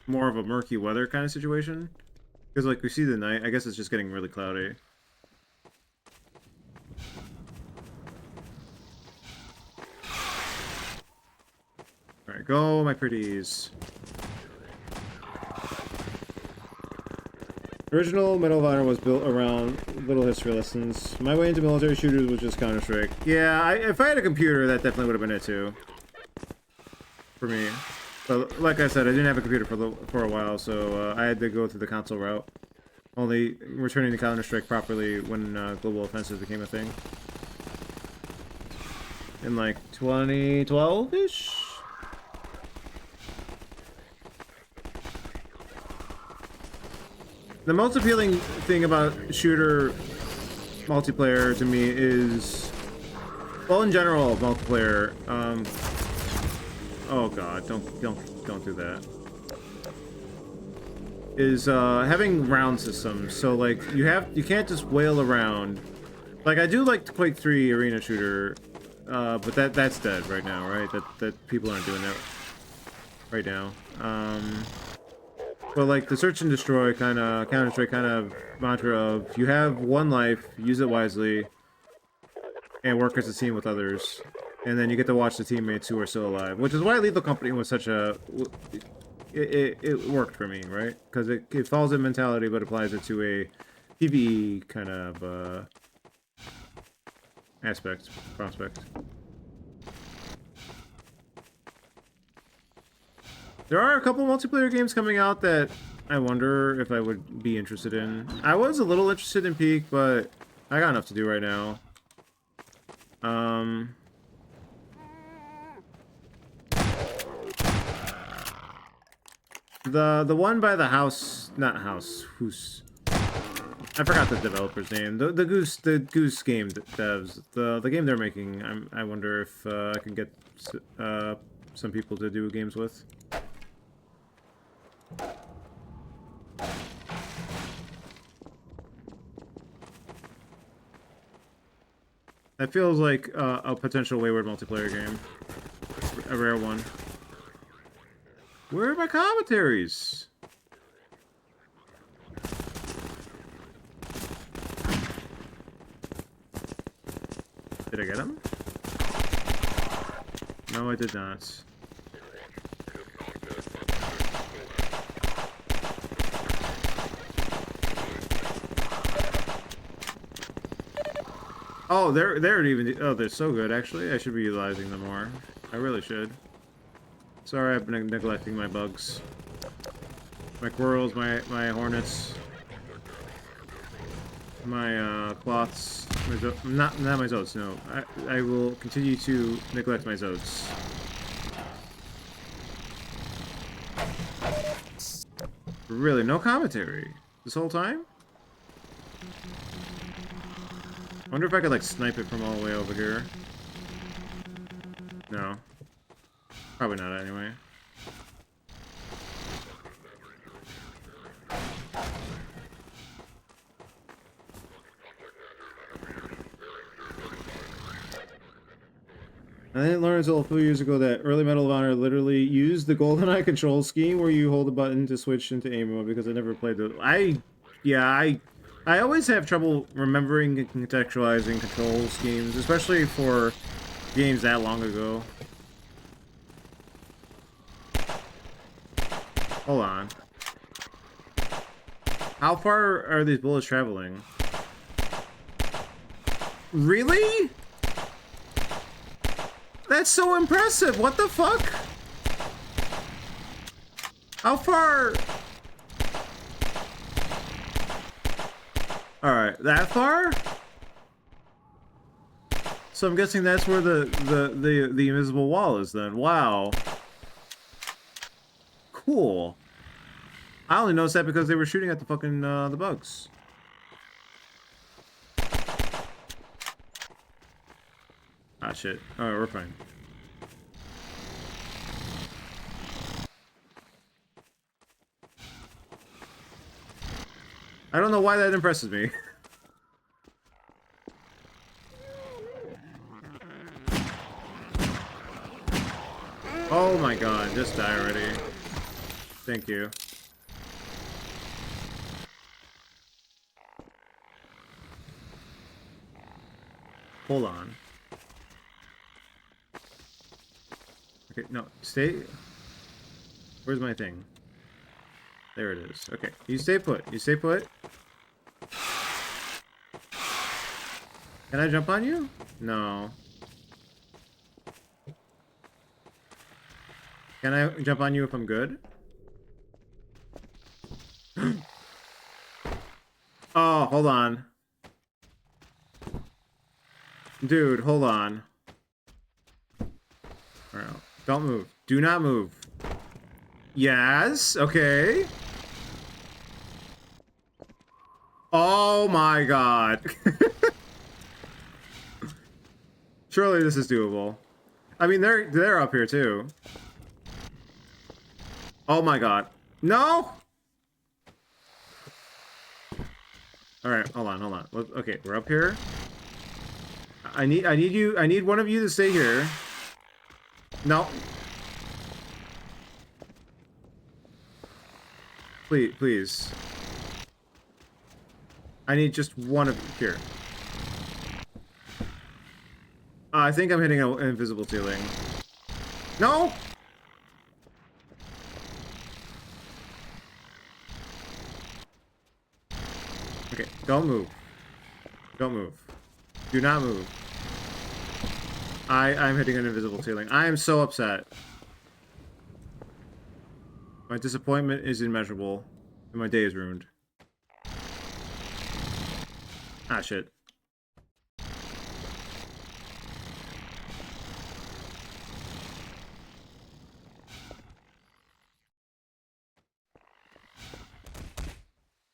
more of a murky weather kind of situation. Because, like, we see the night. I guess it's just getting really cloudy. Alright, go, my pretties. Original Medal of Honor was built around little history lessons. My way into military shooters was just Counter-Strike. Yeah, if I had a computer, that definitely would have been it, too. For me. But like I said, I didn't have a computer for a while, so I had to go through the console route. Only returning to Counter-Strike properly when Global Offensive became a thing. In like 2012-ish? The most appealing thing about shooter multiplayer to me is, well, in general, multiplayer, Oh god, don't do that. Is having round systems. So like you can't just wail around. Like I do like the Quake 3 arena shooter, but that's dead right now, right? That people aren't doing that right now. But like the search and destroy kind of Counter-Strike kind of mantra of you have one life, use it wisely, and work as a team with others, and then you get to watch the teammates who are still alive. Which is why Lethal Company was such a it worked for me, right? Because it follows that mentality but applies it to a PvE kind of prospect. There are a couple multiplayer games coming out that I wonder if I would be interested in. I was a little interested in Peak, but I got enough to do right now. The one by the house, not house, who's... I forgot the developer's name. The Goose game devs. The game they're making. I wonder if I can get some people to do games with. That feels like a potential Wayward multiplayer game. A rare one. Where are my commentaries? Did I get them? No, I did not. Oh, they're even. Oh, they're so good. Actually, I should be utilizing them more. I really should. Sorry, I've been neglecting my bugs. My squirrels, my hornets, my cloths. Not my zotes. No, I will continue to neglect my zotes. Really, no commentary this whole time. Wonder if I could like snipe it from all the way over here. No. Probably not anyway. I didn't learn until a few years ago that early Medal of Honor literally used the GoldenEye control scheme where you hold a button to switch into aim mode because I never played the... I always have trouble remembering and contextualizing control schemes, especially for games that long ago. Hold on. How far are these bullets traveling? Really? That's so impressive. What the fuck? How far? Alright, that far? So I'm guessing that's where the invisible wall is then. Wow. Cool. I only noticed that because they were shooting at the fucking the bugs. Ah shit. Alright, we're fine. I don't know why that impresses me. Oh my god, just die already. Thank you. Hold on. Okay, no, stay. Where's my thing? There it is. Okay, you stay put. You stay put. Can I jump on you? No. Can I jump on you if I'm good? Oh, hold on. Dude, hold on. Alright, don't move. Do not move. Yes, okay. Oh my god. Surely this is doable. I mean, they're up here too. Oh my god. No! Alright, hold on. Okay, we're up here. I need one of you to stay here. No. Please. I need just one of you here. I think I'm hitting an invisible ceiling. No! Okay, don't move. Don't move. Do not move. I'm hitting an invisible ceiling. I am so upset. My disappointment is immeasurable, and my day is ruined. Ah, shit.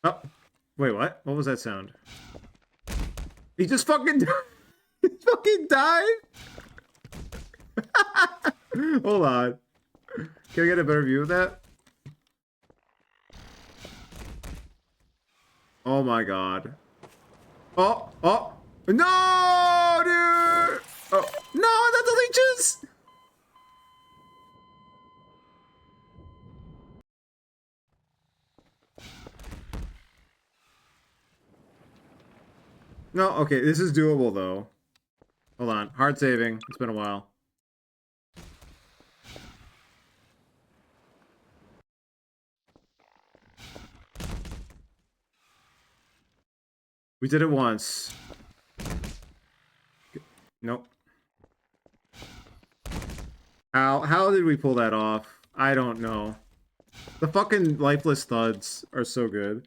Oh, wait, what? What was that sound? He just fucking he fucking died? Hold on. Can I get a better view of that? Oh my god. Oh, no, dude! Oh, no, not the leeches! No, okay, this is doable though. Hold on, hard saving. It's been a while. We did it once. Nope. How did we pull that off? I don't know. The fucking lifeless thuds are so good.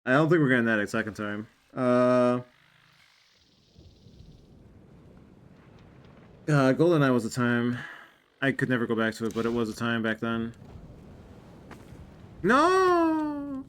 I don't think we're getting that a second time. GoldenEye was a time. I could never go back to it, but it was a time back then. No!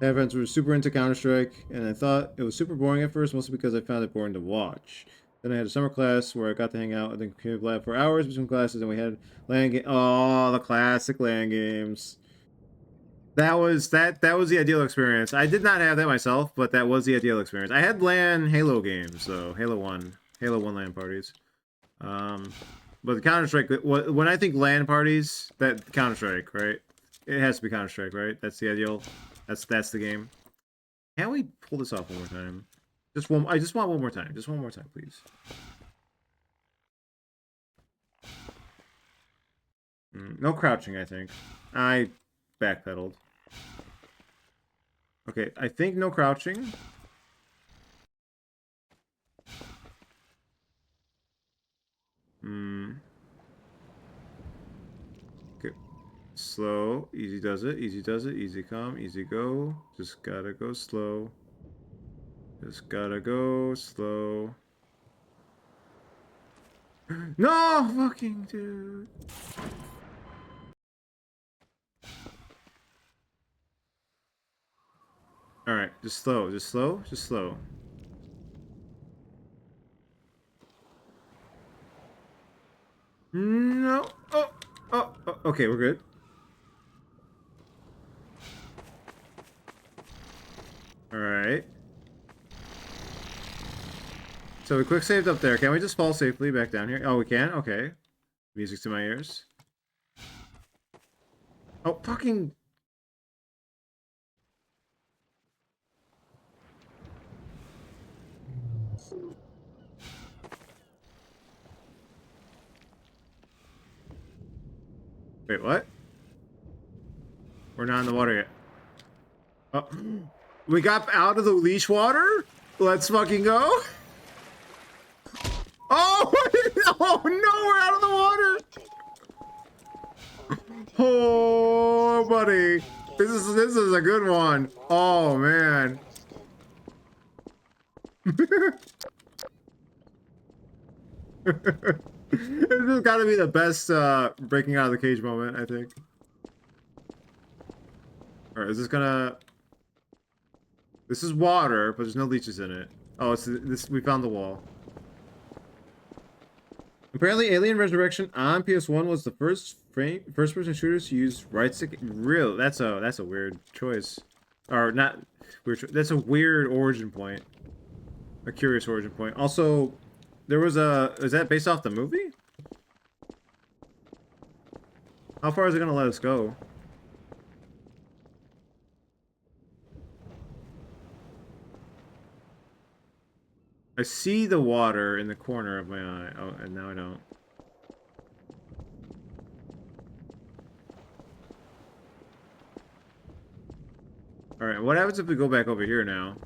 My friends were super into Counter-Strike, and I thought it was super boring at first, mostly because I found it boring to watch. Then I had a summer class where I got to hang out in the computer lab for hours between classes, and we had LAN game. Oh, the classic LAN games. That was the ideal experience. I did not have that myself, but that was the ideal experience. I had LAN Halo games, so Halo 1 LAN parties. But the Counter-Strike, when I think LAN parties, that Counter-Strike, right? It has to be Counter-Strike, right? That's the ideal. That's the game. Can we pull this off one more time? I just want one more time. Just one more time, please. No crouching, I think. I backpedaled. Okay, I think no crouching. Okay. Slow. Easy does it. Easy does it. Easy come. Easy go. Just gotta go slow. Just gotta go slow. No! Fucking dude. Alright, just slow. Just slow. Just slow. No. Oh, okay, we're good. Alright. So we quick saved up there. Can we just fall safely back down here? Oh, we can? Okay. Music to my ears. Oh, fucking... Wait, what? We're not in the water yet. Oh, we got out of the leash water? Let's fucking go. Oh, oh no, we're out of the water. Oh, buddy. This is a good one. Oh, man. This has got to be the best breaking out of the cage moment, I think. Alright, is this This is water, but there's no leeches in it. Oh, it's this. We found the wall. Apparently, Alien Resurrection on PS1 was the first-person shooter to use right stick. Real. That's a weird choice, or not weird. That's a weird origin point. A curious origin point. Also, there was a. Is that based off the movie? How far is it gonna let us go? I see the water in the corner of my eye. Oh, and now I don't. Alright, what happens if we go back over here now?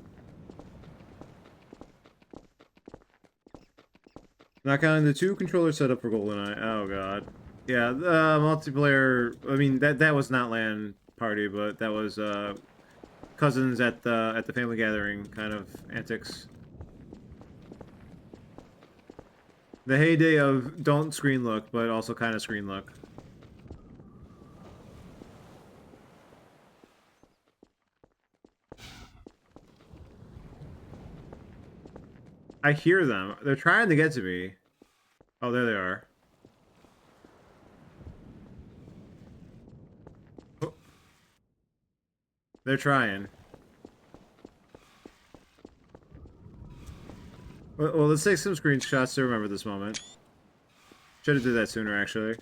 Not counting the 2 controllers set up for GoldenEye. Oh god. Yeah, the multiplayer, I mean, that was not LAN party, but that was, cousins at the family gathering kind of antics. The heyday of don't screen look, but also kind of screen look. I hear them. They're trying to get to me. Oh, there they are. Oh. They're trying. Well, let's take some screenshots to remember this moment. Should have did that sooner, actually.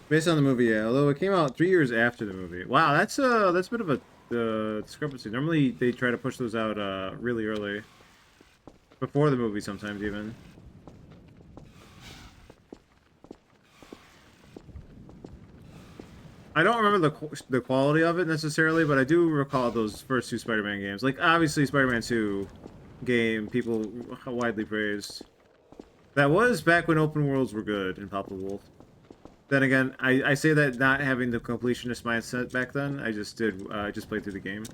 Based on the movie, yeah. Although it came out 3 years after the movie. Wow, that's a bit of a discrepancy. Normally, they try to push those out really early, before the movie, sometimes even. I don't remember the quality of it necessarily, but I do recall those first 2 Spider-Man games. Like, obviously, Spider-Man 2 game, people widely praised. That was back when open worlds were good in Palpable. Then again, I say that not having the completionist mindset back then. I just played through the game.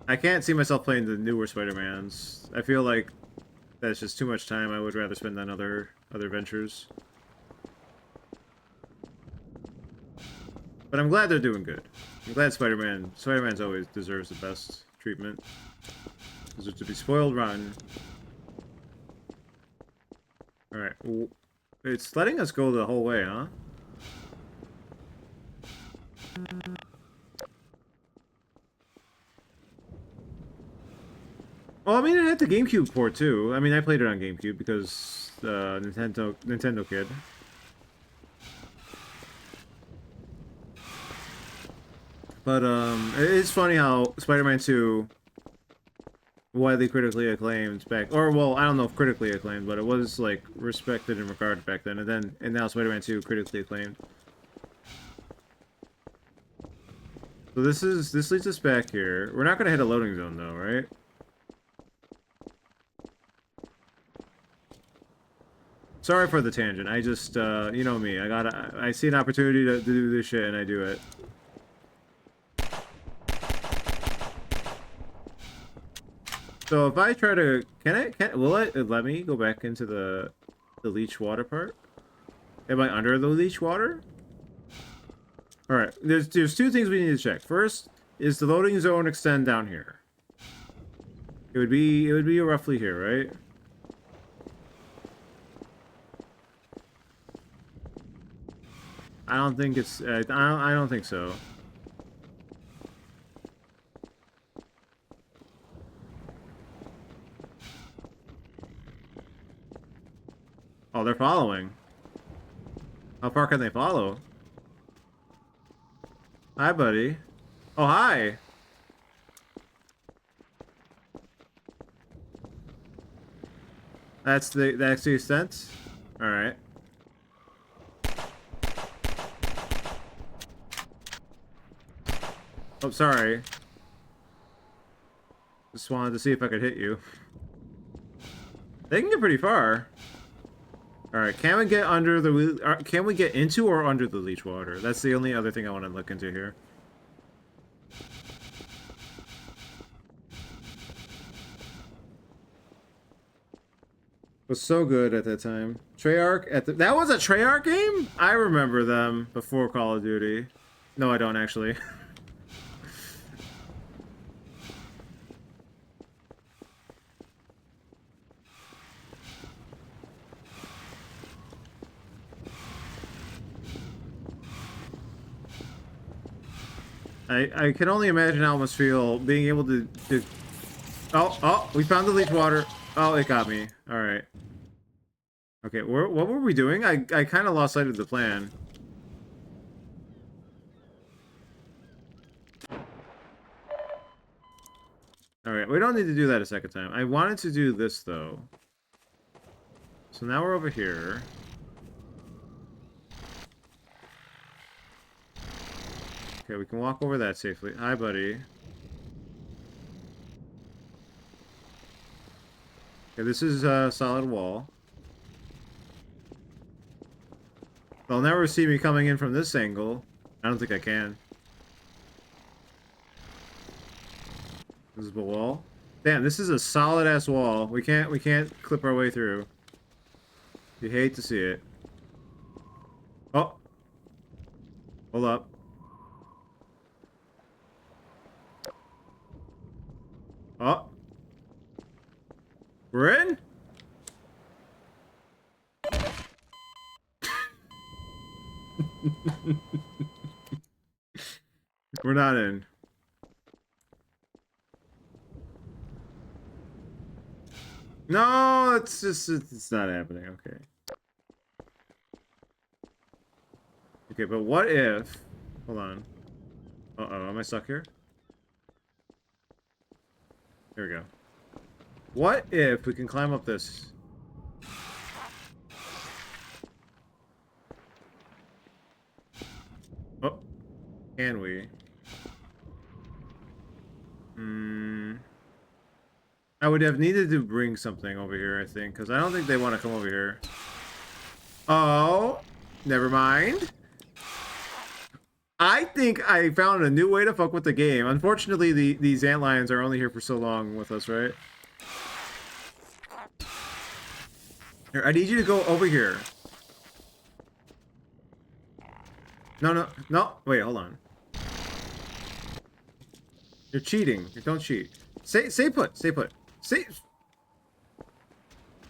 I can't see myself playing the newer Spider-Mans. I feel like that's just too much time. I would rather spend on other ventures. But I'm glad they're doing good. I'm glad Spider-Man's always deserves the best treatment. Deserves to be spoiled rotten. Alright, well, it's letting us go the whole way, huh? Well, I mean, it had the GameCube port, too. I mean, I played it on GameCube because, Nintendo kid. But, it's funny how Spider-Man 2, widely critically acclaimed back, or, well, I don't know if critically acclaimed, but it was, like, respected and regarded back then, and now Spider-Man 2 critically acclaimed. So this leads us back here. We're not gonna hit a loading zone, though, right? Sorry for the tangent, I just, you know me, I see an opportunity to do this shit, and I do it. So if I try to, will it let me go back into the leech water part? Am I under the leech water? All right, there's 2 things we need to check. First, is the loading zone extend down here? It would be roughly here, right? I don't think it's, I don't think so. Oh, they're following. How far can they follow? Hi, buddy. Oh, hi! That's the extent? Alright. Oh, sorry. Just wanted to see if I could hit you. They can get pretty far. Alright, can we get under the... Can we get into or under the leech water? That's the only other thing I want to look into here. Was so good at that time. Treyarch at the... That was a Treyarch game? I remember them before Call of Duty. No, I don't actually. I can only imagine how it must feel being able to oh, we found the leech water. Oh, it got me. All right. Okay, what were we doing? I kind of lost sight of the plan. All right, we don't need to do that a second time. I wanted to do this though. So now we're over here. Okay, we can walk over that safely. Hi, buddy. Okay, this is a solid wall. They'll never see me coming in from this angle. I don't think I can. This is the wall. Damn, this is a solid-ass wall. We can't clip our way through. You hate to see it. Oh. Hold up. Oh. We're in? We're not in. No, it's not happening. Okay. Okay, but what if... Hold on. Uh-oh, am I stuck here? Here we go. What if we can climb up this? Oh. Can we? I would have needed to bring something over here, I think, because I don't think they want to come over here. Oh. Never mind. I think I found a new way to fuck with the game. Unfortunately, these antlions are only here for so long with us, right? Here, I need you to go over here. No. Wait, hold on. You're cheating. Don't cheat. Stay put. Stay put.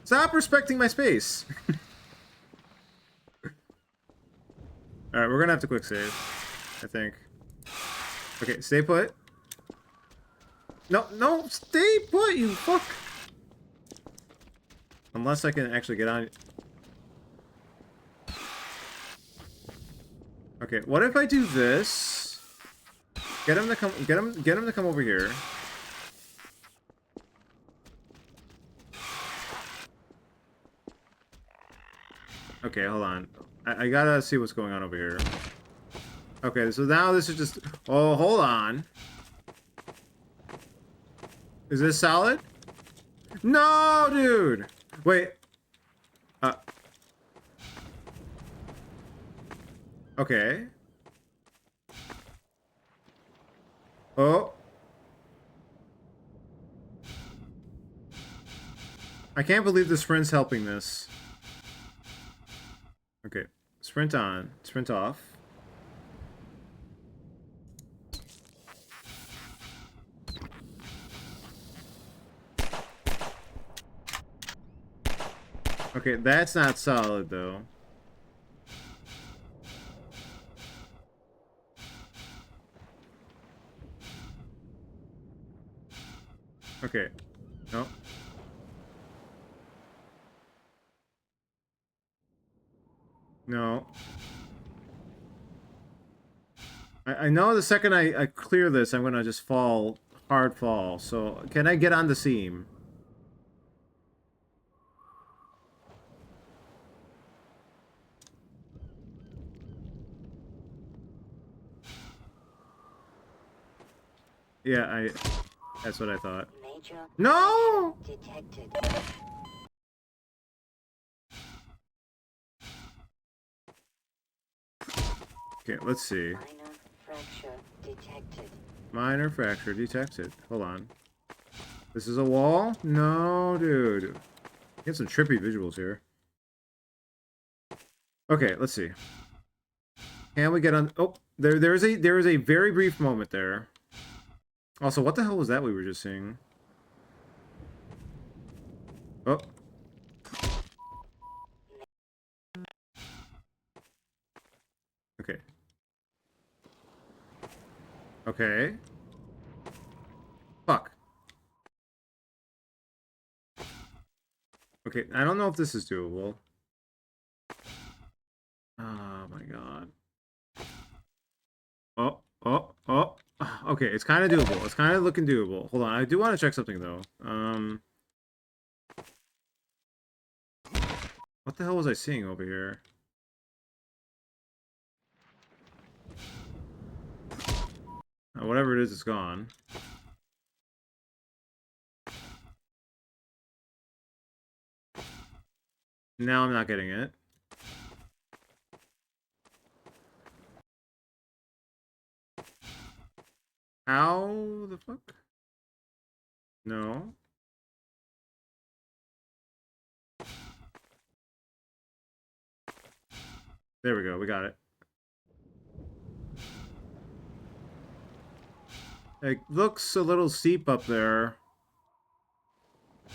Stop respecting my space. Alright, we're gonna have to quick save, I think. Okay, stay put. No, stay put, you fuck. Unless I can actually get on. Okay, what if I do this? Get him to come over here. Okay, hold on. I gotta see what's going on over here. Okay, so now this is just... Oh, hold on. Is this solid? No, dude! Wait. Okay. Oh. I can't believe the sprint's helping this. Okay. Sprint on. Sprint off. Okay, that's not solid, though. Okay. No. No. I know the second I clear this, I'm gonna just fall, hard fall. So, can I get on the seam? Yeah, that's what I thought. No! Detected. Okay, let's see. Minor fracture detected. Hold on. This is a wall? No, dude. Get some trippy visuals here. Okay, let's see. Can we get on? Oh, there is a very brief moment there. Also, what the hell was that we were just seeing? Oh. Okay. Okay. Fuck. Okay, I don't know if this is doable. Oh my god. Oh, oh, oh. Okay, it's kind of doable. It's kind of looking doable. Hold on, I do want to check something though. What the hell was I seeing over here? Whatever it is, it's gone. Now I'm not getting it. How the fuck? No. There we go, we got it. It looks a little steep up there.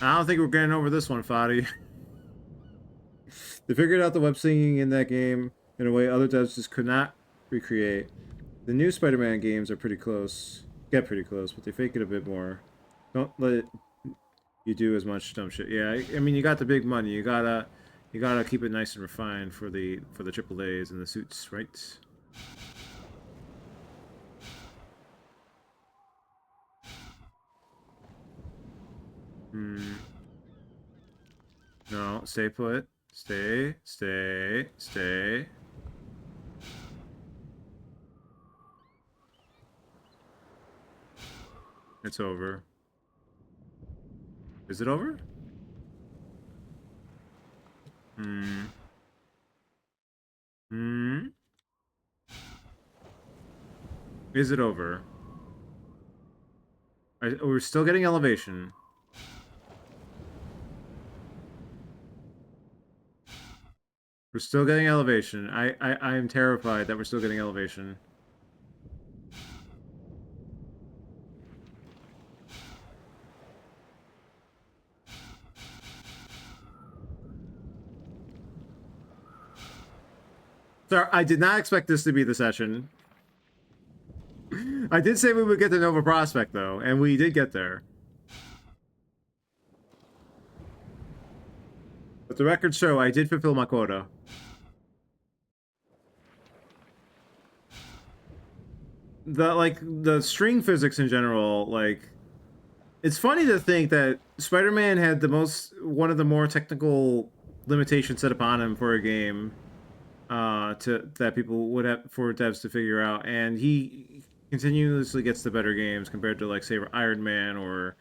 I don't think we're getting over this one, Fadi. They figured out the web slinging in that game in a way other devs just could not recreate. The new Spider-Man games are pretty close. Get pretty close, but they fake it a bit more. Don't let you do as much dumb shit. Yeah, I mean, you got the big money. You gotta keep it nice and refined for the AAAs and the suits, right? Hmm. No, stay put. Stay, stay, stay. It's over. Is it over? Hmm. Hmm. Is it over? We're still getting elevation. We're still getting elevation. I am terrified that we're still getting elevation. Sorry, I did not expect this to be the session. I did say we would get to Nova Prospect, though, and we did get there. But the records show I did fulfill my quota. The string physics in general, like, it's funny to think that Spider-Man had one of the more technical limitations set upon him for a game, that people would have for devs to figure out, and he continuously gets the better games compared to, like, say, Iron Man or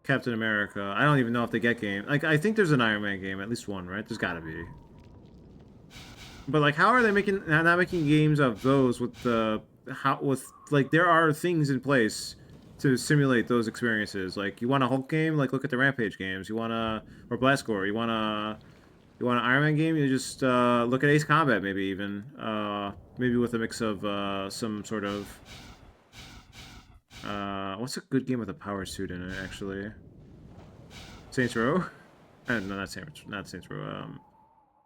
Captain America. I don't even know if they get game. Like, I think there's an Iron Man game, at least one, right? There's gotta be. But, like, how are they not making games of those with like, there are things in place to simulate those experiences. Like, you want a Hulk game? Like, look at the Rampage games. Or Blastcore. You want an Iron Man game? You just look at Ace Combat, maybe even. Maybe with a mix of some sort of... what's a good game with a power suit in it, actually? Saints Row? No, not Saints Row.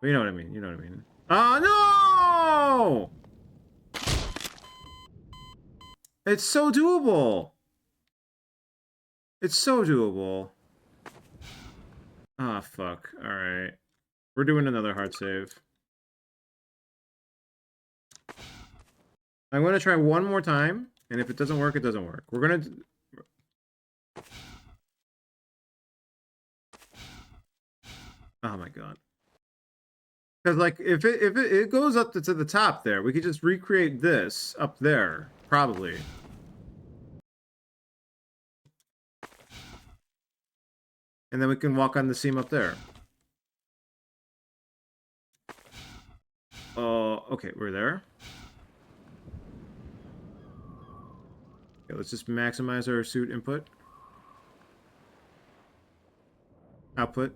But you know what I mean. You know what I mean. Oh, no! It's so doable! It's so doable. Ah, fuck. Alright. We're doing another hard save. I'm going to try one more time, and if it doesn't work, it doesn't work. We're going to... Oh my god. Because, like, if it goes up to the top there, we could just recreate this up there. Probably. And then we can walk on the seam up there. Okay, we're there. Okay, let's just maximize our suit input. Output.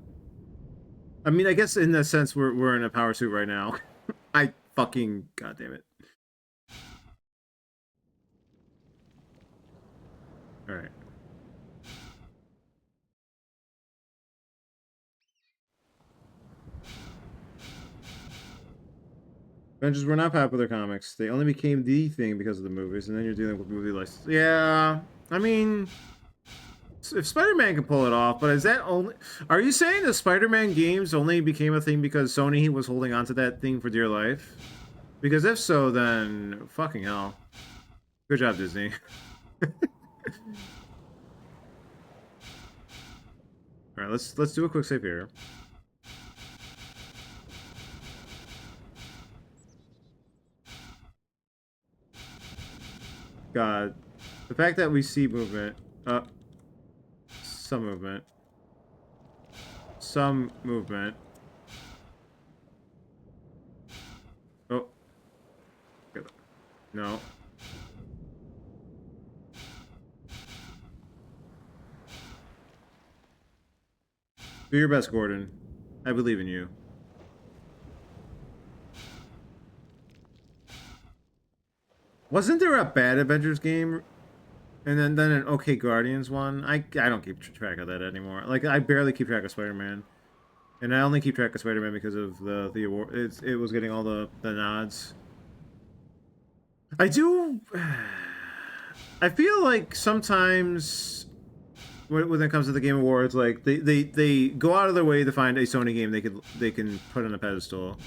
I mean, I guess in that sense, we're in a power suit right now. I fucking goddamn it. All right. Avengers were not popular comics. They only became the thing because of the movies, and then you're dealing with movie license. Yeah, I mean, if Spider-Man can pull it off, but is that only... Are you saying the Spider-Man games only became a thing because Sony was holding on to that thing for dear life? Because if so, then fucking hell. Good job, Disney. All right, let's do a quick save here. God, the fact that we see movement, some movement, Oh, no. Do your best, Gordon. I believe in you. Wasn't there a bad Avengers game? And then an okay Guardians one? I don't keep track of that anymore. Like, I barely keep track of Spider-Man. And I only keep track of Spider-Man because of the award. It was getting all the nods. I do... I feel like sometimes when it comes to the Game Awards, like they go out of their way to find a Sony game they can put on a pedestal.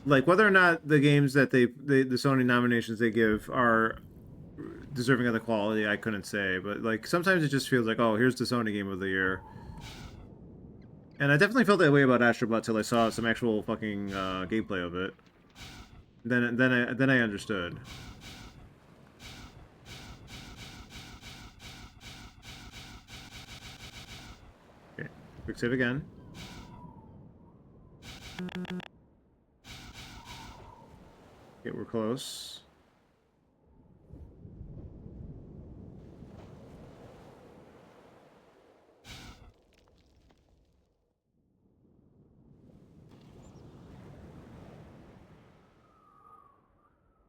Like whether or not the games that the Sony nominations they give are deserving of the quality, I couldn't say. But like sometimes it just feels like, oh, here's the Sony game of the year. And I definitely felt that way about Astrobot till I saw some actual fucking gameplay of it. Then I understood. Okay, quick save again. Okay, we're close.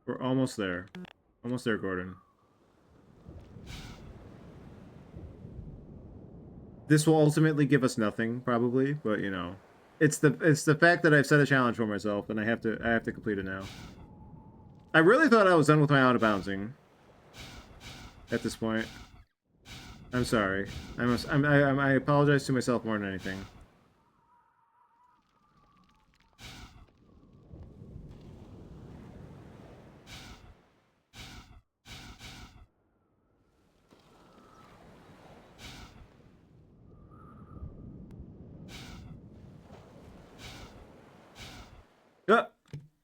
We're almost there. Almost there, Gordon. This will ultimately give us nothing, probably, but you know, it's the fact that I've set a challenge for myself, and I have to complete it now. I really thought I was done with my out of bouncing. At this point, I'm sorry. I apologize to myself more than anything.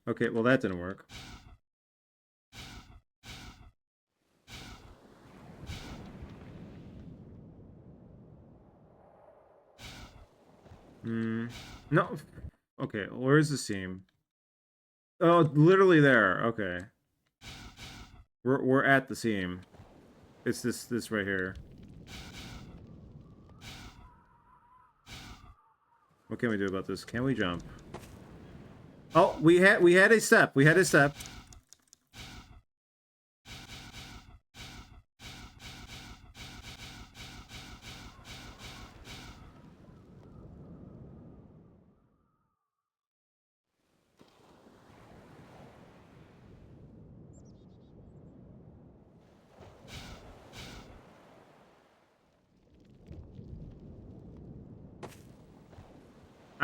Okay, well that didn't work. No. Okay, where's the seam? Oh, literally there. Okay. We're at the seam. It's this right here. What can we do about this? Can we jump? Oh, we had a step. We had a step.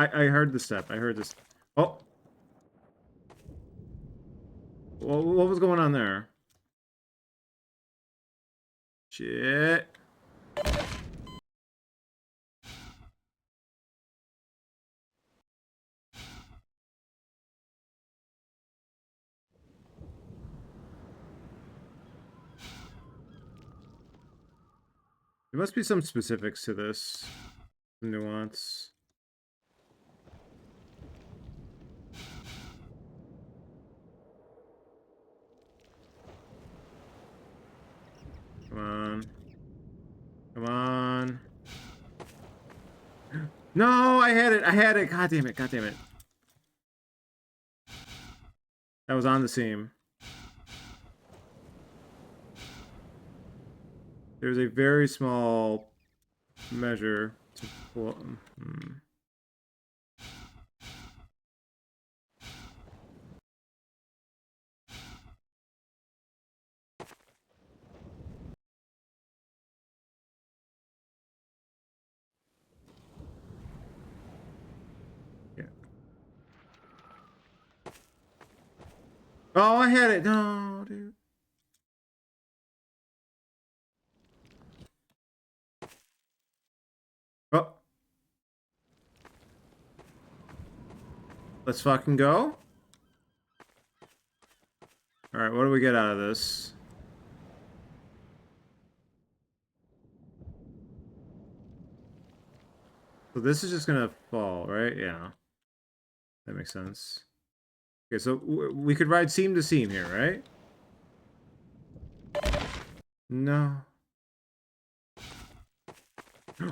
I heard the step. I heard this. Oh. Well, what was going on there? Shit. There must be some specifics to this. Nuance. Come on. Come on. No, I had it. I had it. God damn it. God damn it. That was on the seam. There's a very small measure to pull. Yeah. Oh, I had it. No, dude. Oh. Let's fucking go. Alright, what do we get out of this? So this is just gonna fall, right? Yeah. That makes sense. Okay, so we could ride seam to seam here, right? No.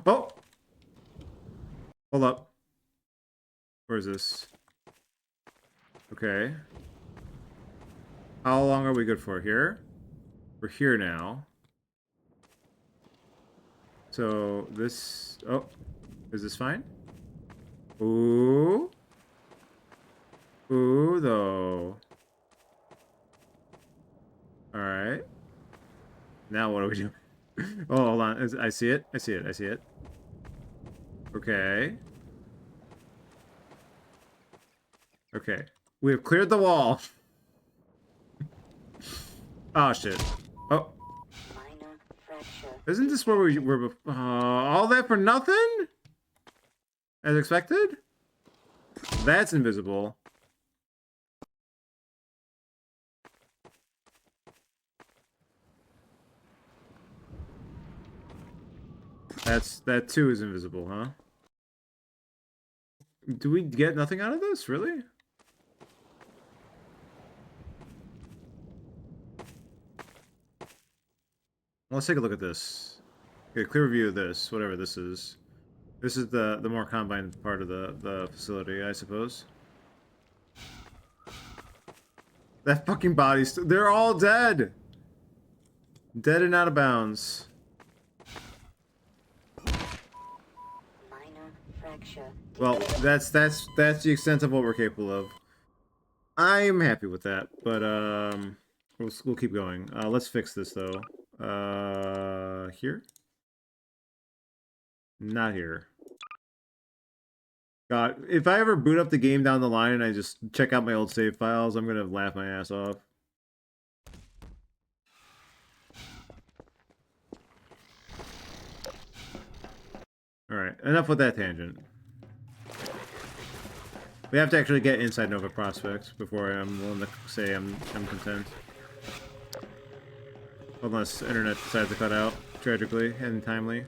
Oh! Hold up. Where is this? Okay. How long are we good for? Here? We're here now. So this... Oh. Is this fine? Ooh. Ooh, though. Alright. Now what do we do? Oh, hold on. I see it. I see it. I see it. Okay. Okay. We have cleared the wall. Oh, shit. Oh. Isn't this where we were? All that for nothing? As expected? That's invisible. That too is invisible, huh? Do we get nothing out of this? Really? Let's take a look at this. Okay, clear view of this, whatever this is. This is the more combined part of the facility, I suppose. That fucking body's... They're all dead! Dead and out of bounds. Well, that's the extent of what we're capable of. I'm happy with that, but we'll keep going. Let's fix this though. Here? Not here. God, if I ever boot up the game down the line and I just check out my old save files, I'm gonna laugh my ass off. Alright, enough with that tangent. We have to actually get inside Nova Prospect before I'm willing to say I'm content. Unless internet decides to cut out, tragically and timely.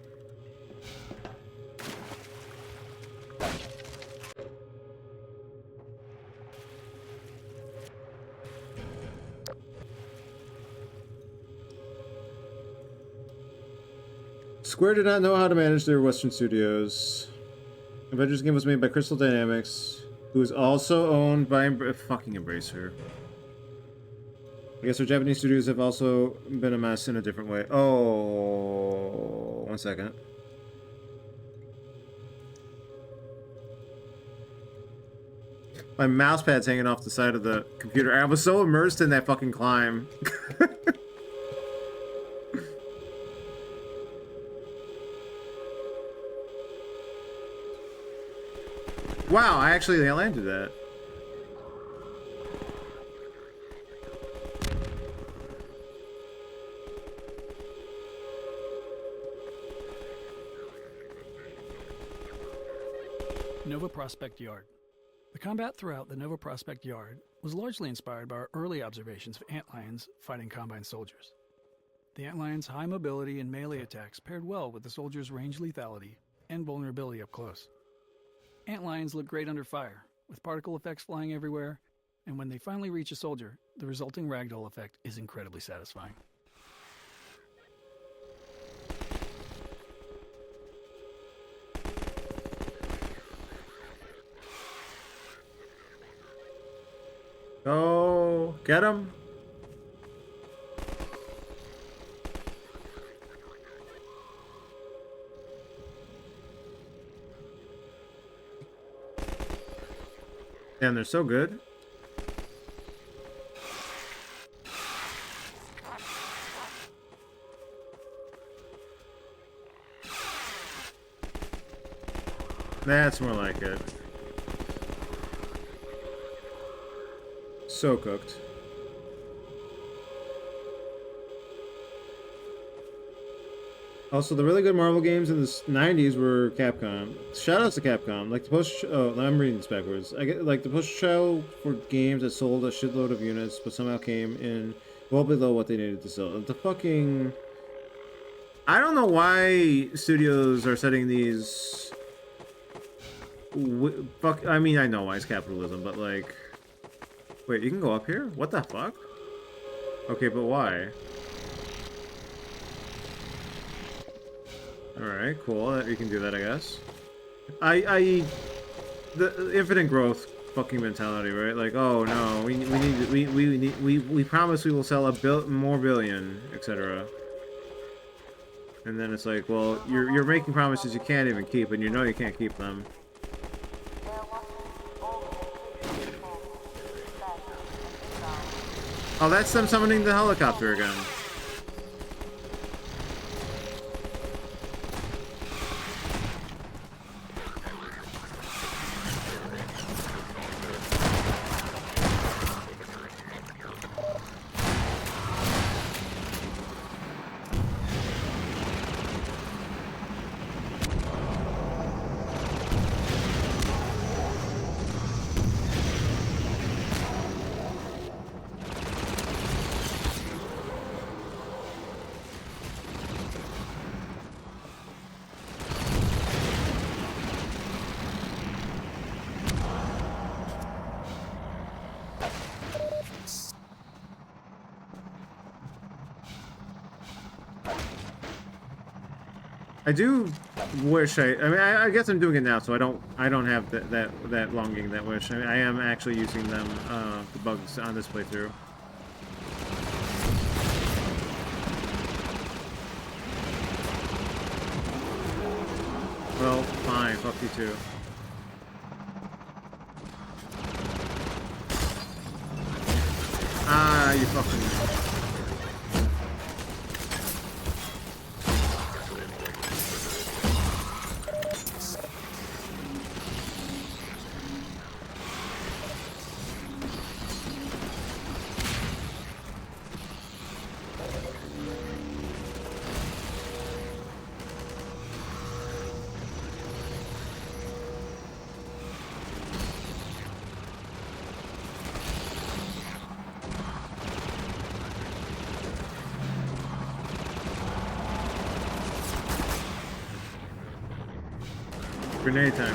Square did not know how to manage their Western studios. Avengers game was made by Crystal Dynamics, who is also owned by fucking Embracer. I guess our Japanese studios have also been a mess in a different way. Oh, 1 second. My mouse pad's hanging off the side of the computer. I was so immersed in that fucking climb. Wow, I actually landed that. Nova Prospect Yard. The combat throughout the Nova Prospect Yard was largely inspired by our early observations of antlions fighting Combine soldiers. The antlions' high mobility and melee attacks paired well with the soldiers' range lethality and vulnerability up close. Antlions look great under fire, with particle effects flying everywhere, and when they finally reach a soldier, the resulting ragdoll effect is incredibly satisfying. Oh, get him. Damn, they're so good. That's more like it. So cooked. Also, the really good Marvel games in the 90s were Capcom. Shoutouts to Capcom. Like the post. Oh, I'm reading this backwards. I get like the poster child for games that sold a shitload of units, but somehow came in well below what they needed to sell. The fucking. I don't know why studios are setting these. Fuck. I mean, I know why it's capitalism, but like. Wait, you can go up here? What the fuck? Okay, but why? Alright, cool. You can do that, I guess. The infinite growth fucking mentality, right? Like, oh no, we promise we will sell more billion, etc. And then it's like, well, you're making promises you can't even keep, and you know you can't keep them. Oh, that's them summoning the helicopter again. I do wish I mean, I guess I'm doing it now, so I don't have that longing, that wish. I mean, I am actually using them, the bugs on this playthrough. Well, fine, fuck you too. Ah, you fucking... Grenade timer.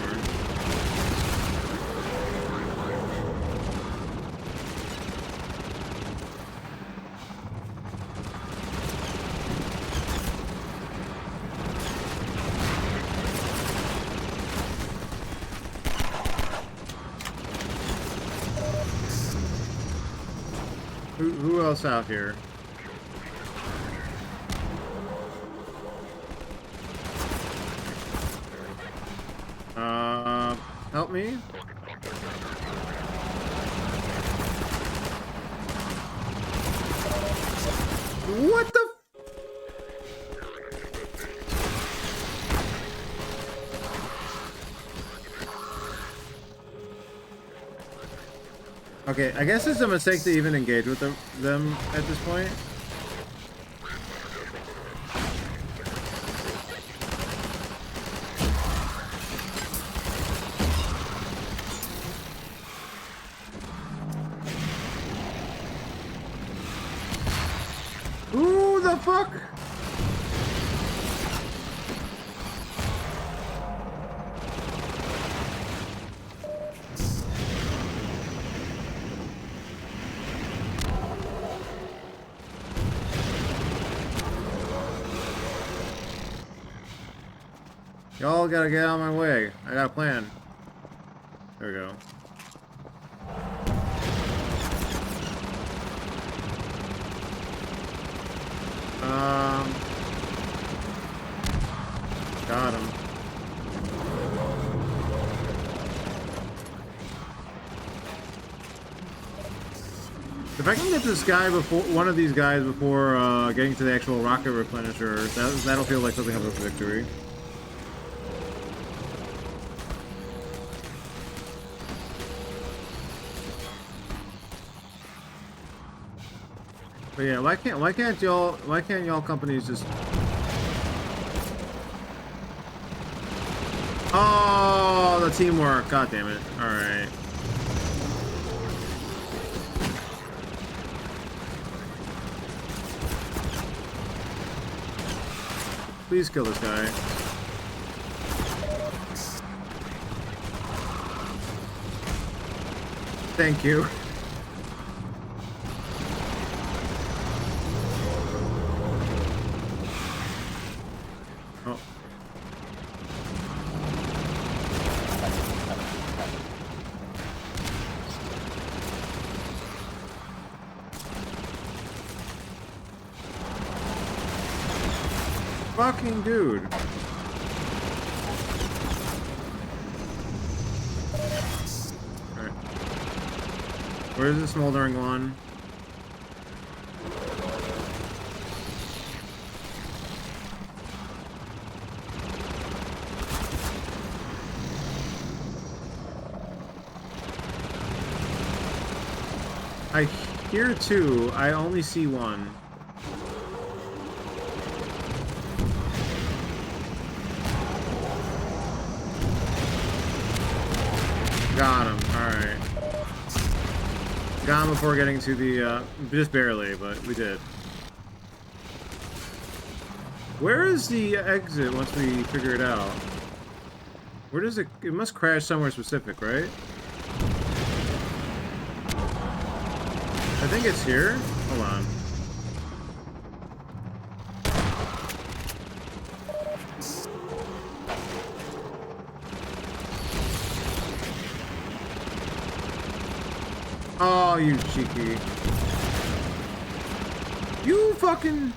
Who else out here? Help me? What the? Okay, I guess it's a mistake to even engage with them at this point. Who the fuck? Y'all gotta get out of my way. I got a plan. There we go. Got him. If I can get this guy before one of these guys before getting to the actual rocket replenisher, that'll feel like something of a victory. But yeah, why can't y'all companies just? Oh, the teamwork! God damn it! All right. Please kill this guy. Thank you. Oh. Fucking dude. Alright. Where's the smoldering one? I hear two. I only see one. Got him. Alright. Got him before getting to the, just barely, but we did. Where is the exit once we figure it out? Where does it... It must crash somewhere specific, right? I think it's here. Hold on. Oh, you cheeky. You fucking...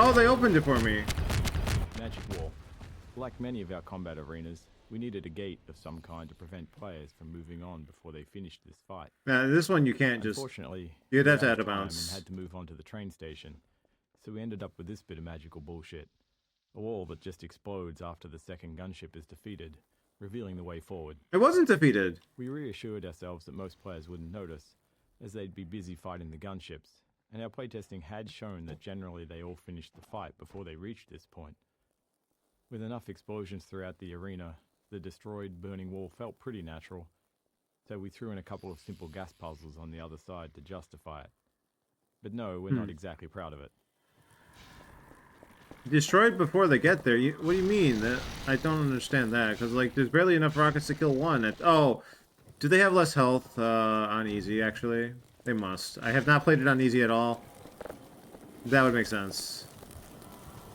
Oh, they opened it for me. Magic wall. Like many of our combat arenas, we needed a gate of some kind to prevent players from moving on before they finished this fight. Now, this one you can't just... Unfortunately, you'd have to we add a ran out of time bounce. and had to move on to the train station, so we ended up with this bit of magical bullshit. A wall that just explodes after the second gunship is defeated, revealing the way forward. It wasn't defeated. We reassured ourselves that most players wouldn't notice, as they'd be busy fighting the gunships, and our playtesting had shown that generally they all finished the fight before they reached this point. With enough explosions throughout the arena, the destroyed, burning wall felt pretty natural, so we threw in a couple of simple gas puzzles on the other side to justify it. But no, we're not exactly proud of it. Destroyed before they get there? What do you mean? That I don't understand that, because, like, there's barely enough rockets to kill one. Oh, do they have less health on easy, actually? They must. I have not played it on easy at all. That would make sense.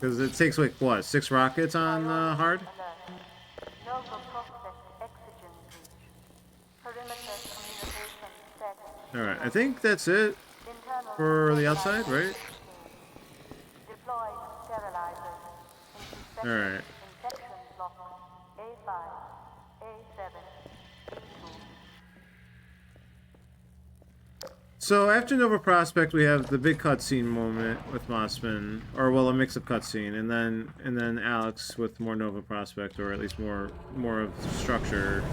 Because it takes, like, what, 6 rockets on hard? Alright, I think that's it for the outside, right? Alright. So after Nova Prospect, we have the big cutscene moment with Mossman, or well, a mix of cutscene, and then Alex with more Nova Prospect, or at least more of structure.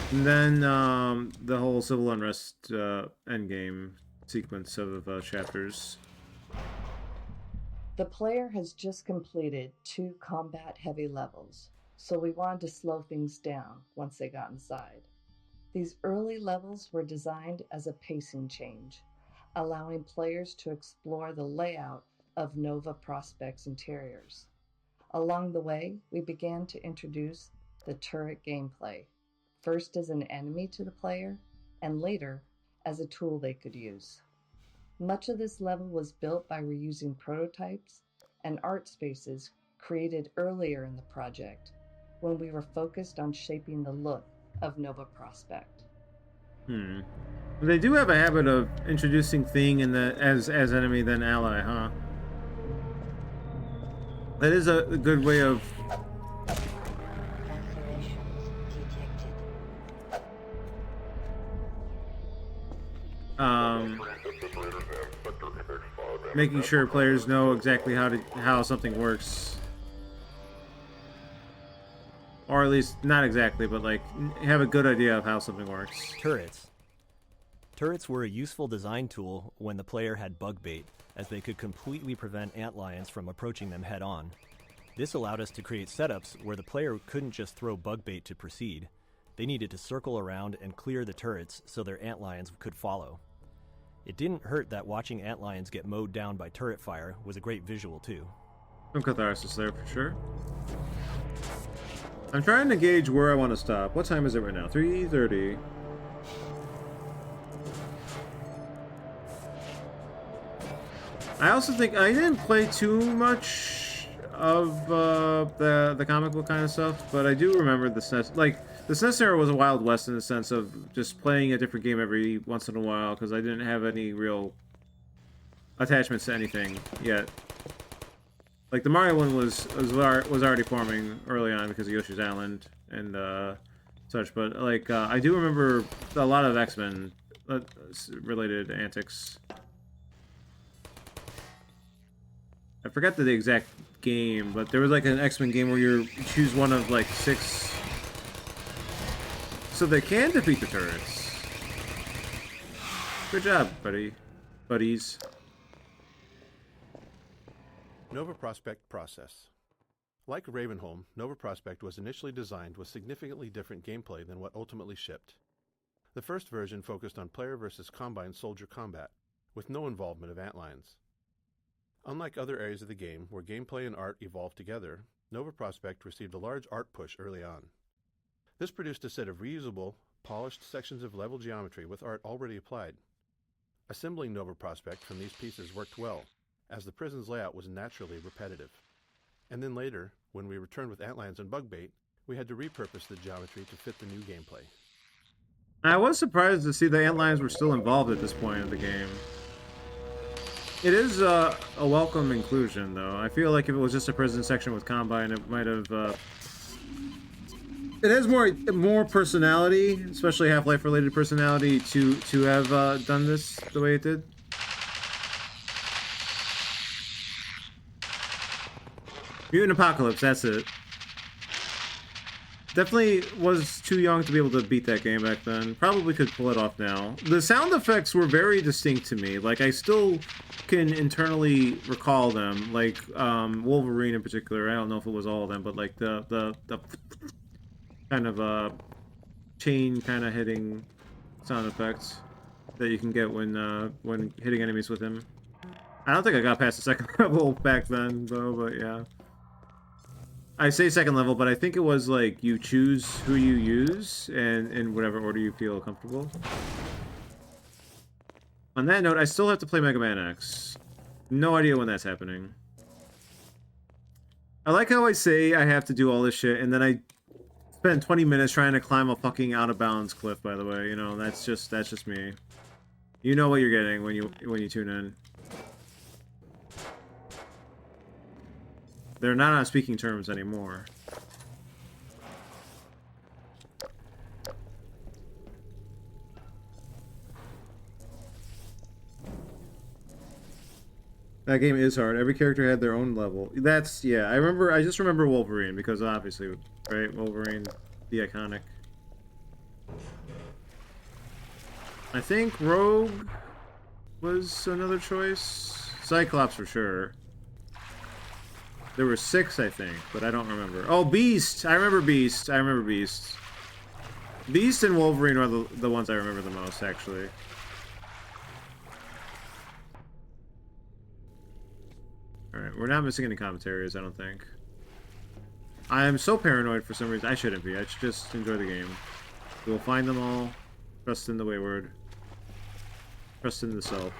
And then the whole Civil Unrest endgame sequence of chapters. The player has just completed 2 combat-heavy levels, so we wanted to slow things down once they got inside. These early levels were designed as a pacing change, allowing players to explore the layout of Nova Prospect's interiors. Along the way, we began to introduce the turret gameplay, first as an enemy to the player, and later as a tool they could use. Much of this level was built by reusing prototypes and art spaces created earlier in the project when we were focused on shaping the look of Nova Prospect. They do have a habit of introducing thing in the as enemy then ally, huh? That is a good way of making sure players know exactly how something works. Or at least, not exactly, but like, have a good idea of how something works. Turrets. Turrets were a useful design tool when the player had bug bait, as they could completely prevent antlions from approaching them head-on. This allowed us to create setups where the player couldn't just throw bug bait to proceed. They needed to circle around and clear the turrets so their antlions could follow. It didn't hurt that watching antlions get mowed down by turret fire was a great visual too. Some catharsis there for sure. I'm trying to gauge where I want to stop. What time is it right now? 3:30. I also think I didn't play too much of the comic book kind of stuff, but I do remember the SNES. Like, the SNES era was a Wild West in the sense of just playing a different game every once in a while, because I didn't have any real attachments to anything yet. Like, the Mario one was already forming early on because of Yoshi's Island and such, but like I do remember a lot of X-Men related antics. I forgot the exact game, but there was like an X-Men game where you choose one of like 6, so they can defeat the turrets. Good job, buddies. Nova Prospect process. Like Ravenholm, Nova Prospect was initially designed with significantly different gameplay than what ultimately shipped. The first version focused on player versus combine soldier combat, with no involvement of antlions. Unlike other areas of the game where gameplay and art evolved together, Nova Prospect received a large art push early on. This produced a set of reusable, polished sections of level geometry with art already applied. Assembling Nova Prospect from these pieces worked well, as the prison's layout was naturally repetitive. And then later, when we returned with antlions and bug bait, we had to repurpose the geometry to fit the new gameplay. I was surprised to see the antlions were still involved at this point of the game. It is a welcome inclusion, though. I feel like if it was just a prison section with Combine, it might have... It has more personality, especially Half-Life related personality, to have done this the way it did. Mutant Apocalypse, that's it. Definitely was too young to be able to beat that game back then. Probably could pull it off now. The sound effects were very distinct to me. Like, I still can internally recall them. Like, Wolverine in particular. I don't know if it was all of them, but like the kind of chain kind of hitting sound effects that you can get when hitting enemies with him. I don't think I got past the second level back then, though, but yeah. I say second level, but I think it was like you choose who you use and in whatever order you feel comfortable. On that note, I still have to play Mega Man X. No idea when that's happening. I like how I say I have to do all this shit, and then I spend 20 minutes trying to climb a fucking out-of-bounds cliff, by the way. You know, that's just me. You know what you're getting when you tune in. They're not on speaking terms anymore. That game is hard. Every character had their own level. That's, yeah, I just remember Wolverine, because obviously, right? Wolverine, the iconic. I think Rogue was another choice. Cyclops for sure. There were 6, I think, but I don't remember. Oh, Beast! I remember Beast. Beast and Wolverine are the ones I remember the most, actually. Alright, we're not missing any commentaries, I don't think. I am so paranoid for some reason. I shouldn't be. I should just enjoy the game. We will find them all. Trust in the wayward. Trust in the self.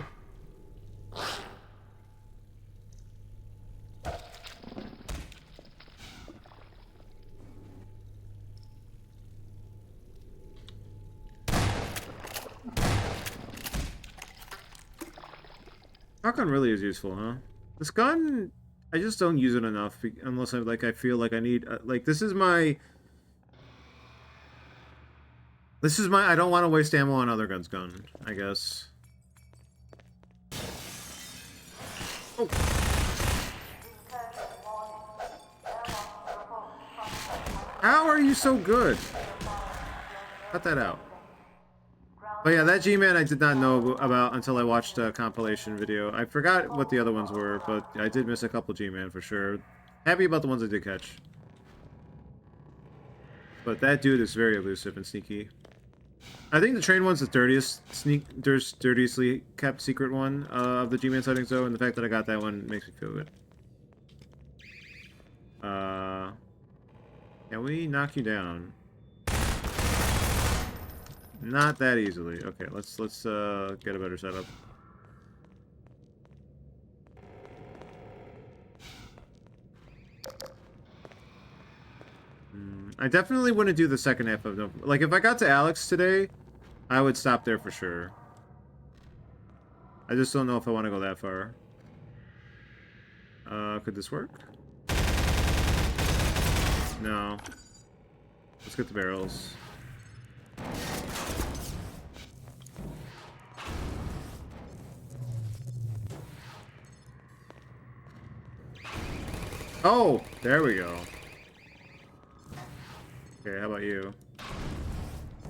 Shotgun really is useful, huh? This gun, I just don't use it enough unless I feel like I need like this is my I don't want to waste ammo on other guns gun, I guess. Oh. How are you so good? Cut that out. But yeah, that G-Man I did not know about until I watched a compilation video. I forgot what the other ones were, but I did miss a couple G-Man for sure. Happy about the ones I did catch. But that dude is very elusive and sneaky. I think the train one's the dirtiestly kept secret one of the G-Man sightings though, and the fact that I got that one makes me feel good. Can we knock you down? Not that easily. Okay, let's get a better setup. I definitely wouldn't do the second half of no. Like if I got to Alex today, I would stop there for sure. I just don't know if I want to go that far. Could this work? No. Let's get the barrels. Oh, there we go. Okay, how about you?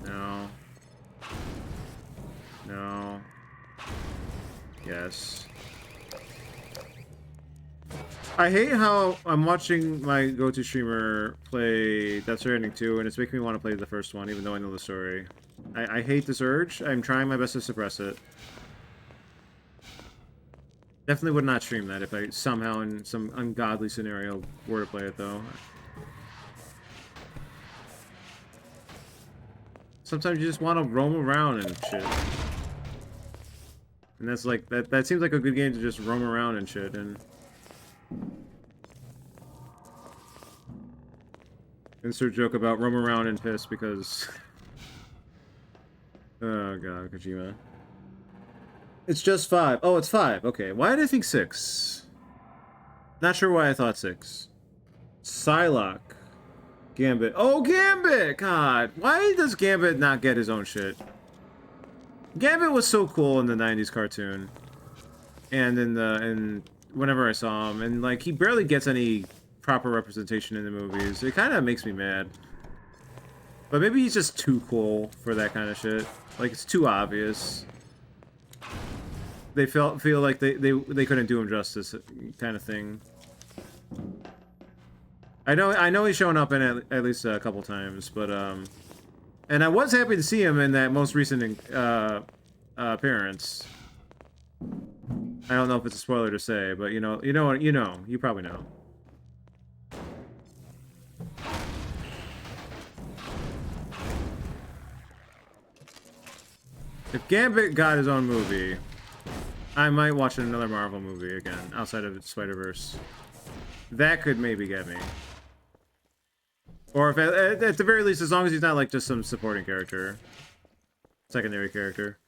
No. No. Yes. I hate how I'm watching my go-to streamer play Death Stranding 2, and it's making me want to play the first one, even though I know the story. I hate this urge. I'm trying my best to suppress it. Definitely would not stream that if I somehow, in some ungodly scenario, were to play it, though. Sometimes you just want to roam around and shit. And that's like, that seems like a good game to just roam around and shit, and... Insert joke about roam around and piss because... Oh god, Kojima. It's just 5. Oh, it's 5. Okay, why did I think 6? Not sure why I thought 6. Psylocke. Gambit. Oh, Gambit! God, why does Gambit not get his own shit? Gambit was so cool in the 90s cartoon. And whenever I saw him. And, like, he barely gets any proper representation in the movies. It kind of makes me mad. But maybe he's just too cool for that kind of shit. Like, it's too obvious. They feel like they couldn't do him justice, kind of thing. I know he's shown up in it at least a couple times, but and I was happy to see him in that most recent appearance. I don't know if it's a spoiler to say, but you probably know. If Gambit got his own movie, I might watch another Marvel movie again, outside of Spider-Verse. That could maybe get me. Or if at the very least, as long as he's not like just some supporting character. Secondary character.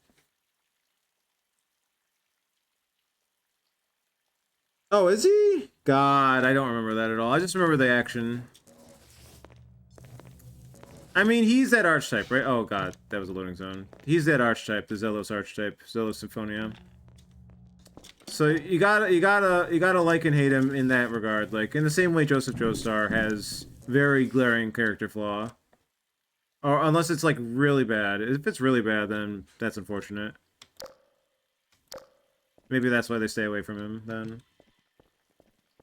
Oh, is he? God, I don't remember that at all. I just remember the action. I mean, he's that archetype, right? Oh god, that was a loading zone. He's that archetype, the Zelos archetype, Zelos Symphonia. So you gotta like and hate him in that regard. Like in the same way Joseph Joestar has very glaring character flaw. Or unless it's like really bad. If it's really bad, then that's unfortunate. Maybe that's why they stay away from him then.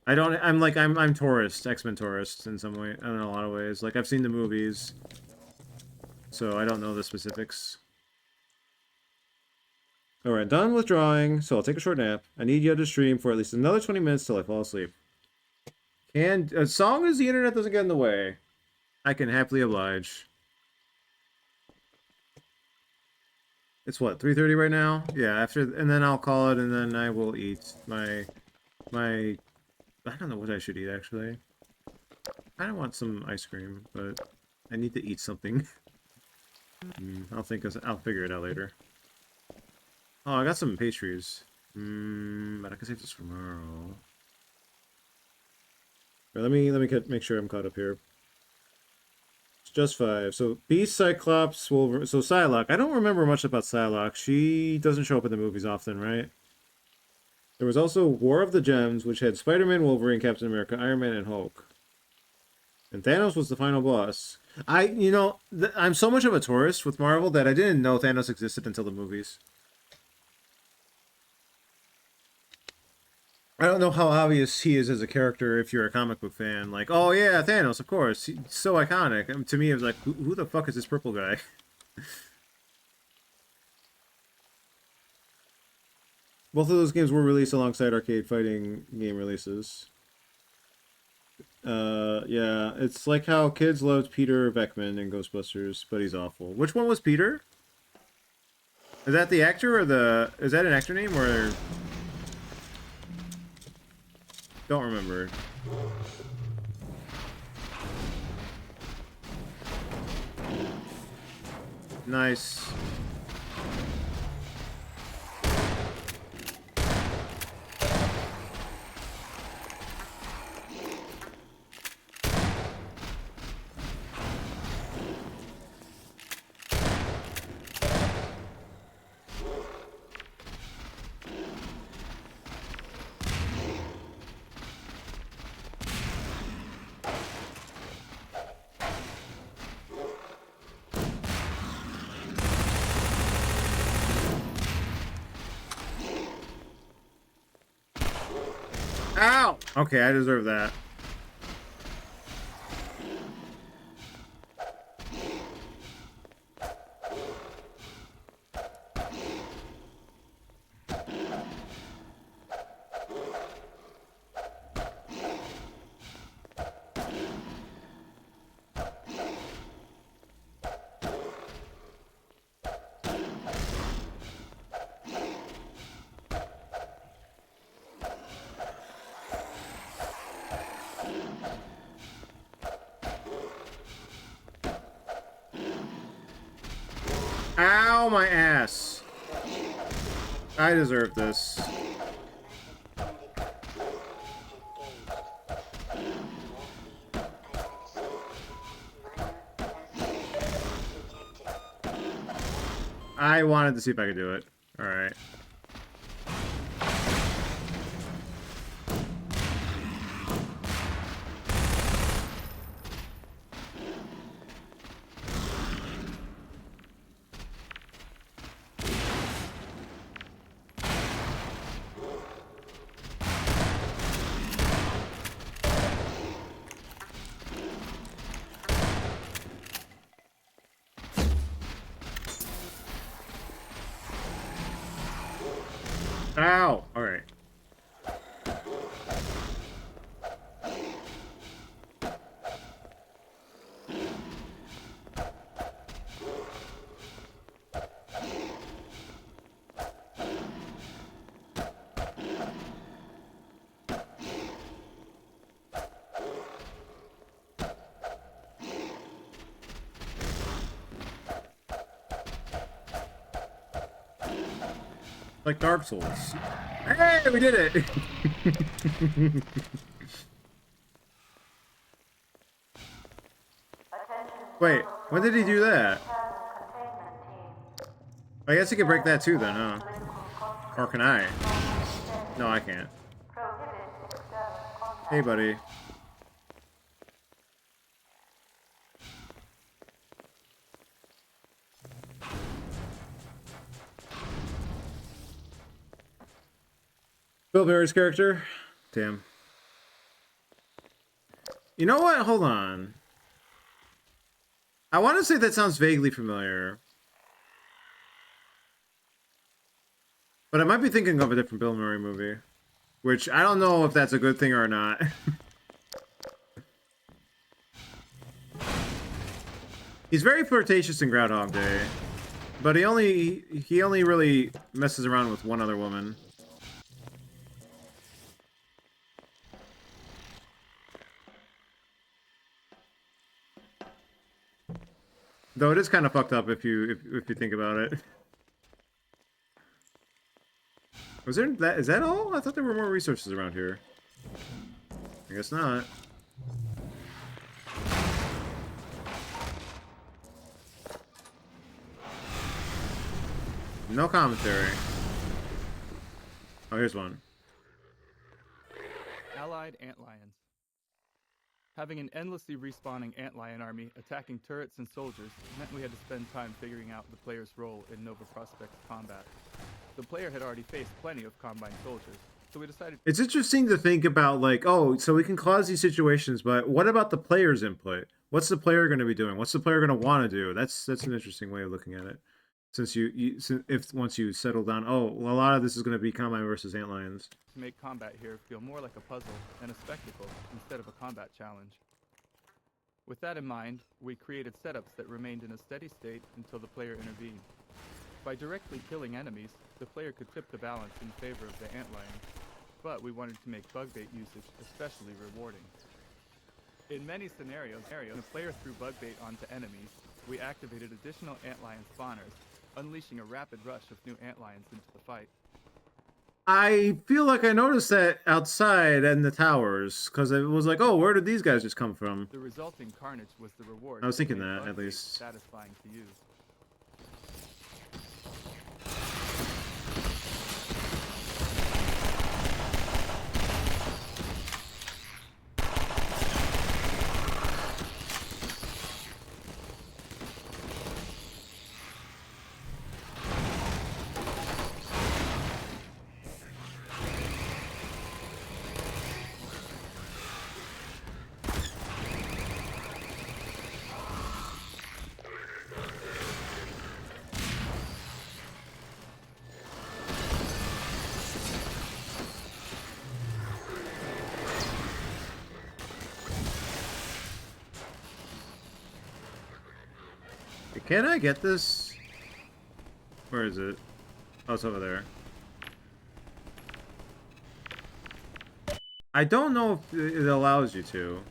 I'm tourist, X-Men tourist in some way, in a lot of ways. Like I've seen the movies. So I don't know the specifics. Alright, done with drawing, so I'll take a short nap. I need you to stream for at least another 20 minutes till I fall asleep. As long as the internet doesn't get in the way, I can happily oblige. It's what, 3:30 right now? Yeah, and then I'll call it, and then I will eat my I don't know what I should eat actually. I don't want some ice cream, but I need to eat something. I'll figure it out later. Oh, I got some pastries. But I can save this for tomorrow. Right, let me make sure I'm caught up here. It's just 5. So Beast, Cyclops, Wolverine. So Psylocke. I don't remember much about Psylocke. She doesn't show up in the movies often, right? There was also War of the Gems, which had Spider-Man, Wolverine, Captain America, Iron Man, and Hulk. And Thanos was the final boss. I'm so much of a tourist with Marvel that I didn't know Thanos existed until the movies. I don't know how obvious he is as a character if you're a comic book fan. Like, oh yeah, Thanos, of course. He's so iconic. To me, it was like, who the fuck is this purple guy? Both of those games were released alongside arcade fighting game releases. Yeah, it's like how kids loved Peter Beckman in Ghostbusters, but he's awful. Which one was Peter? Is that the actor or is that an actor name or? Don't remember. Nice. Ow! Okay, I deserve that. Ow, my ass. I deserve this. I wanted to see if I could do it. Alright. Ow! Alright. Like Dark Souls. Hey, we did it! Wait, when did he do that? I guess he could break that too then, huh? Or can I? No, I can't. Hey, buddy. Bill Murray's character? Damn. You know what? Hold on. I want to say that sounds vaguely familiar. But I might be thinking of a different Bill Murray movie. Which, I don't know if that's a good thing or not. He's very flirtatious in Groundhog Day, but he only really messes around with one other woman. Though it is kind of fucked up if you think about it. Was there that? Is that all? I thought there were more resources around here. I guess not. No commentary. Oh, here's one. Allied antlions. Having an endlessly respawning antlion army attacking turrets and soldiers meant we had to spend time figuring out the player's role in Nova Prospect's combat. The player had already faced plenty of combine soldiers, so we decided... It's interesting to think about, like, oh, so we can cause these situations, but what about the player's input? What's the player going to be doing? What's the player going to want to do? That's an interesting way of looking at it. Since once you settle down, oh, well, a lot of this is going to be combine versus antlions. To make combat here feel more like a puzzle and a spectacle instead of a combat challenge. With that in mind, we created setups that remained in a steady state until the player intervened. By directly killing enemies, the player could tip the balance in favor of the antlion, but we wanted to make bug bait usage especially rewarding. In many scenarios, when a player threw bug bait onto enemies, we activated additional antlion spawners, unleashing a rapid rush of new antlions into the fight. I feel like I noticed that outside in the towers, because it was like, oh, where did these guys just come from? The resulting carnage was the reward. I was thinking that, at least. Satisfying to use. Can I get this? Where is it? Oh, it's over there. I don't know if it allows you to.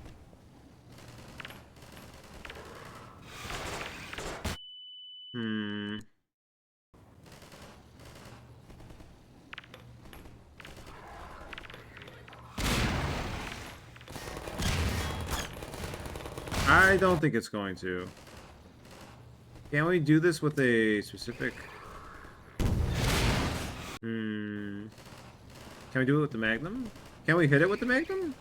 I don't think it's going to. Can we do this with a specific... Can we do it with the Magnum? Can we hit it with the Magnum?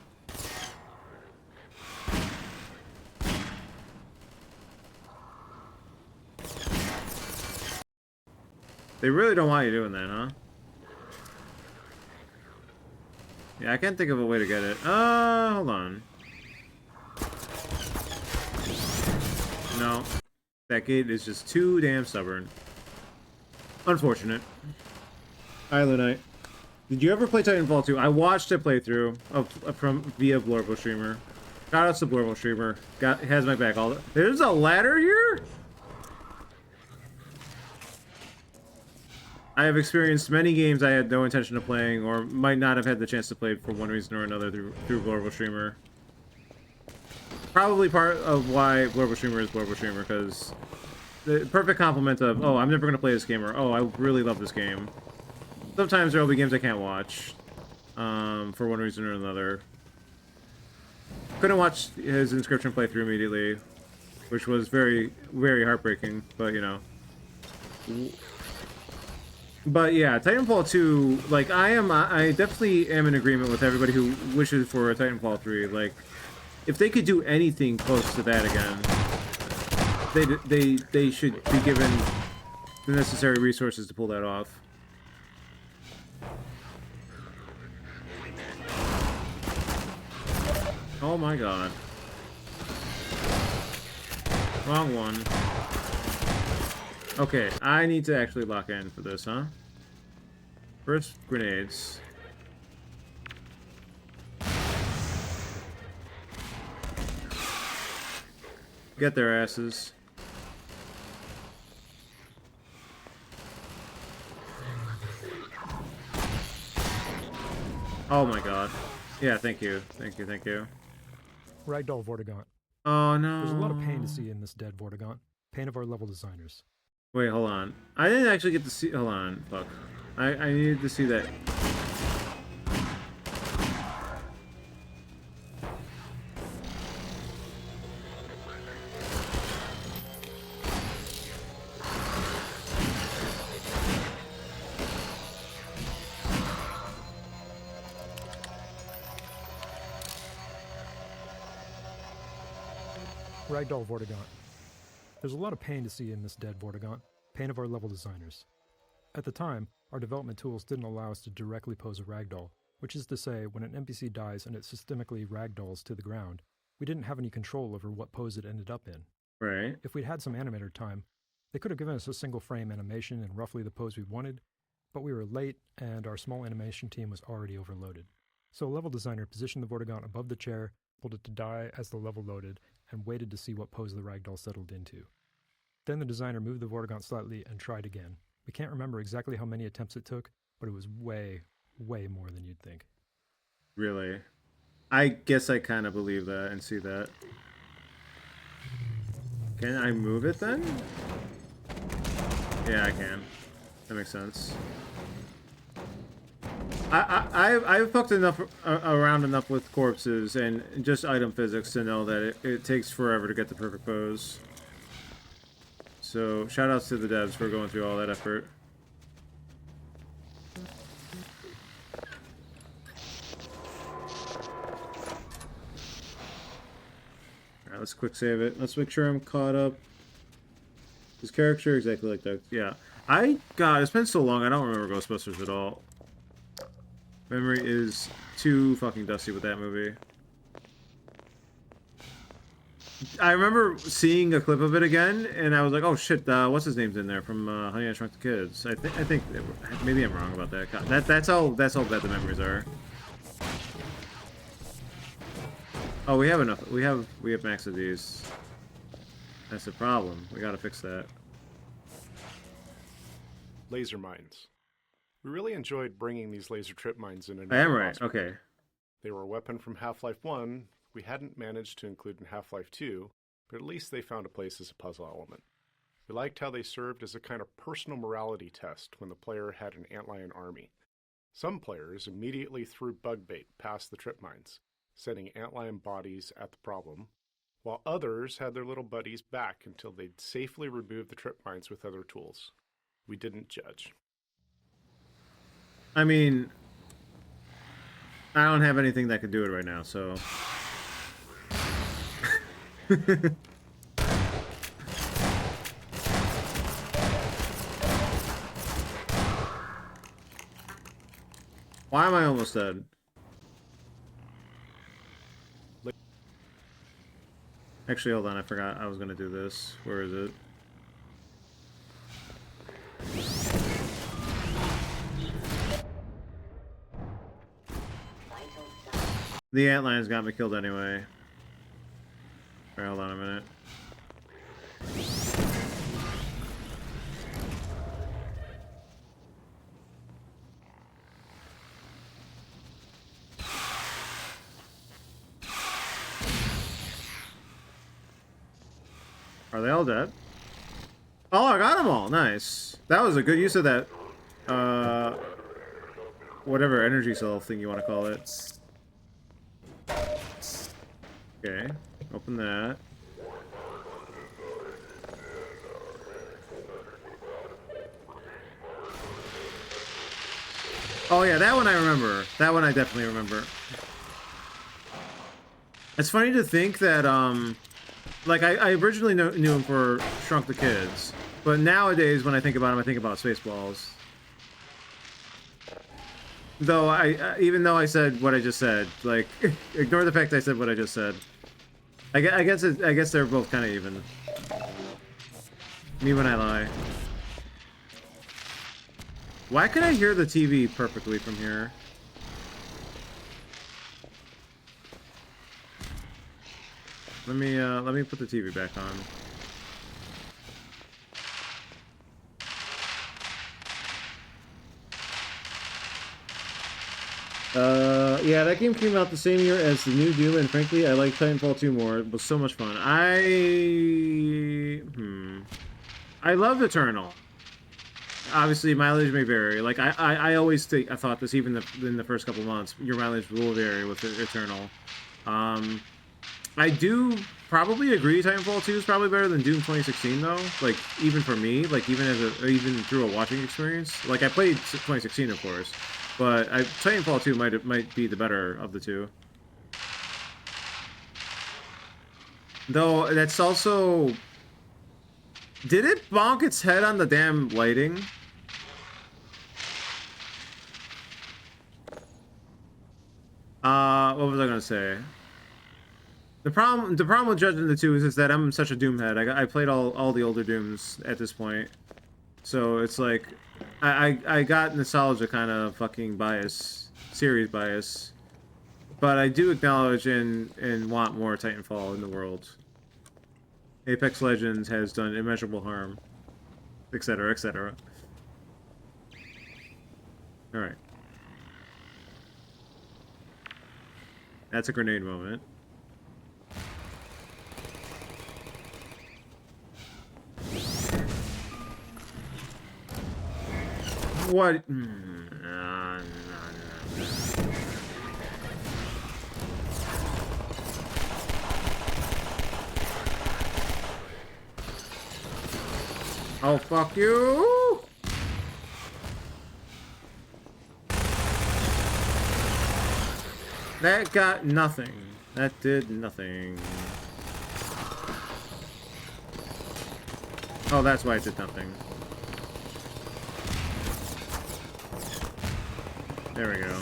They really don't want you doing that, huh? Yeah, I can't think of a way to get it. Hold on. No. That gate is just too damn stubborn. Unfortunate. Hi, Lunite. Did you ever play Titanfall 2? I watched a playthrough via Blorbo Streamer. Shout out to Blorbo Streamer. Has my back all. There's a ladder here? I have experienced many games I had no intention of playing, or might not have had the chance to play for one reason or another through Blorbo Streamer. Probably part of why Blorbo Streamer is Blorbo Streamer, because the perfect complement of, oh, I'm never going to play this game, or, oh, I really love this game. Sometimes there will be games I can't watch, for one reason or another. Couldn't watch his Inscription playthrough immediately, which was very, very heartbreaking, but, you know. But yeah, Titanfall 2, like, I definitely am in agreement with everybody who wishes for a Titanfall 3, like, if they could do anything close to that again, they should be given the necessary resources to pull that off. Oh my god. Wrong one. Okay, I need to actually lock in for this, huh? First, grenades. Get their asses. Oh my god. Yeah, thank you. Thank you, thank you. Ragdoll Vortigaunt. Oh no. There's a lot of pain to see in this dead Vortigaunt. Pain of our level designers. Wait, hold on. I didn't actually get to see... Hold on. Fuck. I needed to see that. Ragdoll Vortigaunt. There's a lot of pain to see in this dead Vortigaunt. Pain of our level designers. At the time, our development tools didn't allow us to directly pose a ragdoll, which is to say, when an NPC dies and it systemically ragdolls to the ground, we didn't have any control over what pose it ended up in. Right. If we'd had some animator time, they could have given us a single frame animation and roughly the pose we wanted, but we were late and our small animation team was already overloaded. So a level designer positioned the Vortigaunt above the chair, pulled it to die as the level loaded, and waited to see what pose the ragdoll settled into. Then the designer moved the Vortigaunt slightly and tried again. We can't remember exactly how many attempts it took, but it was way, way more than you'd think. Really? I guess I kind of believe that and see that. Can I move it then? Yeah, I can. That makes sense. I've fucked enough around enough with corpses and just item physics to know that it takes forever to get the perfect pose. So shoutouts to the devs for going through all that effort. Alright, let's quick save it. Let's make sure I'm caught up. His character exactly like that. Yeah. God, it's been so long I don't remember Ghostbusters at all. Memory is too fucking dusty with that movie. I remember seeing a clip of it again, and I was like, "Oh shit, what's his name's in there from Honey I Shrunk the Kids?" I think maybe I'm wrong about that. God, that's how bad the memories are. Oh, we have enough. We have max of these. That's the problem. We gotta fix that. Laser mines. We really enjoyed bringing these laser trip mines in. I am right. Okay. They were a weapon from Half-Life 1. We hadn't managed to include in Half-Life 2, but at least they found a place as a puzzle element. We liked how they served as a kind of personal morality test when the player had an antlion army. Some players immediately threw bug bait past the trip mines, sending antlion bodies at the problem, while others had their little buddies back until they'd safely removed the trip mines with other tools. We didn't judge. I mean, I don't have anything that could do it right now, so... Why am I almost dead? Actually, hold on, I forgot I was gonna do this. Where is it? The antlions got me killed anyway. Alright, hold on a minute. Are they all dead? Oh, I got them all. Nice. That was a good use of that, whatever energy cell thing you want to call it. Okay, open that. Oh yeah, that one I remember. That one I definitely remember. It's funny to think that, like, I originally knew him for Shrunk the Kids, but nowadays when I think about him, I think about Spaceballs. Though even though I said what I just said, like, ignore the fact I said what I just said. I guess they're both kind of even. Me when I lie. Why can I hear the TV perfectly from here? Let me put the TV back on. Yeah, that game came out the same year as the new Doom, and frankly, I like Titanfall 2 more. It was so much fun. I loved Eternal. Obviously, mileage may vary. Like, I always think, I thought this even in the first couple months, your mileage will vary with Eternal. I do probably agree Titanfall 2 is probably better than Doom 2016, though. Like, even for me, like, even through a watching experience. Like, I played 2016, of course. But Titanfall 2 might be the better of the two. Though, that's also... Did it bonk its head on the damn lighting? What was I gonna say? The problem with judging the two is that I'm such a Doom head. I played all the older Dooms at this point. So it's like... I got nostalgia kind of fucking bias. Series bias. But I do acknowledge and want more Titanfall in the world. Apex Legends has done immeasurable harm. Etc, etc. Alright. That's a grenade moment. What? Oh, fuck you! That got nothing. That did nothing. Oh, that's why it did nothing. There we go.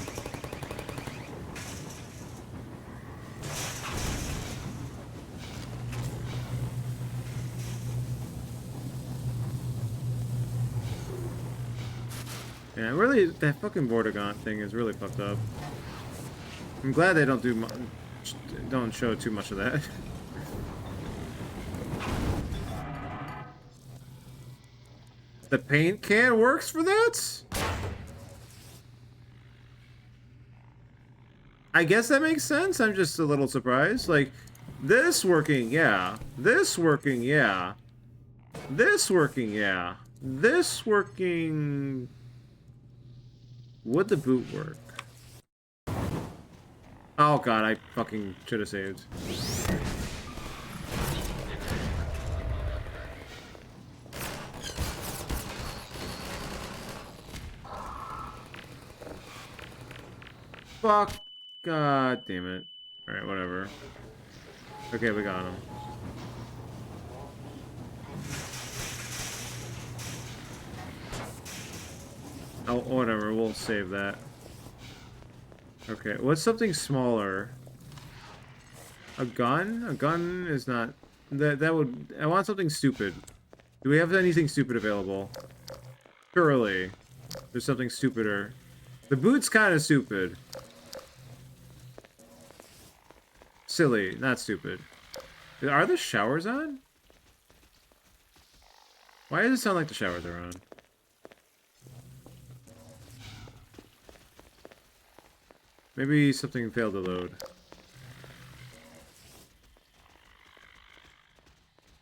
Yeah, really, that fucking Vortigaunt thing is really fucked up. I'm glad they don't show too much of that. The paint can works for that? I guess that makes sense. I'm just a little surprised. Like, this working, yeah. This working, yeah. This working, yeah. This working... Would the boot work? Oh god, I fucking should have saved. Fuck. God damn it. Alright, whatever. Okay, we got him. Oh, whatever, we'll save that. Okay, what's something smaller? A gun? A gun is not... That would... I want something stupid. Do we have anything stupid available? Surely. There's something stupider. The boot's kind of stupid. Silly, not stupid. Are the showers on? Why does it sound like the showers are on? Maybe something failed to load.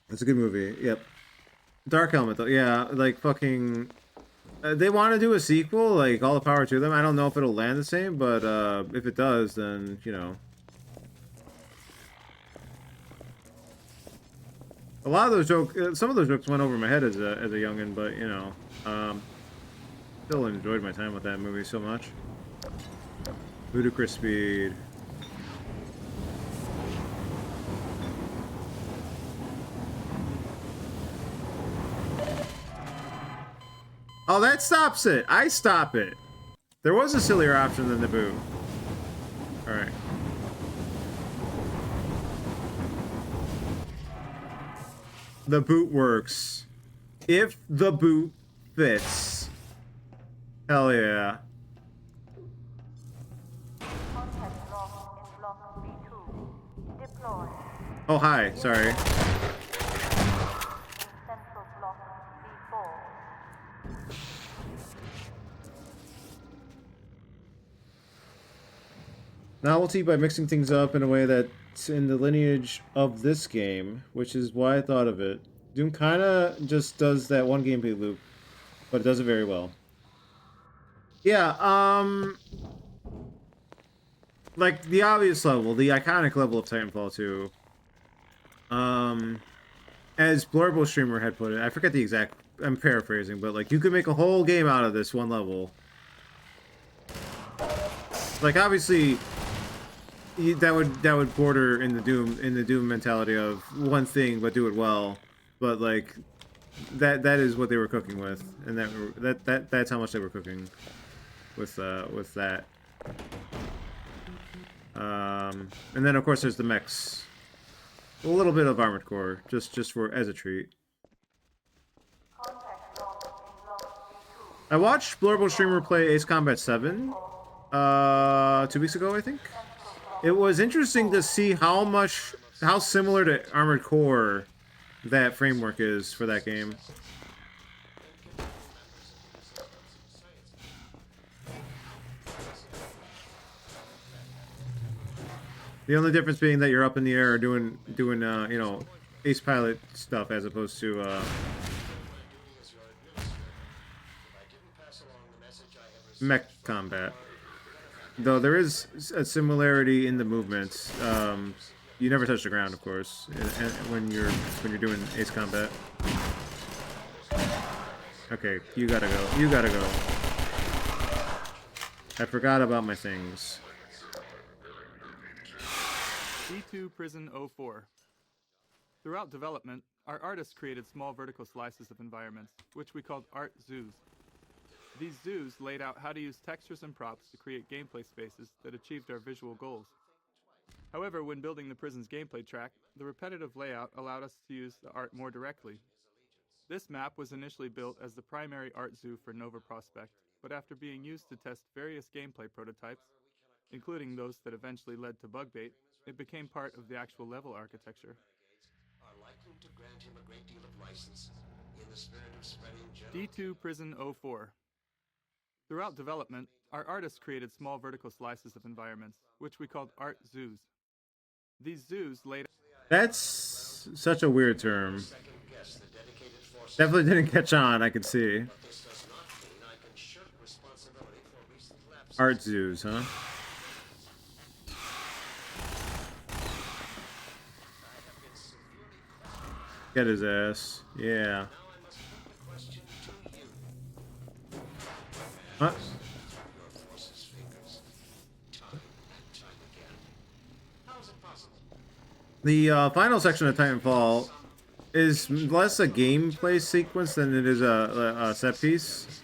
That's a good movie. Yep. Dark Helmet, though. Yeah, like fucking... they want to do a sequel, like, all the power to them. I don't know if it'll land the same, but if it does, then, you know... A lot of those jokes, some of those jokes went over my head as a youngin', but, you know, still enjoyed my time with that movie so much. Ludicrous Speed. Oh, that stops it! I stop it! There was a sillier option than the boot. Alright. The boot works. If the boot fits. Hell yeah. Oh, hi. Sorry. Novelty by mixing things up in a way that's in the lineage of this game, which is why I thought of it. Doom kind of just does that one gameplay loop, but it does it very well. Yeah, like the obvious level, the iconic level of Titanfall 2. As Blurble Streamer had put it, I forget the exact, I'm paraphrasing, but like you could make a whole game out of this one level. Like obviously that would border in the Doom mentality of one thing but do it well. But like that is what they were cooking with, and that's how much they were cooking with that. And then of course there's the mechs. A little bit of Armored Core, just for as a treat. I watched Blurble Streamer play Ace Combat 7 2 weeks ago, I think. It was interesting to see how similar to Armored Core that framework is for that game. The only difference being that you're up in the air doing you know, Ace Pilot stuff as opposed to mech combat. Though there is a similarity in the movements. You never touch the ground, of course, when you're doing Ace Combat. Okay, you gotta go. You gotta go. I forgot about my things. D2 Prison 04. Throughout development, our artists created small vertical slices of environments, which we called art zoos. These zoos laid out how to use textures and props to create gameplay spaces that achieved our visual goals. However, when building the prison's gameplay track, the repetitive layout allowed us to use the art more directly. This map was initially built as the primary art zoo for Nova Prospekt, but after being used to test various gameplay prototypes, including those that eventually led to Bugbait, it became part of the actual level architecture. D2 Prison 04. Throughout development, our artists created small vertical slices of environments, which we called art zoos. These zoos laid... That's such a weird term. Definitely didn't catch on, I could see. Art zoos, huh? Get his ass. Yeah. Huh? The final section of Titanfall is less a gameplay sequence than it is a set piece.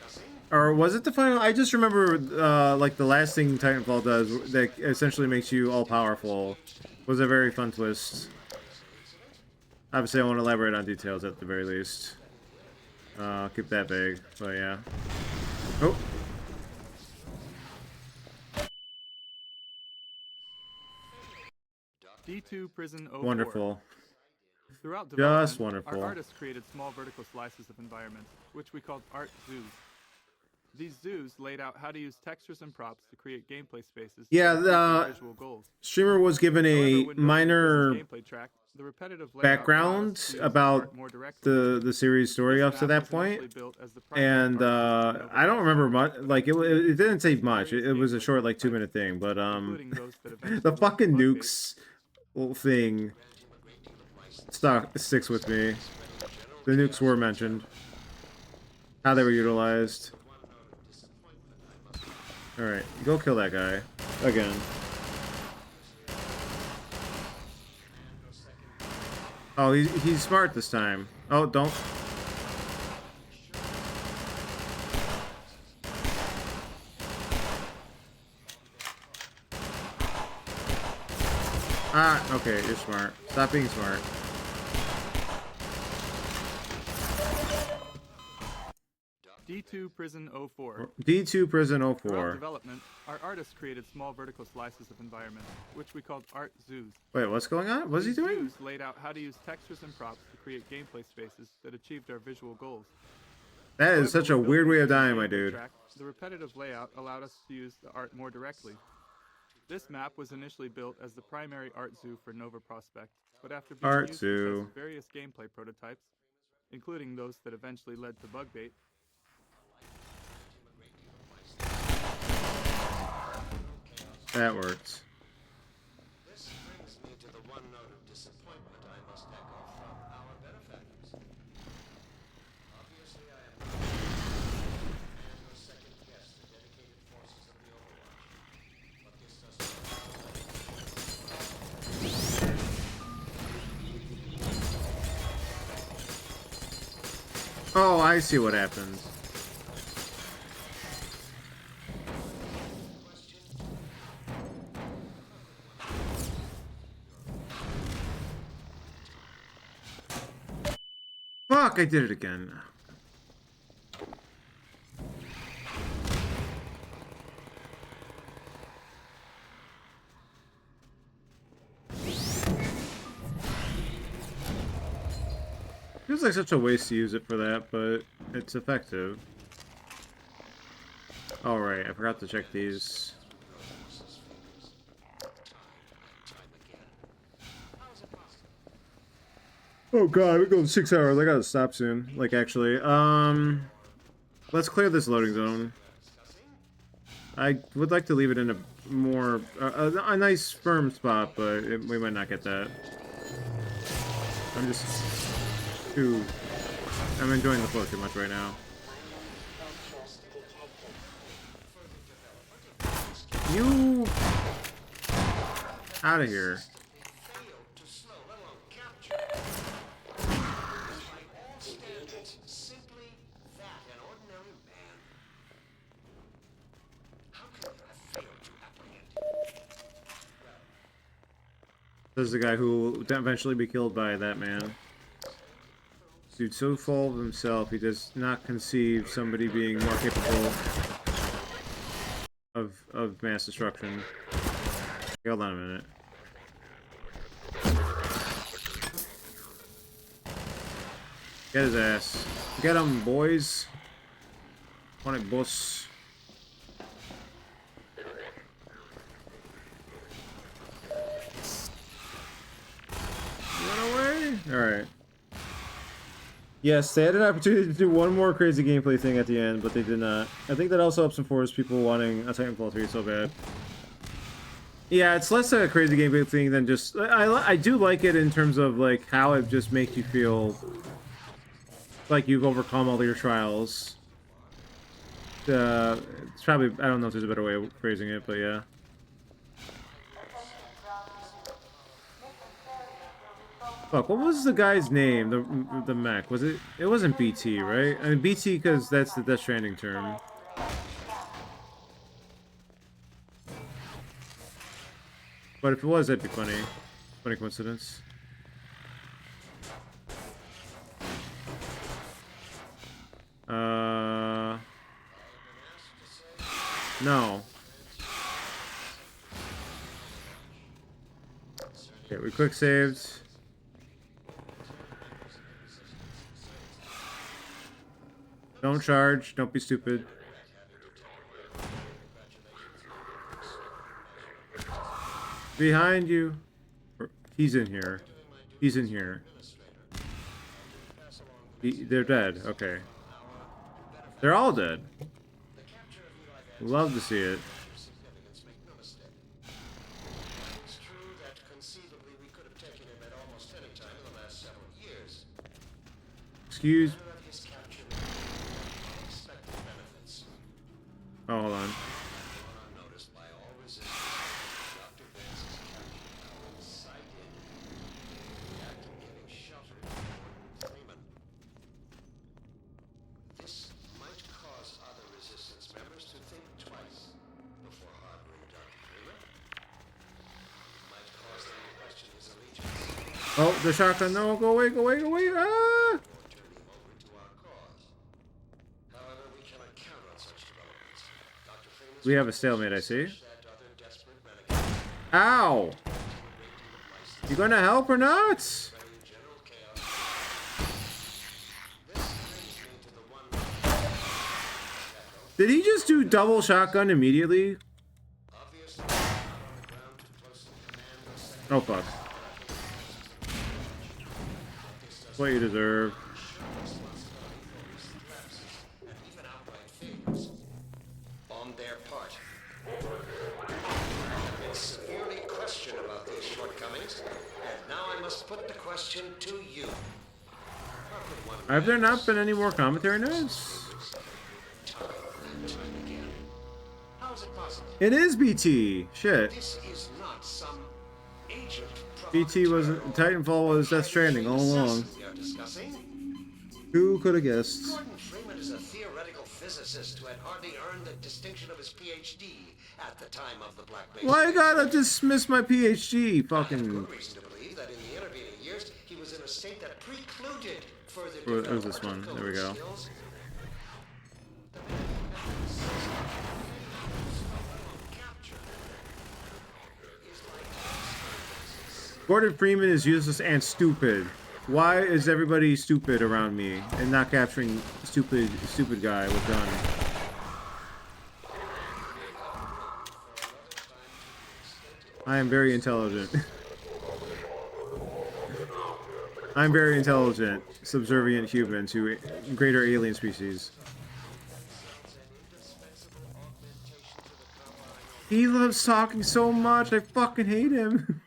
Or was it the final? I just remember like the last thing Titanfall does that essentially makes you all powerful was a very fun twist. Obviously, I won't elaborate on details at the very least. Keep that vague, but yeah. Oh. D2 Prison 04. Wonderful. Throughout development, Just wonderful. our artists created small vertical slices of environments, which we called art zoos. These zoos laid out how to use textures and props to create gameplay spaces. Yeah, the visual goals. Streamer was given a minor track, background about the series story up to that point, and I don't remember much. Like it didn't say much. It was a short, like 2-minute thing, but the fucking nukes thing sticks with me. The nukes were mentioned, how they were utilized. All right, go kill that guy again. Oh, he's smart this time. Oh, don't. Ah, okay, you're smart. Stop being smart. D2 Prison 04. D2 Prison 04. Throughout development, our artists created small vertical slices of environments, which we called art zoos. Wait, what's going on? What's he doing? Zoos laid out how to use textures and props to create gameplay spaces that achieved our visual goals. That is such a weird way of dying, my dude. The repetitive layout allowed us to use the art more directly. This map was initially built as the primary art zoo for Nova Prospect, but after being Art used zoo. to test various gameplay prototypes, including those that eventually led to Bugbait, That worked. This brings me to the one note of disappointment I must echo from our benefactors. Obviously, I am not and or second guess the dedicated forces of the Overwatch. But this doesn't. Oh, I see what happens. Fuck, I did it again. Feels like such a waste to use it for that, but it's effective. Alright, I forgot to check these. Oh god, we're going 6 hours. I gotta stop soon. Like, actually. Let's clear this loading zone. I would like to leave it in a more... a nice, firm spot, but we might not get that. I'm just too... I'm enjoying the flow too much right now. You... out of here. This is the guy who will eventually be killed by that man. Dude, so full of himself, he does not conceive somebody being more capable of mass destruction. Hold on a minute. Get his ass. Get him, boys. On it, boss. Run away? Alright. Yes, they had an opportunity to do one more crazy gameplay thing at the end, but they did not. I think that also ups and forwards people wanting a Titanfall 3 so bad. Yeah, it's less a crazy gameplay thing than just... I do like it in terms of, like, how it just makes you feel like you've overcome all your trials. It's probably... I don't know if there's a better way of phrasing it, but yeah. Fuck, what was the guy's name? The mech, was it? It wasn't BT, right? I mean BT because that's the Death Stranding term. But if it was, that'd be funny. Funny coincidence. No. Okay, we quick saved. Don't charge. Don't be stupid. Behind you. He's in here. He's in here. They're dead. Okay. They're all dead. Love to see it. Excuse. Oh, hold on. This might cause other resistance members to think twice before harboring Dr. Freeman. Might cause them to question his allegiance. Oh, the shotgun. No, go away, go away, go away. Ah! We have a stalemate, I see. Ow! You gonna help or not? Did he just do double shotgun immediately? Oh, fuck. What you deserve. On their part. I've been severely questioned about these shortcomings, and now I must put the question to you. Have there not been any more commentary notes? How is it possible? It is BT. Shit. This is not some agent BT was Titanfall was Death Stranding all along. we are discussing. Who could have guessed? Gordon Freeman is a theoretical physicist who had hardly earned the distinction of his PhD at the time of the Black Base. Why I gotta dismiss my PhD? Fucking. Good reason to believe that in the intervening years he was in a state that precluded further Where's this one? There we go. skills. Gordon Freeman is useless and stupid. Why is everybody stupid around me and not capturing stupid guy with gun? I am very intelligent. I'm very intelligent, subservient human to greater alien species. He loves talking so much, I fucking hate him.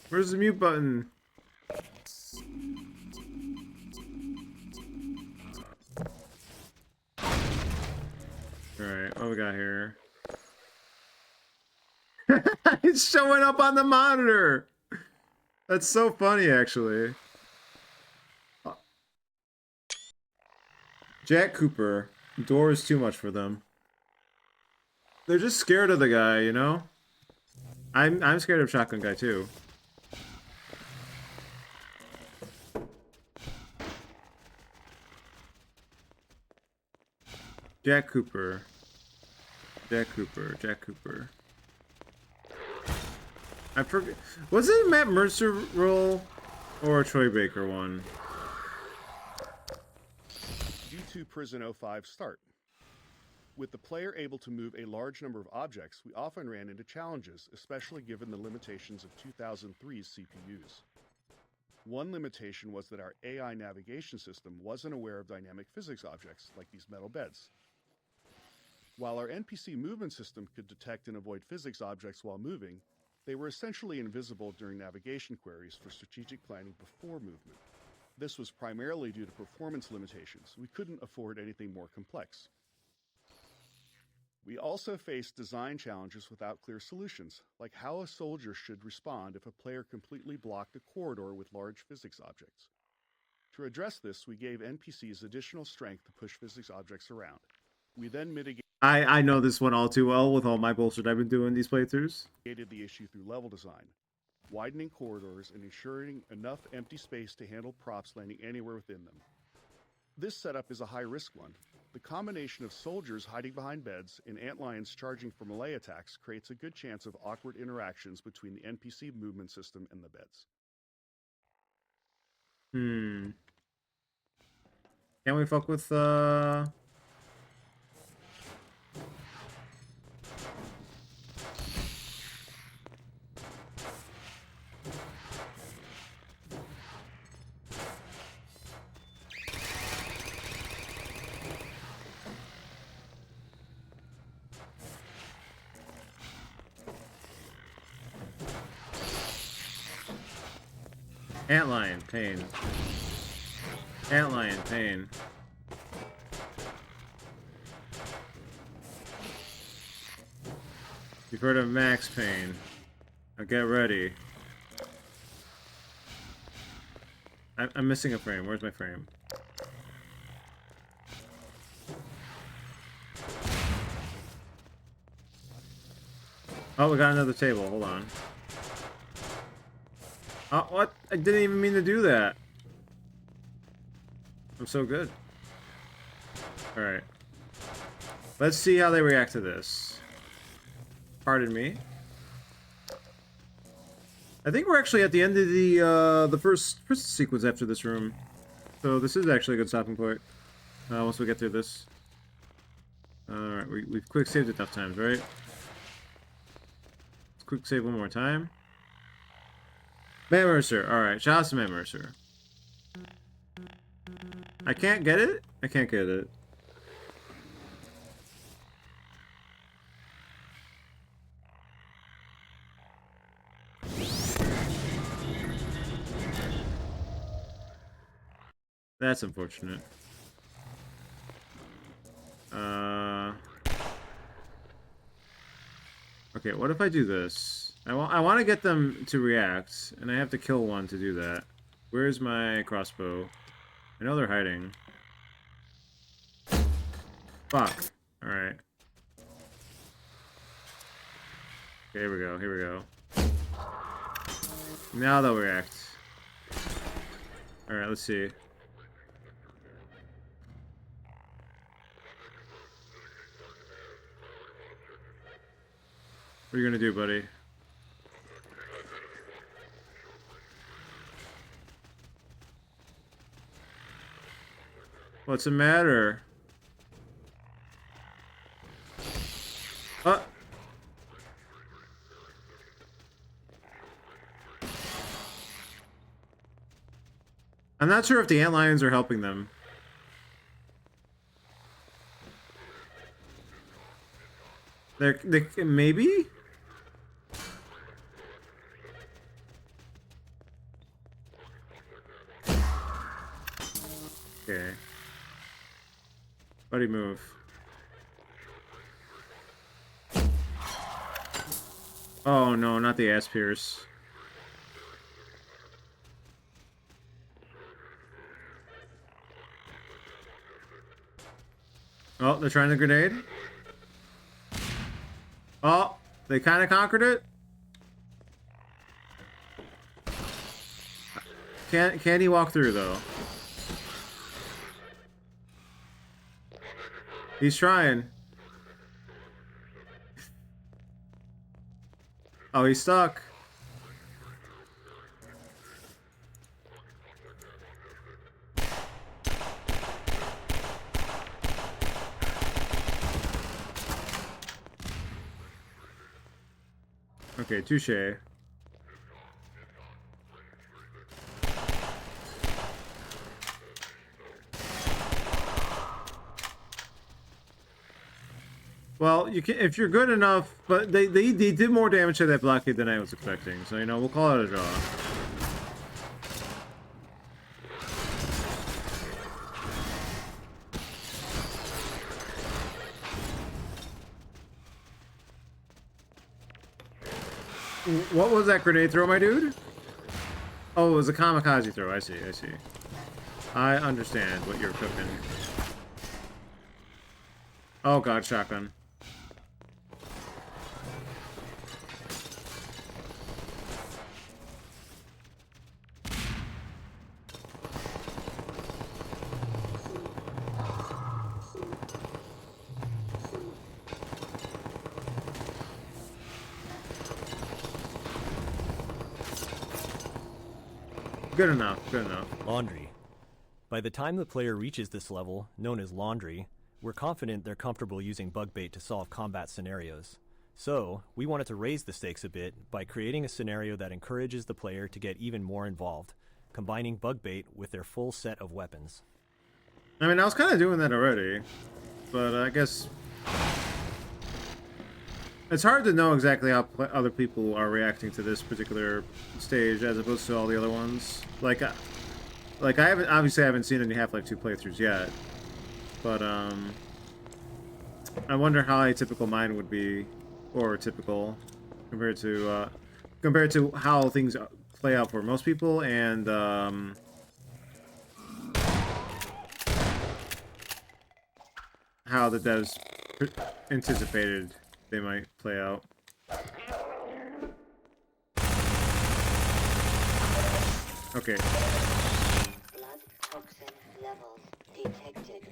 Where's the mute button? Alright, what we got here? It's showing up on the monitor! That's so funny, actually. Jack Cooper. Door is too much for them. They're just scared of the guy, you know? I'm scared of Shotgun Guy, too. Jack Cooper. Jack Cooper. Jack Cooper. I forget. Was it a Matt Mercer role or a Troy Baker one? D2 Prison 05 start. With the player able to move a large number of objects, we often ran into challenges, especially given the limitations of 2003's CPUs. One limitation was that our AI navigation system wasn't aware of dynamic physics objects like these metal beds. While our NPC movement system could detect and avoid physics objects while moving, they were essentially invisible during navigation queries for strategic planning before movement. This was primarily due to performance limitations. We couldn't afford anything more complex. We also faced design challenges without clear solutions, like how a soldier should respond if a player completely blocked a corridor with large physics objects. To address this, we gave NPCs additional strength to push physics objects around. We then mitigated I know this one all too well with all my bullshit I've been doing these playthroughs. the issue through level design, widening corridors and ensuring enough empty space to handle props landing anywhere within them. This setup is a high-risk one. The combination of soldiers hiding behind beds and antlions charging for melee attacks creates a good chance of awkward interactions between the NPC movement system and the beds. Can we fuck with Antlion, pain. Antlion, pain. You've heard of Max Payne. Now get ready. I'm missing a frame. Where's my frame? Oh, we got another table. Hold on. Oh, what? I didn't even mean to do that. I'm so good. Alright. Let's see how they react to this. Pardon me. I think we're actually at the end of the first sequence after this room. So this is actually a good stopping point. Once we get through this. Alright, we've quick saved it enough times, right? quick save one more time. Matt Mercer. Alright, shout out to Matt Mercer. I can't get it? I can't get it. That's unfortunate. Okay, what if I do this? I want to get them to react, and I have to kill one to do that. Where's my crossbow? I know they're hiding. Fuck. Alright. Okay, here we go, here we go. Now they'll react. Alright, let's see. What are you gonna do, buddy? What's the matter? I'm not sure if the antlions are helping them. They maybe? Okay. Buddy, move. Oh no, not the ass pierce. Oh, they're trying the grenade. Oh, they kind of conquered it. Can he walk through though? He's trying. Oh, he's stuck. Okay, touche. Well, you can if you're good enough, but they did more damage to that blockade than I was expecting. So you know, we'll call it a draw. What was that grenade throw, my dude? Oh, it was a kamikaze throw. I see, I see. I understand what you're cooking. Oh god, shotgun. Good enough, good enough. Laundry. By the time the player reaches this level, known as Laundry, we're confident they're comfortable using bug bait to solve combat scenarios. So, we wanted to raise the stakes a bit by creating a scenario that encourages the player to get even more involved, combining bug bait with their full set of weapons. I mean, I was kind of doing that already, but I guess it's hard to know exactly how other people are reacting to this particular stage as opposed to all the other ones. Like I haven't seen any Half-Life 2 playthroughs yet, but I wonder how a typical mine would be, or typical, compared to how things play out for most people, and how the devs anticipated they might play out. Okay. Blood toxin levels detected.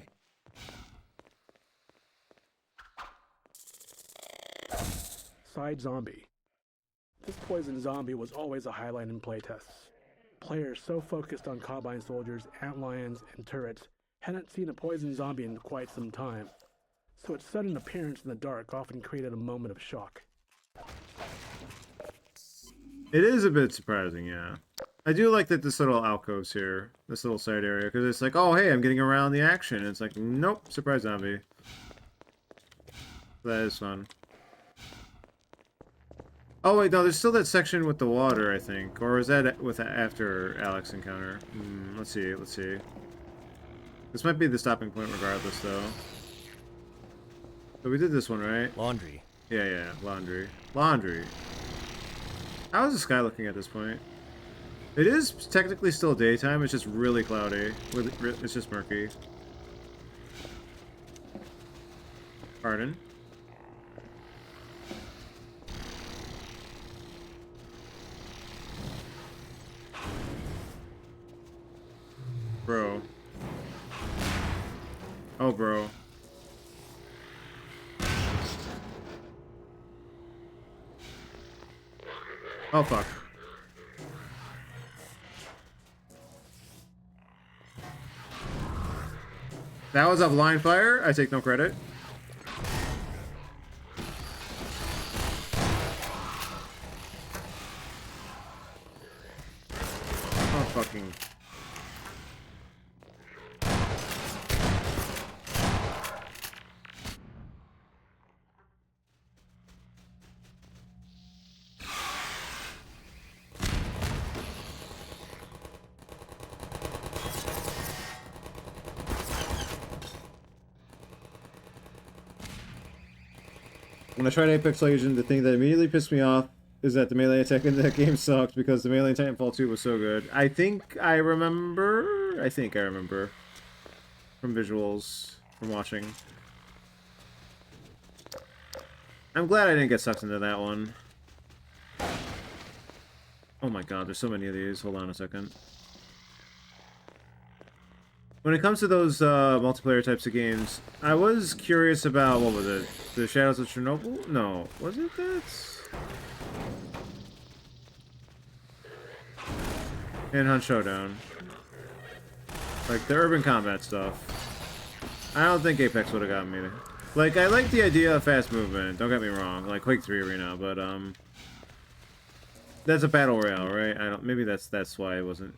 Side zombie. This poison zombie was always a highlight in playtests. Players so focused on Combine soldiers, antlions, and turrets hadn't seen a poison zombie in quite some time, so its sudden appearance in the dark often created a moment of shock. It is a bit surprising, yeah. I do like that this little alcove's here, this little side area, because it's like, oh, hey, I'm getting around the action. It's like, nope, surprise zombie. That is fun. Oh, wait, no, there's still that section with the water, I think. Or was that with after Alex encounter? Let's see, let's see. This might be the stopping point regardless, though. So we did this one, right? Laundry. Yeah, yeah, laundry. Laundry. How is the sky looking at this point? It is technically still daytime, it's just really cloudy. It's just murky. Pardon? Bro. Oh, bro. Oh, fuck. That was a blind fire? I take no credit. Oh, fucking... When I tried Apex Legends, the thing that immediately pissed me off is that the melee attack in that game sucked because the melee in Titanfall 2 was so good. I think I remember from visuals, from watching. I'm glad I didn't get sucked into that one. Oh my god, there's so many of these. Hold on a second. When it comes to those multiplayer types of games, I was curious about, what was it? The Shadows of Chernobyl? No. Was it that? Manhunt Showdown. Like, the urban combat stuff. I don't think Apex would have gotten me. Like, I like the idea of fast movement, don't get me wrong. Like Quake 3 Arena, but, that's a battle royale, right? I don't. Maybe that's why it wasn't...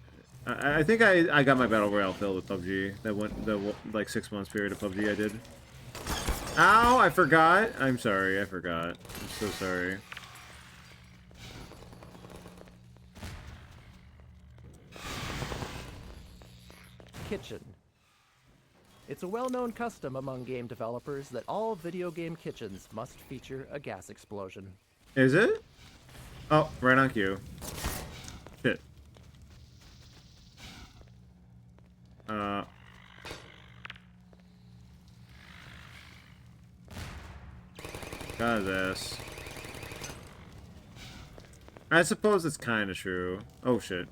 I think I got my battle royale filled with PUBG. That went the like 6 months period of PUBG I did. Ow! I forgot. I'm sorry. I forgot. I'm so sorry. Kitchen. It's a well-known custom among game developers that all video game kitchens must feature a gas explosion. Is it? Oh, right on cue. Shit. Got his ass. I suppose it's kind of true. Oh shit.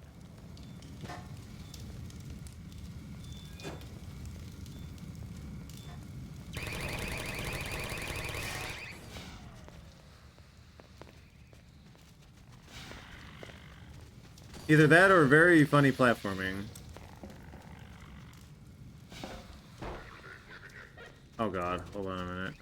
Either that or very funny platforming. Oh god, hold on a minute.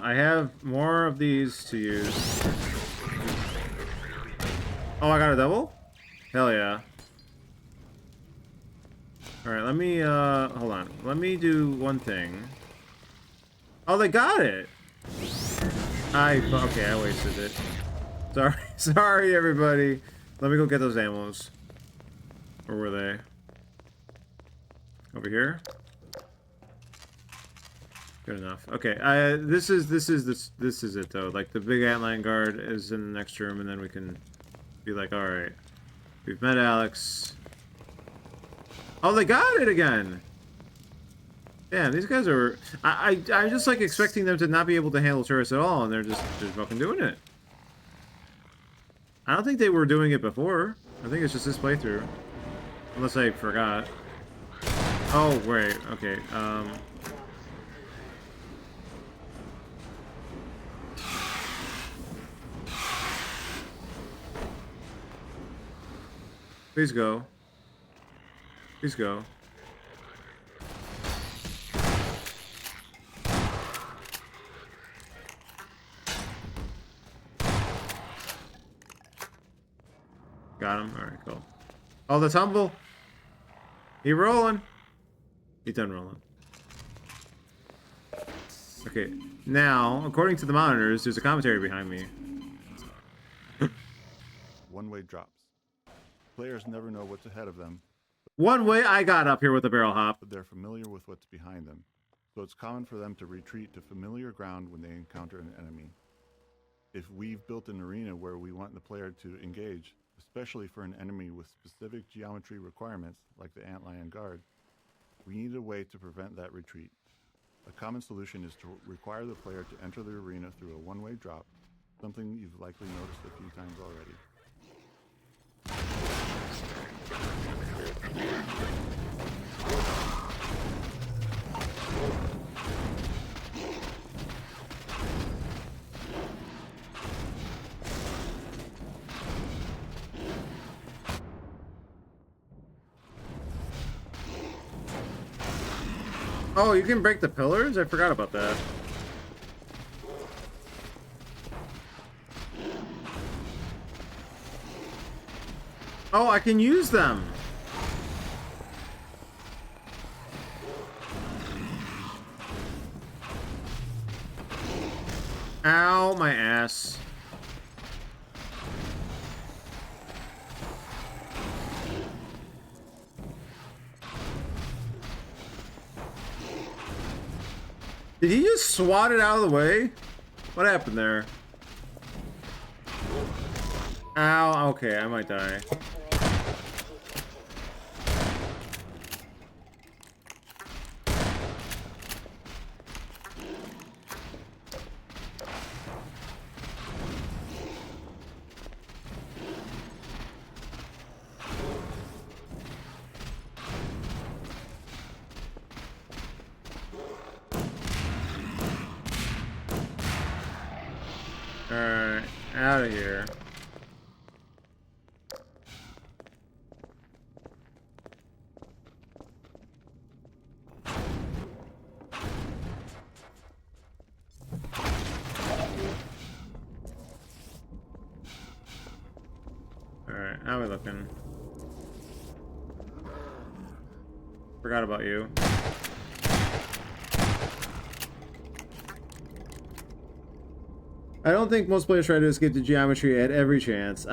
I have more of these to use. Oh, I got a double? Hell yeah. Alright, let me, hold on. Let me do one thing. Oh, they got it! Okay, I wasted it. Sorry, sorry everybody. Let me go get those ammos. Where were they? Over here? Good enough. Okay, this is it though. Like the big antlion guard is in the next room, and then we can be like, all right, we've met Alex. Oh, they got it again. Damn, these guys are. I'm just like expecting them to not be able to handle turrets at all, and they're fucking doing it. I don't think they were doing it before. I think it's just this playthrough, unless I forgot. Oh wait, okay. Please go. Please go. Got him. Alright, cool. Oh, the tumble. He rolling. He done rolling. Okay, now, according to the monitors, there's a commentary behind me. One-way drops. Players never know what's ahead of them. One way I got up here with a barrel hop. But they're familiar with what's behind them, so it's common for them to retreat to familiar ground when they encounter an enemy. If we've built an arena where we want the player to engage, especially for an enemy with specific geometry requirements, like the antlion guard, we need a way to prevent that retreat. A common solution is to require the player to enter the arena through a one-way drop, something you've likely noticed a few times already. Oh, you can break the pillars? I forgot about that. Oh, I can use them. Ow, my ass. Did he just swat it out of the way? What happened there? Ow, okay, I might die. Alright, out of here. Alright, how are we looking? Forgot about you. I don't think most players try to escape the geometry at every chance.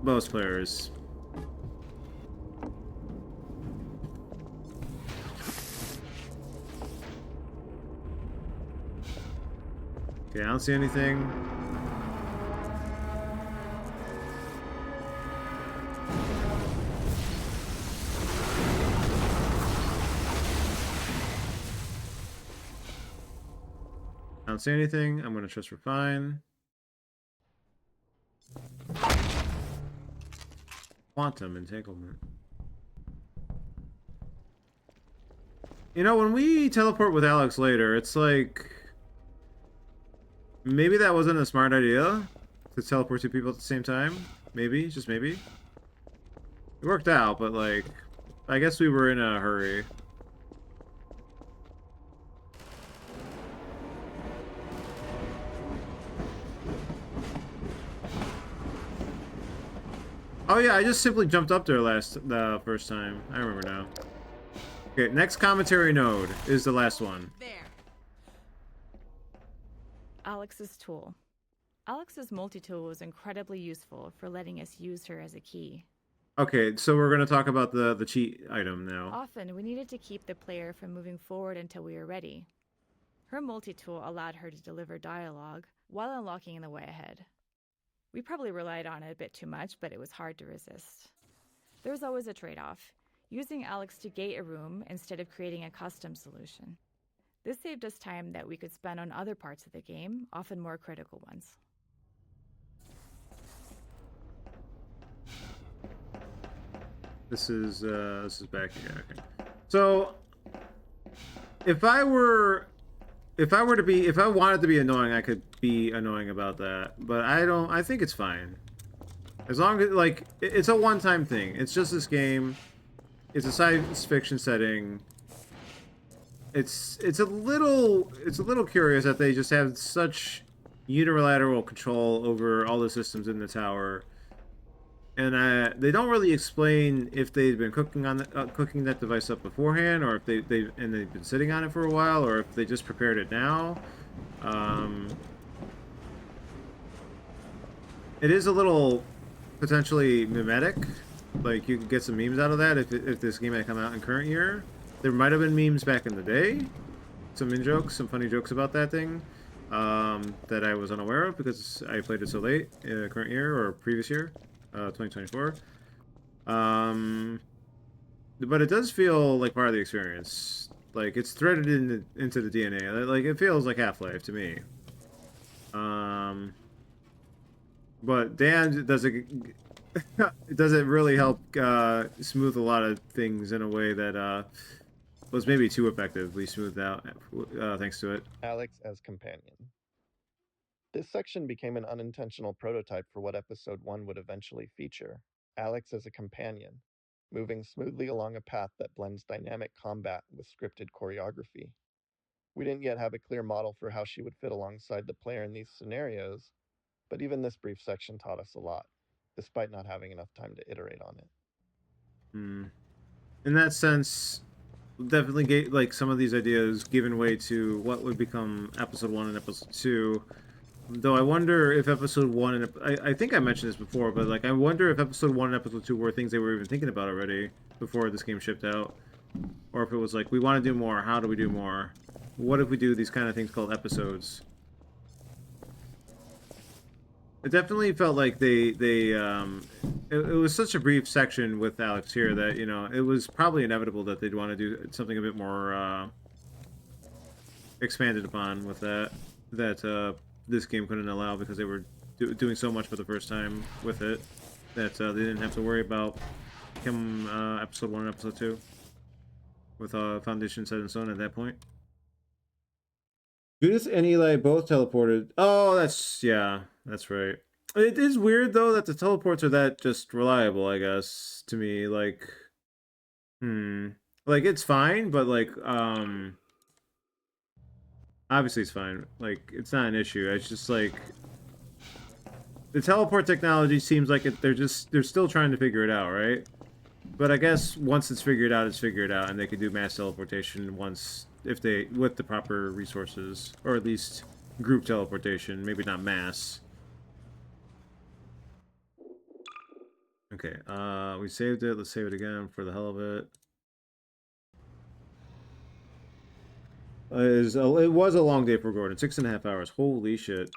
Most players. Okay, I don't see anything. I don't see anything. I'm gonna trust we're fine. Quantum entanglement. You know, when we teleport with Alex later, it's like maybe that wasn't a smart idea to teleport two people at the same time. Maybe, just maybe. It worked out, but like, I guess we were in a hurry. Oh yeah, I just simply jumped up there the first time. I remember now. Okay, next commentary node is the last one. There. Alex's tool. Alex's multi-tool was incredibly useful for letting us use her as a key. Okay, so we're gonna talk about the cheat item now. Often, we needed to keep the player from moving forward until we were ready. Her multi-tool allowed her to deliver dialogue while unlocking the way ahead. We probably relied on it a bit too much, but it was hard to resist. There was always a trade-off, using Alex to gate a room instead of creating a custom solution. This saved us time that we could spend on other parts of the game, often more critical ones. This is back here. Okay. So if I wanted to be annoying, I could be annoying about that, but I think it's fine. As long as, like, it's a one-time thing. It's just this game. It's a science fiction setting. It's a little curious that they just have such unilateral control over all the systems in the tower, and they don't really explain if they've been cooking on cooking that device up beforehand, or if they've been sitting on it for a while, or if they just prepared it now. It is a little potentially mimetic. Like, you could get some memes out of that if this game had come out in current year. There might have been memes back in the day. Some in-jokes, some funny jokes about that thing that I was unaware of because I played it so late, current year or previous year, 2024. But it does feel like part of the experience. Like, it's threaded into the DNA. Like, it feels like Half-Life to me. But Dan does it. It doesn't really help smooth a lot of things in a way that was maybe too effectively smoothed out thanks to it. Alex as companion. This section became an unintentional prototype for what Episode 1 would eventually feature. Alex as a companion, moving smoothly along a path that blends dynamic combat with scripted choreography. We didn't yet have a clear model for how she would fit alongside the player in these scenarios, but even this brief section taught us a lot, despite not having enough time to iterate on it. In that sense, definitely gave, like, some of these ideas given way to what would become Episode 1 and Episode 2. Though I wonder if Episode 1 and... I think I mentioned this before, but, like, I wonder if Episode 1 and Episode 2 were things they were even thinking about already before this game shipped out. Or if it was like, we want to do more, how do we do more? What if we do these kind of things called episodes? It definitely felt like it was such a brief section with Alex here that, you know, it was probably inevitable that they'd want to do something a bit more expanded upon with that this game couldn't allow because they were doing so much for the first time with it that they didn't have to worry about episode 1 and episode 2 with foundation set in stone at that point. Judith and Eli both teleported. Oh, that's right. It is weird though that the teleports are that just reliable, I guess, to me. Like, like, it's fine, but like, obviously it's fine. Like, it's not an issue. It's just like the teleport technology seems like they're still trying to figure it out, right? But I guess once it's figured out, and they can do mass teleportation once with the proper resources, or at least group teleportation, maybe not mass. Okay, we saved it. Let's save it again for the hell of it. It was a long day for Gordon, 6.5 hours. Holy shit!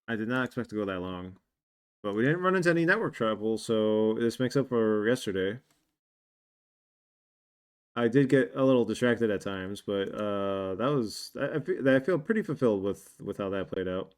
I did not expect to go that long, but we didn't run into any network trouble, so this makes up for yesterday. I did get a little distracted at times, but I feel pretty fulfilled with how that played out.